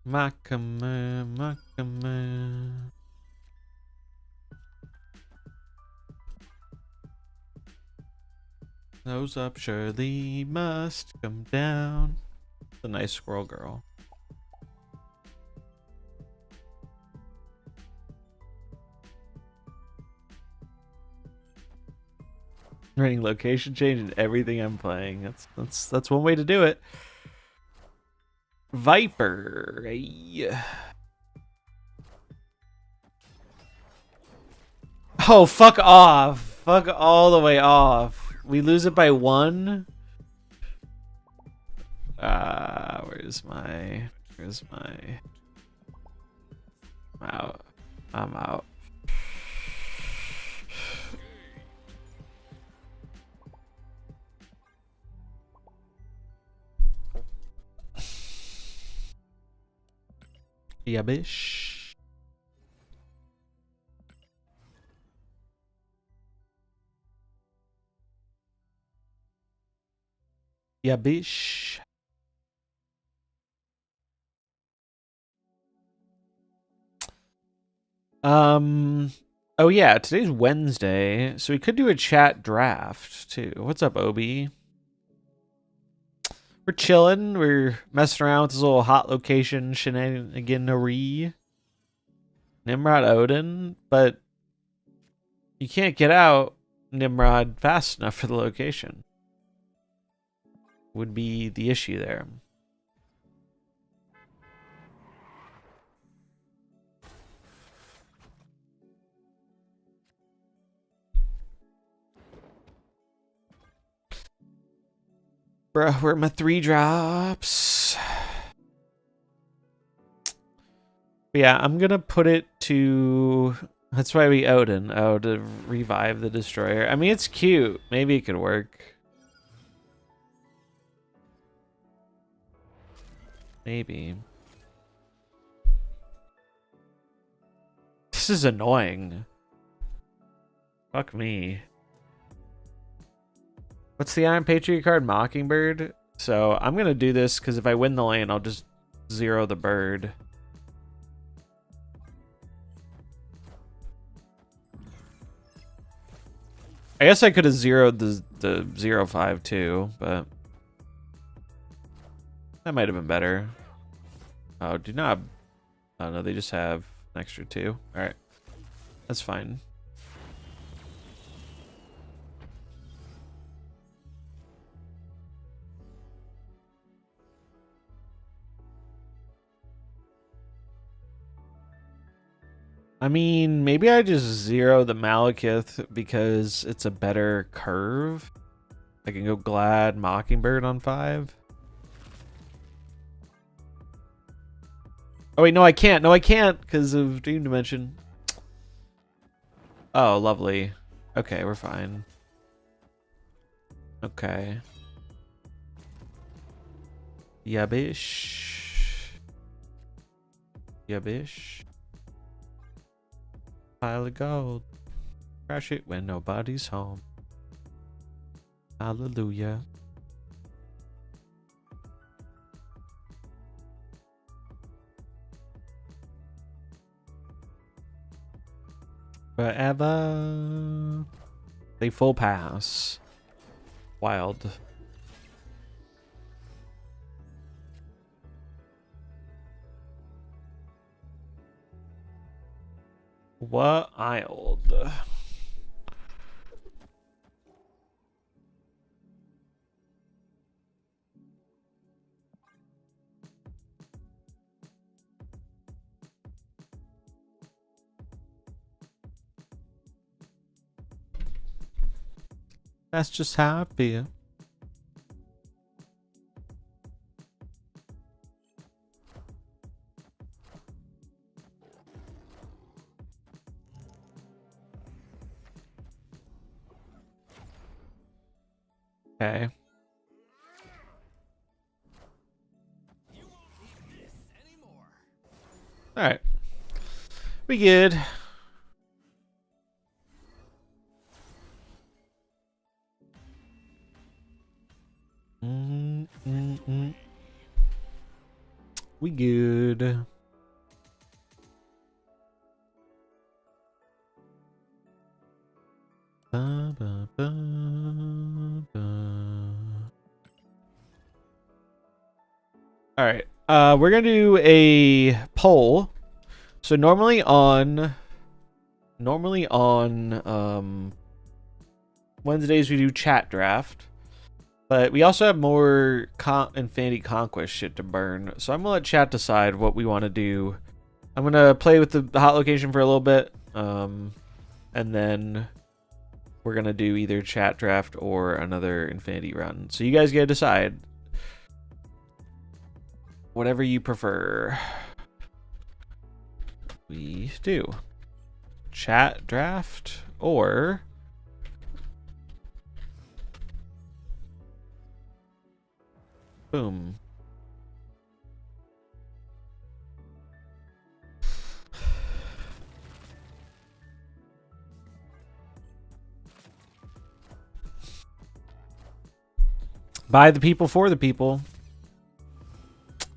A: Makama, Makama. Nose up, surely must come down. The nice squirrel girl. Running location change in everything I'm playing. That's one way to do it. Viper. Ay. Oh, fuck off. Fuck all the way off. We lose it by 1. Where's my I'm out. I'm out. Yeah, bish. Yeah, bish. Oh yeah, today's Wednesday, so we could do a chat draft too. What's up, Obi? We're chilling. We're messing around with this little hot location shenaniganery. Nimrod Odin, but you can't get out Nimrod fast enough for the location. Would be the issue there. Bro, where are my 3 drops? Yeah, I'm gonna put it to... That's why we Odin. Oh, to revive the Destroyer. I mean, it's cute. Maybe it could work. Maybe. This is annoying. Fuck me. What's the Iron Patriot card? Mockingbird. So I'm going to do this because if I win the lane, I'll just 0 the bird. I guess I could have 0'd the 0-5 too, but that might have been better. Oh, do not. Oh no, they just have an extra 2. All right, that's fine. I mean, maybe I just 0 the Malekith because it's a better curve. I can go Glad Mockingbird on 5. Oh wait, no I can't. No I can't because of Dream Dimension. Oh, lovely. Okay, we're fine. Okay. Yeah, bish. Yeah, bish. Pile of gold. Crash it when nobody's home. Hallelujah. Forever. They full pass. Wild. Wild. That's just how I feel. Okay. All right. We good. We good. Ba, ba, ba, ba. All right. We're gonna do a poll. So normally on Wednesdays we do chat draft, but we also have more Infinity Conquest shit to burn. So I'm gonna let chat decide what we want to do. I'm gonna play with the hot location for a little bit, and then we're gonna do either chat draft or another Infinity run. So you guys gotta decide. Whatever you prefer. We do. Chat draft or boom. By the people for the people.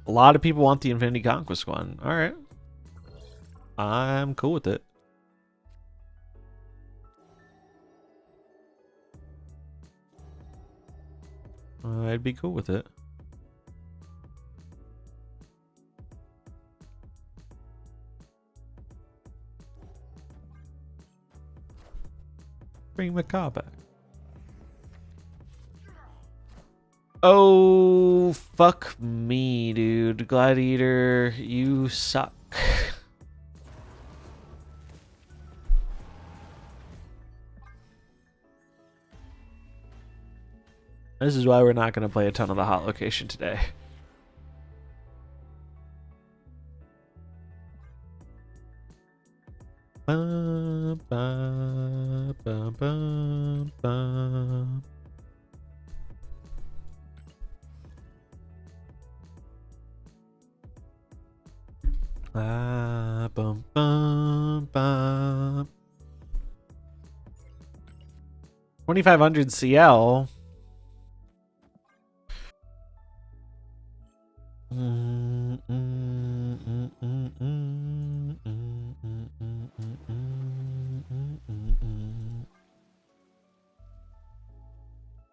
A: A lot of people want the Infinity Conquest one. All right. I'm cool with it. I'd be cool with it. Bring the car back. Oh, fuck me, dude. Gladiator, you suck. This is why we're not going to play a ton of the hot location today. Ba, ba, ba, ba, ba. Bum, bum, bum. 2500 CL.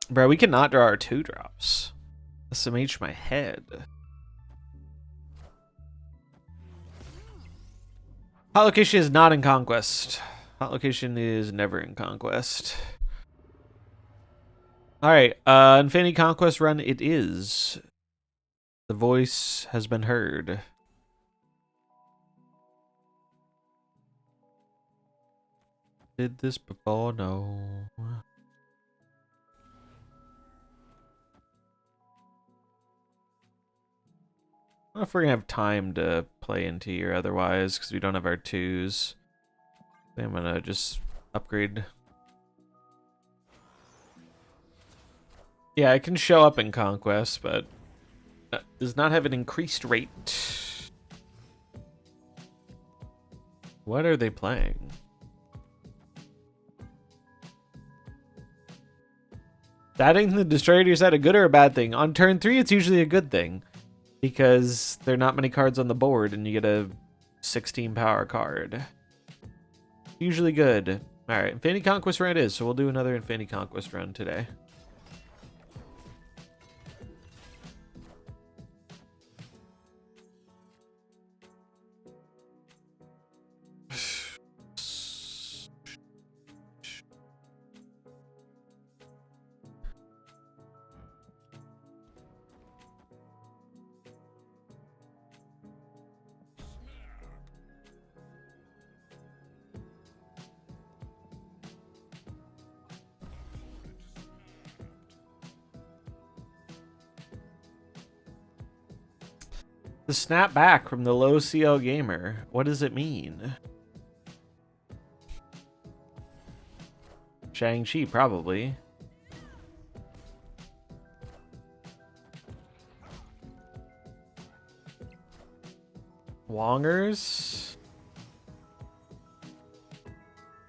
A: Bro, we cannot draw our 2-drops. SMH my head. Hot location is not in Conquest. Hot location is never in Conquest. Alright, Infinity Conquest run it is. The voice has been heard. Did this before? No. I don't know if we're gonna have time to play into here otherwise, because we don't have our 2s. I'm gonna just upgrade. Yeah, I can show up in Conquest, but does not have an increased rate. What are they playing? Adding the Destroyer to your side a good or a bad thing? On turn 3, it's usually a good thing. Because there are not many cards on the board and you get a 16 power card. Usually good. Alright, Infinity Conquest run it is, so we'll do another Infinity Conquest run today. The snap back from the low CL gamer. What does it mean? Shang-Chi, probably. Wongers?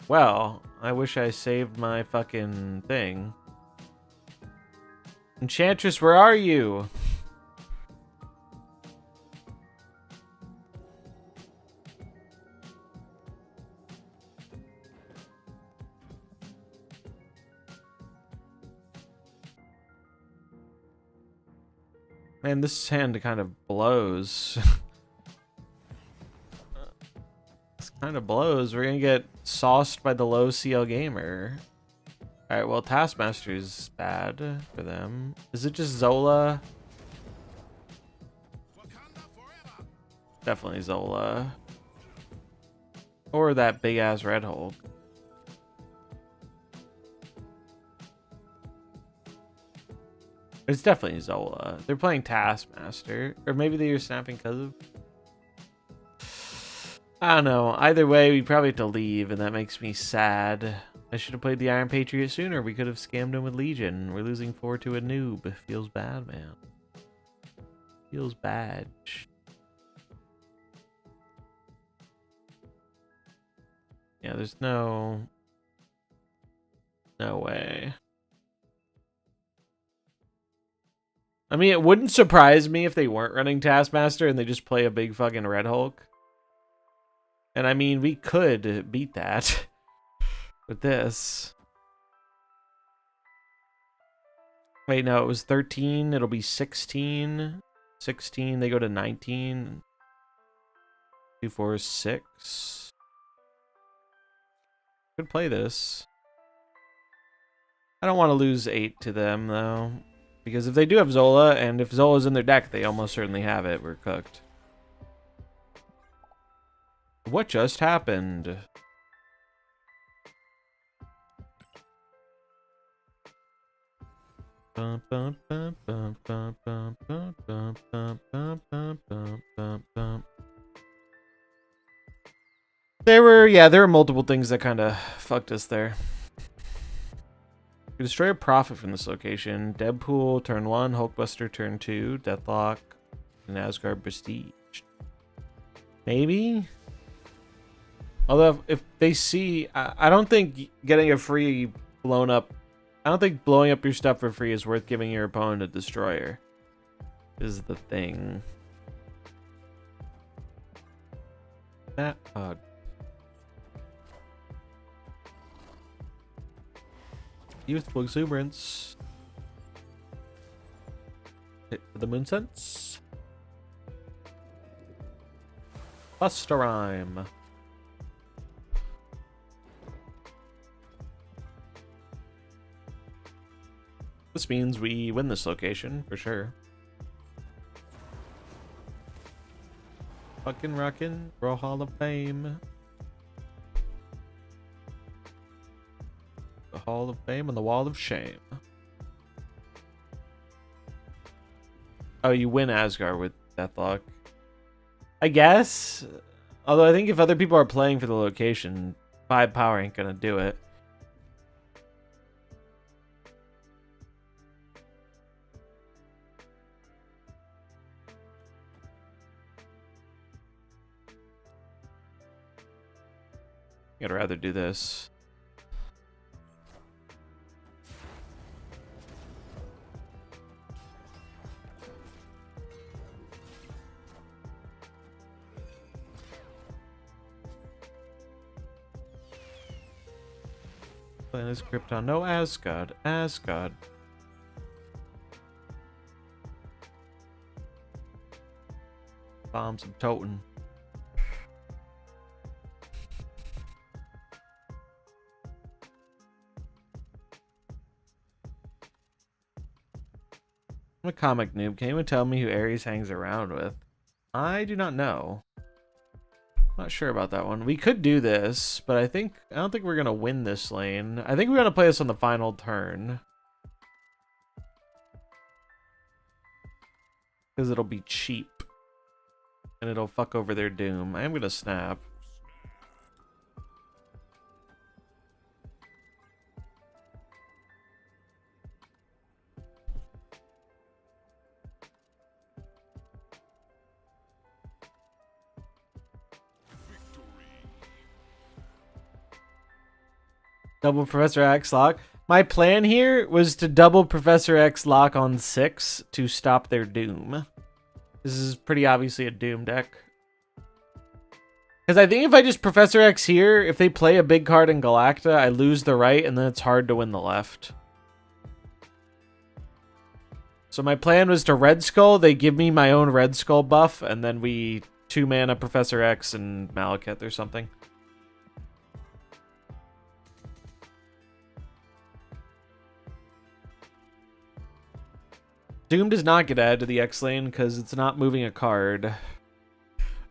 A: Well, I wish I saved my fucking thing. Enchantress, where are you? Man, this hand kind of blows. This kind of blows. We're gonna get sauced by the low CL gamer. Alright, well, Taskmaster's bad for them. Is it just Zola? Definitely Zola. Or that big-ass Red Hulk. It's definitely Zola. They're playing Taskmaster. Or maybe they were snapping because of... I don't know. Either way, we probably have to leave, and that makes me sad. I should have played the Iron Patriot sooner. We could have scammed him with Legion. We're losing 4 to a noob. Feels bad, man. Feels bad. Yeah, there's no way. I mean, it wouldn't surprise me if they weren't running Taskmaster and they just play a big fucking Red Hulk. And I mean, we could beat that with this. Wait, no, it was 13. It'll be 16. 16, they go to 19. 2, 4, 6. Could play this. I don't want to lose 8 to them, though. Because if they do have Zola, and if Zola's in their deck, they almost certainly have it. We're cooked. What just happened? There were multiple things that kind of fucked us there. We destroy a profit from this location. Deadpool, turn 1. Hulkbuster, turn 2. Deathlock, and Asgard Prestige. Maybe? Although, if they see... I don't think getting a free blown up... I don't think blowing up your stuff for free is worth giving your opponent a destroyer. Is the thing. That odd. Youthful exuberance. Hit for the moon sense. Buster Rhyme. This means we win this location for sure. Fucking rockin', Raw Hall of Fame. The Hall of Fame and the Wall of Shame. Oh, you win Asgard with Deathlock. I guess. Although I think if other people are playing for the location, 5 power ain't gonna do it. I'd rather do this. Playing this Krypton. No, Asgard. Asgard. Bombs and totem. I'm a comic noob. Can anyone tell me who Ares hangs around with? I do not know. Not sure about that one. We could do this, but I don't think we're gonna win this lane. I think we're gonna play this on the final turn. Because it'll be cheap. And it'll fuck over their doom. I am gonna snap. Double Professor X lock. My plan here was to double Professor X lock on 6 to stop their doom. This is pretty obviously a doom deck. Because I think if I just Professor X here, if they play a big card in Galacta, I lose the right, and then it's hard to win the left. So my plan was to Red Skull. They give me my own Red Skull buff, and then we 2-mana Professor X and Malekith or something. Doom does not get added to the X lane because it's not moving a card.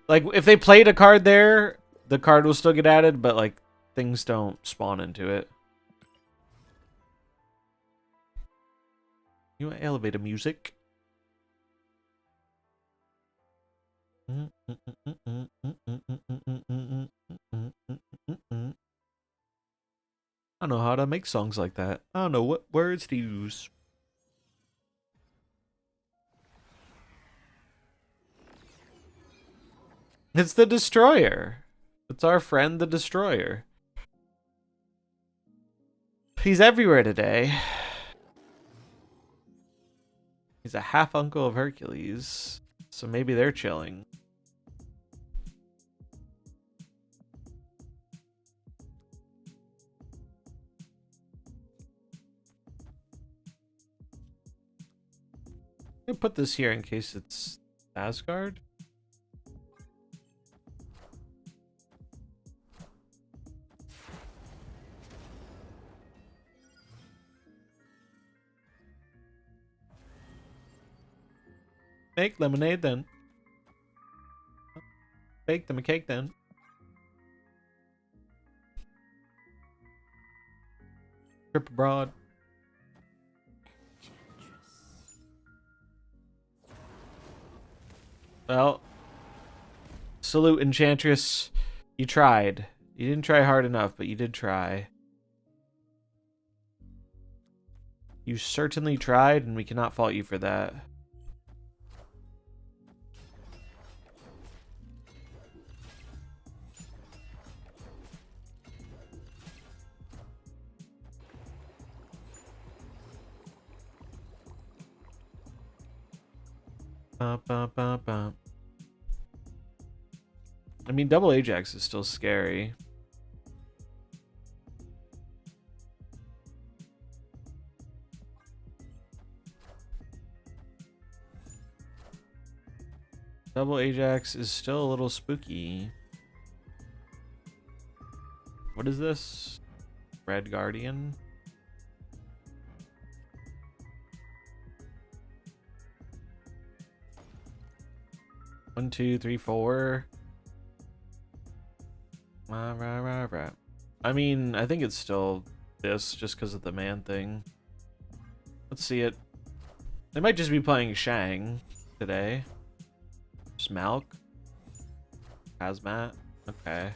A: Like, if they played a card there, the card will still get added, but, like, things don't spawn into it. You want elevator music? I don't know how to make songs like that. I don't know what words to use. It's the Destroyer. It's our friend, the Destroyer. He's everywhere today. He's a half uncle of Hercules. So maybe they're chilling. I'm gonna put this here in case it's Asgard. Make lemonade then. Bake them a cake then. Trip abroad. Well, salute, Enchantress. You tried. You didn't try hard enough, but you did try. You certainly tried, and we cannot fault you for that. I mean, double Ajax is still scary. Double Ajax is still a little spooky. What is this? Red Guardian? One, two, three, four. Right. I mean, I think it's still this just because of the man thing. Let's see it. They might just be playing Shang today. Smalk. Hazmat. Okay.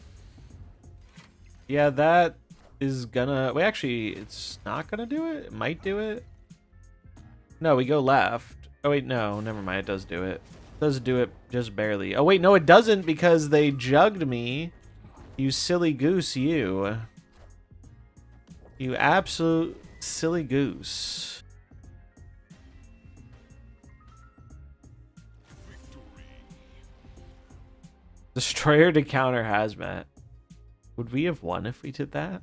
A: Yeah, that is gonna... Wait, actually, it's not gonna do it? It might do it? No, we go left. Oh, wait, no. Never mind. It does do it. It does do it just barely. Oh, wait, no, it doesn't because they jugged me. You silly goose, you. You absolute silly goose. Destroyer to counter Hazmat. Would we have won if we did that?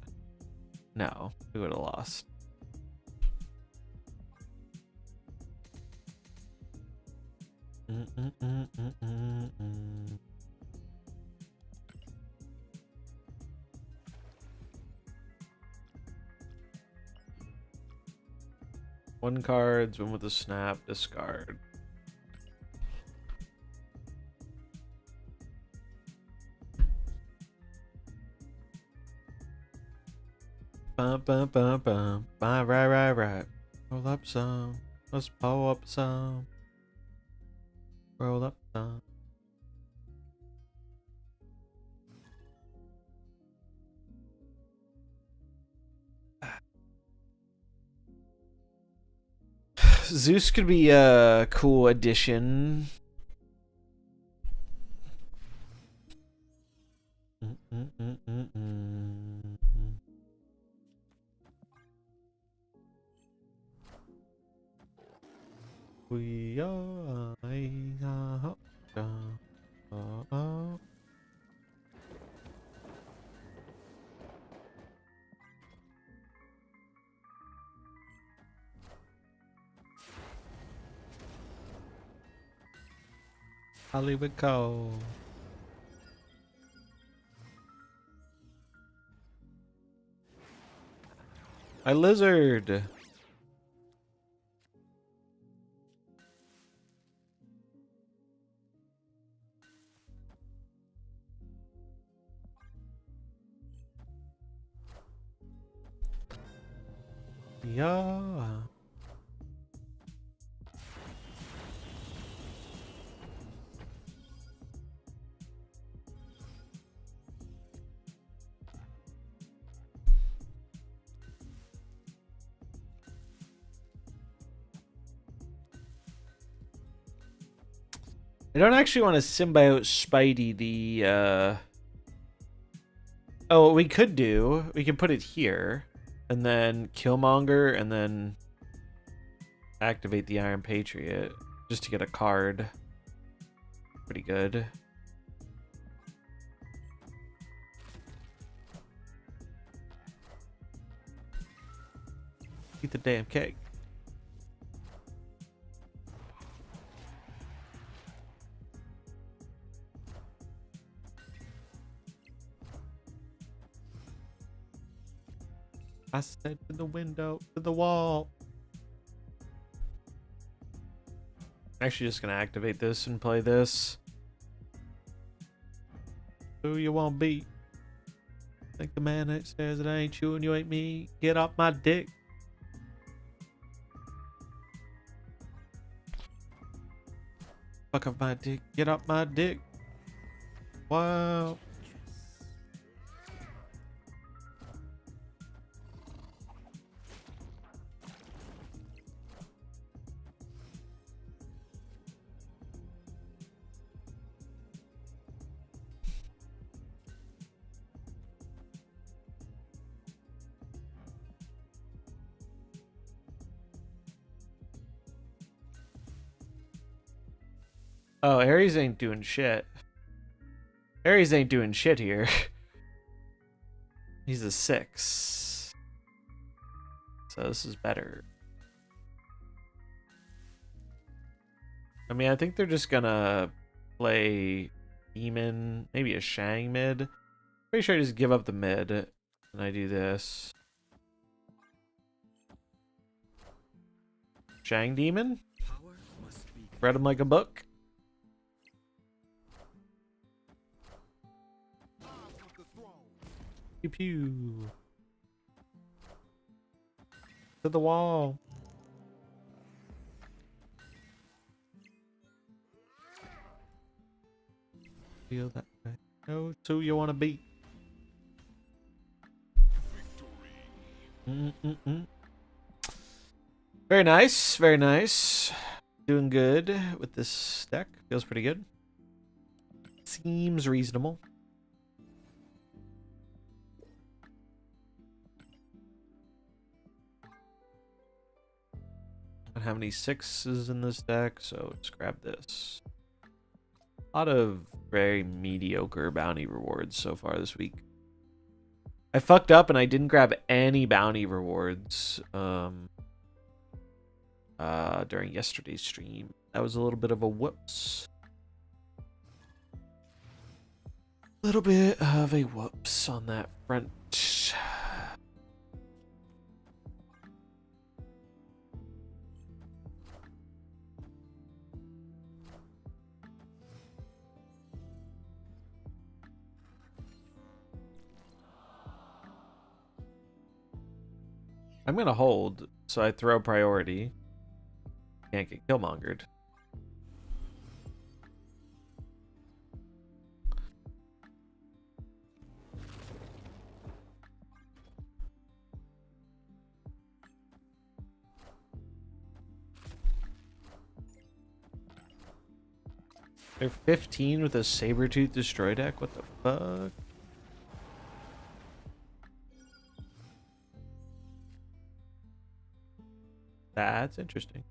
A: No, we would have lost. One card, win with a snap, discard. Bum bum bum bum. Right. Roll up some. Let's pull up some. Roll up some. Zeus could be a cool addition. We are. Hollywood Cole. My lizard. Yeah. I don't actually want to symbiote Spidey Oh, what we could do, we could put it here, and then Killmonger, and then activate the Iron Patriot, just to get a card. Pretty good. Eat the damn cake. I said to the window, to the wall. Actually, just gonna activate this and play this. Who you want to be? Think the man that says it ain't you and you ain't me. Get off my dick. Fuck off my dick. Get off my dick. Wow. Oh, Ares ain't doing shit. Ares ain't doing shit here. He's a 6. So this is better. I mean, I think they're just gonna play Demon, maybe a Shang mid. Pretty sure I just give up the mid and I do this. Shang Demon? Read him like a book. Pew pew. To the wall. Feel that way. Know who you want to be. Very nice. Very nice. Doing good with this deck. Feels pretty good. Seems reasonable. Don't have any 6s in this deck, so let's grab this. A lot of very mediocre bounty rewards so far this week. I fucked up and I didn't grab any bounty rewards during yesterday's stream. That was a little bit of a whoops. Little bit of a whoops on that front. I'm gonna hold, so I throw priority. Can't get Killmongered. They're 15 with a Sabertooth Destroy deck? What the fuck? That's interesting.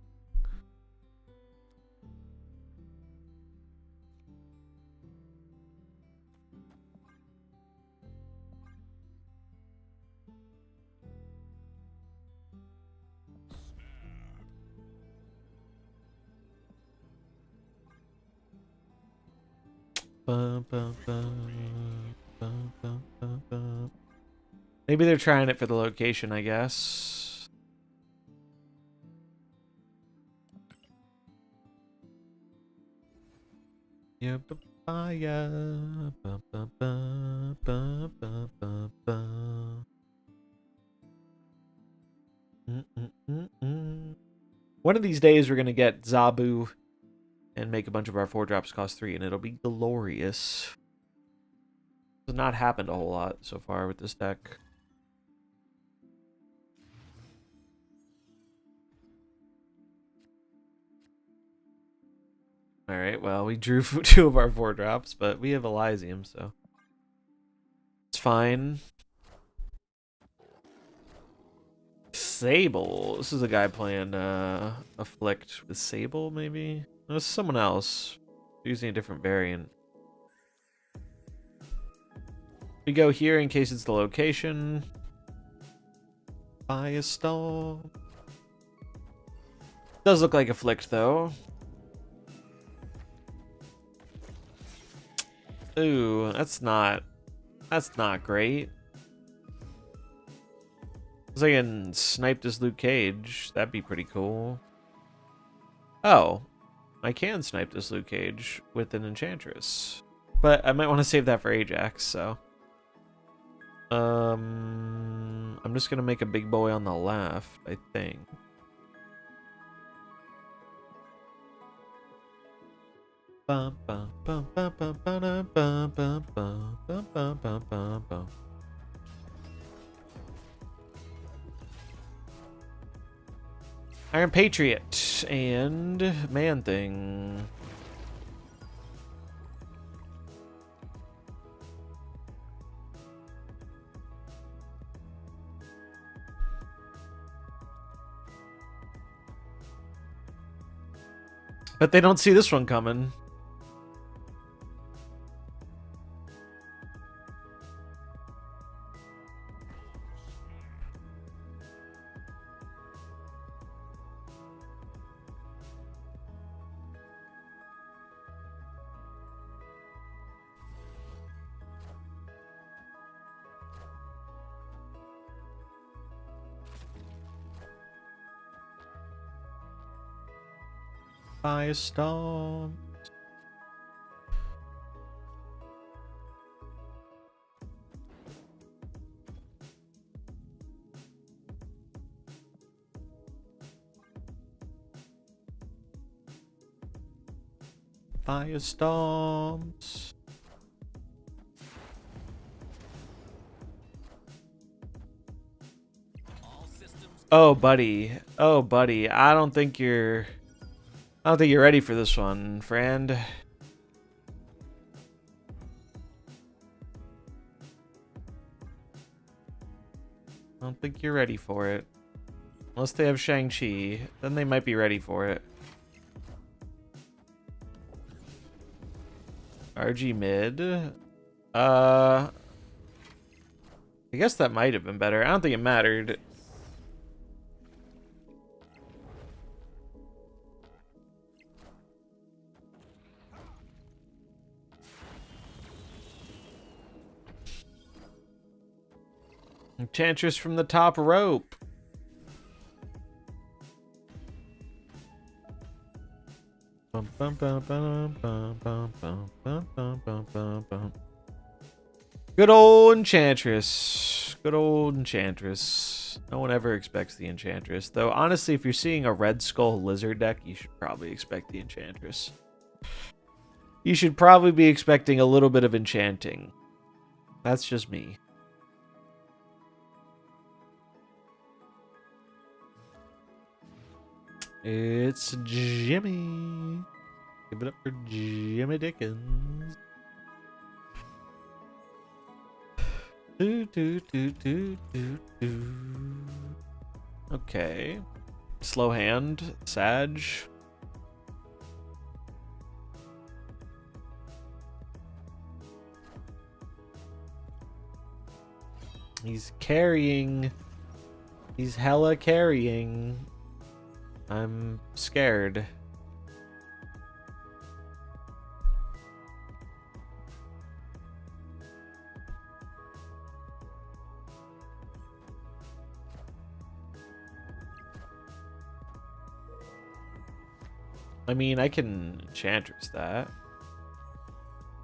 A: Bum, bum, bum, bum, bum, bum, bum. Maybe they're trying it for the location, I guess. Yeah, papaya. Bum, bum, bum, bum, bum, bum, bum. One of these days, we're gonna get Zabu and make a bunch of our 4-drops cost 3, and it'll be glorious. Has not happened a whole lot so far with this deck. Alright, well, we drew 2 of our 4-drops, but we have Elysium, so it's fine. Sable. This is a guy playing Afflict with Sable, maybe? No, it's someone else using a different variant. We go here in case it's the location. Buy a stall. Does look like Afflict, though. Ooh, that's not great. I can snipe this Luke Cage. That'd be pretty cool. Oh, I can snipe this Luke Cage with an Enchantress. But I might want to save that for Ajax, so. I'm just gonna make a big boy on the left, I think. Bum, bum, bum, bum, bum, bum, bum, bum, bum, bum, bum, bum, bum, bum. Iron Patriot and Man Thing. But they don't see this one coming. Firestorm. Firestorms. Oh, buddy. Oh, buddy. I don't think you're ready for this one, friend. I don't think you're ready for it. Unless they have Shang-Chi, then they might be ready for it. RG mid. I guess that might have been better. I don't think it mattered. Enchantress from the top rope. Bum, bum, bum, bum, bum, bum, bum, bum, bum, bum, bum, bum. Good old Enchantress. Good old Enchantress. No one ever expects the Enchantress. Though, honestly, if you're seeing a Red Skull Lizard deck, you should probably expect the Enchantress. You should probably be expecting a little bit of enchanting. That's just me. It's Jimmy. Give it up for Jimmy Dickens. Do, do, do, do, do, do. Okay. Slow hand, Sag. He's carrying. He's hella carrying. I'm scared. I mean, I can Enchantress that.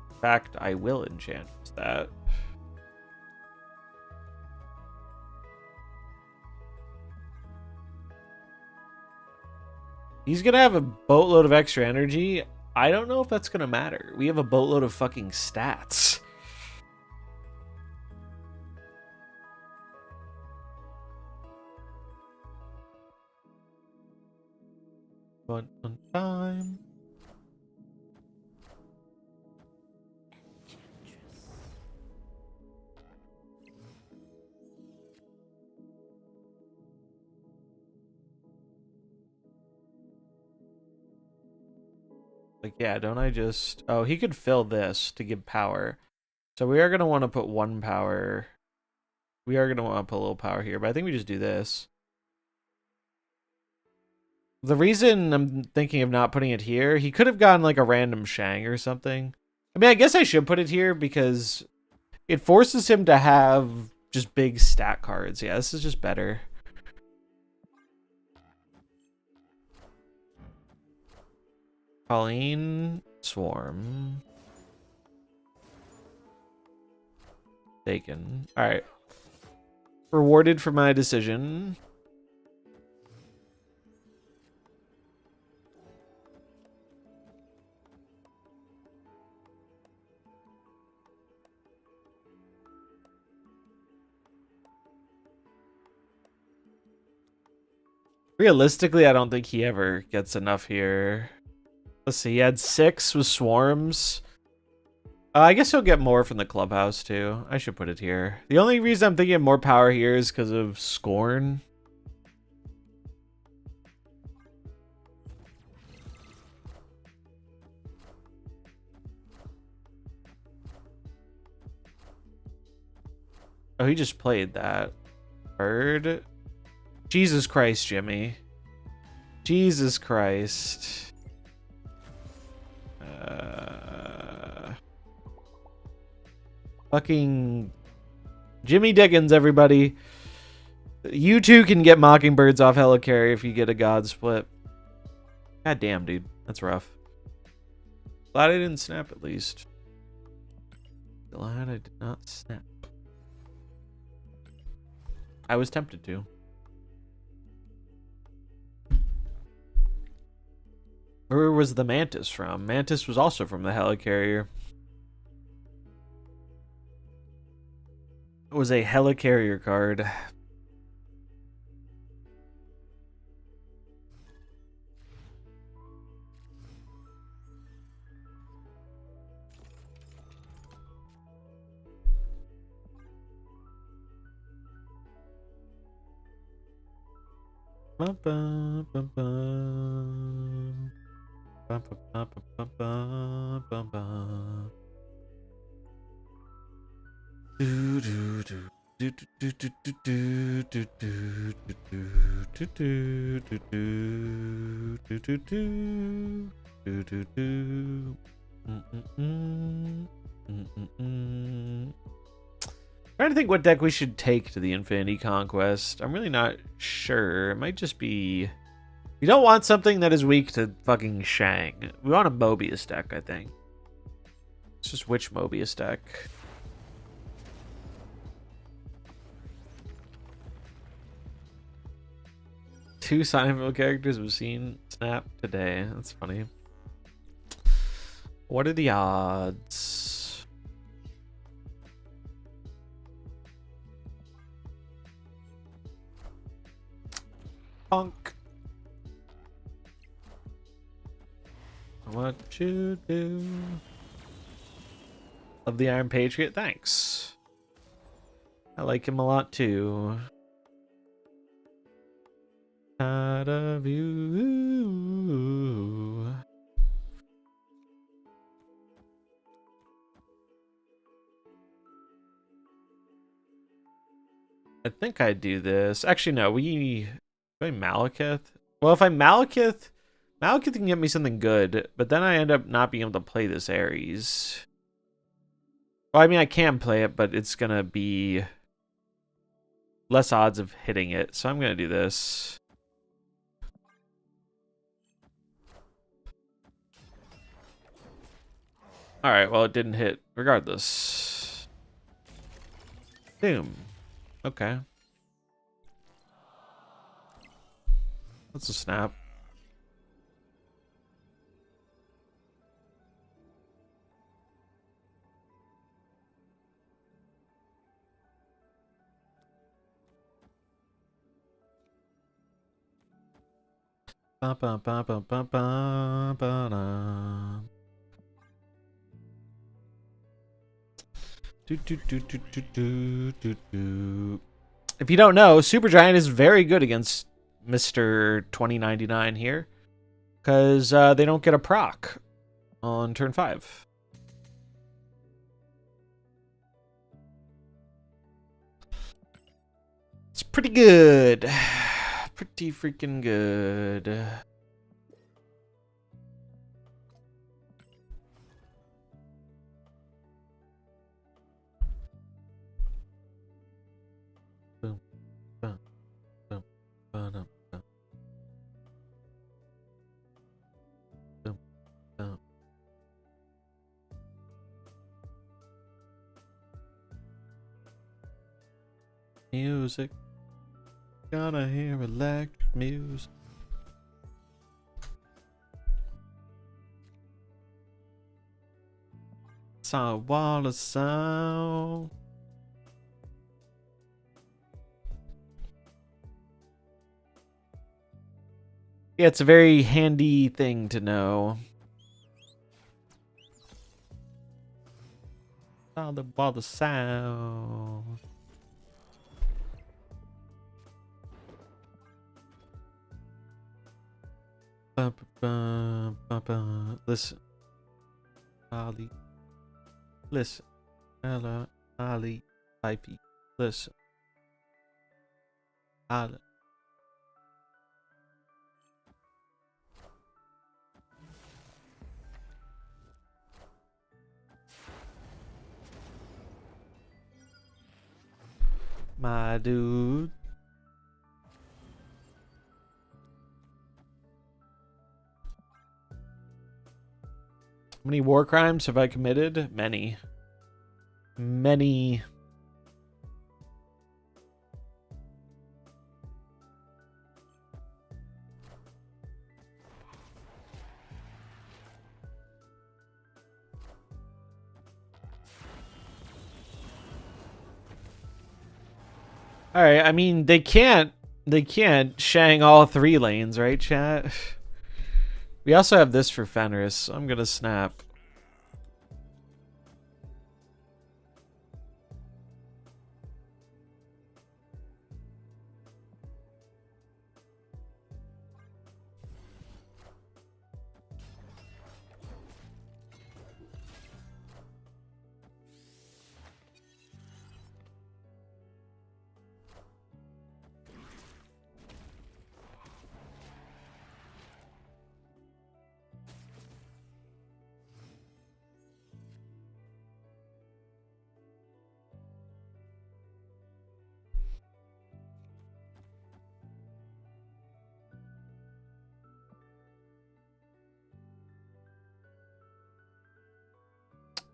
A: In fact, I will Enchantress that. He's gonna have a boatload of extra energy. I don't know if that's gonna matter. We have a boatload of fucking stats. One time. Like, yeah, don't I just... Oh, he could fill this to give power. So we are going to want to put one power. We are going to want to put a little power here, but I think we just do this. The reason I'm thinking of not putting it here, he could have gotten like a random Shang or something. I mean, I guess I should put it here because it forces him to have just big stat cards. Yeah, this is just better. Colleen, Swarm. Taken. Alright. Rewarded for my decision. Realistically, I don't think he ever gets enough here. Let's see, he had 6 with Swarms. I guess he'll get more from the clubhouse, too. I should put it here. The only reason I'm thinking of more power here is because of Scorn. Oh, he just played that. Bird. Jesus Christ, Jimmy. Jesus Christ. Fucking Jimmy Dickens, everybody. You too can get Mockingbirds off Helicarrier if you get a God Split. God damn, dude. That's rough. Glad I didn't snap at least. Glad I did not snap. I was tempted to. Where was the Mantis from? Mantis was also from the Helicarrier. It was a Helicarrier card. Bum, bum, bum, bum. Bum, bum, bum, bum, bum, bum. Do, do, do. Do, do, do, do, do, do, do, do, do, do, do, do, do, do, do, do. Trying to think what deck we should take to the Infinity Conquest. I'm really not sure. It might just be... We don't want something that is weak to fucking Shang. We want a Mobius deck, I think. It's just which Mobius deck? Two Seinfeld characters we've seen snap today. That's funny. What are the odds? Punk. What you do? Love the Iron Patriot. Thanks. I like him a lot too. Tired of you. I think I do this. Actually, no. I Malekith? Well, if I Malekith can get me something good, but then I end up not being able to play this Ares. Well, I mean, I can play it, but it's gonna be less odds of hitting it. So I'm gonna do this. All right. Well, it didn't hit regardless. Boom. Okay. That's a snap. Ba ba ba ba ba ba ba da. Do, do, do, do, do, do, do, do. If you don't know, Supergiant is very good against Mr. 2099 here, because they don't get a proc on turn 5. It's pretty good. Pretty freaking good. Boom, boom, boom, ba-dum, boom. Boom, boom. Music. Gonna hear electric music. Saw a wall of sound. Yeah, it's a very handy thing to know. Saw the wall of sound. Listen, Ali. Listen, Ella, Ali, Pipey. Listen, Ali. My dude. How many war crimes have I committed? Many. Many. All right, I mean, they can't Shang all 3 lanes, right, chat? We also have this for Fenris, so I'm gonna snap.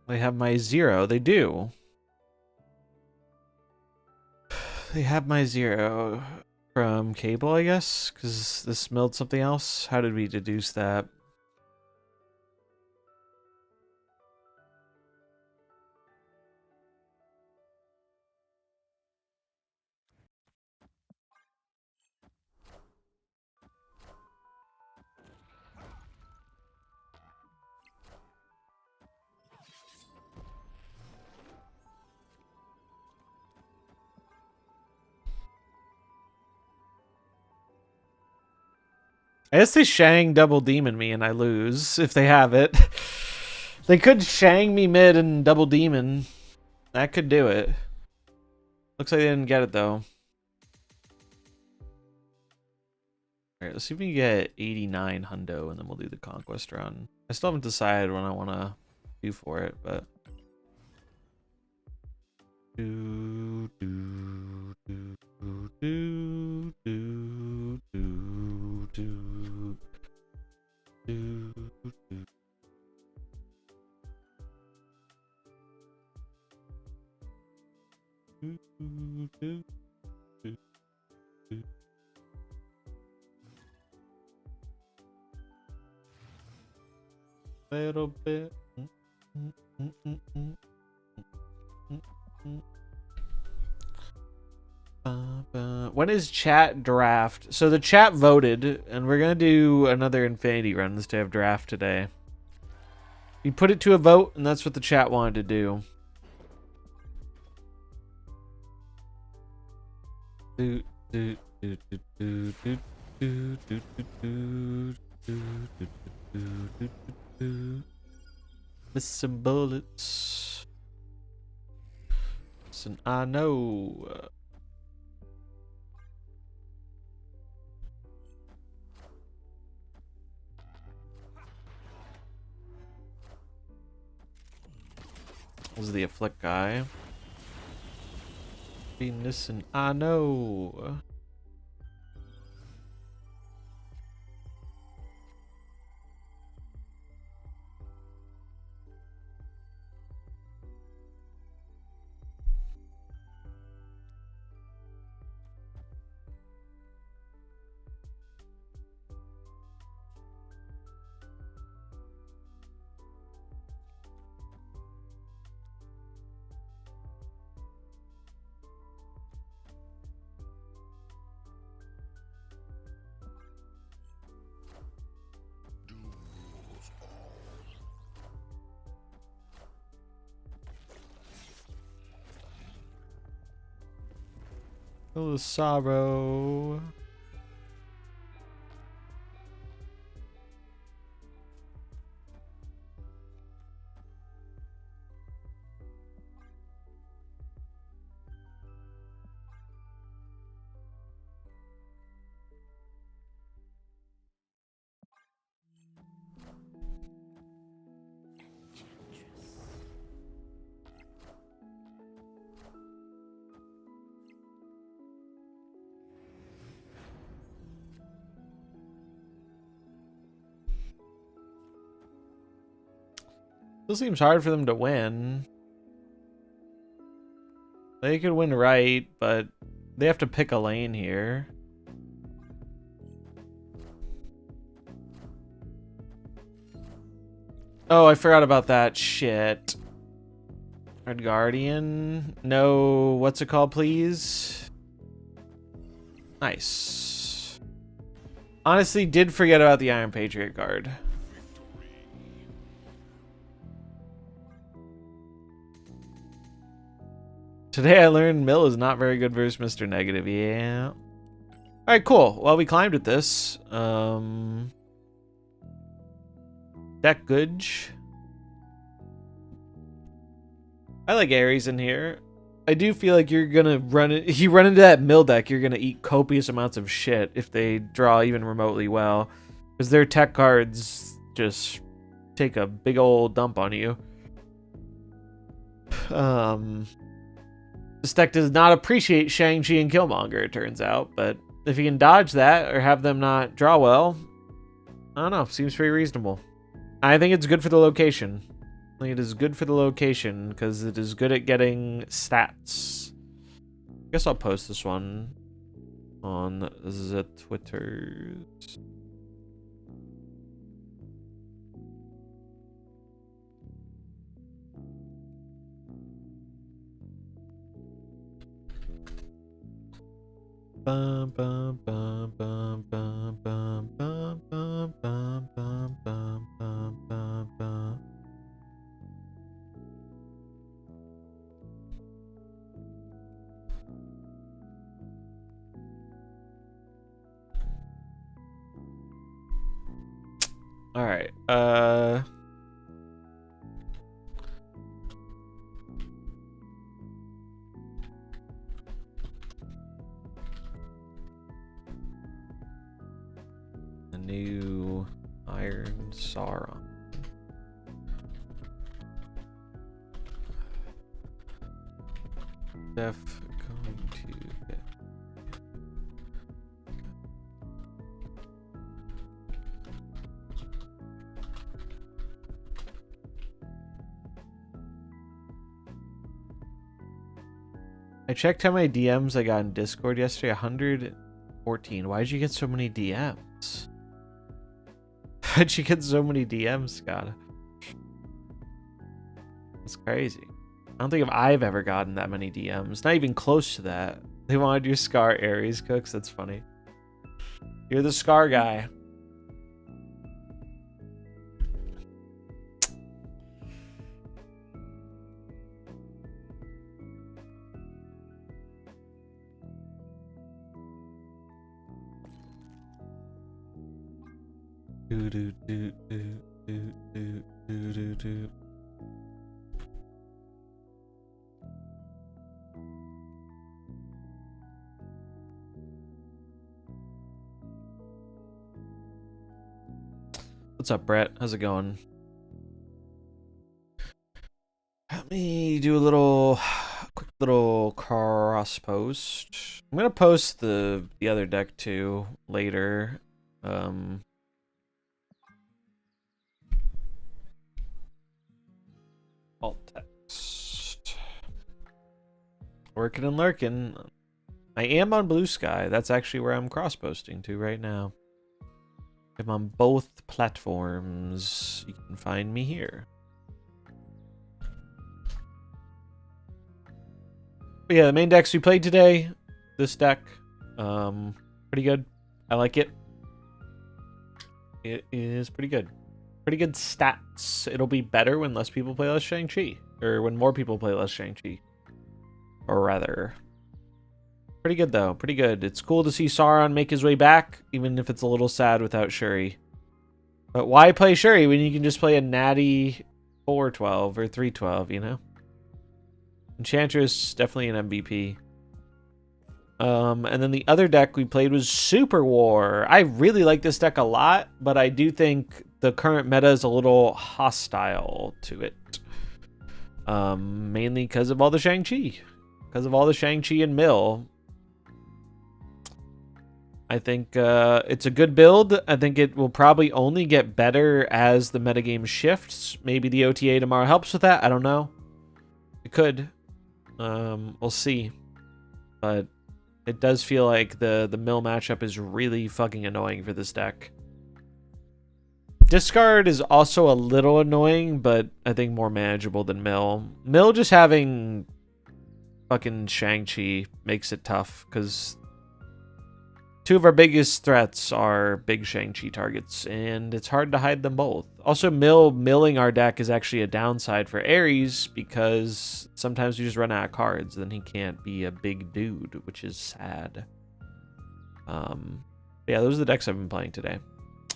A: They have my 0. They do. They have my 0 from Cable, I guess, because this milled something else. How did we deduce that? I guess they Shang double demon me and I lose if they have it. They could Shang me mid and double demon. That could do it. Looks like they didn't get it though. Alright, let's see if we can get 89 hundo and then we'll do the conquest run. I still haven't decided what I want to do for it, but... Do, do, do, do, do, do, do, do, do, do. Little bit. When is chat draft? So the chat voted, and we're gonna do another Infinity Run instead of draft today. We put it to a vote, and that's what the chat wanted to do. Do do do do do do do do do do do do. Missing bullets. Listen, I know. This is the afflict guy. Listen, I know. Feel the sorrow. Still seems hard for them to win. They could win right, but they have to pick a lane here. Oh, I forgot about that shit. Red Guardian. No, what's it called, please? Nice. Honestly, did forget about the Iron Patriot card. Today I learned Mill is not very good versus Mr. Negative. Yeah. Alright, cool. Well, we climbed with this. Deck Googe. I like Ares in here. I do feel like you're gonna run it. If you run into that Mill deck, you're gonna eat copious amounts of shit if they draw even remotely well. Because their tech cards just take a big old dump on you. This deck does not appreciate Shang-Chi and Killmonger, it turns out, but if you can dodge that or have them not draw well, I don't know, seems pretty reasonable. I think it's good for the location. I think it is good for the location because it is good at getting stats. I guess I'll post this one on the Twitters. Bum bum bum bum bum bum bum bum bum bum bum bum bum. All right. The new Iron Sauron. Def going to get. I checked how many DMs I got in Discord yesterday. 114. Why did you get so many DMs? How'd you get so many DMs, Scott? That's crazy. I don't think I've ever gotten that many DMs. Not even close to that. They wanted your Scar Ares cooks. That's funny. You're the Scar guy. Do do do do do do do do do. What's up, Brett? How's it going? Let me do a quick little cross post. I'm gonna post the other deck too later. Alt text. Working and lurking. I am on Blue Sky. That's actually where I'm cross posting to right now. I'm on both platforms. You can find me here. But yeah, the main decks we played today. This deck, pretty good. I like it. It is pretty good. Pretty good stats. It'll be better when less people play less Shang-Chi. Or when more people play less Shang-Chi. Or rather. Pretty good, though. Pretty good. It's cool to see Sauron make his way back, even if it's a little sad without Shuri. But why play Shuri when you can just play a natty 4/12 or 3/12, you know? Enchantress, definitely an MVP. And then the other deck we played was Super War. I really like this deck a lot, but I do think the current meta is a little hostile to it. Mainly because of all the Shang-Chi. Because of all the Shang-Chi and Mill. I think it's a good build. I think it will probably only get better as the metagame shifts. Maybe the OTA tomorrow helps with that. I don't know. It could. We'll see. But it does feel like the Mill matchup is really fucking annoying for this deck. Discard is also a little annoying, but I think more manageable than Mill. Mill just having fucking Shang-Chi makes it tough, because two of our biggest threats are big Shang-Chi targets, and it's hard to hide them both. Also, milling our deck is actually a downside for Ares, because sometimes we just run out of cards, then he can't be a big dude, which is sad. Yeah, those are the decks I've been playing today.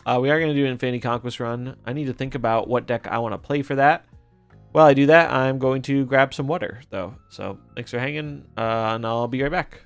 A: We are going to do an Infinity Conquest run. I need to think about what deck I want to play for that. While I do that, I'm going to grab some water, though. So, thanks for hanging, and I'll be right back.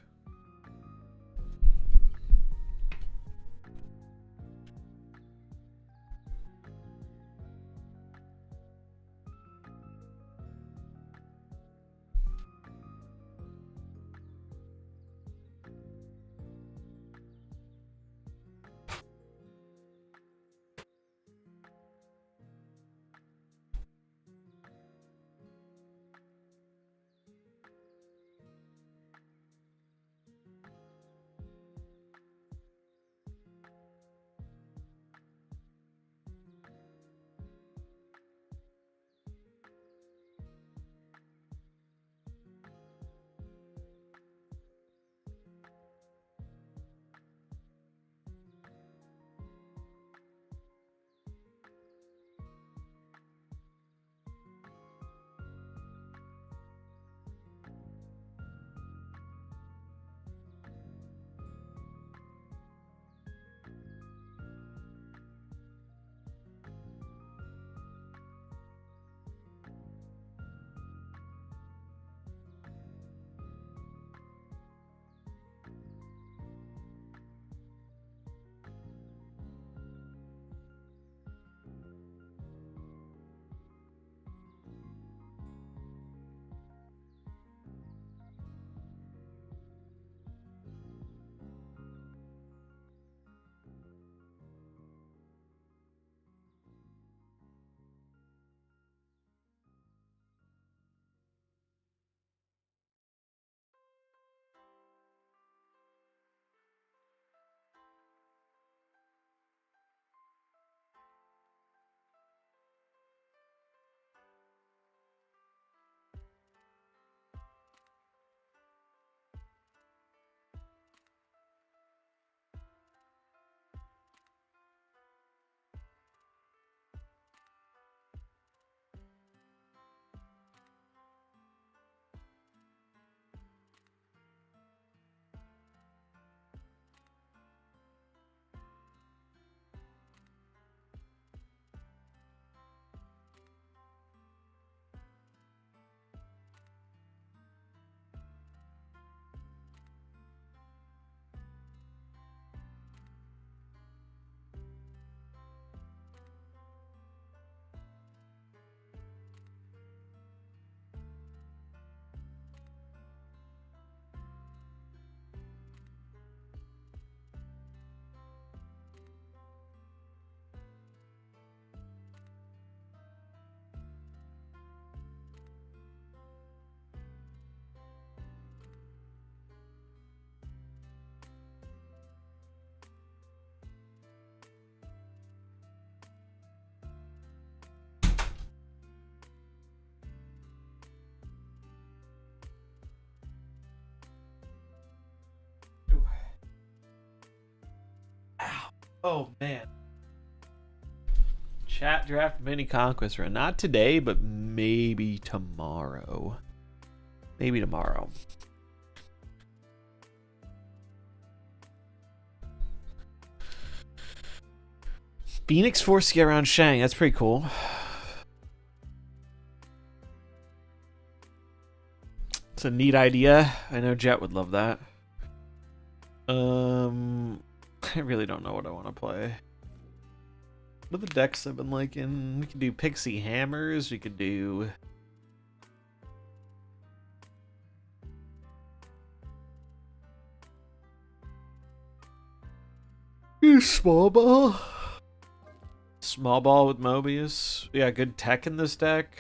A: Oh man. Chat draft mini conquest run. Not today, but maybe tomorrow. Maybe tomorrow. Phoenix forced to get around Shang. That's pretty cool. It's a neat idea. I know Jet would love that. I really don't know what I want to play. What are the decks I've been liking? We could do Pixie Hammers. We could do... Small Ball. Small Ball with Mobius. Yeah, good tech in this deck.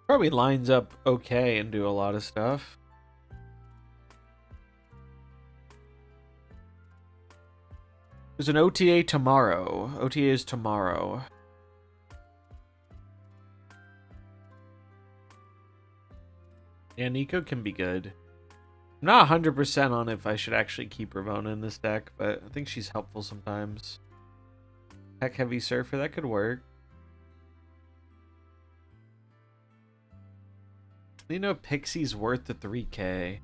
A: Probably lines up okay and do a lot of stuff. There's an OTA tomorrow. OTA is tomorrow. Yeah, Nico can be good. I'm not 100% on if I should actually keep Ravonna in this deck, but I think she's helpful sometimes. Tech Heavy Surfer, that could work. You know, Pixie's worth the 3K. If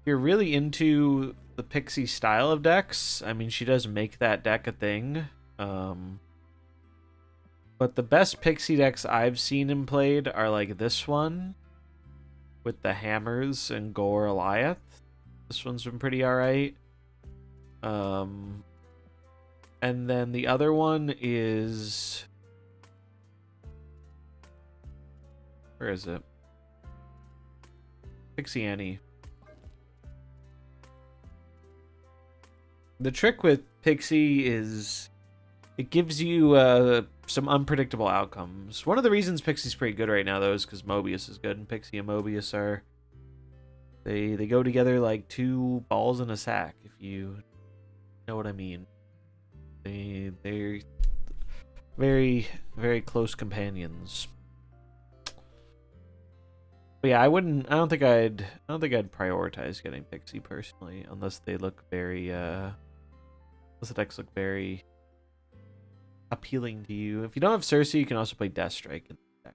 A: you're really into the Pixie style of decks, I mean, she does make that deck a thing. But the best Pixie decks I've seen him played are like this one with the Hammers and Gore Eliath. This one's been pretty alright. And then the other one is... Where is it? Pixie Annie. The trick with Pixie is it gives you some unpredictable outcomes. One of the reasons Pixie's pretty good right now, though, is because Mobius is good, and Pixie and Mobius are... They go together like two balls in a sack, if you know what I mean. They're very, very close companions. But yeah, I don't think I'd prioritize getting Pixie personally, unless they look very unless the decks look very appealing to you. If you don't have Cersei, you can also play Deathstrike in the deck.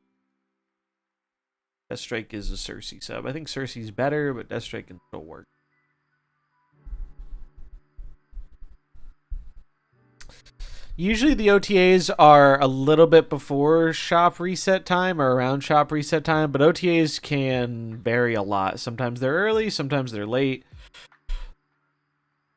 A: Deathstrike is a Cersei sub. I think Cersei's better, but Deathstrike can still work. Usually the OTAs are a little bit before shop reset time or around shop reset time, but OTAs can vary a lot. Sometimes they're early, sometimes they're late.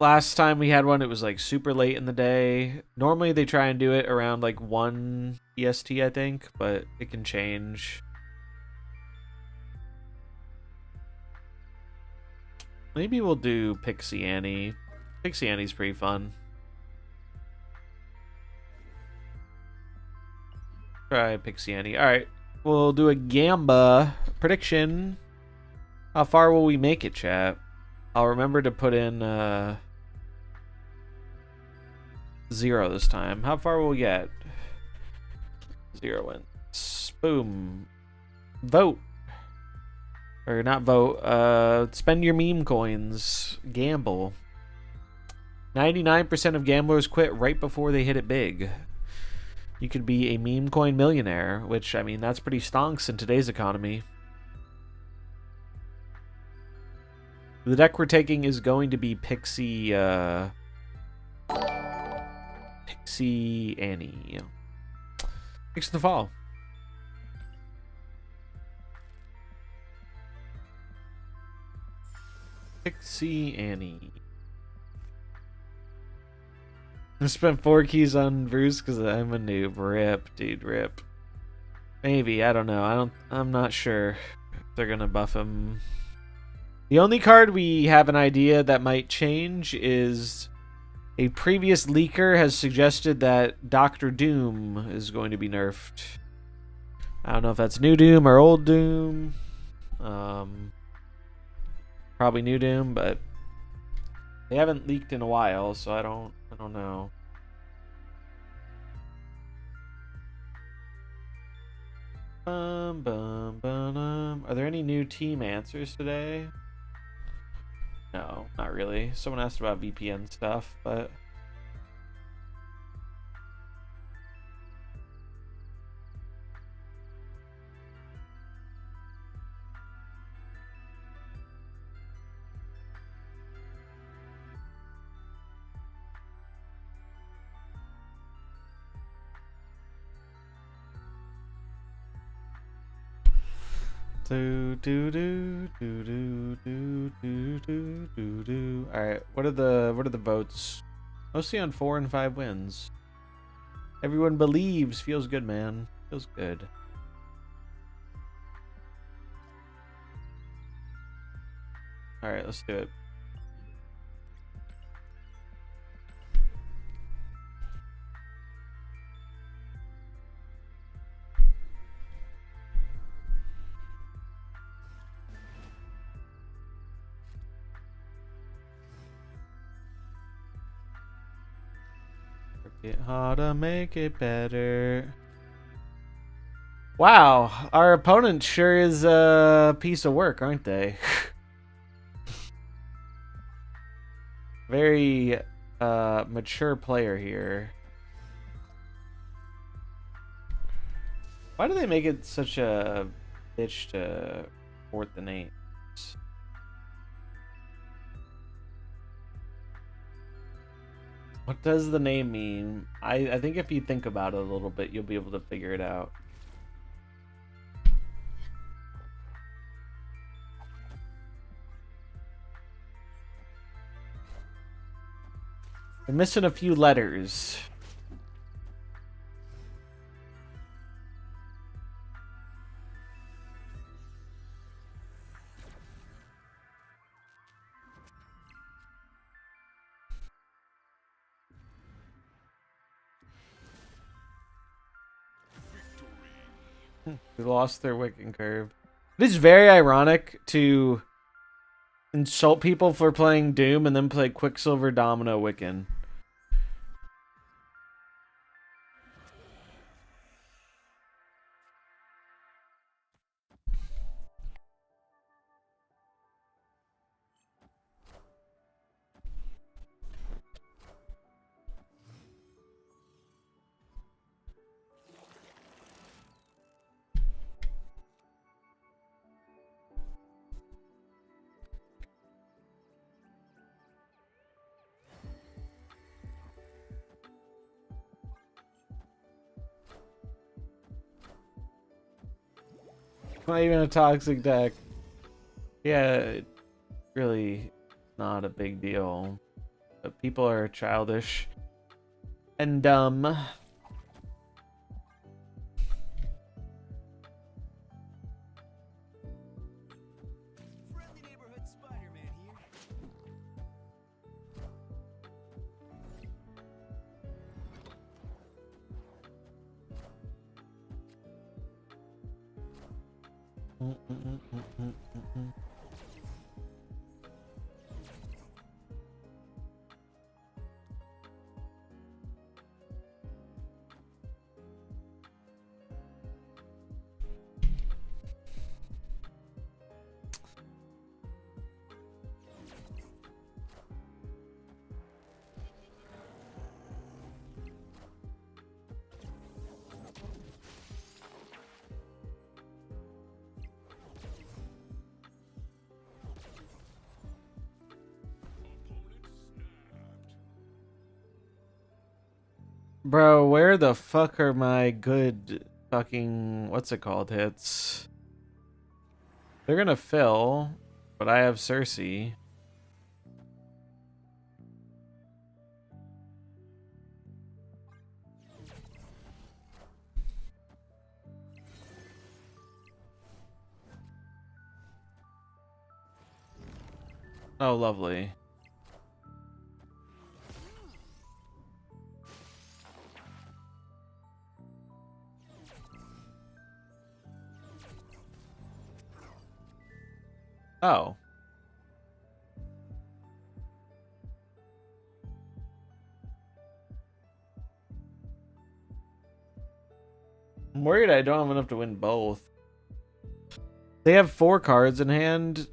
A: Last time we had one, it was like super late in the day. Normally they try and do it around like 1 EST, I think, but it can change. Maybe we'll do Pixie Annie. Pixie Annie's pretty fun. Try Pixie Annie. Alright, we'll do a Gamba prediction. How far will we make it, chat? I'll remember to put in 0 this time. How far will we get? 0 wins. Boom. Vote. Or not vote. Spend your meme coins. Gamble. 99% of gamblers quit right before they hit it big. You could be a meme coin millionaire, which, I mean, that's pretty stonks in today's economy. The deck we're taking is going to be Pixie Annie. Thanks for the follow. Pixie Annie. I spent 4 keys on Bruce because I'm a noob. Rip, dude, rip. Maybe, I don't know. I'm not sure if they're gonna buff him. The only card we have an idea that might change is a previous leaker has suggested that Dr. Doom is going to be nerfed. I don't know if that's new Doom or old Doom. Probably new Doom, but they haven't leaked in a while, so I don't know. Are there any new team answers today? No, not really. Someone asked about VPN stuff, but do do do do do do do do do do. All right, what are the votes? Mostly on 4 and 5 wins. Everyone believes. Feels good, man. Feels good. All right, let's do it. Work it harder, make it better. Wow, our opponent sure is a piece of work, aren't they? Very mature player here. Why do they make it such a bitch to port the names? What does the name mean? I think if you think about it a little bit, you'll be able to figure it out. They're missing a few letters. They lost their Wiccan curve. It is very ironic to insult people for playing Doom and then play Quicksilver Domino Wiccan. Not even a toxic deck. Yeah, it's really not a big deal. But people are childish and dumb.
B: Friendly neighborhood Spider-Man here.
A: Bro, where the fuck are my good fucking what's it called hits? They're gonna fill, but I have Cersei. Oh, lovely. Oh. I'm worried I don't have enough to win both. They have 4 cards in hand.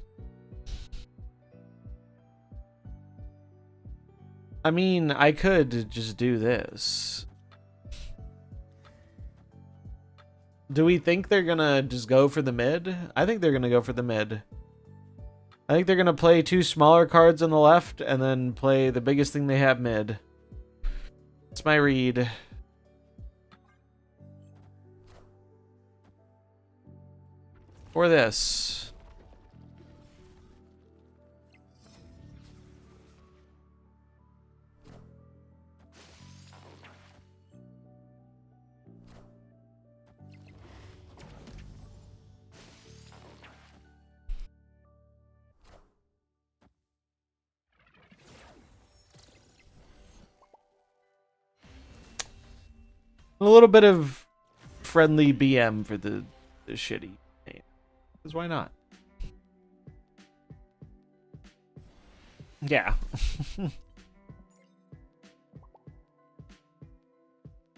A: I mean, I could just do this. Do we think they're gonna just go for the mid? I think they're gonna go for the mid. I think they're gonna play 2 smaller cards on the left and then play the biggest thing they have mid. That's my read. Or this. A little bit of friendly BM for the shitty name. Because why not? Yeah.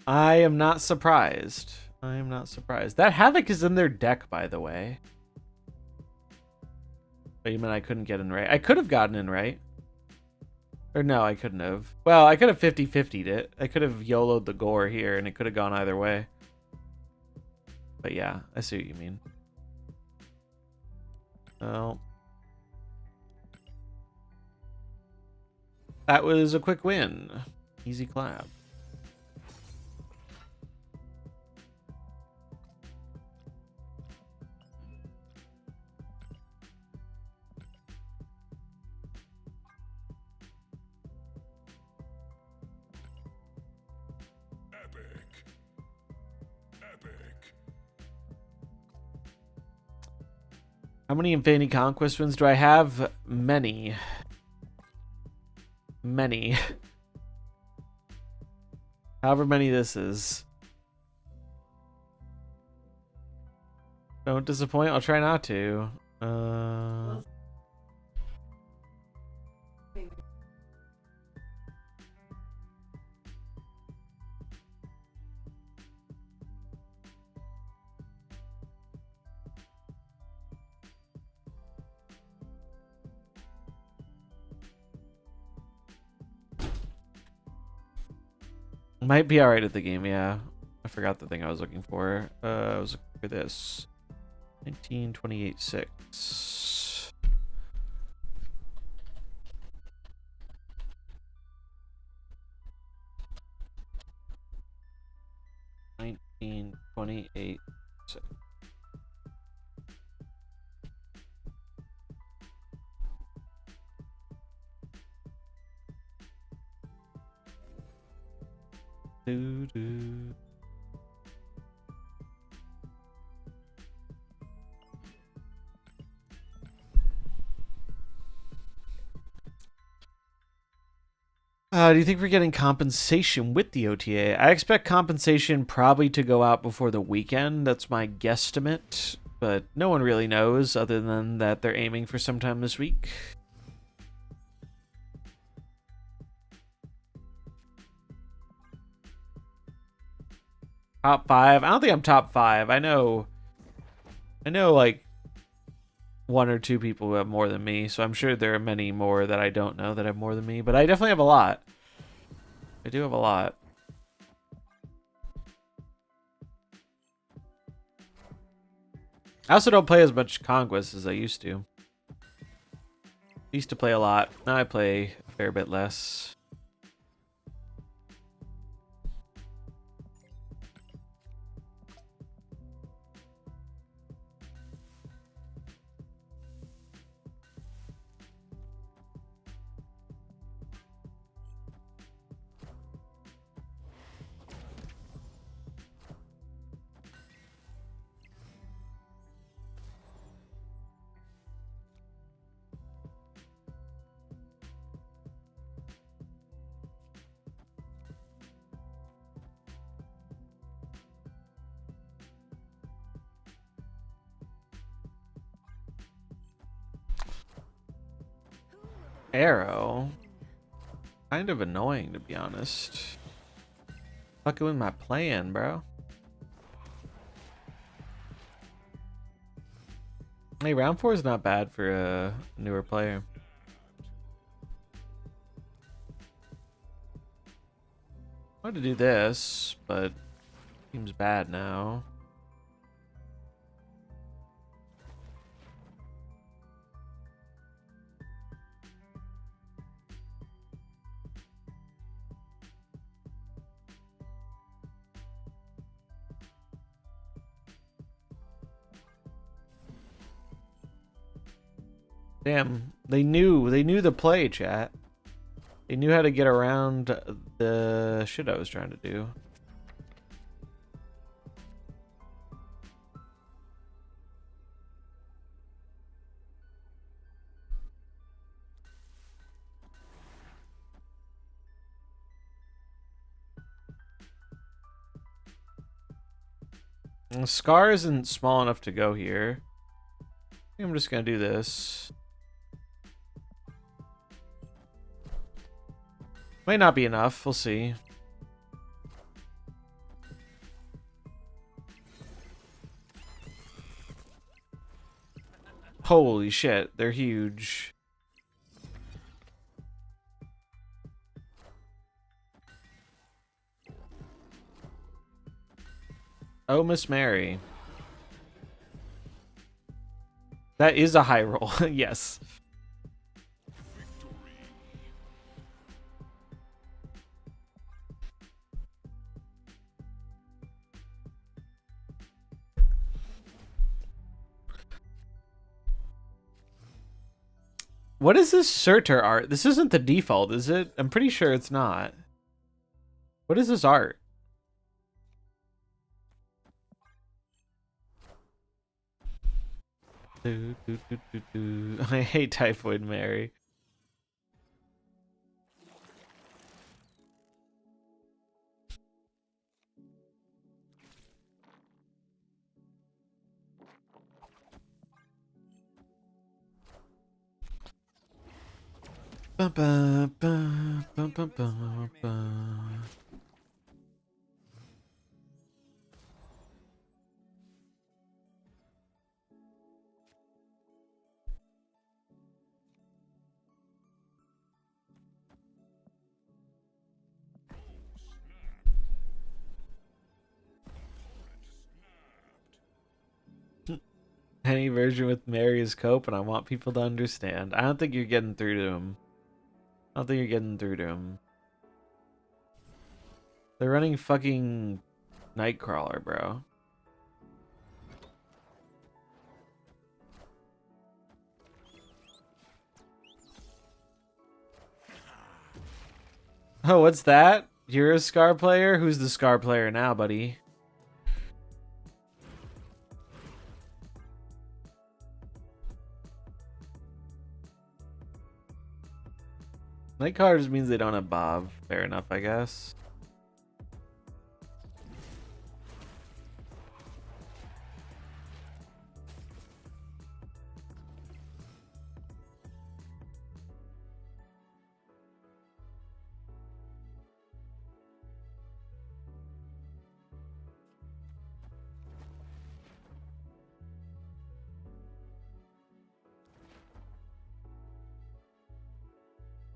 A: I am not surprised. I am not surprised. That Havoc is in their deck, by the way. Oh, you mean I couldn't get in right? I could have gotten in right. Or no, I couldn't have. Well, I could have 50-50'd it. I could have YOLO'd the gore here, and it could have gone either way. But yeah, I see what you mean. Oh. That was a quick win. Easy clap. How many Infinity Conquest wins do I have? Many. Many. However many this is. Don't disappoint. I'll try not to. Might be alright at the game, yeah. I forgot the thing I was looking for. I was looking for this. 1928-6. Do do. Do you think we're getting compensation with the OTA? I expect compensation probably to go out before the weekend. That's my guesstimate. But no one really knows other than that they're aiming for sometime this week. Top 5? I don't think I'm top 5. I know like 1 or 2 people who have more than me, so I'm sure there are many more that I don't know that have more than me, but I definitely have a lot. I do have a lot. I also don't play as much Conquest as I used to. I used to play a lot. Now I play a fair bit less. Arrow? Kind of annoying, to be honest. Fucking with my plan, bro. Hey, round 4 is not bad for a newer player. I wanted to do this, but seems bad now. Damn, they knew the play, chat. They knew how to get around the shit I was trying to do. Scar isn't small enough to go here. I think I'm just gonna do this. Might not be enough. We'll see. Holy shit, they're huge. Oh, Miss Mary. That is a high roll. Yes. What is this Surtur art? This isn't the default, is it? I'm pretty sure it's not. What is this art? I hate Typhoid Mary. Ba, ba, ba, ba, ba, ba, ba. Any version with Mary is cope, and I want people to understand. I don't think you're getting through to him. I don't think you're getting through to him. They're running fucking Nightcrawler, bro. Oh, what's that? You're a Scar player? Who's the Scar player now, buddy? Nightcrawler just means they don't have Bob. Fair enough, I guess.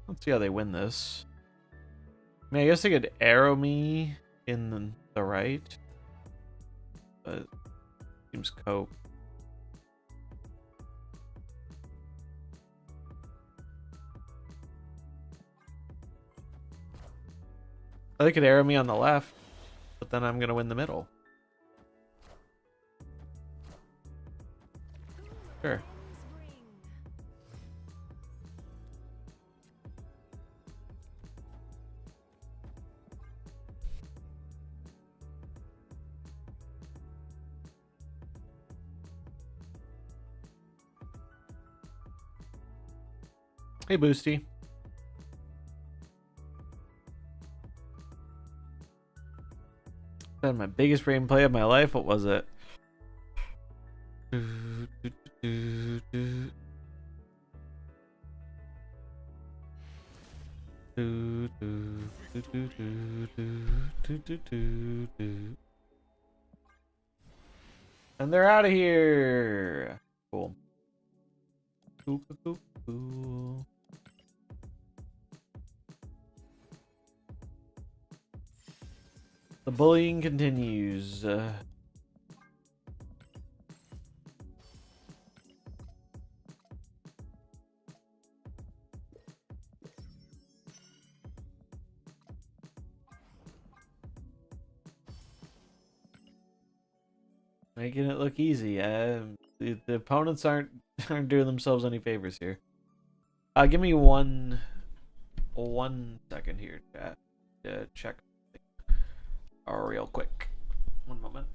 A: Let's see how they win this. I mean, I guess they could arrow me in the right, but seems cope. They could arrow me on the left, but then I'm gonna win the middle. Sure. Hey, Boosty. Been my biggest gameplay of my life. What was it? And they're out of here. Cool. Cool, cool, cool, cool. The bullying continues. Making it look easy. The opponents aren't doing themselves any favors here. Give me one second here, chat. Check real quick. One moment.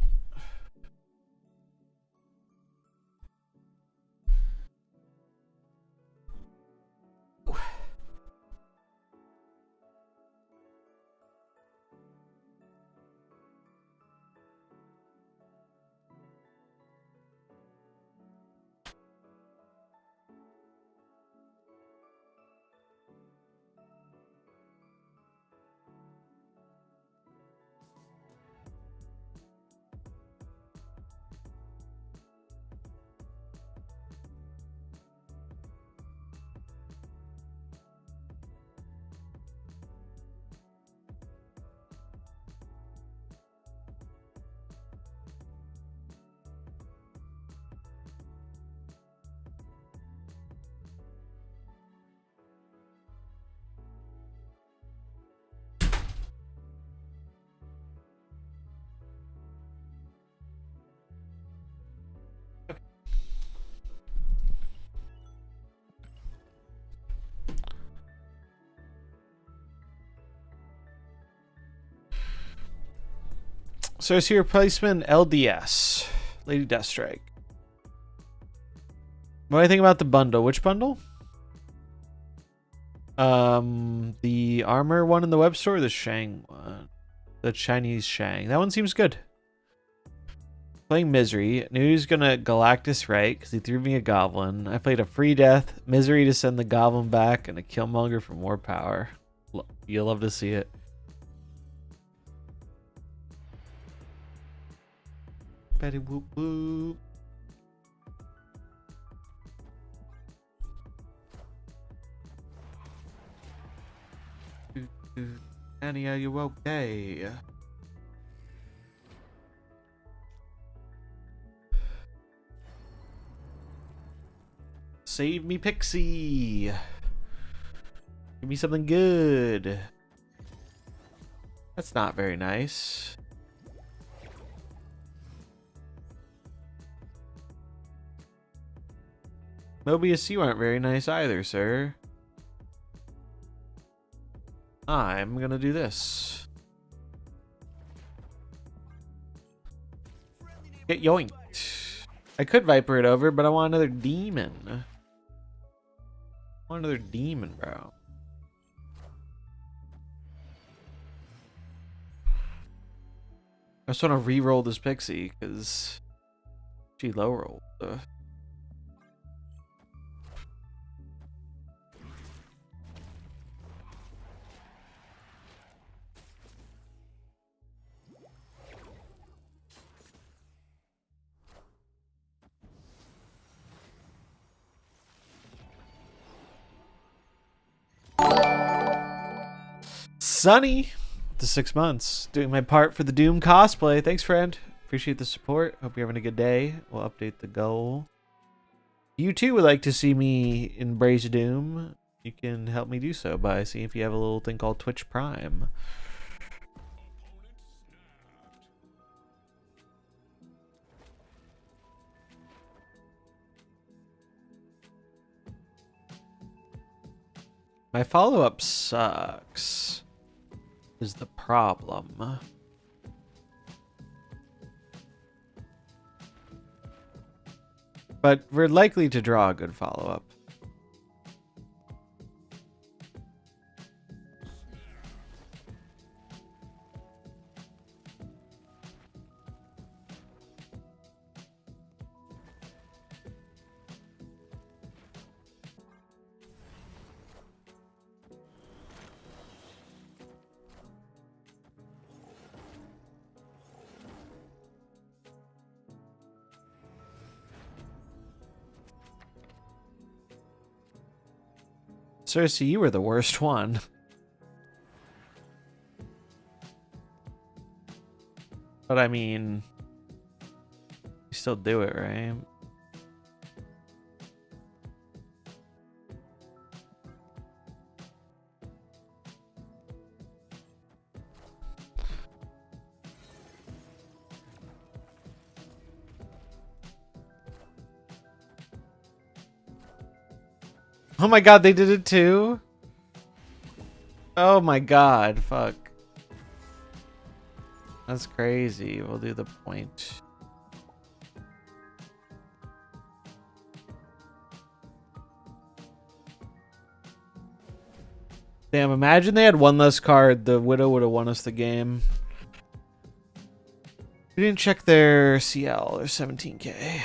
A: So it's your replacement LDS, Lady Deathstrike. What do you think about the bundle? Which bundle? The armor one in the web store, or the Shang one? The Chinese Shang. That one seems good. Playing Misery. Knew he was gonna Galactus right because he threw me a goblin. I played a free death, Misery to send the goblin back, and a Killmonger for more power. You'll love to see it. Betty whoop whoop. Annie, are you okay? Save me, Pixie. Give me something good. That's not very nice. Mobius, you aren't very nice either, sir. I'm gonna do this. Get yoinked. I could Viper it over, but I want another demon. I want another demon, bro. I just want to re-roll this Pixie, because she low-rolled. Sunny, the 6 months, doing my part for the Doom cosplay. Thanks, friend. Appreciate the support. Hope you're having a good day. We'll update the goal. You too would like to see me embrace Doom. You can help me do so by seeing if you have a little thing called Twitch Prime. My follow-up sucks. Is the problem. But we're likely to draw a good follow-up. Cersei, you were the worst one. But I mean, you still do it, right? Oh my god, they did it too? Oh my god, fuck. That's crazy. We'll do the point. Damn, imagine they had one less card. The Widow would have won us the game. We didn't check their CL. They're 17k.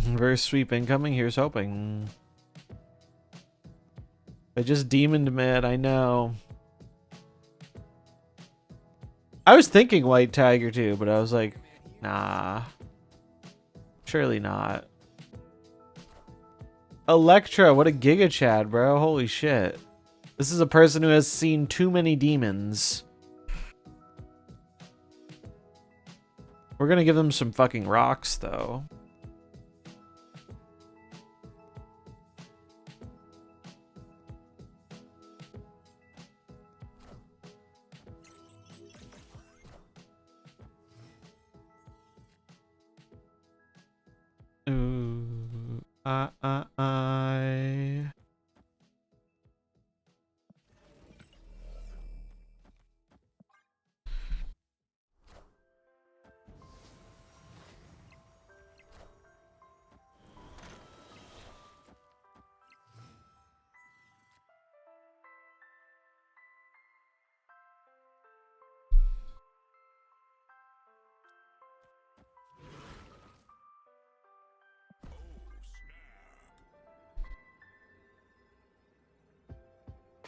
A: Reverse sweep incoming. Here's hoping. I just demoned mid. I know. I was thinking White Tiger too, but I was like, nah. Surely not. Electra, what a Giga Chad, bro. Holy shit. This is a person who has seen too many demons. We're gonna give them some fucking rocks, though. Ooh, I.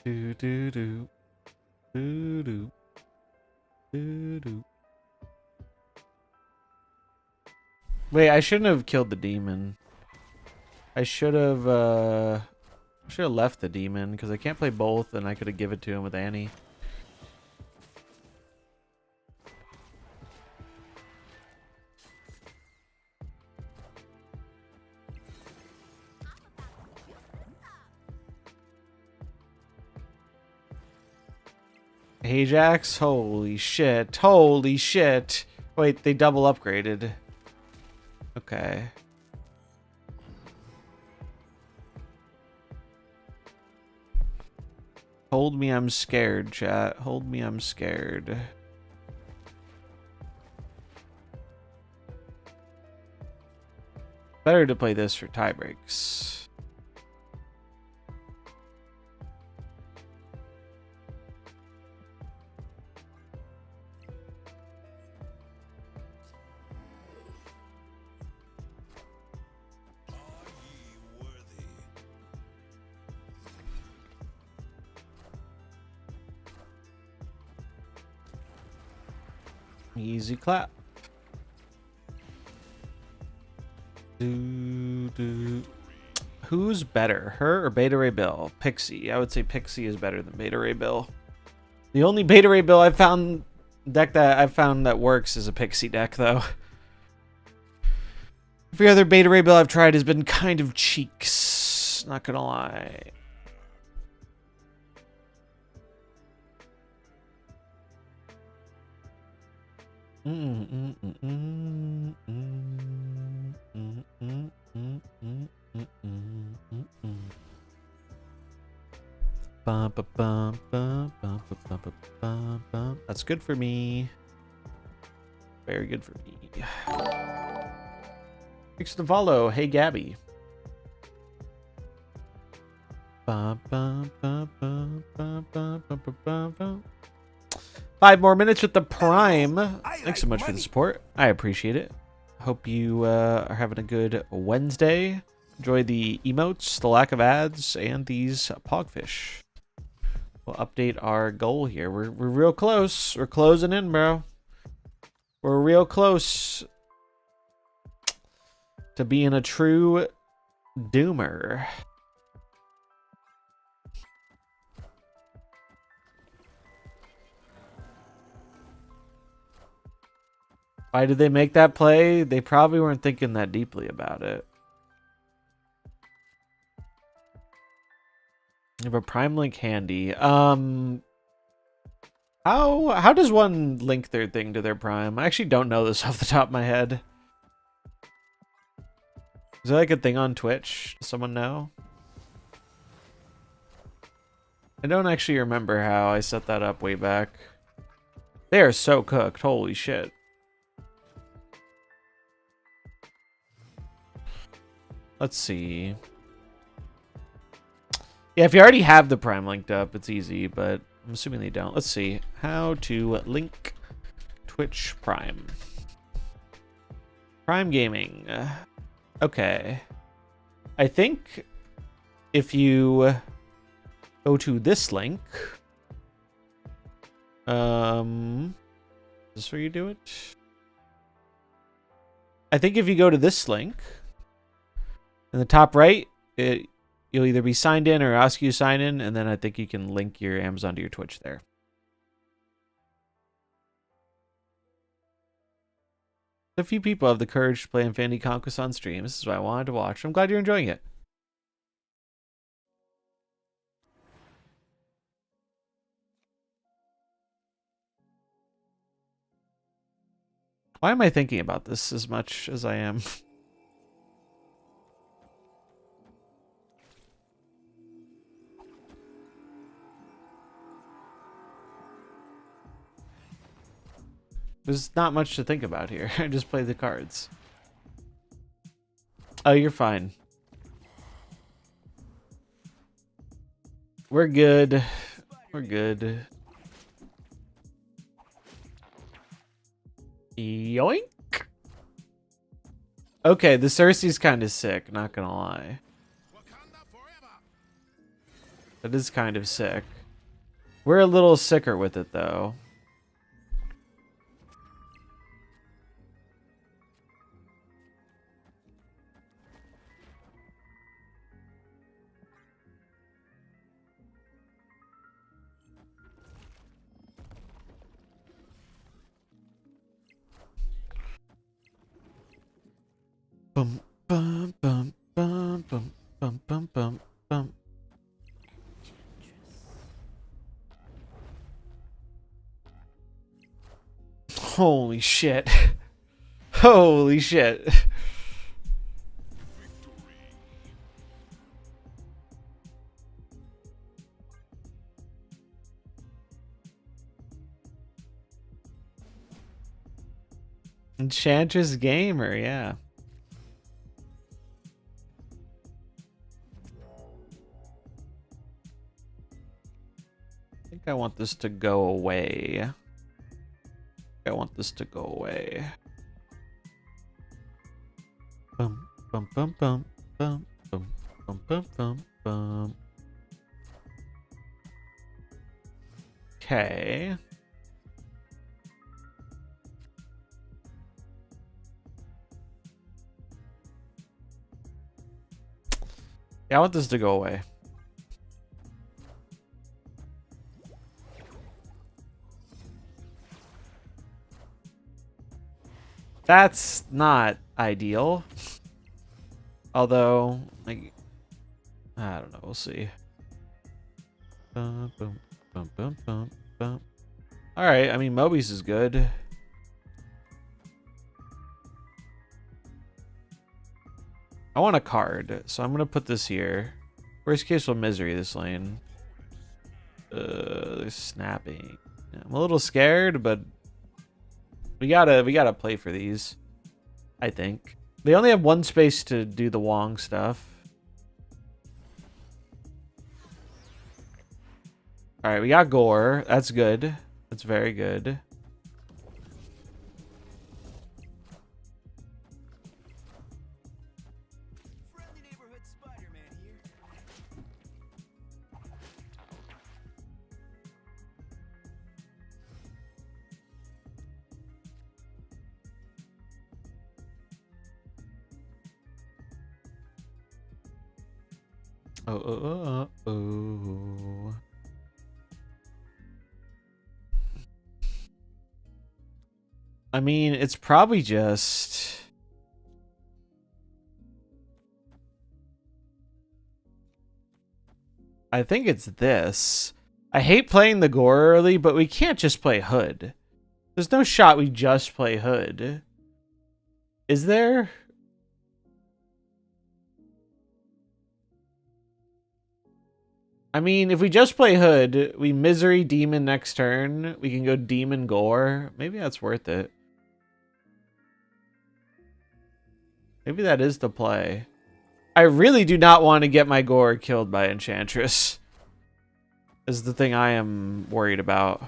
A: Do do do do do do do. Wait, I shouldn't have killed the demon. I should have left the demon because I can't play both, and I could have given it to him with Annie. Ajax? Holy shit. Holy shit. Wait, they double upgraded. Okay. Hold me, I'm scared, chat. Hold me, I'm scared. Better to play this for tie breaks. Easy clap. Who's better, her or Beta Ray Bill? Pixie. I would say Pixie is better than Beta Ray Bill. The only Beta Ray Bill I've found deck that I've found that works is a Pixie deck, though. Every other Beta Ray Bill I've tried has been kind of cheeks. Not gonna lie. That's good for me. Very good for me. Thanks to follow. Hey, Gabby. 5 more minutes with the Prime. Thanks so much for the support. I appreciate it. Hope you are having a good Wednesday. Enjoy the emotes, the lack of ads, and these pogfish. We'll update our goal here. We're real close. We're closing in, bro. We're real close to being a true doomer. Why did they make that play? They probably weren't thinking that deeply about it. You have a prime link handy. How does one link their thing to their prime? I actually don't know this off the top of my head. Is there like a thing on Twitch? Does someone know? I don't actually remember how I set that up way back. They are so cooked. Holy shit. Let's see. Yeah, if you already have the Prime linked up, it's easy, but I'm assuming they don't. Let's see. How to link Twitch Prime. Prime Gaming. Okay. I think if you go to this link, is this where you do it? I think if you go to this link, in the top right, you'll either be signed in or ask you to sign in, and then I think you can link your Amazon to your Twitch there. A few people have the courage to play Infinity Conquest on stream. This is what I wanted to watch. I'm glad you're enjoying it. Why am I thinking about this as much as I am? There's not much to think about here. I just play the cards. Oh, you're fine. We're good. We're good. Yoink. Okay, the Cersei's kind of sick, not gonna lie. That is kind of sick. We're a little sicker with it, though. Bum bum bum bum bum bum bum bum bum. Holy shit. Holy shit. Enchantress Gamer, yeah. I think I want this to go away. I want this to go away. Bum bum bum bum bum bum bum bum bum bum. Okay. Yeah, I want this to go away. That's not ideal. Although, like, I don't know. We'll see. Bum, bum, bum, bum, bum, bum. All right. I mean, Mobius is good. I want a card, so I'm gonna put this here. Worst case will misery this lane. They're snapping. Yeah, I'm a little scared, but we gotta play for these. I think they only have one space to do the Wong stuff. All right, we got Gore. That's good. That's very good.
B: Friendly neighborhood Spider-Man here.
A: Oh. I mean, it's probably just... I think it's this. I hate playing the gore early, but we can't just play Hood. There's no shot we just play Hood. Is there? I mean, if we just play Hood, we Misery Demon next turn. We can go Demon Gore. Maybe that's worth it. Maybe that is the play. I really do not want to get my Gore killed by Enchantress. Is the thing I am worried about.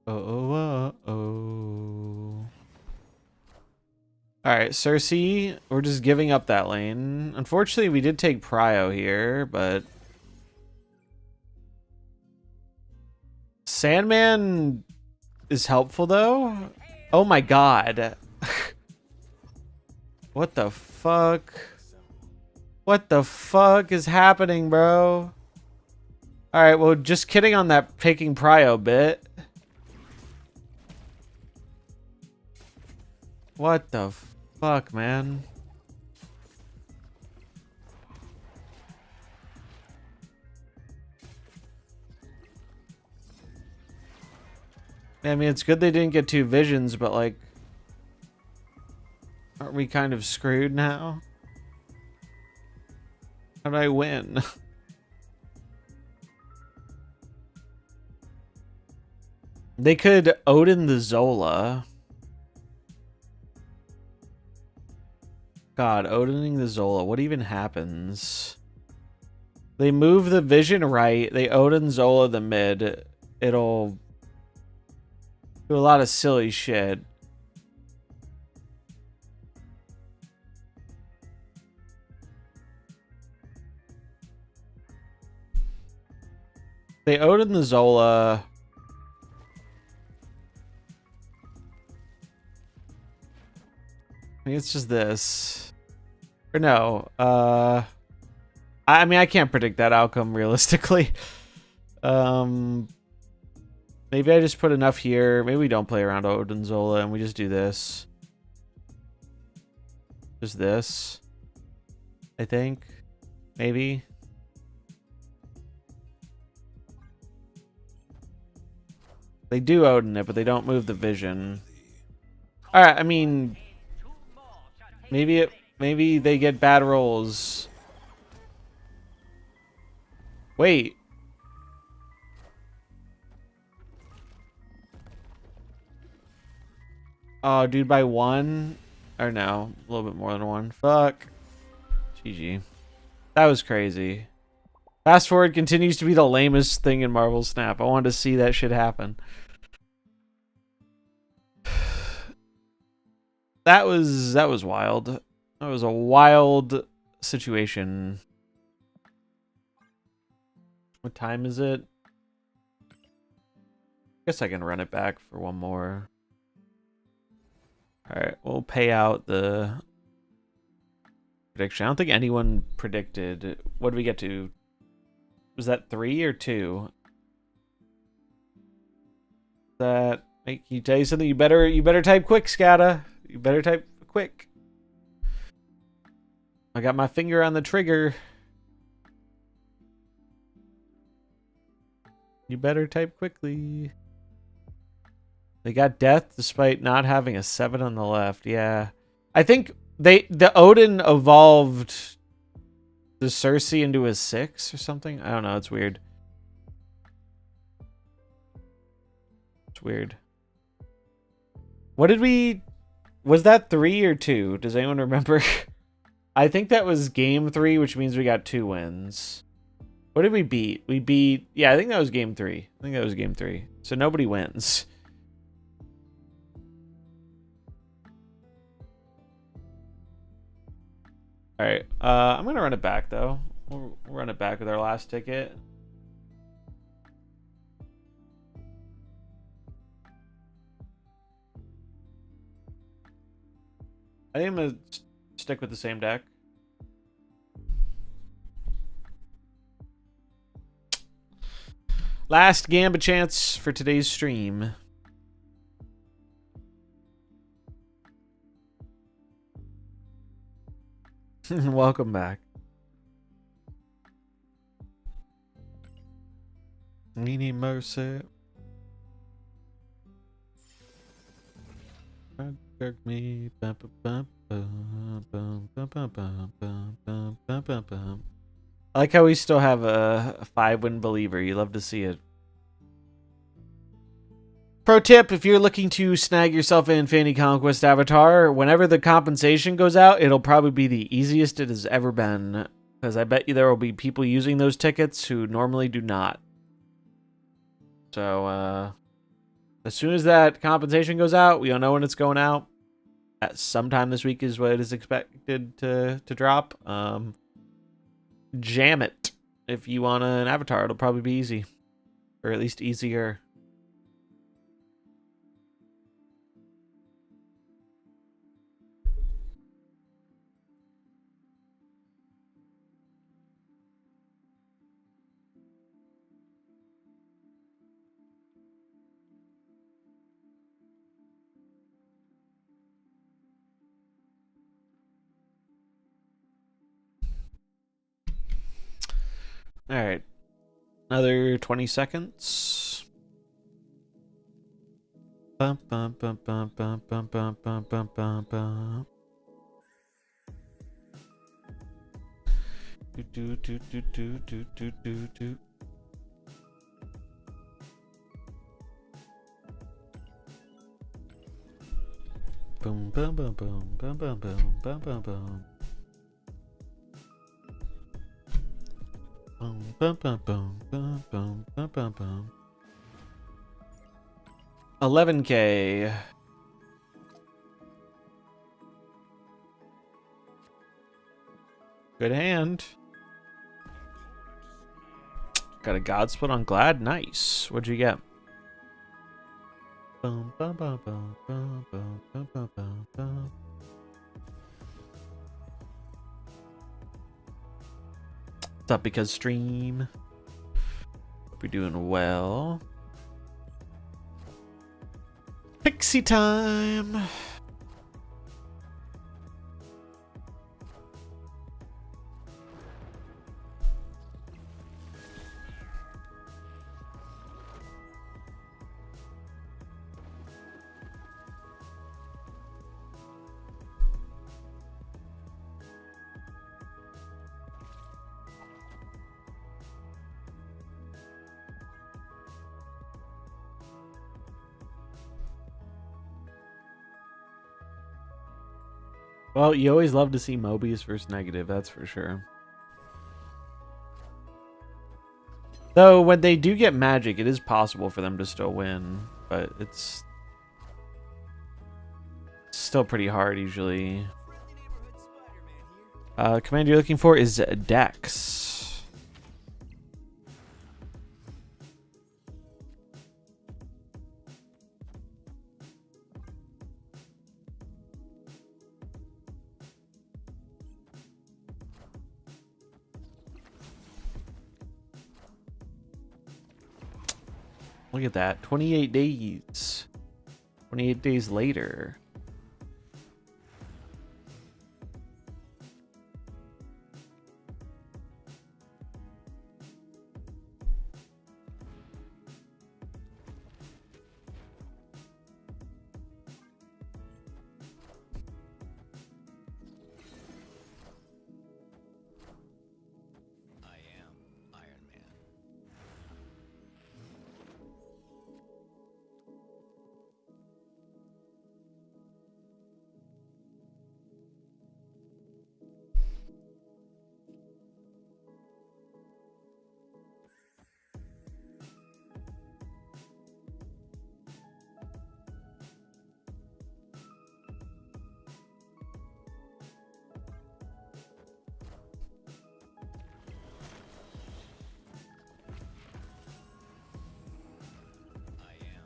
A: Oh. Alright, Cersei, we're just giving up that lane. Unfortunately, we did take Prio here, but... Sandman is helpful, though. Oh my god. What the fuck? What the fuck is happening, bro? Alright, well, just kidding on that taking Prio bit. What the fuck, man? I mean, it's good they didn't get 2 visions, but like... Aren't we kind of screwed now? How did I win? They could Odin the Zola. God, Odining the Zola. What even happens? They move the vision right. They Odin Zola the mid. It'll do a lot of silly shit. They Odin the Zola. I think it's just this. Or no. I mean, I can't predict that outcome realistically. Maybe I just put enough here. Maybe we don't play around Odin Zola and we just do this. Just this. I think. Maybe. They do Odin it, but they don't move the vision. Alright, I mean... Maybe they get bad rolls. Wait. Oh, dude, by 1? Or no, a little bit more than 1. Fuck. GG. That was crazy. Fast forward continues to be the lamest thing in MarvelSnap. I wanted to see that shit happen. That was wild. That was a wild situation. What time is it? I guess I can run it back for one more. Alright, we'll pay out the prediction. I don't think anyone predicted. What did we get to? Was that 3 or 2? That can you tell you something? You better type quick, Scata. You better type quick. I got my finger on the trigger. You better type quickly. They got death despite not having a 7 on the left. Yeah. I think the Odin evolved the Cersei into a 6 or something. I don't know. It's weird. It's weird. What did we... Was that 3 or 2? Does anyone remember? I think that was game 3, which means we got 2 wins. What did we beat? We beat... Yeah, I think that was game 3. I think that was game 3. So nobody wins. Alright, I'm going to run it back, though. We'll run it back with our last ticket. I think I'm gonna stick with the same deck. Last Gambit chance for today's stream. Welcome back. We need mercy. Me. I like how we still have a 5-win believer. You love to see it. Pro tip, if you're looking to snag yourself an Infinity Conquest avatar, whenever the compensation goes out, it'll probably be the easiest it has ever been. Because I bet you there will be people using those tickets who normally do not. So, as soon as that compensation goes out, we don't know when it's going out. At sometime this week is what it is expected to drop. Jam it. If you want an avatar, it'll probably be easy. Or at least easier. All right. Another 20 seconds. Bum, bum, bum, bum, bum, bum, bum, bum, bum, bum, bum. Do, do, do, do, do, do, do, do. Boom, boom, boom, boom, boom, boom, boom, boom, boom, boom. Boom, boom, boom, boom, boom, boom, boom, boom, boom. 11K. Good hand. Got a God Split on Glad. Nice. What'd you get? Boom, boom, boom, boom, boom, boom, boom, boom, boom, boom. What's up, because stream? Hope you're doing well. Pixie time. Well, you always love to see Mobius versus Negative, that's for sure. Though, when they do get Magic, it is possible for them to still win. But it's still pretty hard, usually.
B: Friendly neighborhood Spider-Man here.
A: Command you're looking for is Dex. Look at that. 28 days. 28 days later.
B: I am Iron Man.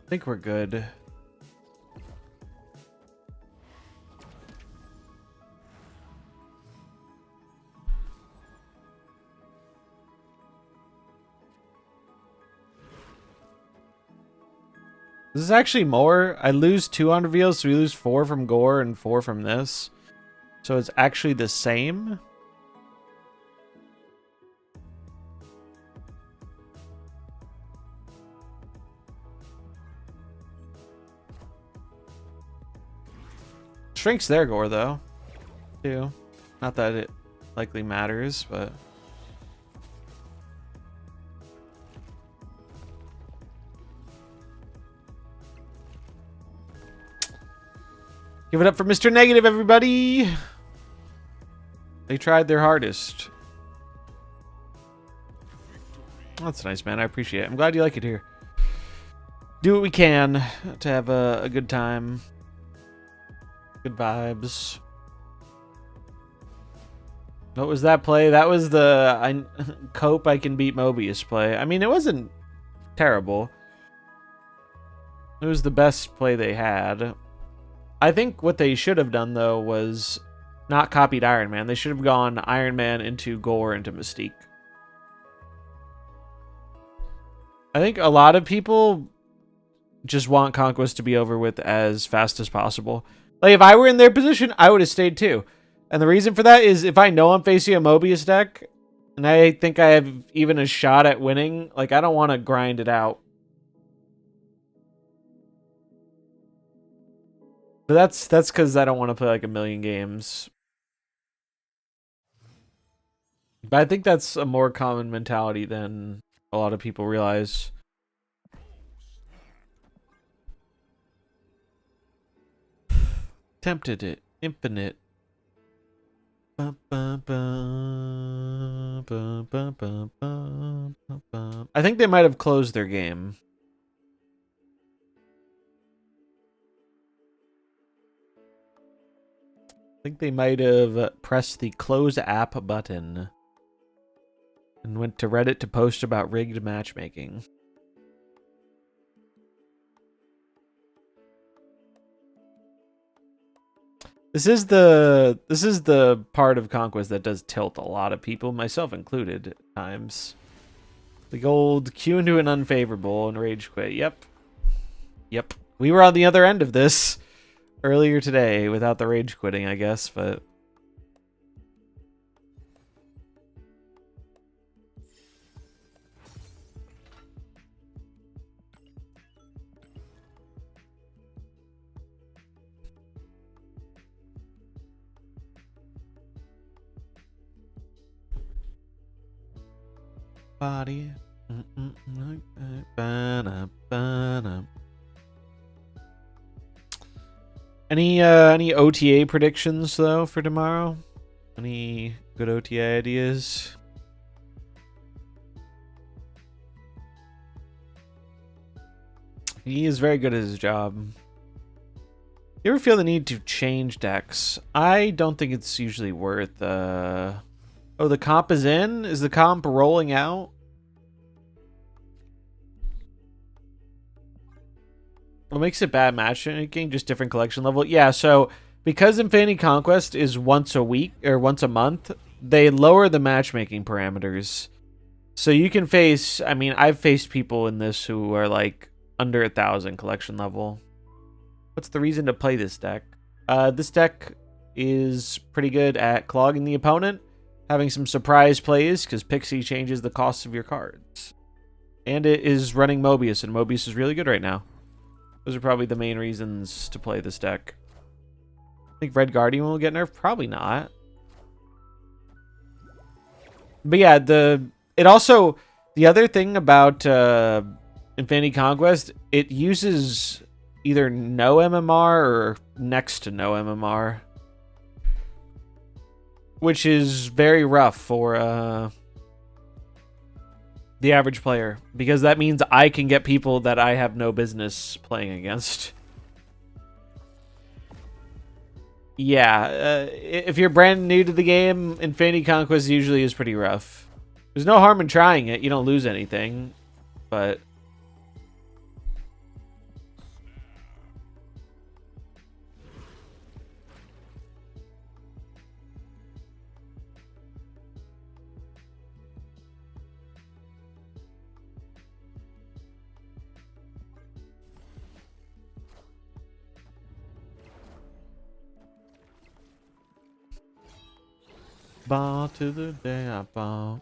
A: I think we're good. This is actually more. I lose 2 on reveals, so we lose 4 from gore and 4 from this. So it's actually the same. Shrinks their gore though, too. Not that it likely matters, but give it up for Mr. Negative, everybody. They tried their hardest. That's nice, man. I appreciate it. I'm glad you like it here. Do what we can to have a good time. Good vibes. What was that play? That was the I cope I can beat Mobius play. I mean, it wasn't terrible. It was the best play they had. I think what they should have done, though, was not copied Iron Man. They should have gone Iron Man into Gore into Mystique. I think a lot of people just want Conquest to be over with as fast as possible. Like, if I were in their position, I would have stayed too. And the reason for that is if I know I'm facing a Mobius deck, and I think I have even a shot at winning, like, I don't want to grind it out. But that's because I don't want to play, like, a million games. But I think that's a more common mentality than a lot of people realize. Tempted it. Infinite. I think they might have closed their game. I think they might have pressed the close app button and went to Reddit to post about rigged matchmaking. This is the part of Conquest that does tilt a lot of people, myself included, at times. The gold queue into an unfavorable and rage quit. Yep. Yep. We were on the other end of this earlier today without the rage quitting, I guess, but body. Any OTA predictions though for tomorrow? Any good OTA ideas? He is very good at his job. You ever feel the need to change decks? I don't think it's usually worth Oh, the comp is in? Is the comp rolling out? What makes it bad matchmaking? Just different collection level? Yeah, so because Infinity Conquest is once a week or once a month, they lower the matchmaking parameters. So you can face, I mean, I've faced people in this who are like under 1,000 collection level. What's the reason to play this deck? This deck is pretty good at clogging the opponent, having some surprise plays because Pixie changes the cost of your cards. And it is running Mobius, and Mobius is really good right now. Those are probably the main reasons to play this deck. I think Red Guardian will get nerfed? Probably not. But yeah, the other thing about Infinity Conquest, it uses either no MMR or next to no MMR, which is very rough for the average player, because that means I can get people that I have no business playing against. Yeah, if you're brand new to the game, Infinity Conquest usually is pretty rough. There's no harm in trying it. You don't lose anything, but Ball to the day I ball.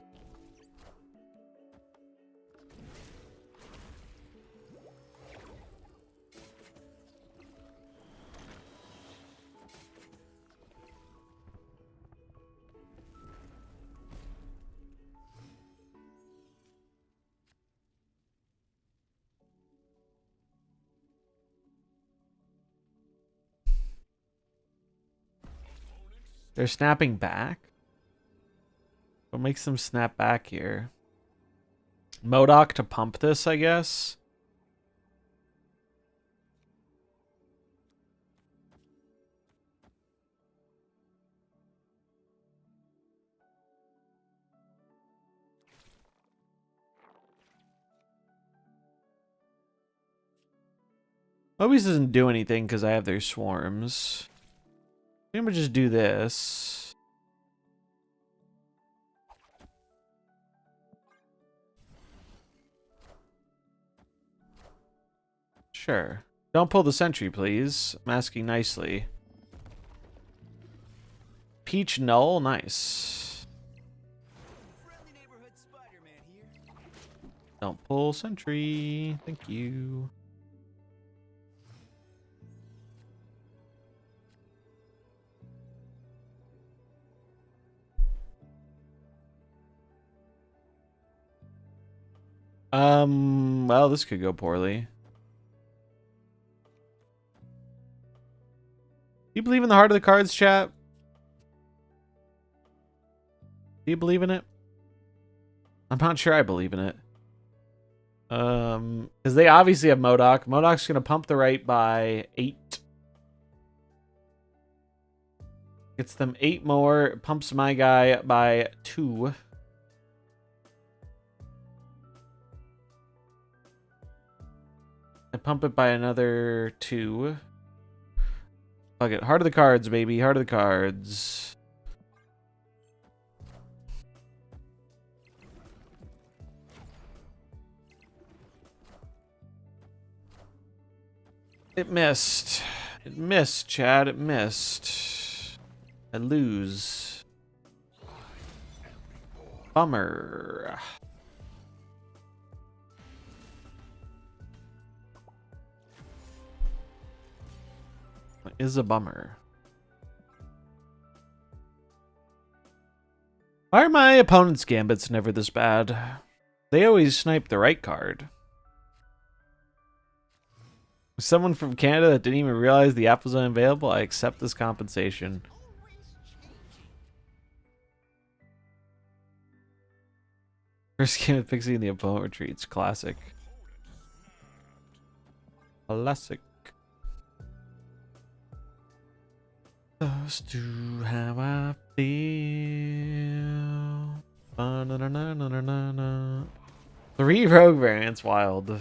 A: They're snapping back? What makes them snap back here? MODOK to pump this, I guess? Mobius doesn't do anything because I have their swarms. I'm gonna just do this. Sure. Don't pull the sentry, please. I'm asking nicely. Peach null, nice.
B: Friendly neighborhood Spider-Man here.
A: Don't pull sentry. Thank you. Well, this could go poorly. Do you believe in the heart of the cards, chat? Do you believe in it? I'm not sure I believe in it. Because they obviously have MODOK. MODOK's gonna pump the right by 8. Gets them 8 more. Pumps my guy by 2. I pump it by another 2. Fuck it. Heart of the cards, baby. Heart of the cards. It missed. It missed, Chad. It missed. I lose. Bummer. It is a bummer. Why are my opponent's gambits never this bad? They always snipe the right card. Someone from Canada that didn't even realize the app was unavailable, I accept this compensation. First game of Pixie and the opponent retreats. Classic. Classic. Just to how I feel. Ba-na-na-na-na-na-na. 3 rogue variants, wild.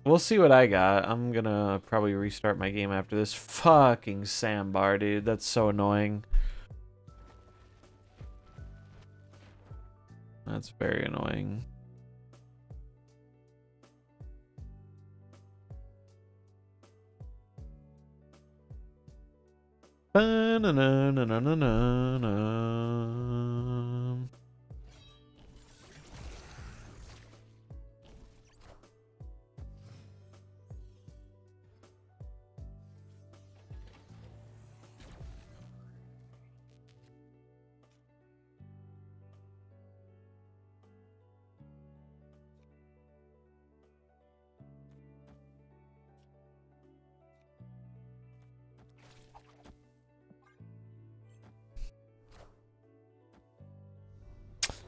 A: We'll see what I got. I'm gonna probably restart my game after this. Fucking sandbar, dude. That's so annoying. That's very annoying. Ba-na-na-na-na-na-na.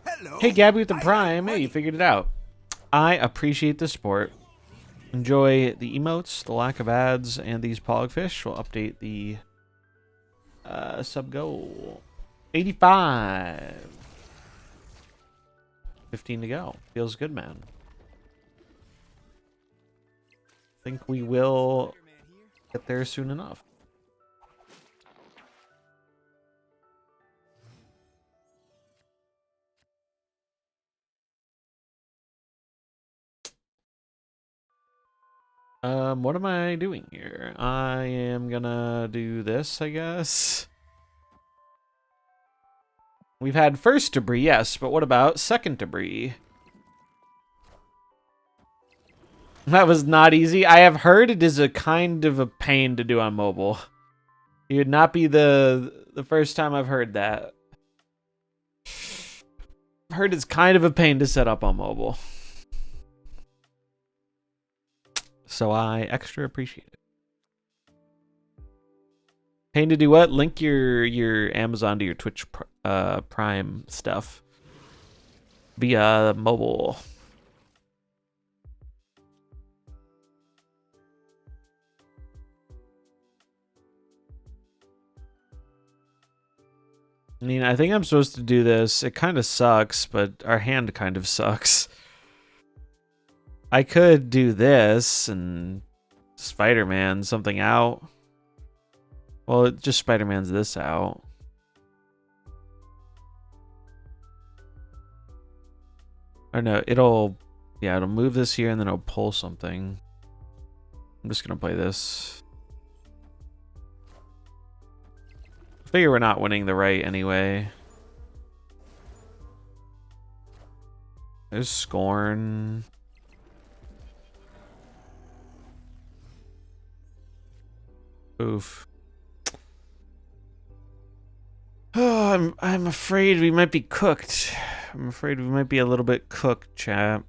B: Hello.
A: Hey, Gabby with the Prime. Hey, you figured it out. I appreciate the support. Enjoy the emotes, the lack of ads, and these pogfish. We'll update the sub goal. 85. 15 to go. Feels good, man. Think we will get there soon enough. What am I doing here? I am gonna do this, I guess. We've had first debris, yes, but what about second debris? That was not easy. I have heard it is a kind of a pain to do on mobile. It would not be the first time I've heard that. I've heard it's kind of a pain to set up on mobile. So I extra appreciate it. Pain to do what? Link your Amazon to your Twitch Prime stuff via mobile. I mean, I think I'm supposed to do this. It kind of sucks, but our hand kind of sucks. I could do this and Spider-Man something out. Well, it just Spider-Man's this out. Or no, it'll move this here and then it'll pull something. I'm just gonna play this. I figure we're not winning the right anyway. There's Scorn. Oof. Oh, I'm afraid we might be cooked. I'm afraid we might be a little bit cooked, chat.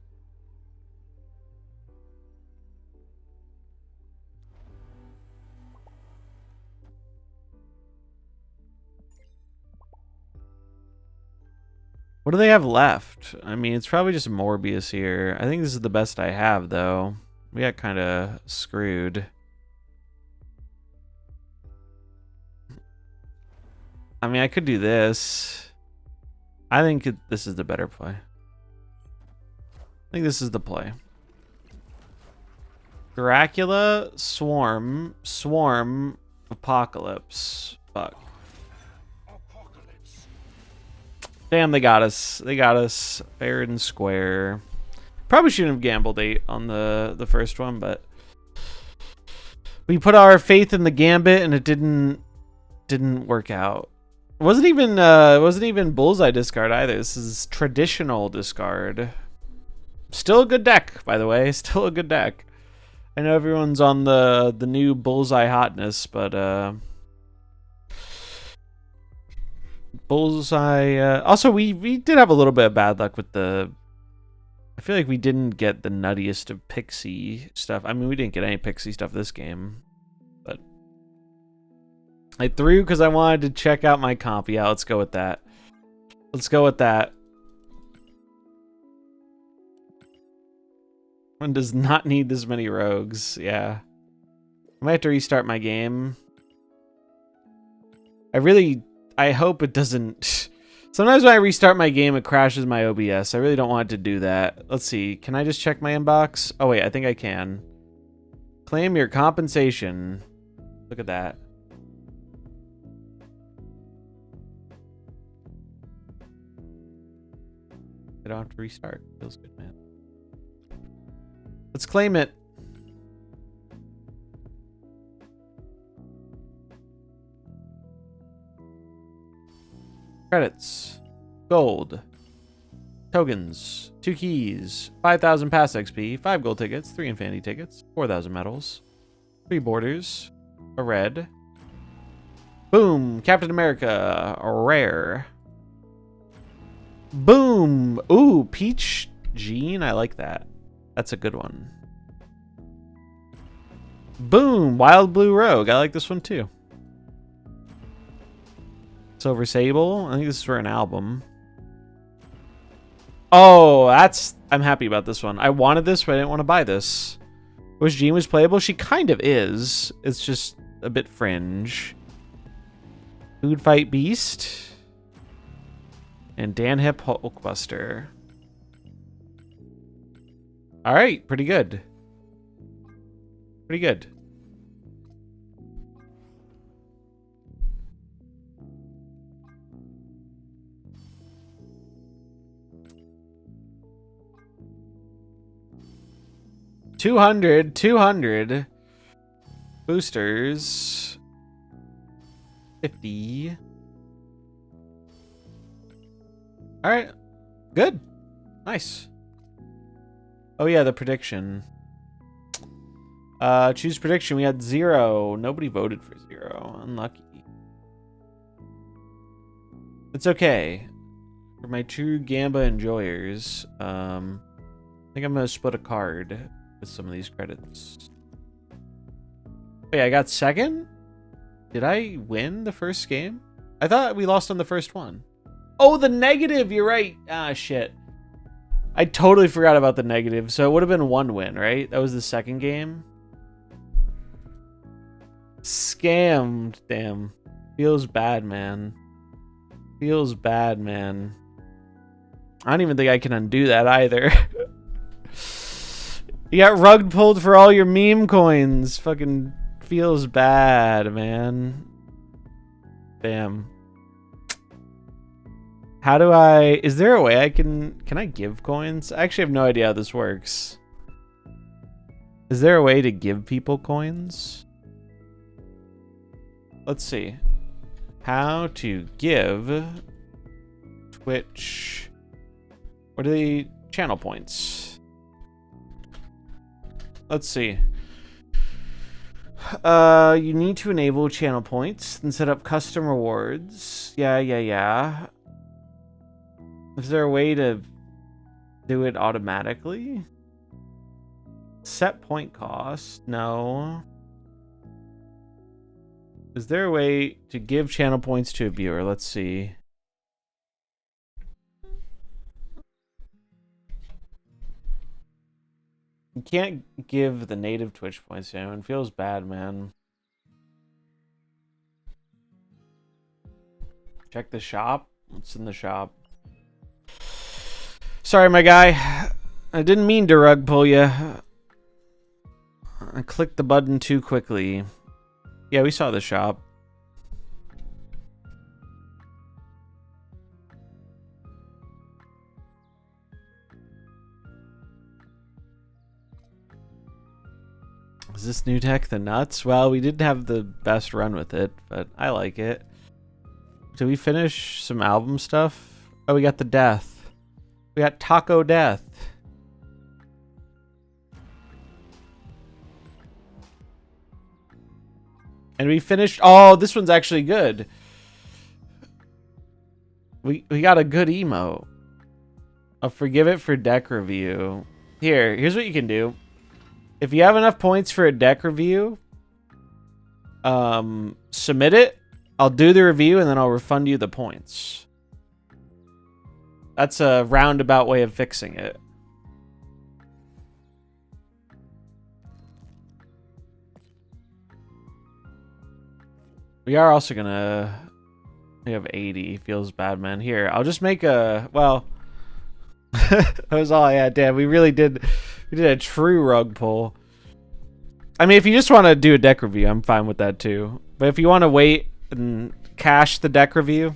A: What do they have left? I mean, it's probably just Morbius here. I think this is the best I have, though. We got kind of screwed. I mean, I could do this. I think this is the better play. I think this is the play. Dracula, Swarm, Apocalypse. Fuck. Damn, they got us. They got us fair and square. Probably shouldn't have gambled 8 on the first one, but we put our faith in the gambit and it didn't work out. It wasn't even bullseye discard either. This is traditional discard. Still a good deck, by the way. Still a good deck. I know everyone's on the new bullseye hotness, but bullseye. Also, we did have a little bit of bad luck with the. I feel like we didn't get the nuttiest of pixie stuff. I mean, we didn't get any pixie stuff this game, but I threw because I wanted to check out my comp. Yeah, let's go with that. Let's go with that. One does not need this many rogues. Yeah, I might have to restart my game. I hope it doesn't. Sometimes when I restart my game, it crashes my OBS. I really don't want it to do that. Let's see. Can I just check my inbox? Oh, wait. I think I can. Claim your compensation. Look at that. I don't have to restart. Feels good, man. Let's claim it. Credits. Gold. Tokens. 2 keys. 5,000 pass XP. 5 gold tickets. 3 infinity tickets. 4,000 medals. 3 borders. A red. Boom. Captain America. A rare. Boom. Ooh, Peach Jean. I like that. That's a good one. Boom. Wild Blue Rogue. I like this one too. Silver Sable. I think this is for an album. Oh, I'm happy about this one. I wanted this, but I didn't want to buy this. Wish Jean was playable? She kind of is. It's just a bit fringe. Food Fight Beast. And Dan Hip Hulkbuster. Alright, pretty good. Pretty good. $200 boosters. 50. All right. Good. Nice. Oh yeah, the prediction. Choose prediction. We had 0. Nobody voted for 0. Unlucky. It's okay. For my true Gamba enjoyers, I think I'm gonna split a card with some of these credits. Wait, I got second? Did I win the first game? I thought we lost on the first one. Oh, the negative! You're right. Ah, shit. I totally forgot about the negative. So it would have been 1 win, right? That was the second game. Scammed. Damn. Feels bad, man. Feels bad, man. I don't even think I can undo that either. You got rug pulled for all your meme coins. Fucking feels bad, man. Damn. How do I... Is there a way I can... Can I give coins? I actually have no idea how this works. Is there a way to give people coins? Let's see. How to give Twitch... What are the channel points? Let's see. You need to enable channel points and set up custom rewards. Yeah. Is there a way to do it automatically? Set point cost? No. Is there a way to give channel points to a viewer? Let's see. You can't give the native Twitch points, you know, it feels bad, man. Check the shop. What's in the shop? Sorry, my guy. I didn't mean to rug pull you. I clicked the button too quickly. Yeah, we saw the shop. Is this new tech the nuts? Well, we didn't have the best run with it, but I like it. Did we finish some album stuff? Oh, we got the death. We got Taco Death. And we finished... Oh, this one's actually good. We got a good emote. I'll forgive it for deck review. Here's what you can do. If you have enough points for a deck review, submit it. I'll do the review and then I'll refund you the points. That's a roundabout way of fixing it. We are also gonna... We have 80. Feels bad, man. Here, I'll just make a... Well... that was all I had. Damn, we really did... We did a true rug pull. I mean, if you just want to do a deck review, I'm fine with that too. But if you want to wait and cash the deck review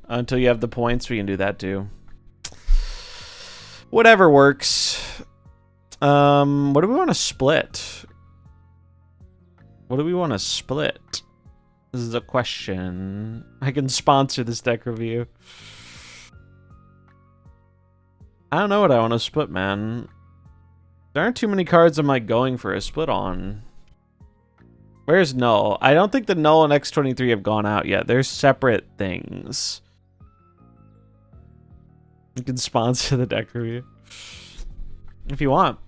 A: until you have the points, we can do that too. Whatever works. What do we want to split? What do we want to split? This is a question. I can sponsor this deck review. I don't know what I want to split, man. There aren't too many cards I'm like going for a split on. Where's Null? I don't think the Null and X23 have gone out yet. They're separate things. You can sponsor the deck review if you want.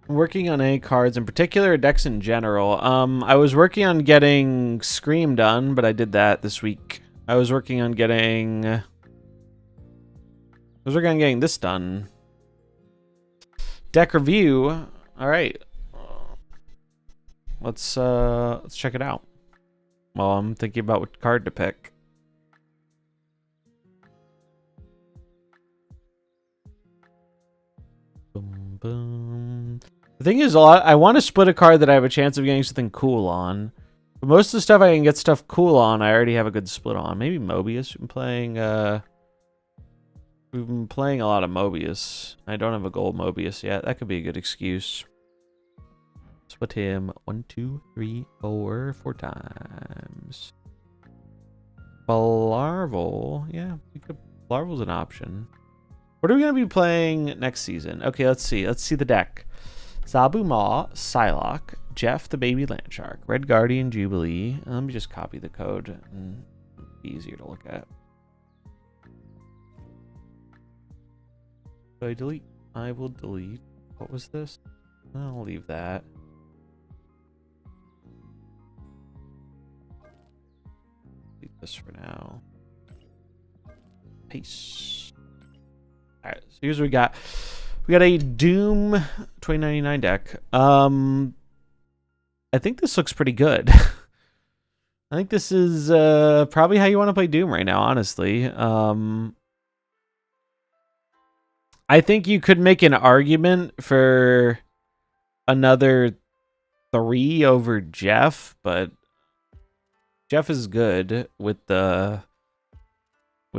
A: I'm working on any cards in particular or decks in general. I was working on getting Scream done, but I did that this week. I was working on getting this done. Deck review. All right. Let's check it out. Well, I'm thinking about what card to pick. Boom, boom. The thing is, I want to split a card that I have a chance of getting something cool on. But most of the stuff I can get stuff cool on, I already have a good split on. Maybe Mobius. We've been playing a lot of Mobius. I don't have a gold Mobius yet. That could be a good excuse. Split him 1, 2, 3, 4 times. Larval. Yeah, Larval's an option. What are we going to be playing next season? Okay, let's see. Let's see the deck. Zabu Maw, Psylocke, Jeff the Baby Landshark, Red Guardian Jubilee. Let me just copy the code and be easier to look at. Do I delete? I will delete. What was this? I'll leave that. Delete this for now. Peace. Alright, so here's what we got. We got a Doom 2099 deck. I think this looks pretty good. I think this is probably how you want to play Doom right now, honestly. I think you could make an argument for another 3 over Jeff, but Jeff is good with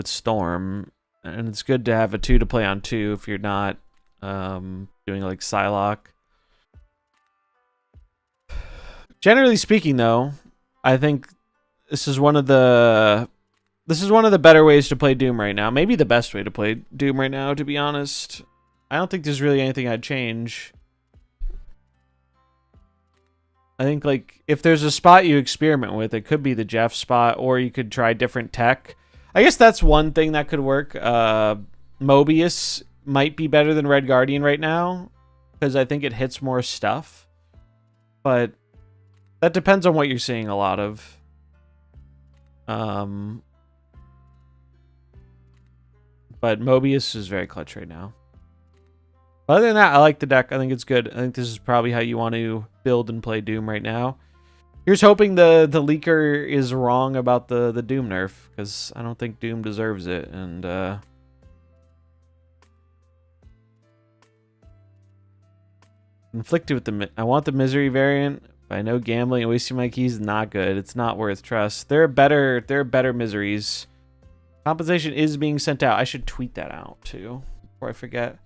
A: Storm, and it's good to have a 2 to play on 2 if you're not doing like Psylocke. Generally speaking, though, I think this is one of the better ways to play Doom right now. Maybe the best way to play Doom right now, to be honest. I don't think there's really anything I'd change. I think, like, if there's a spot you experiment with, it could be the Jeff spot, or you could try different tech. I guess that's one thing that could work. Mobius might be better than Red Guardian right now, because I think it hits more stuff. But that depends on what you're seeing a lot of. But Mobius is very clutch right now. Other than that, I like the deck. I think it's good. I think this is probably how you want to build and play Doom right now. Here's hoping the leaker is wrong about the Doom nerf, because I don't think Doom deserves it. And conflicted with I want the Misery variant, but I know gambling and wasting my keys is not good. It's not worth trust. There are better Miseries. Compensation is being sent out. I should tweet that out too before I forget.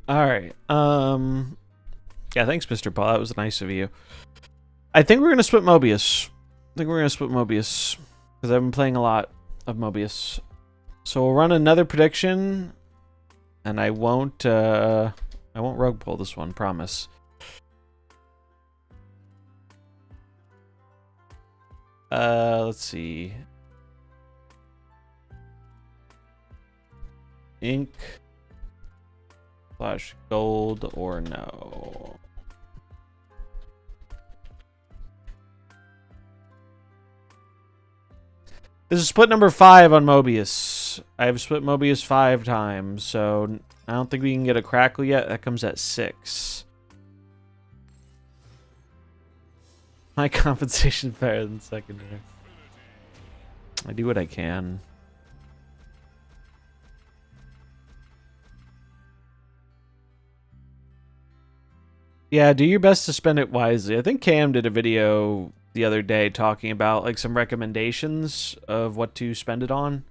A: All right. Yeah, thanks, Mr. Paul. That was nice of you. I think we're gonna split Mobius. Because I've been playing a lot of Mobius. So we'll run another prediction, and I won't rug pull this one, promise. Let's see. Ink / gold or no. This is split number 5 on Mobius. I've split Mobius 5 times, so I don't think we can get a crackle yet. That comes at 6. My compensation is better than secondary. I do what I can. Yeah, do your best to spend it wisely. I think Cam did a video the other day talking about like some recommendations of what to spend it on.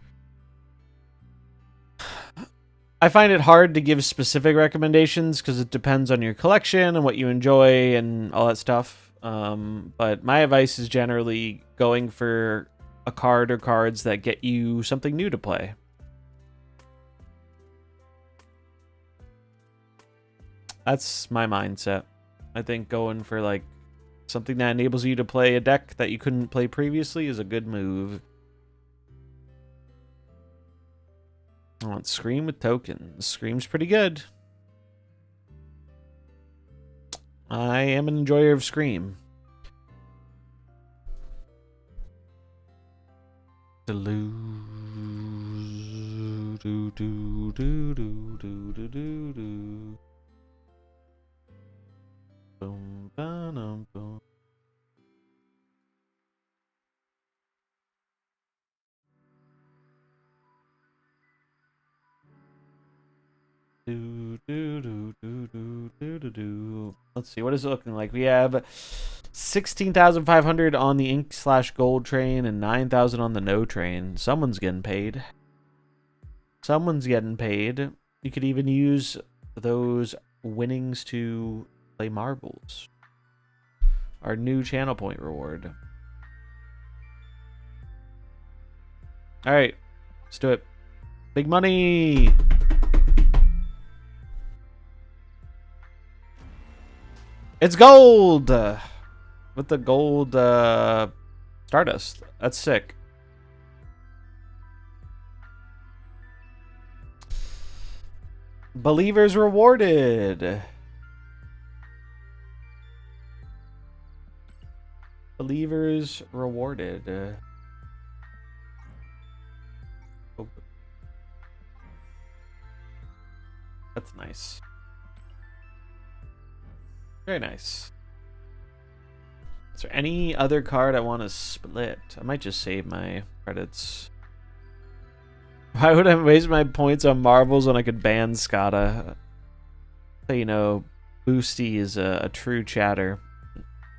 A: I find it hard to give specific recommendations because it depends on your collection and what you enjoy and all that stuff. But my advice is generally going for a card or cards that get you something new to play. That's my mindset. I think going for like something that enables you to play a deck that you couldn't play previously is a good move. I want Scream with tokens. Scream's pretty good. I am an enjoyer of Scream. Boom, ba-dum, boom. Do, do, do, do, do, do, do, do. Let's see, what is it looking like? We have 16,500 on the ink/gold train and 9,000 on the no train. Someone's getting paid. Someone's getting paid. You could even use those winnings to play marbles. Our new channel point reward. All right, let's do it. Big money. It's gold with the gold Stardust. That's sick. Believers rewarded. Believers rewarded. Oh. That's nice. Very nice. Is there any other card I want to split? I might just save my credits. Why would I waste my points on Marvels when I could ban Skada? So, you know, Boosty is a true chatter.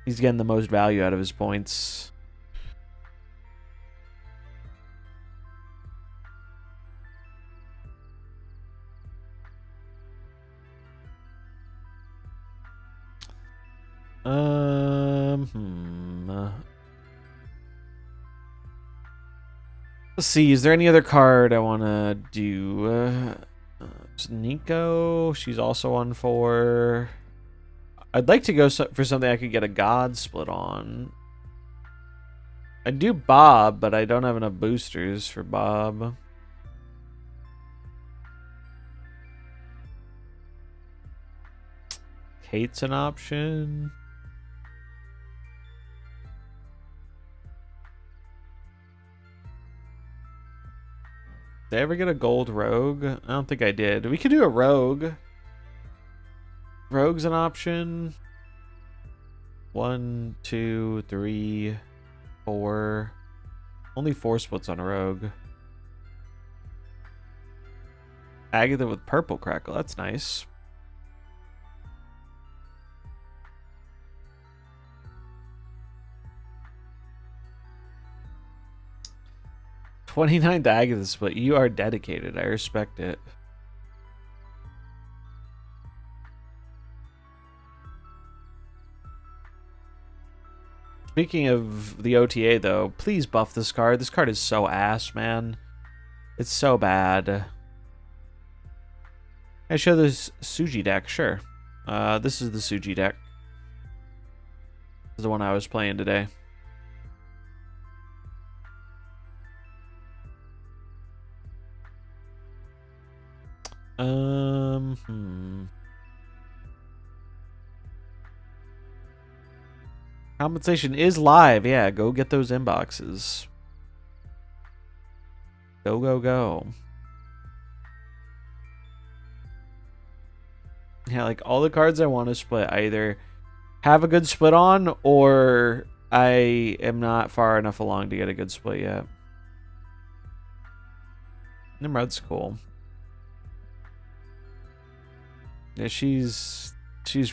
A: He's getting the most value out of his points. Let's see, is there any other card I want to do? Nico, she's also on 4. I'd like to go for something I could get a God split on. I'd do Bob, but I don't have enough boosters for Bob. Kate's an option. Did I ever get a gold rogue? I don't think I did. We could do a rogue. Rogue's an option. 1, 2, 3, 4. Only 4 splits on a rogue. Agatha with purple crackle. That's nice. '29th Agatha split. You are dedicated. I respect it. Speaking of the OTA, though, please buff this card. This card is so ass, man. It's so bad. Can I show this Suji deck? Sure. This is the Suji deck. This is the one I was playing today. Compensation is live. Yeah, go get those inboxes. Go, go, go. Yeah, like all the cards I want to split, I either have a good split on or I am not far enough along to get a good split yet. Nimrod's cool. Yeah, she's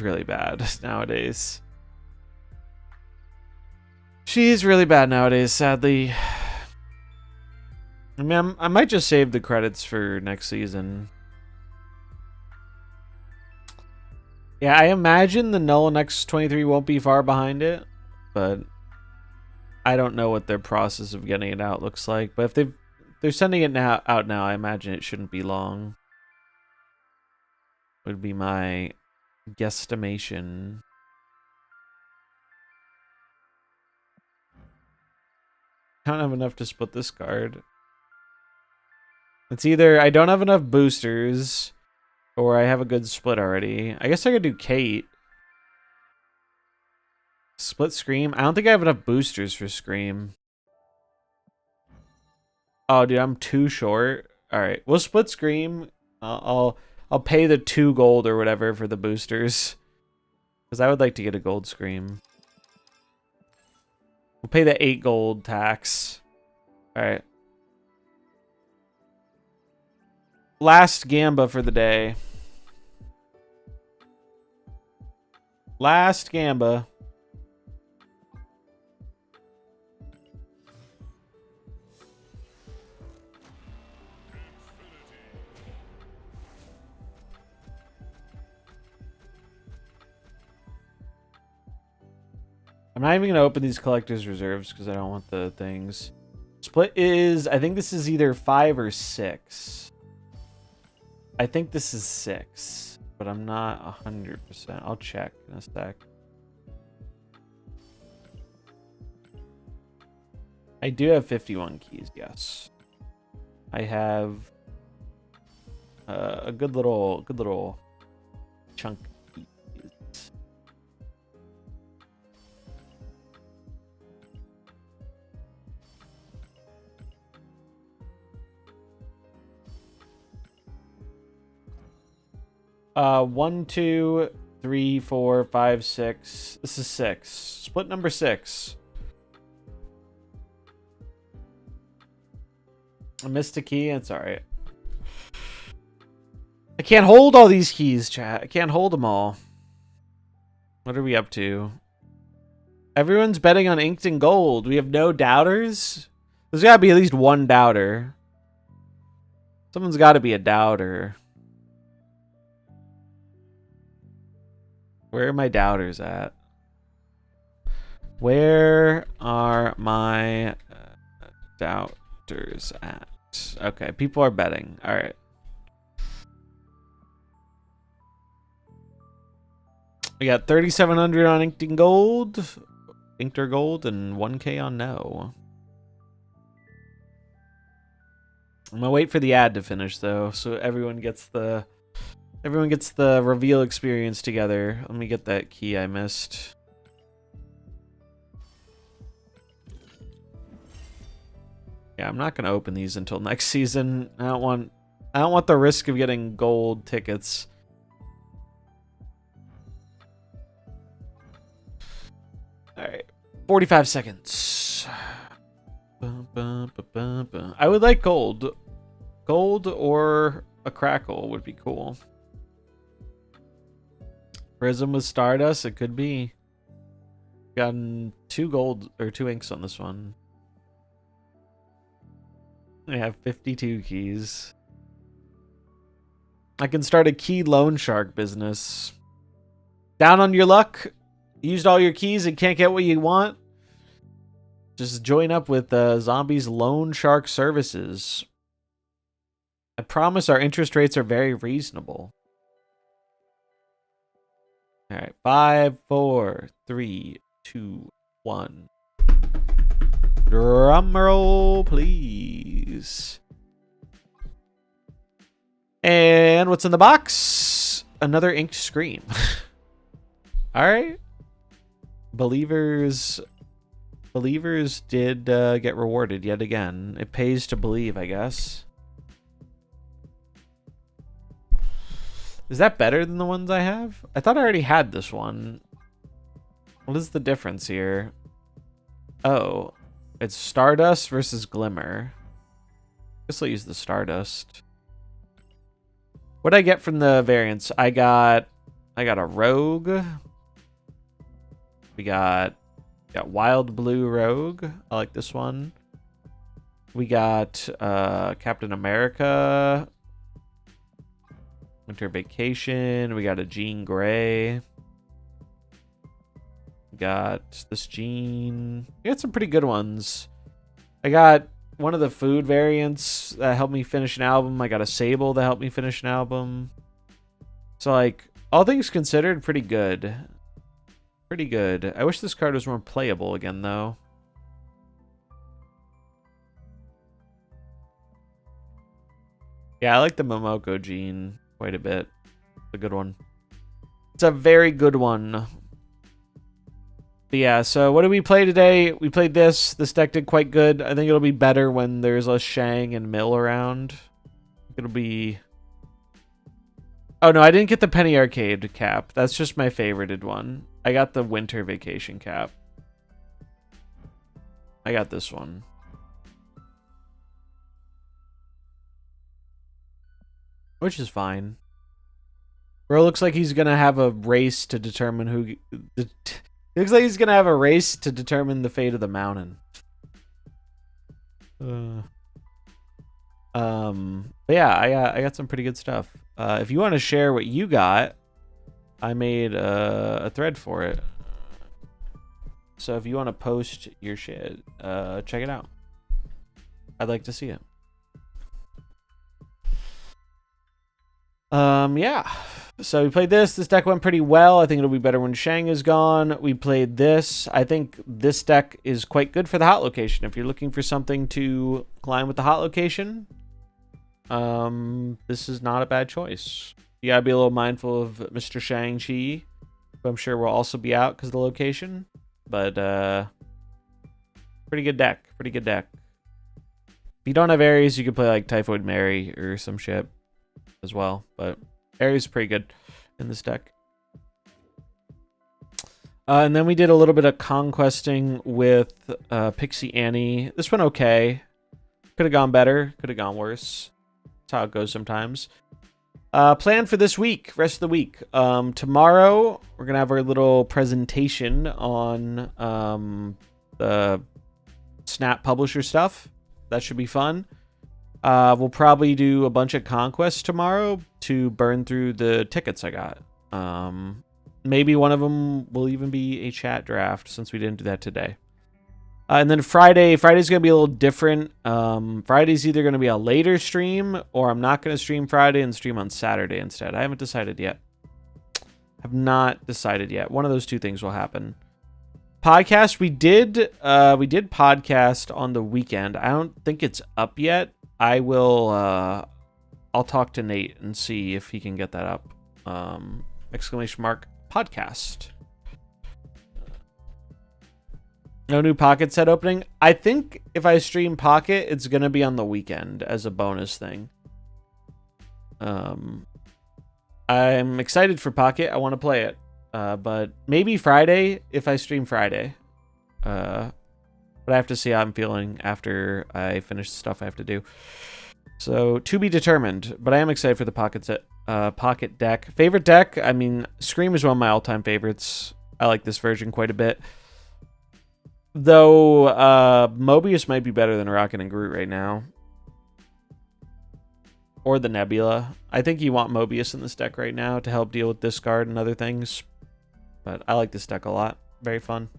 A: really bad nowadays. She's really bad nowadays, sadly. I mean, I might just save the credits for next season. Yeah, I imagine the Null and X23 won't be far behind it, but I don't know what their process of getting it out looks like. But if they're sending it out now, I imagine it shouldn't be long. Would be my guesstimation. I don't have enough to split this card. It's either I don't have enough boosters or I have a good split already. I guess I could do Kate. Split Scream. I don't think I have enough boosters for Scream. Oh, dude, I'm too short. All right, we'll split Scream. I'll pay the 2 gold or whatever for the boosters. Because I would like to get a gold scream. We'll pay the 8 gold tax. Alright. Last Gamba for the day. Last Gamba. I'm not even going to open these collector's reserves because I don't want the things. Split is, I think this is either 5 or 6. I think this is 6, but I'm not 100%. I'll check in a sec. I do have 51 keys, yes. I have a good little chunk. 1, 2, 3, 4, 5, 6. This is 6. Split number 6. I missed a key. It's alright. I can't hold all these keys, chat. I can't hold them all. What are we up to? Everyone's betting on inked and gold. We have no doubters? There's got to be at least one doubter. Someone's got to be a doubter. Where are my doubters at? Where are my doubters at? Okay, people are betting. All right. We got 3,700 on inked and gold. Inked or gold and 1K on no. I'm gonna wait for the ad to finish though, so everyone gets the reveal experience together. Let me get that key I missed. Yeah, I'm not gonna open these until next season. I don't want the risk of getting gold tickets. Alright. 45 seconds. I would like gold. Gold or a crackle would be cool. Prism with Stardust, it could be. Gotten 2 gold or 2 inks on this one. I have 52 keys. I can start a key loan shark business. Down on your luck? Used all your keys and can't get what you want? Just join up with Zombies Loan Shark Services. I promise our interest rates are very reasonable. Alright, 5, 4, 3, 2, 1. Drum roll, please. And what's in the box? Another inked scream. Alright. Believers did get rewarded yet again. It pays to believe, I guess. Is that better than the ones I have? I thought I already had this one. What is the difference here? Oh, it's Stardust versus Glimmer. I guess I'll use the Stardust. What did I get from the variants? I got a Rogue. We got Wild Blue Rogue. I like this one. We got Captain America. Winter Vacation. We got a Jean Grey. We got this Jean. We got some pretty good ones. I got one of the food variants that helped me finish an album. I got a Sable that helped me finish an album. So, like, all things considered, pretty good. Pretty good. I wish this card was more playable again, though. Yeah, I like the Momoko Jean quite a bit. It's a good one. It's a very good one. But yeah, so what did we play today? We played this. This deck did quite good. I think it'll be better when there's a Shang and Mill around. It'll be Oh, no, I didn't get the Penny Arcade cap. That's just my favorited one. I got the Winter Vacation cap. I got this one. Which is fine. Bro looks like he's going to have a race to determine who... looks like he's going to have a race to determine the fate of the mountain. But yeah, I got some pretty good stuff. If you want to share what you got, I made a thread for it. So if you want to post your shit, check it out. I'd like to see it. Yeah. So we played this. This deck went pretty well. I think it'll be better when Shang is gone. We played this. I think this deck is quite good for the hot location. If you're looking for something to climb with the hot location, this is not a bad choice. You gotta be a little mindful of Mr. Shang-Chi, who I'm sure will also be out because of the location. But, pretty good deck. Pretty good deck. If you don't have Ares, you could play like Typhoid Mary or some shit as well. But Ares is pretty good in this deck. And then we did a little bit of conquesting with Pixie Annie. This went okay. Could have gone better. Could have gone worse. That's how it goes sometimes. Plan for this week, rest of the week. Tomorrow, we're going to have our little presentation on the Snap Publisher stuff. That should be fun. We'll probably do a bunch of conquests tomorrow to burn through the tickets I got. Maybe one of them will even be a chat draft since we didn't do that today. And then Friday's going to be a little different. Friday's either going to be a later stream or I'm not going to stream Friday and stream on Saturday instead. I haven't decided yet. Have not decided yet. One of those two things will happen. Podcast, we did podcast on the weekend. I don't think it's up yet. I will I'll talk to Nate and see if he can get that up. ! Podcast. No new Pocket set opening. I think if I stream Pocket, it's going to be on the weekend as a bonus thing. I'm excited for Pocket. I want to play it. But maybe Friday if I stream Friday. But I have to see how I'm feeling after I finish the stuff I have to do. So, to be determined. But I am excited for the Pocket set. Pocket deck. Favorite deck? I mean, Scream is one of my all-time favorites. I like this version quite a bit. Though, Mobius might be better than Rocket and Groot right now. Or the Nebula. I think you want Mobius in this deck right now to help deal with discard and other things. But I like this deck a lot. Very fun.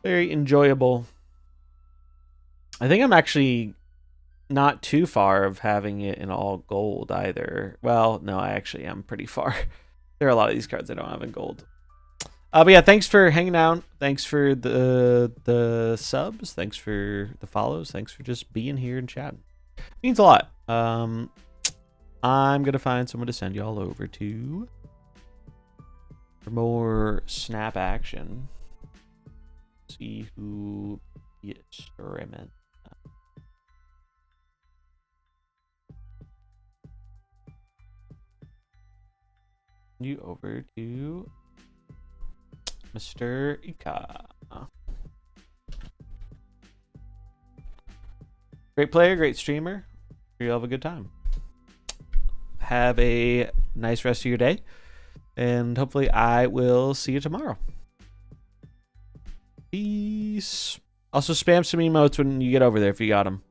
A: Very enjoyable. I think I'm actually not too far of having it in all gold either. Well, no, I actually am pretty far. There are a lot of these cards I don't have in gold. But yeah, thanks for hanging out. Thanks for the subs. Thanks for the follows. Thanks for just being here and chatting. It means a lot. I'm going to find someone to send y'all over to for more Snap action. See who the experiment. You over to Mr. Ika. Great player, great streamer. You'll have a good time. Have a nice rest of your day. And hopefully I will see you tomorrow. Peace. Also spam some emotes when you get over there if you got them.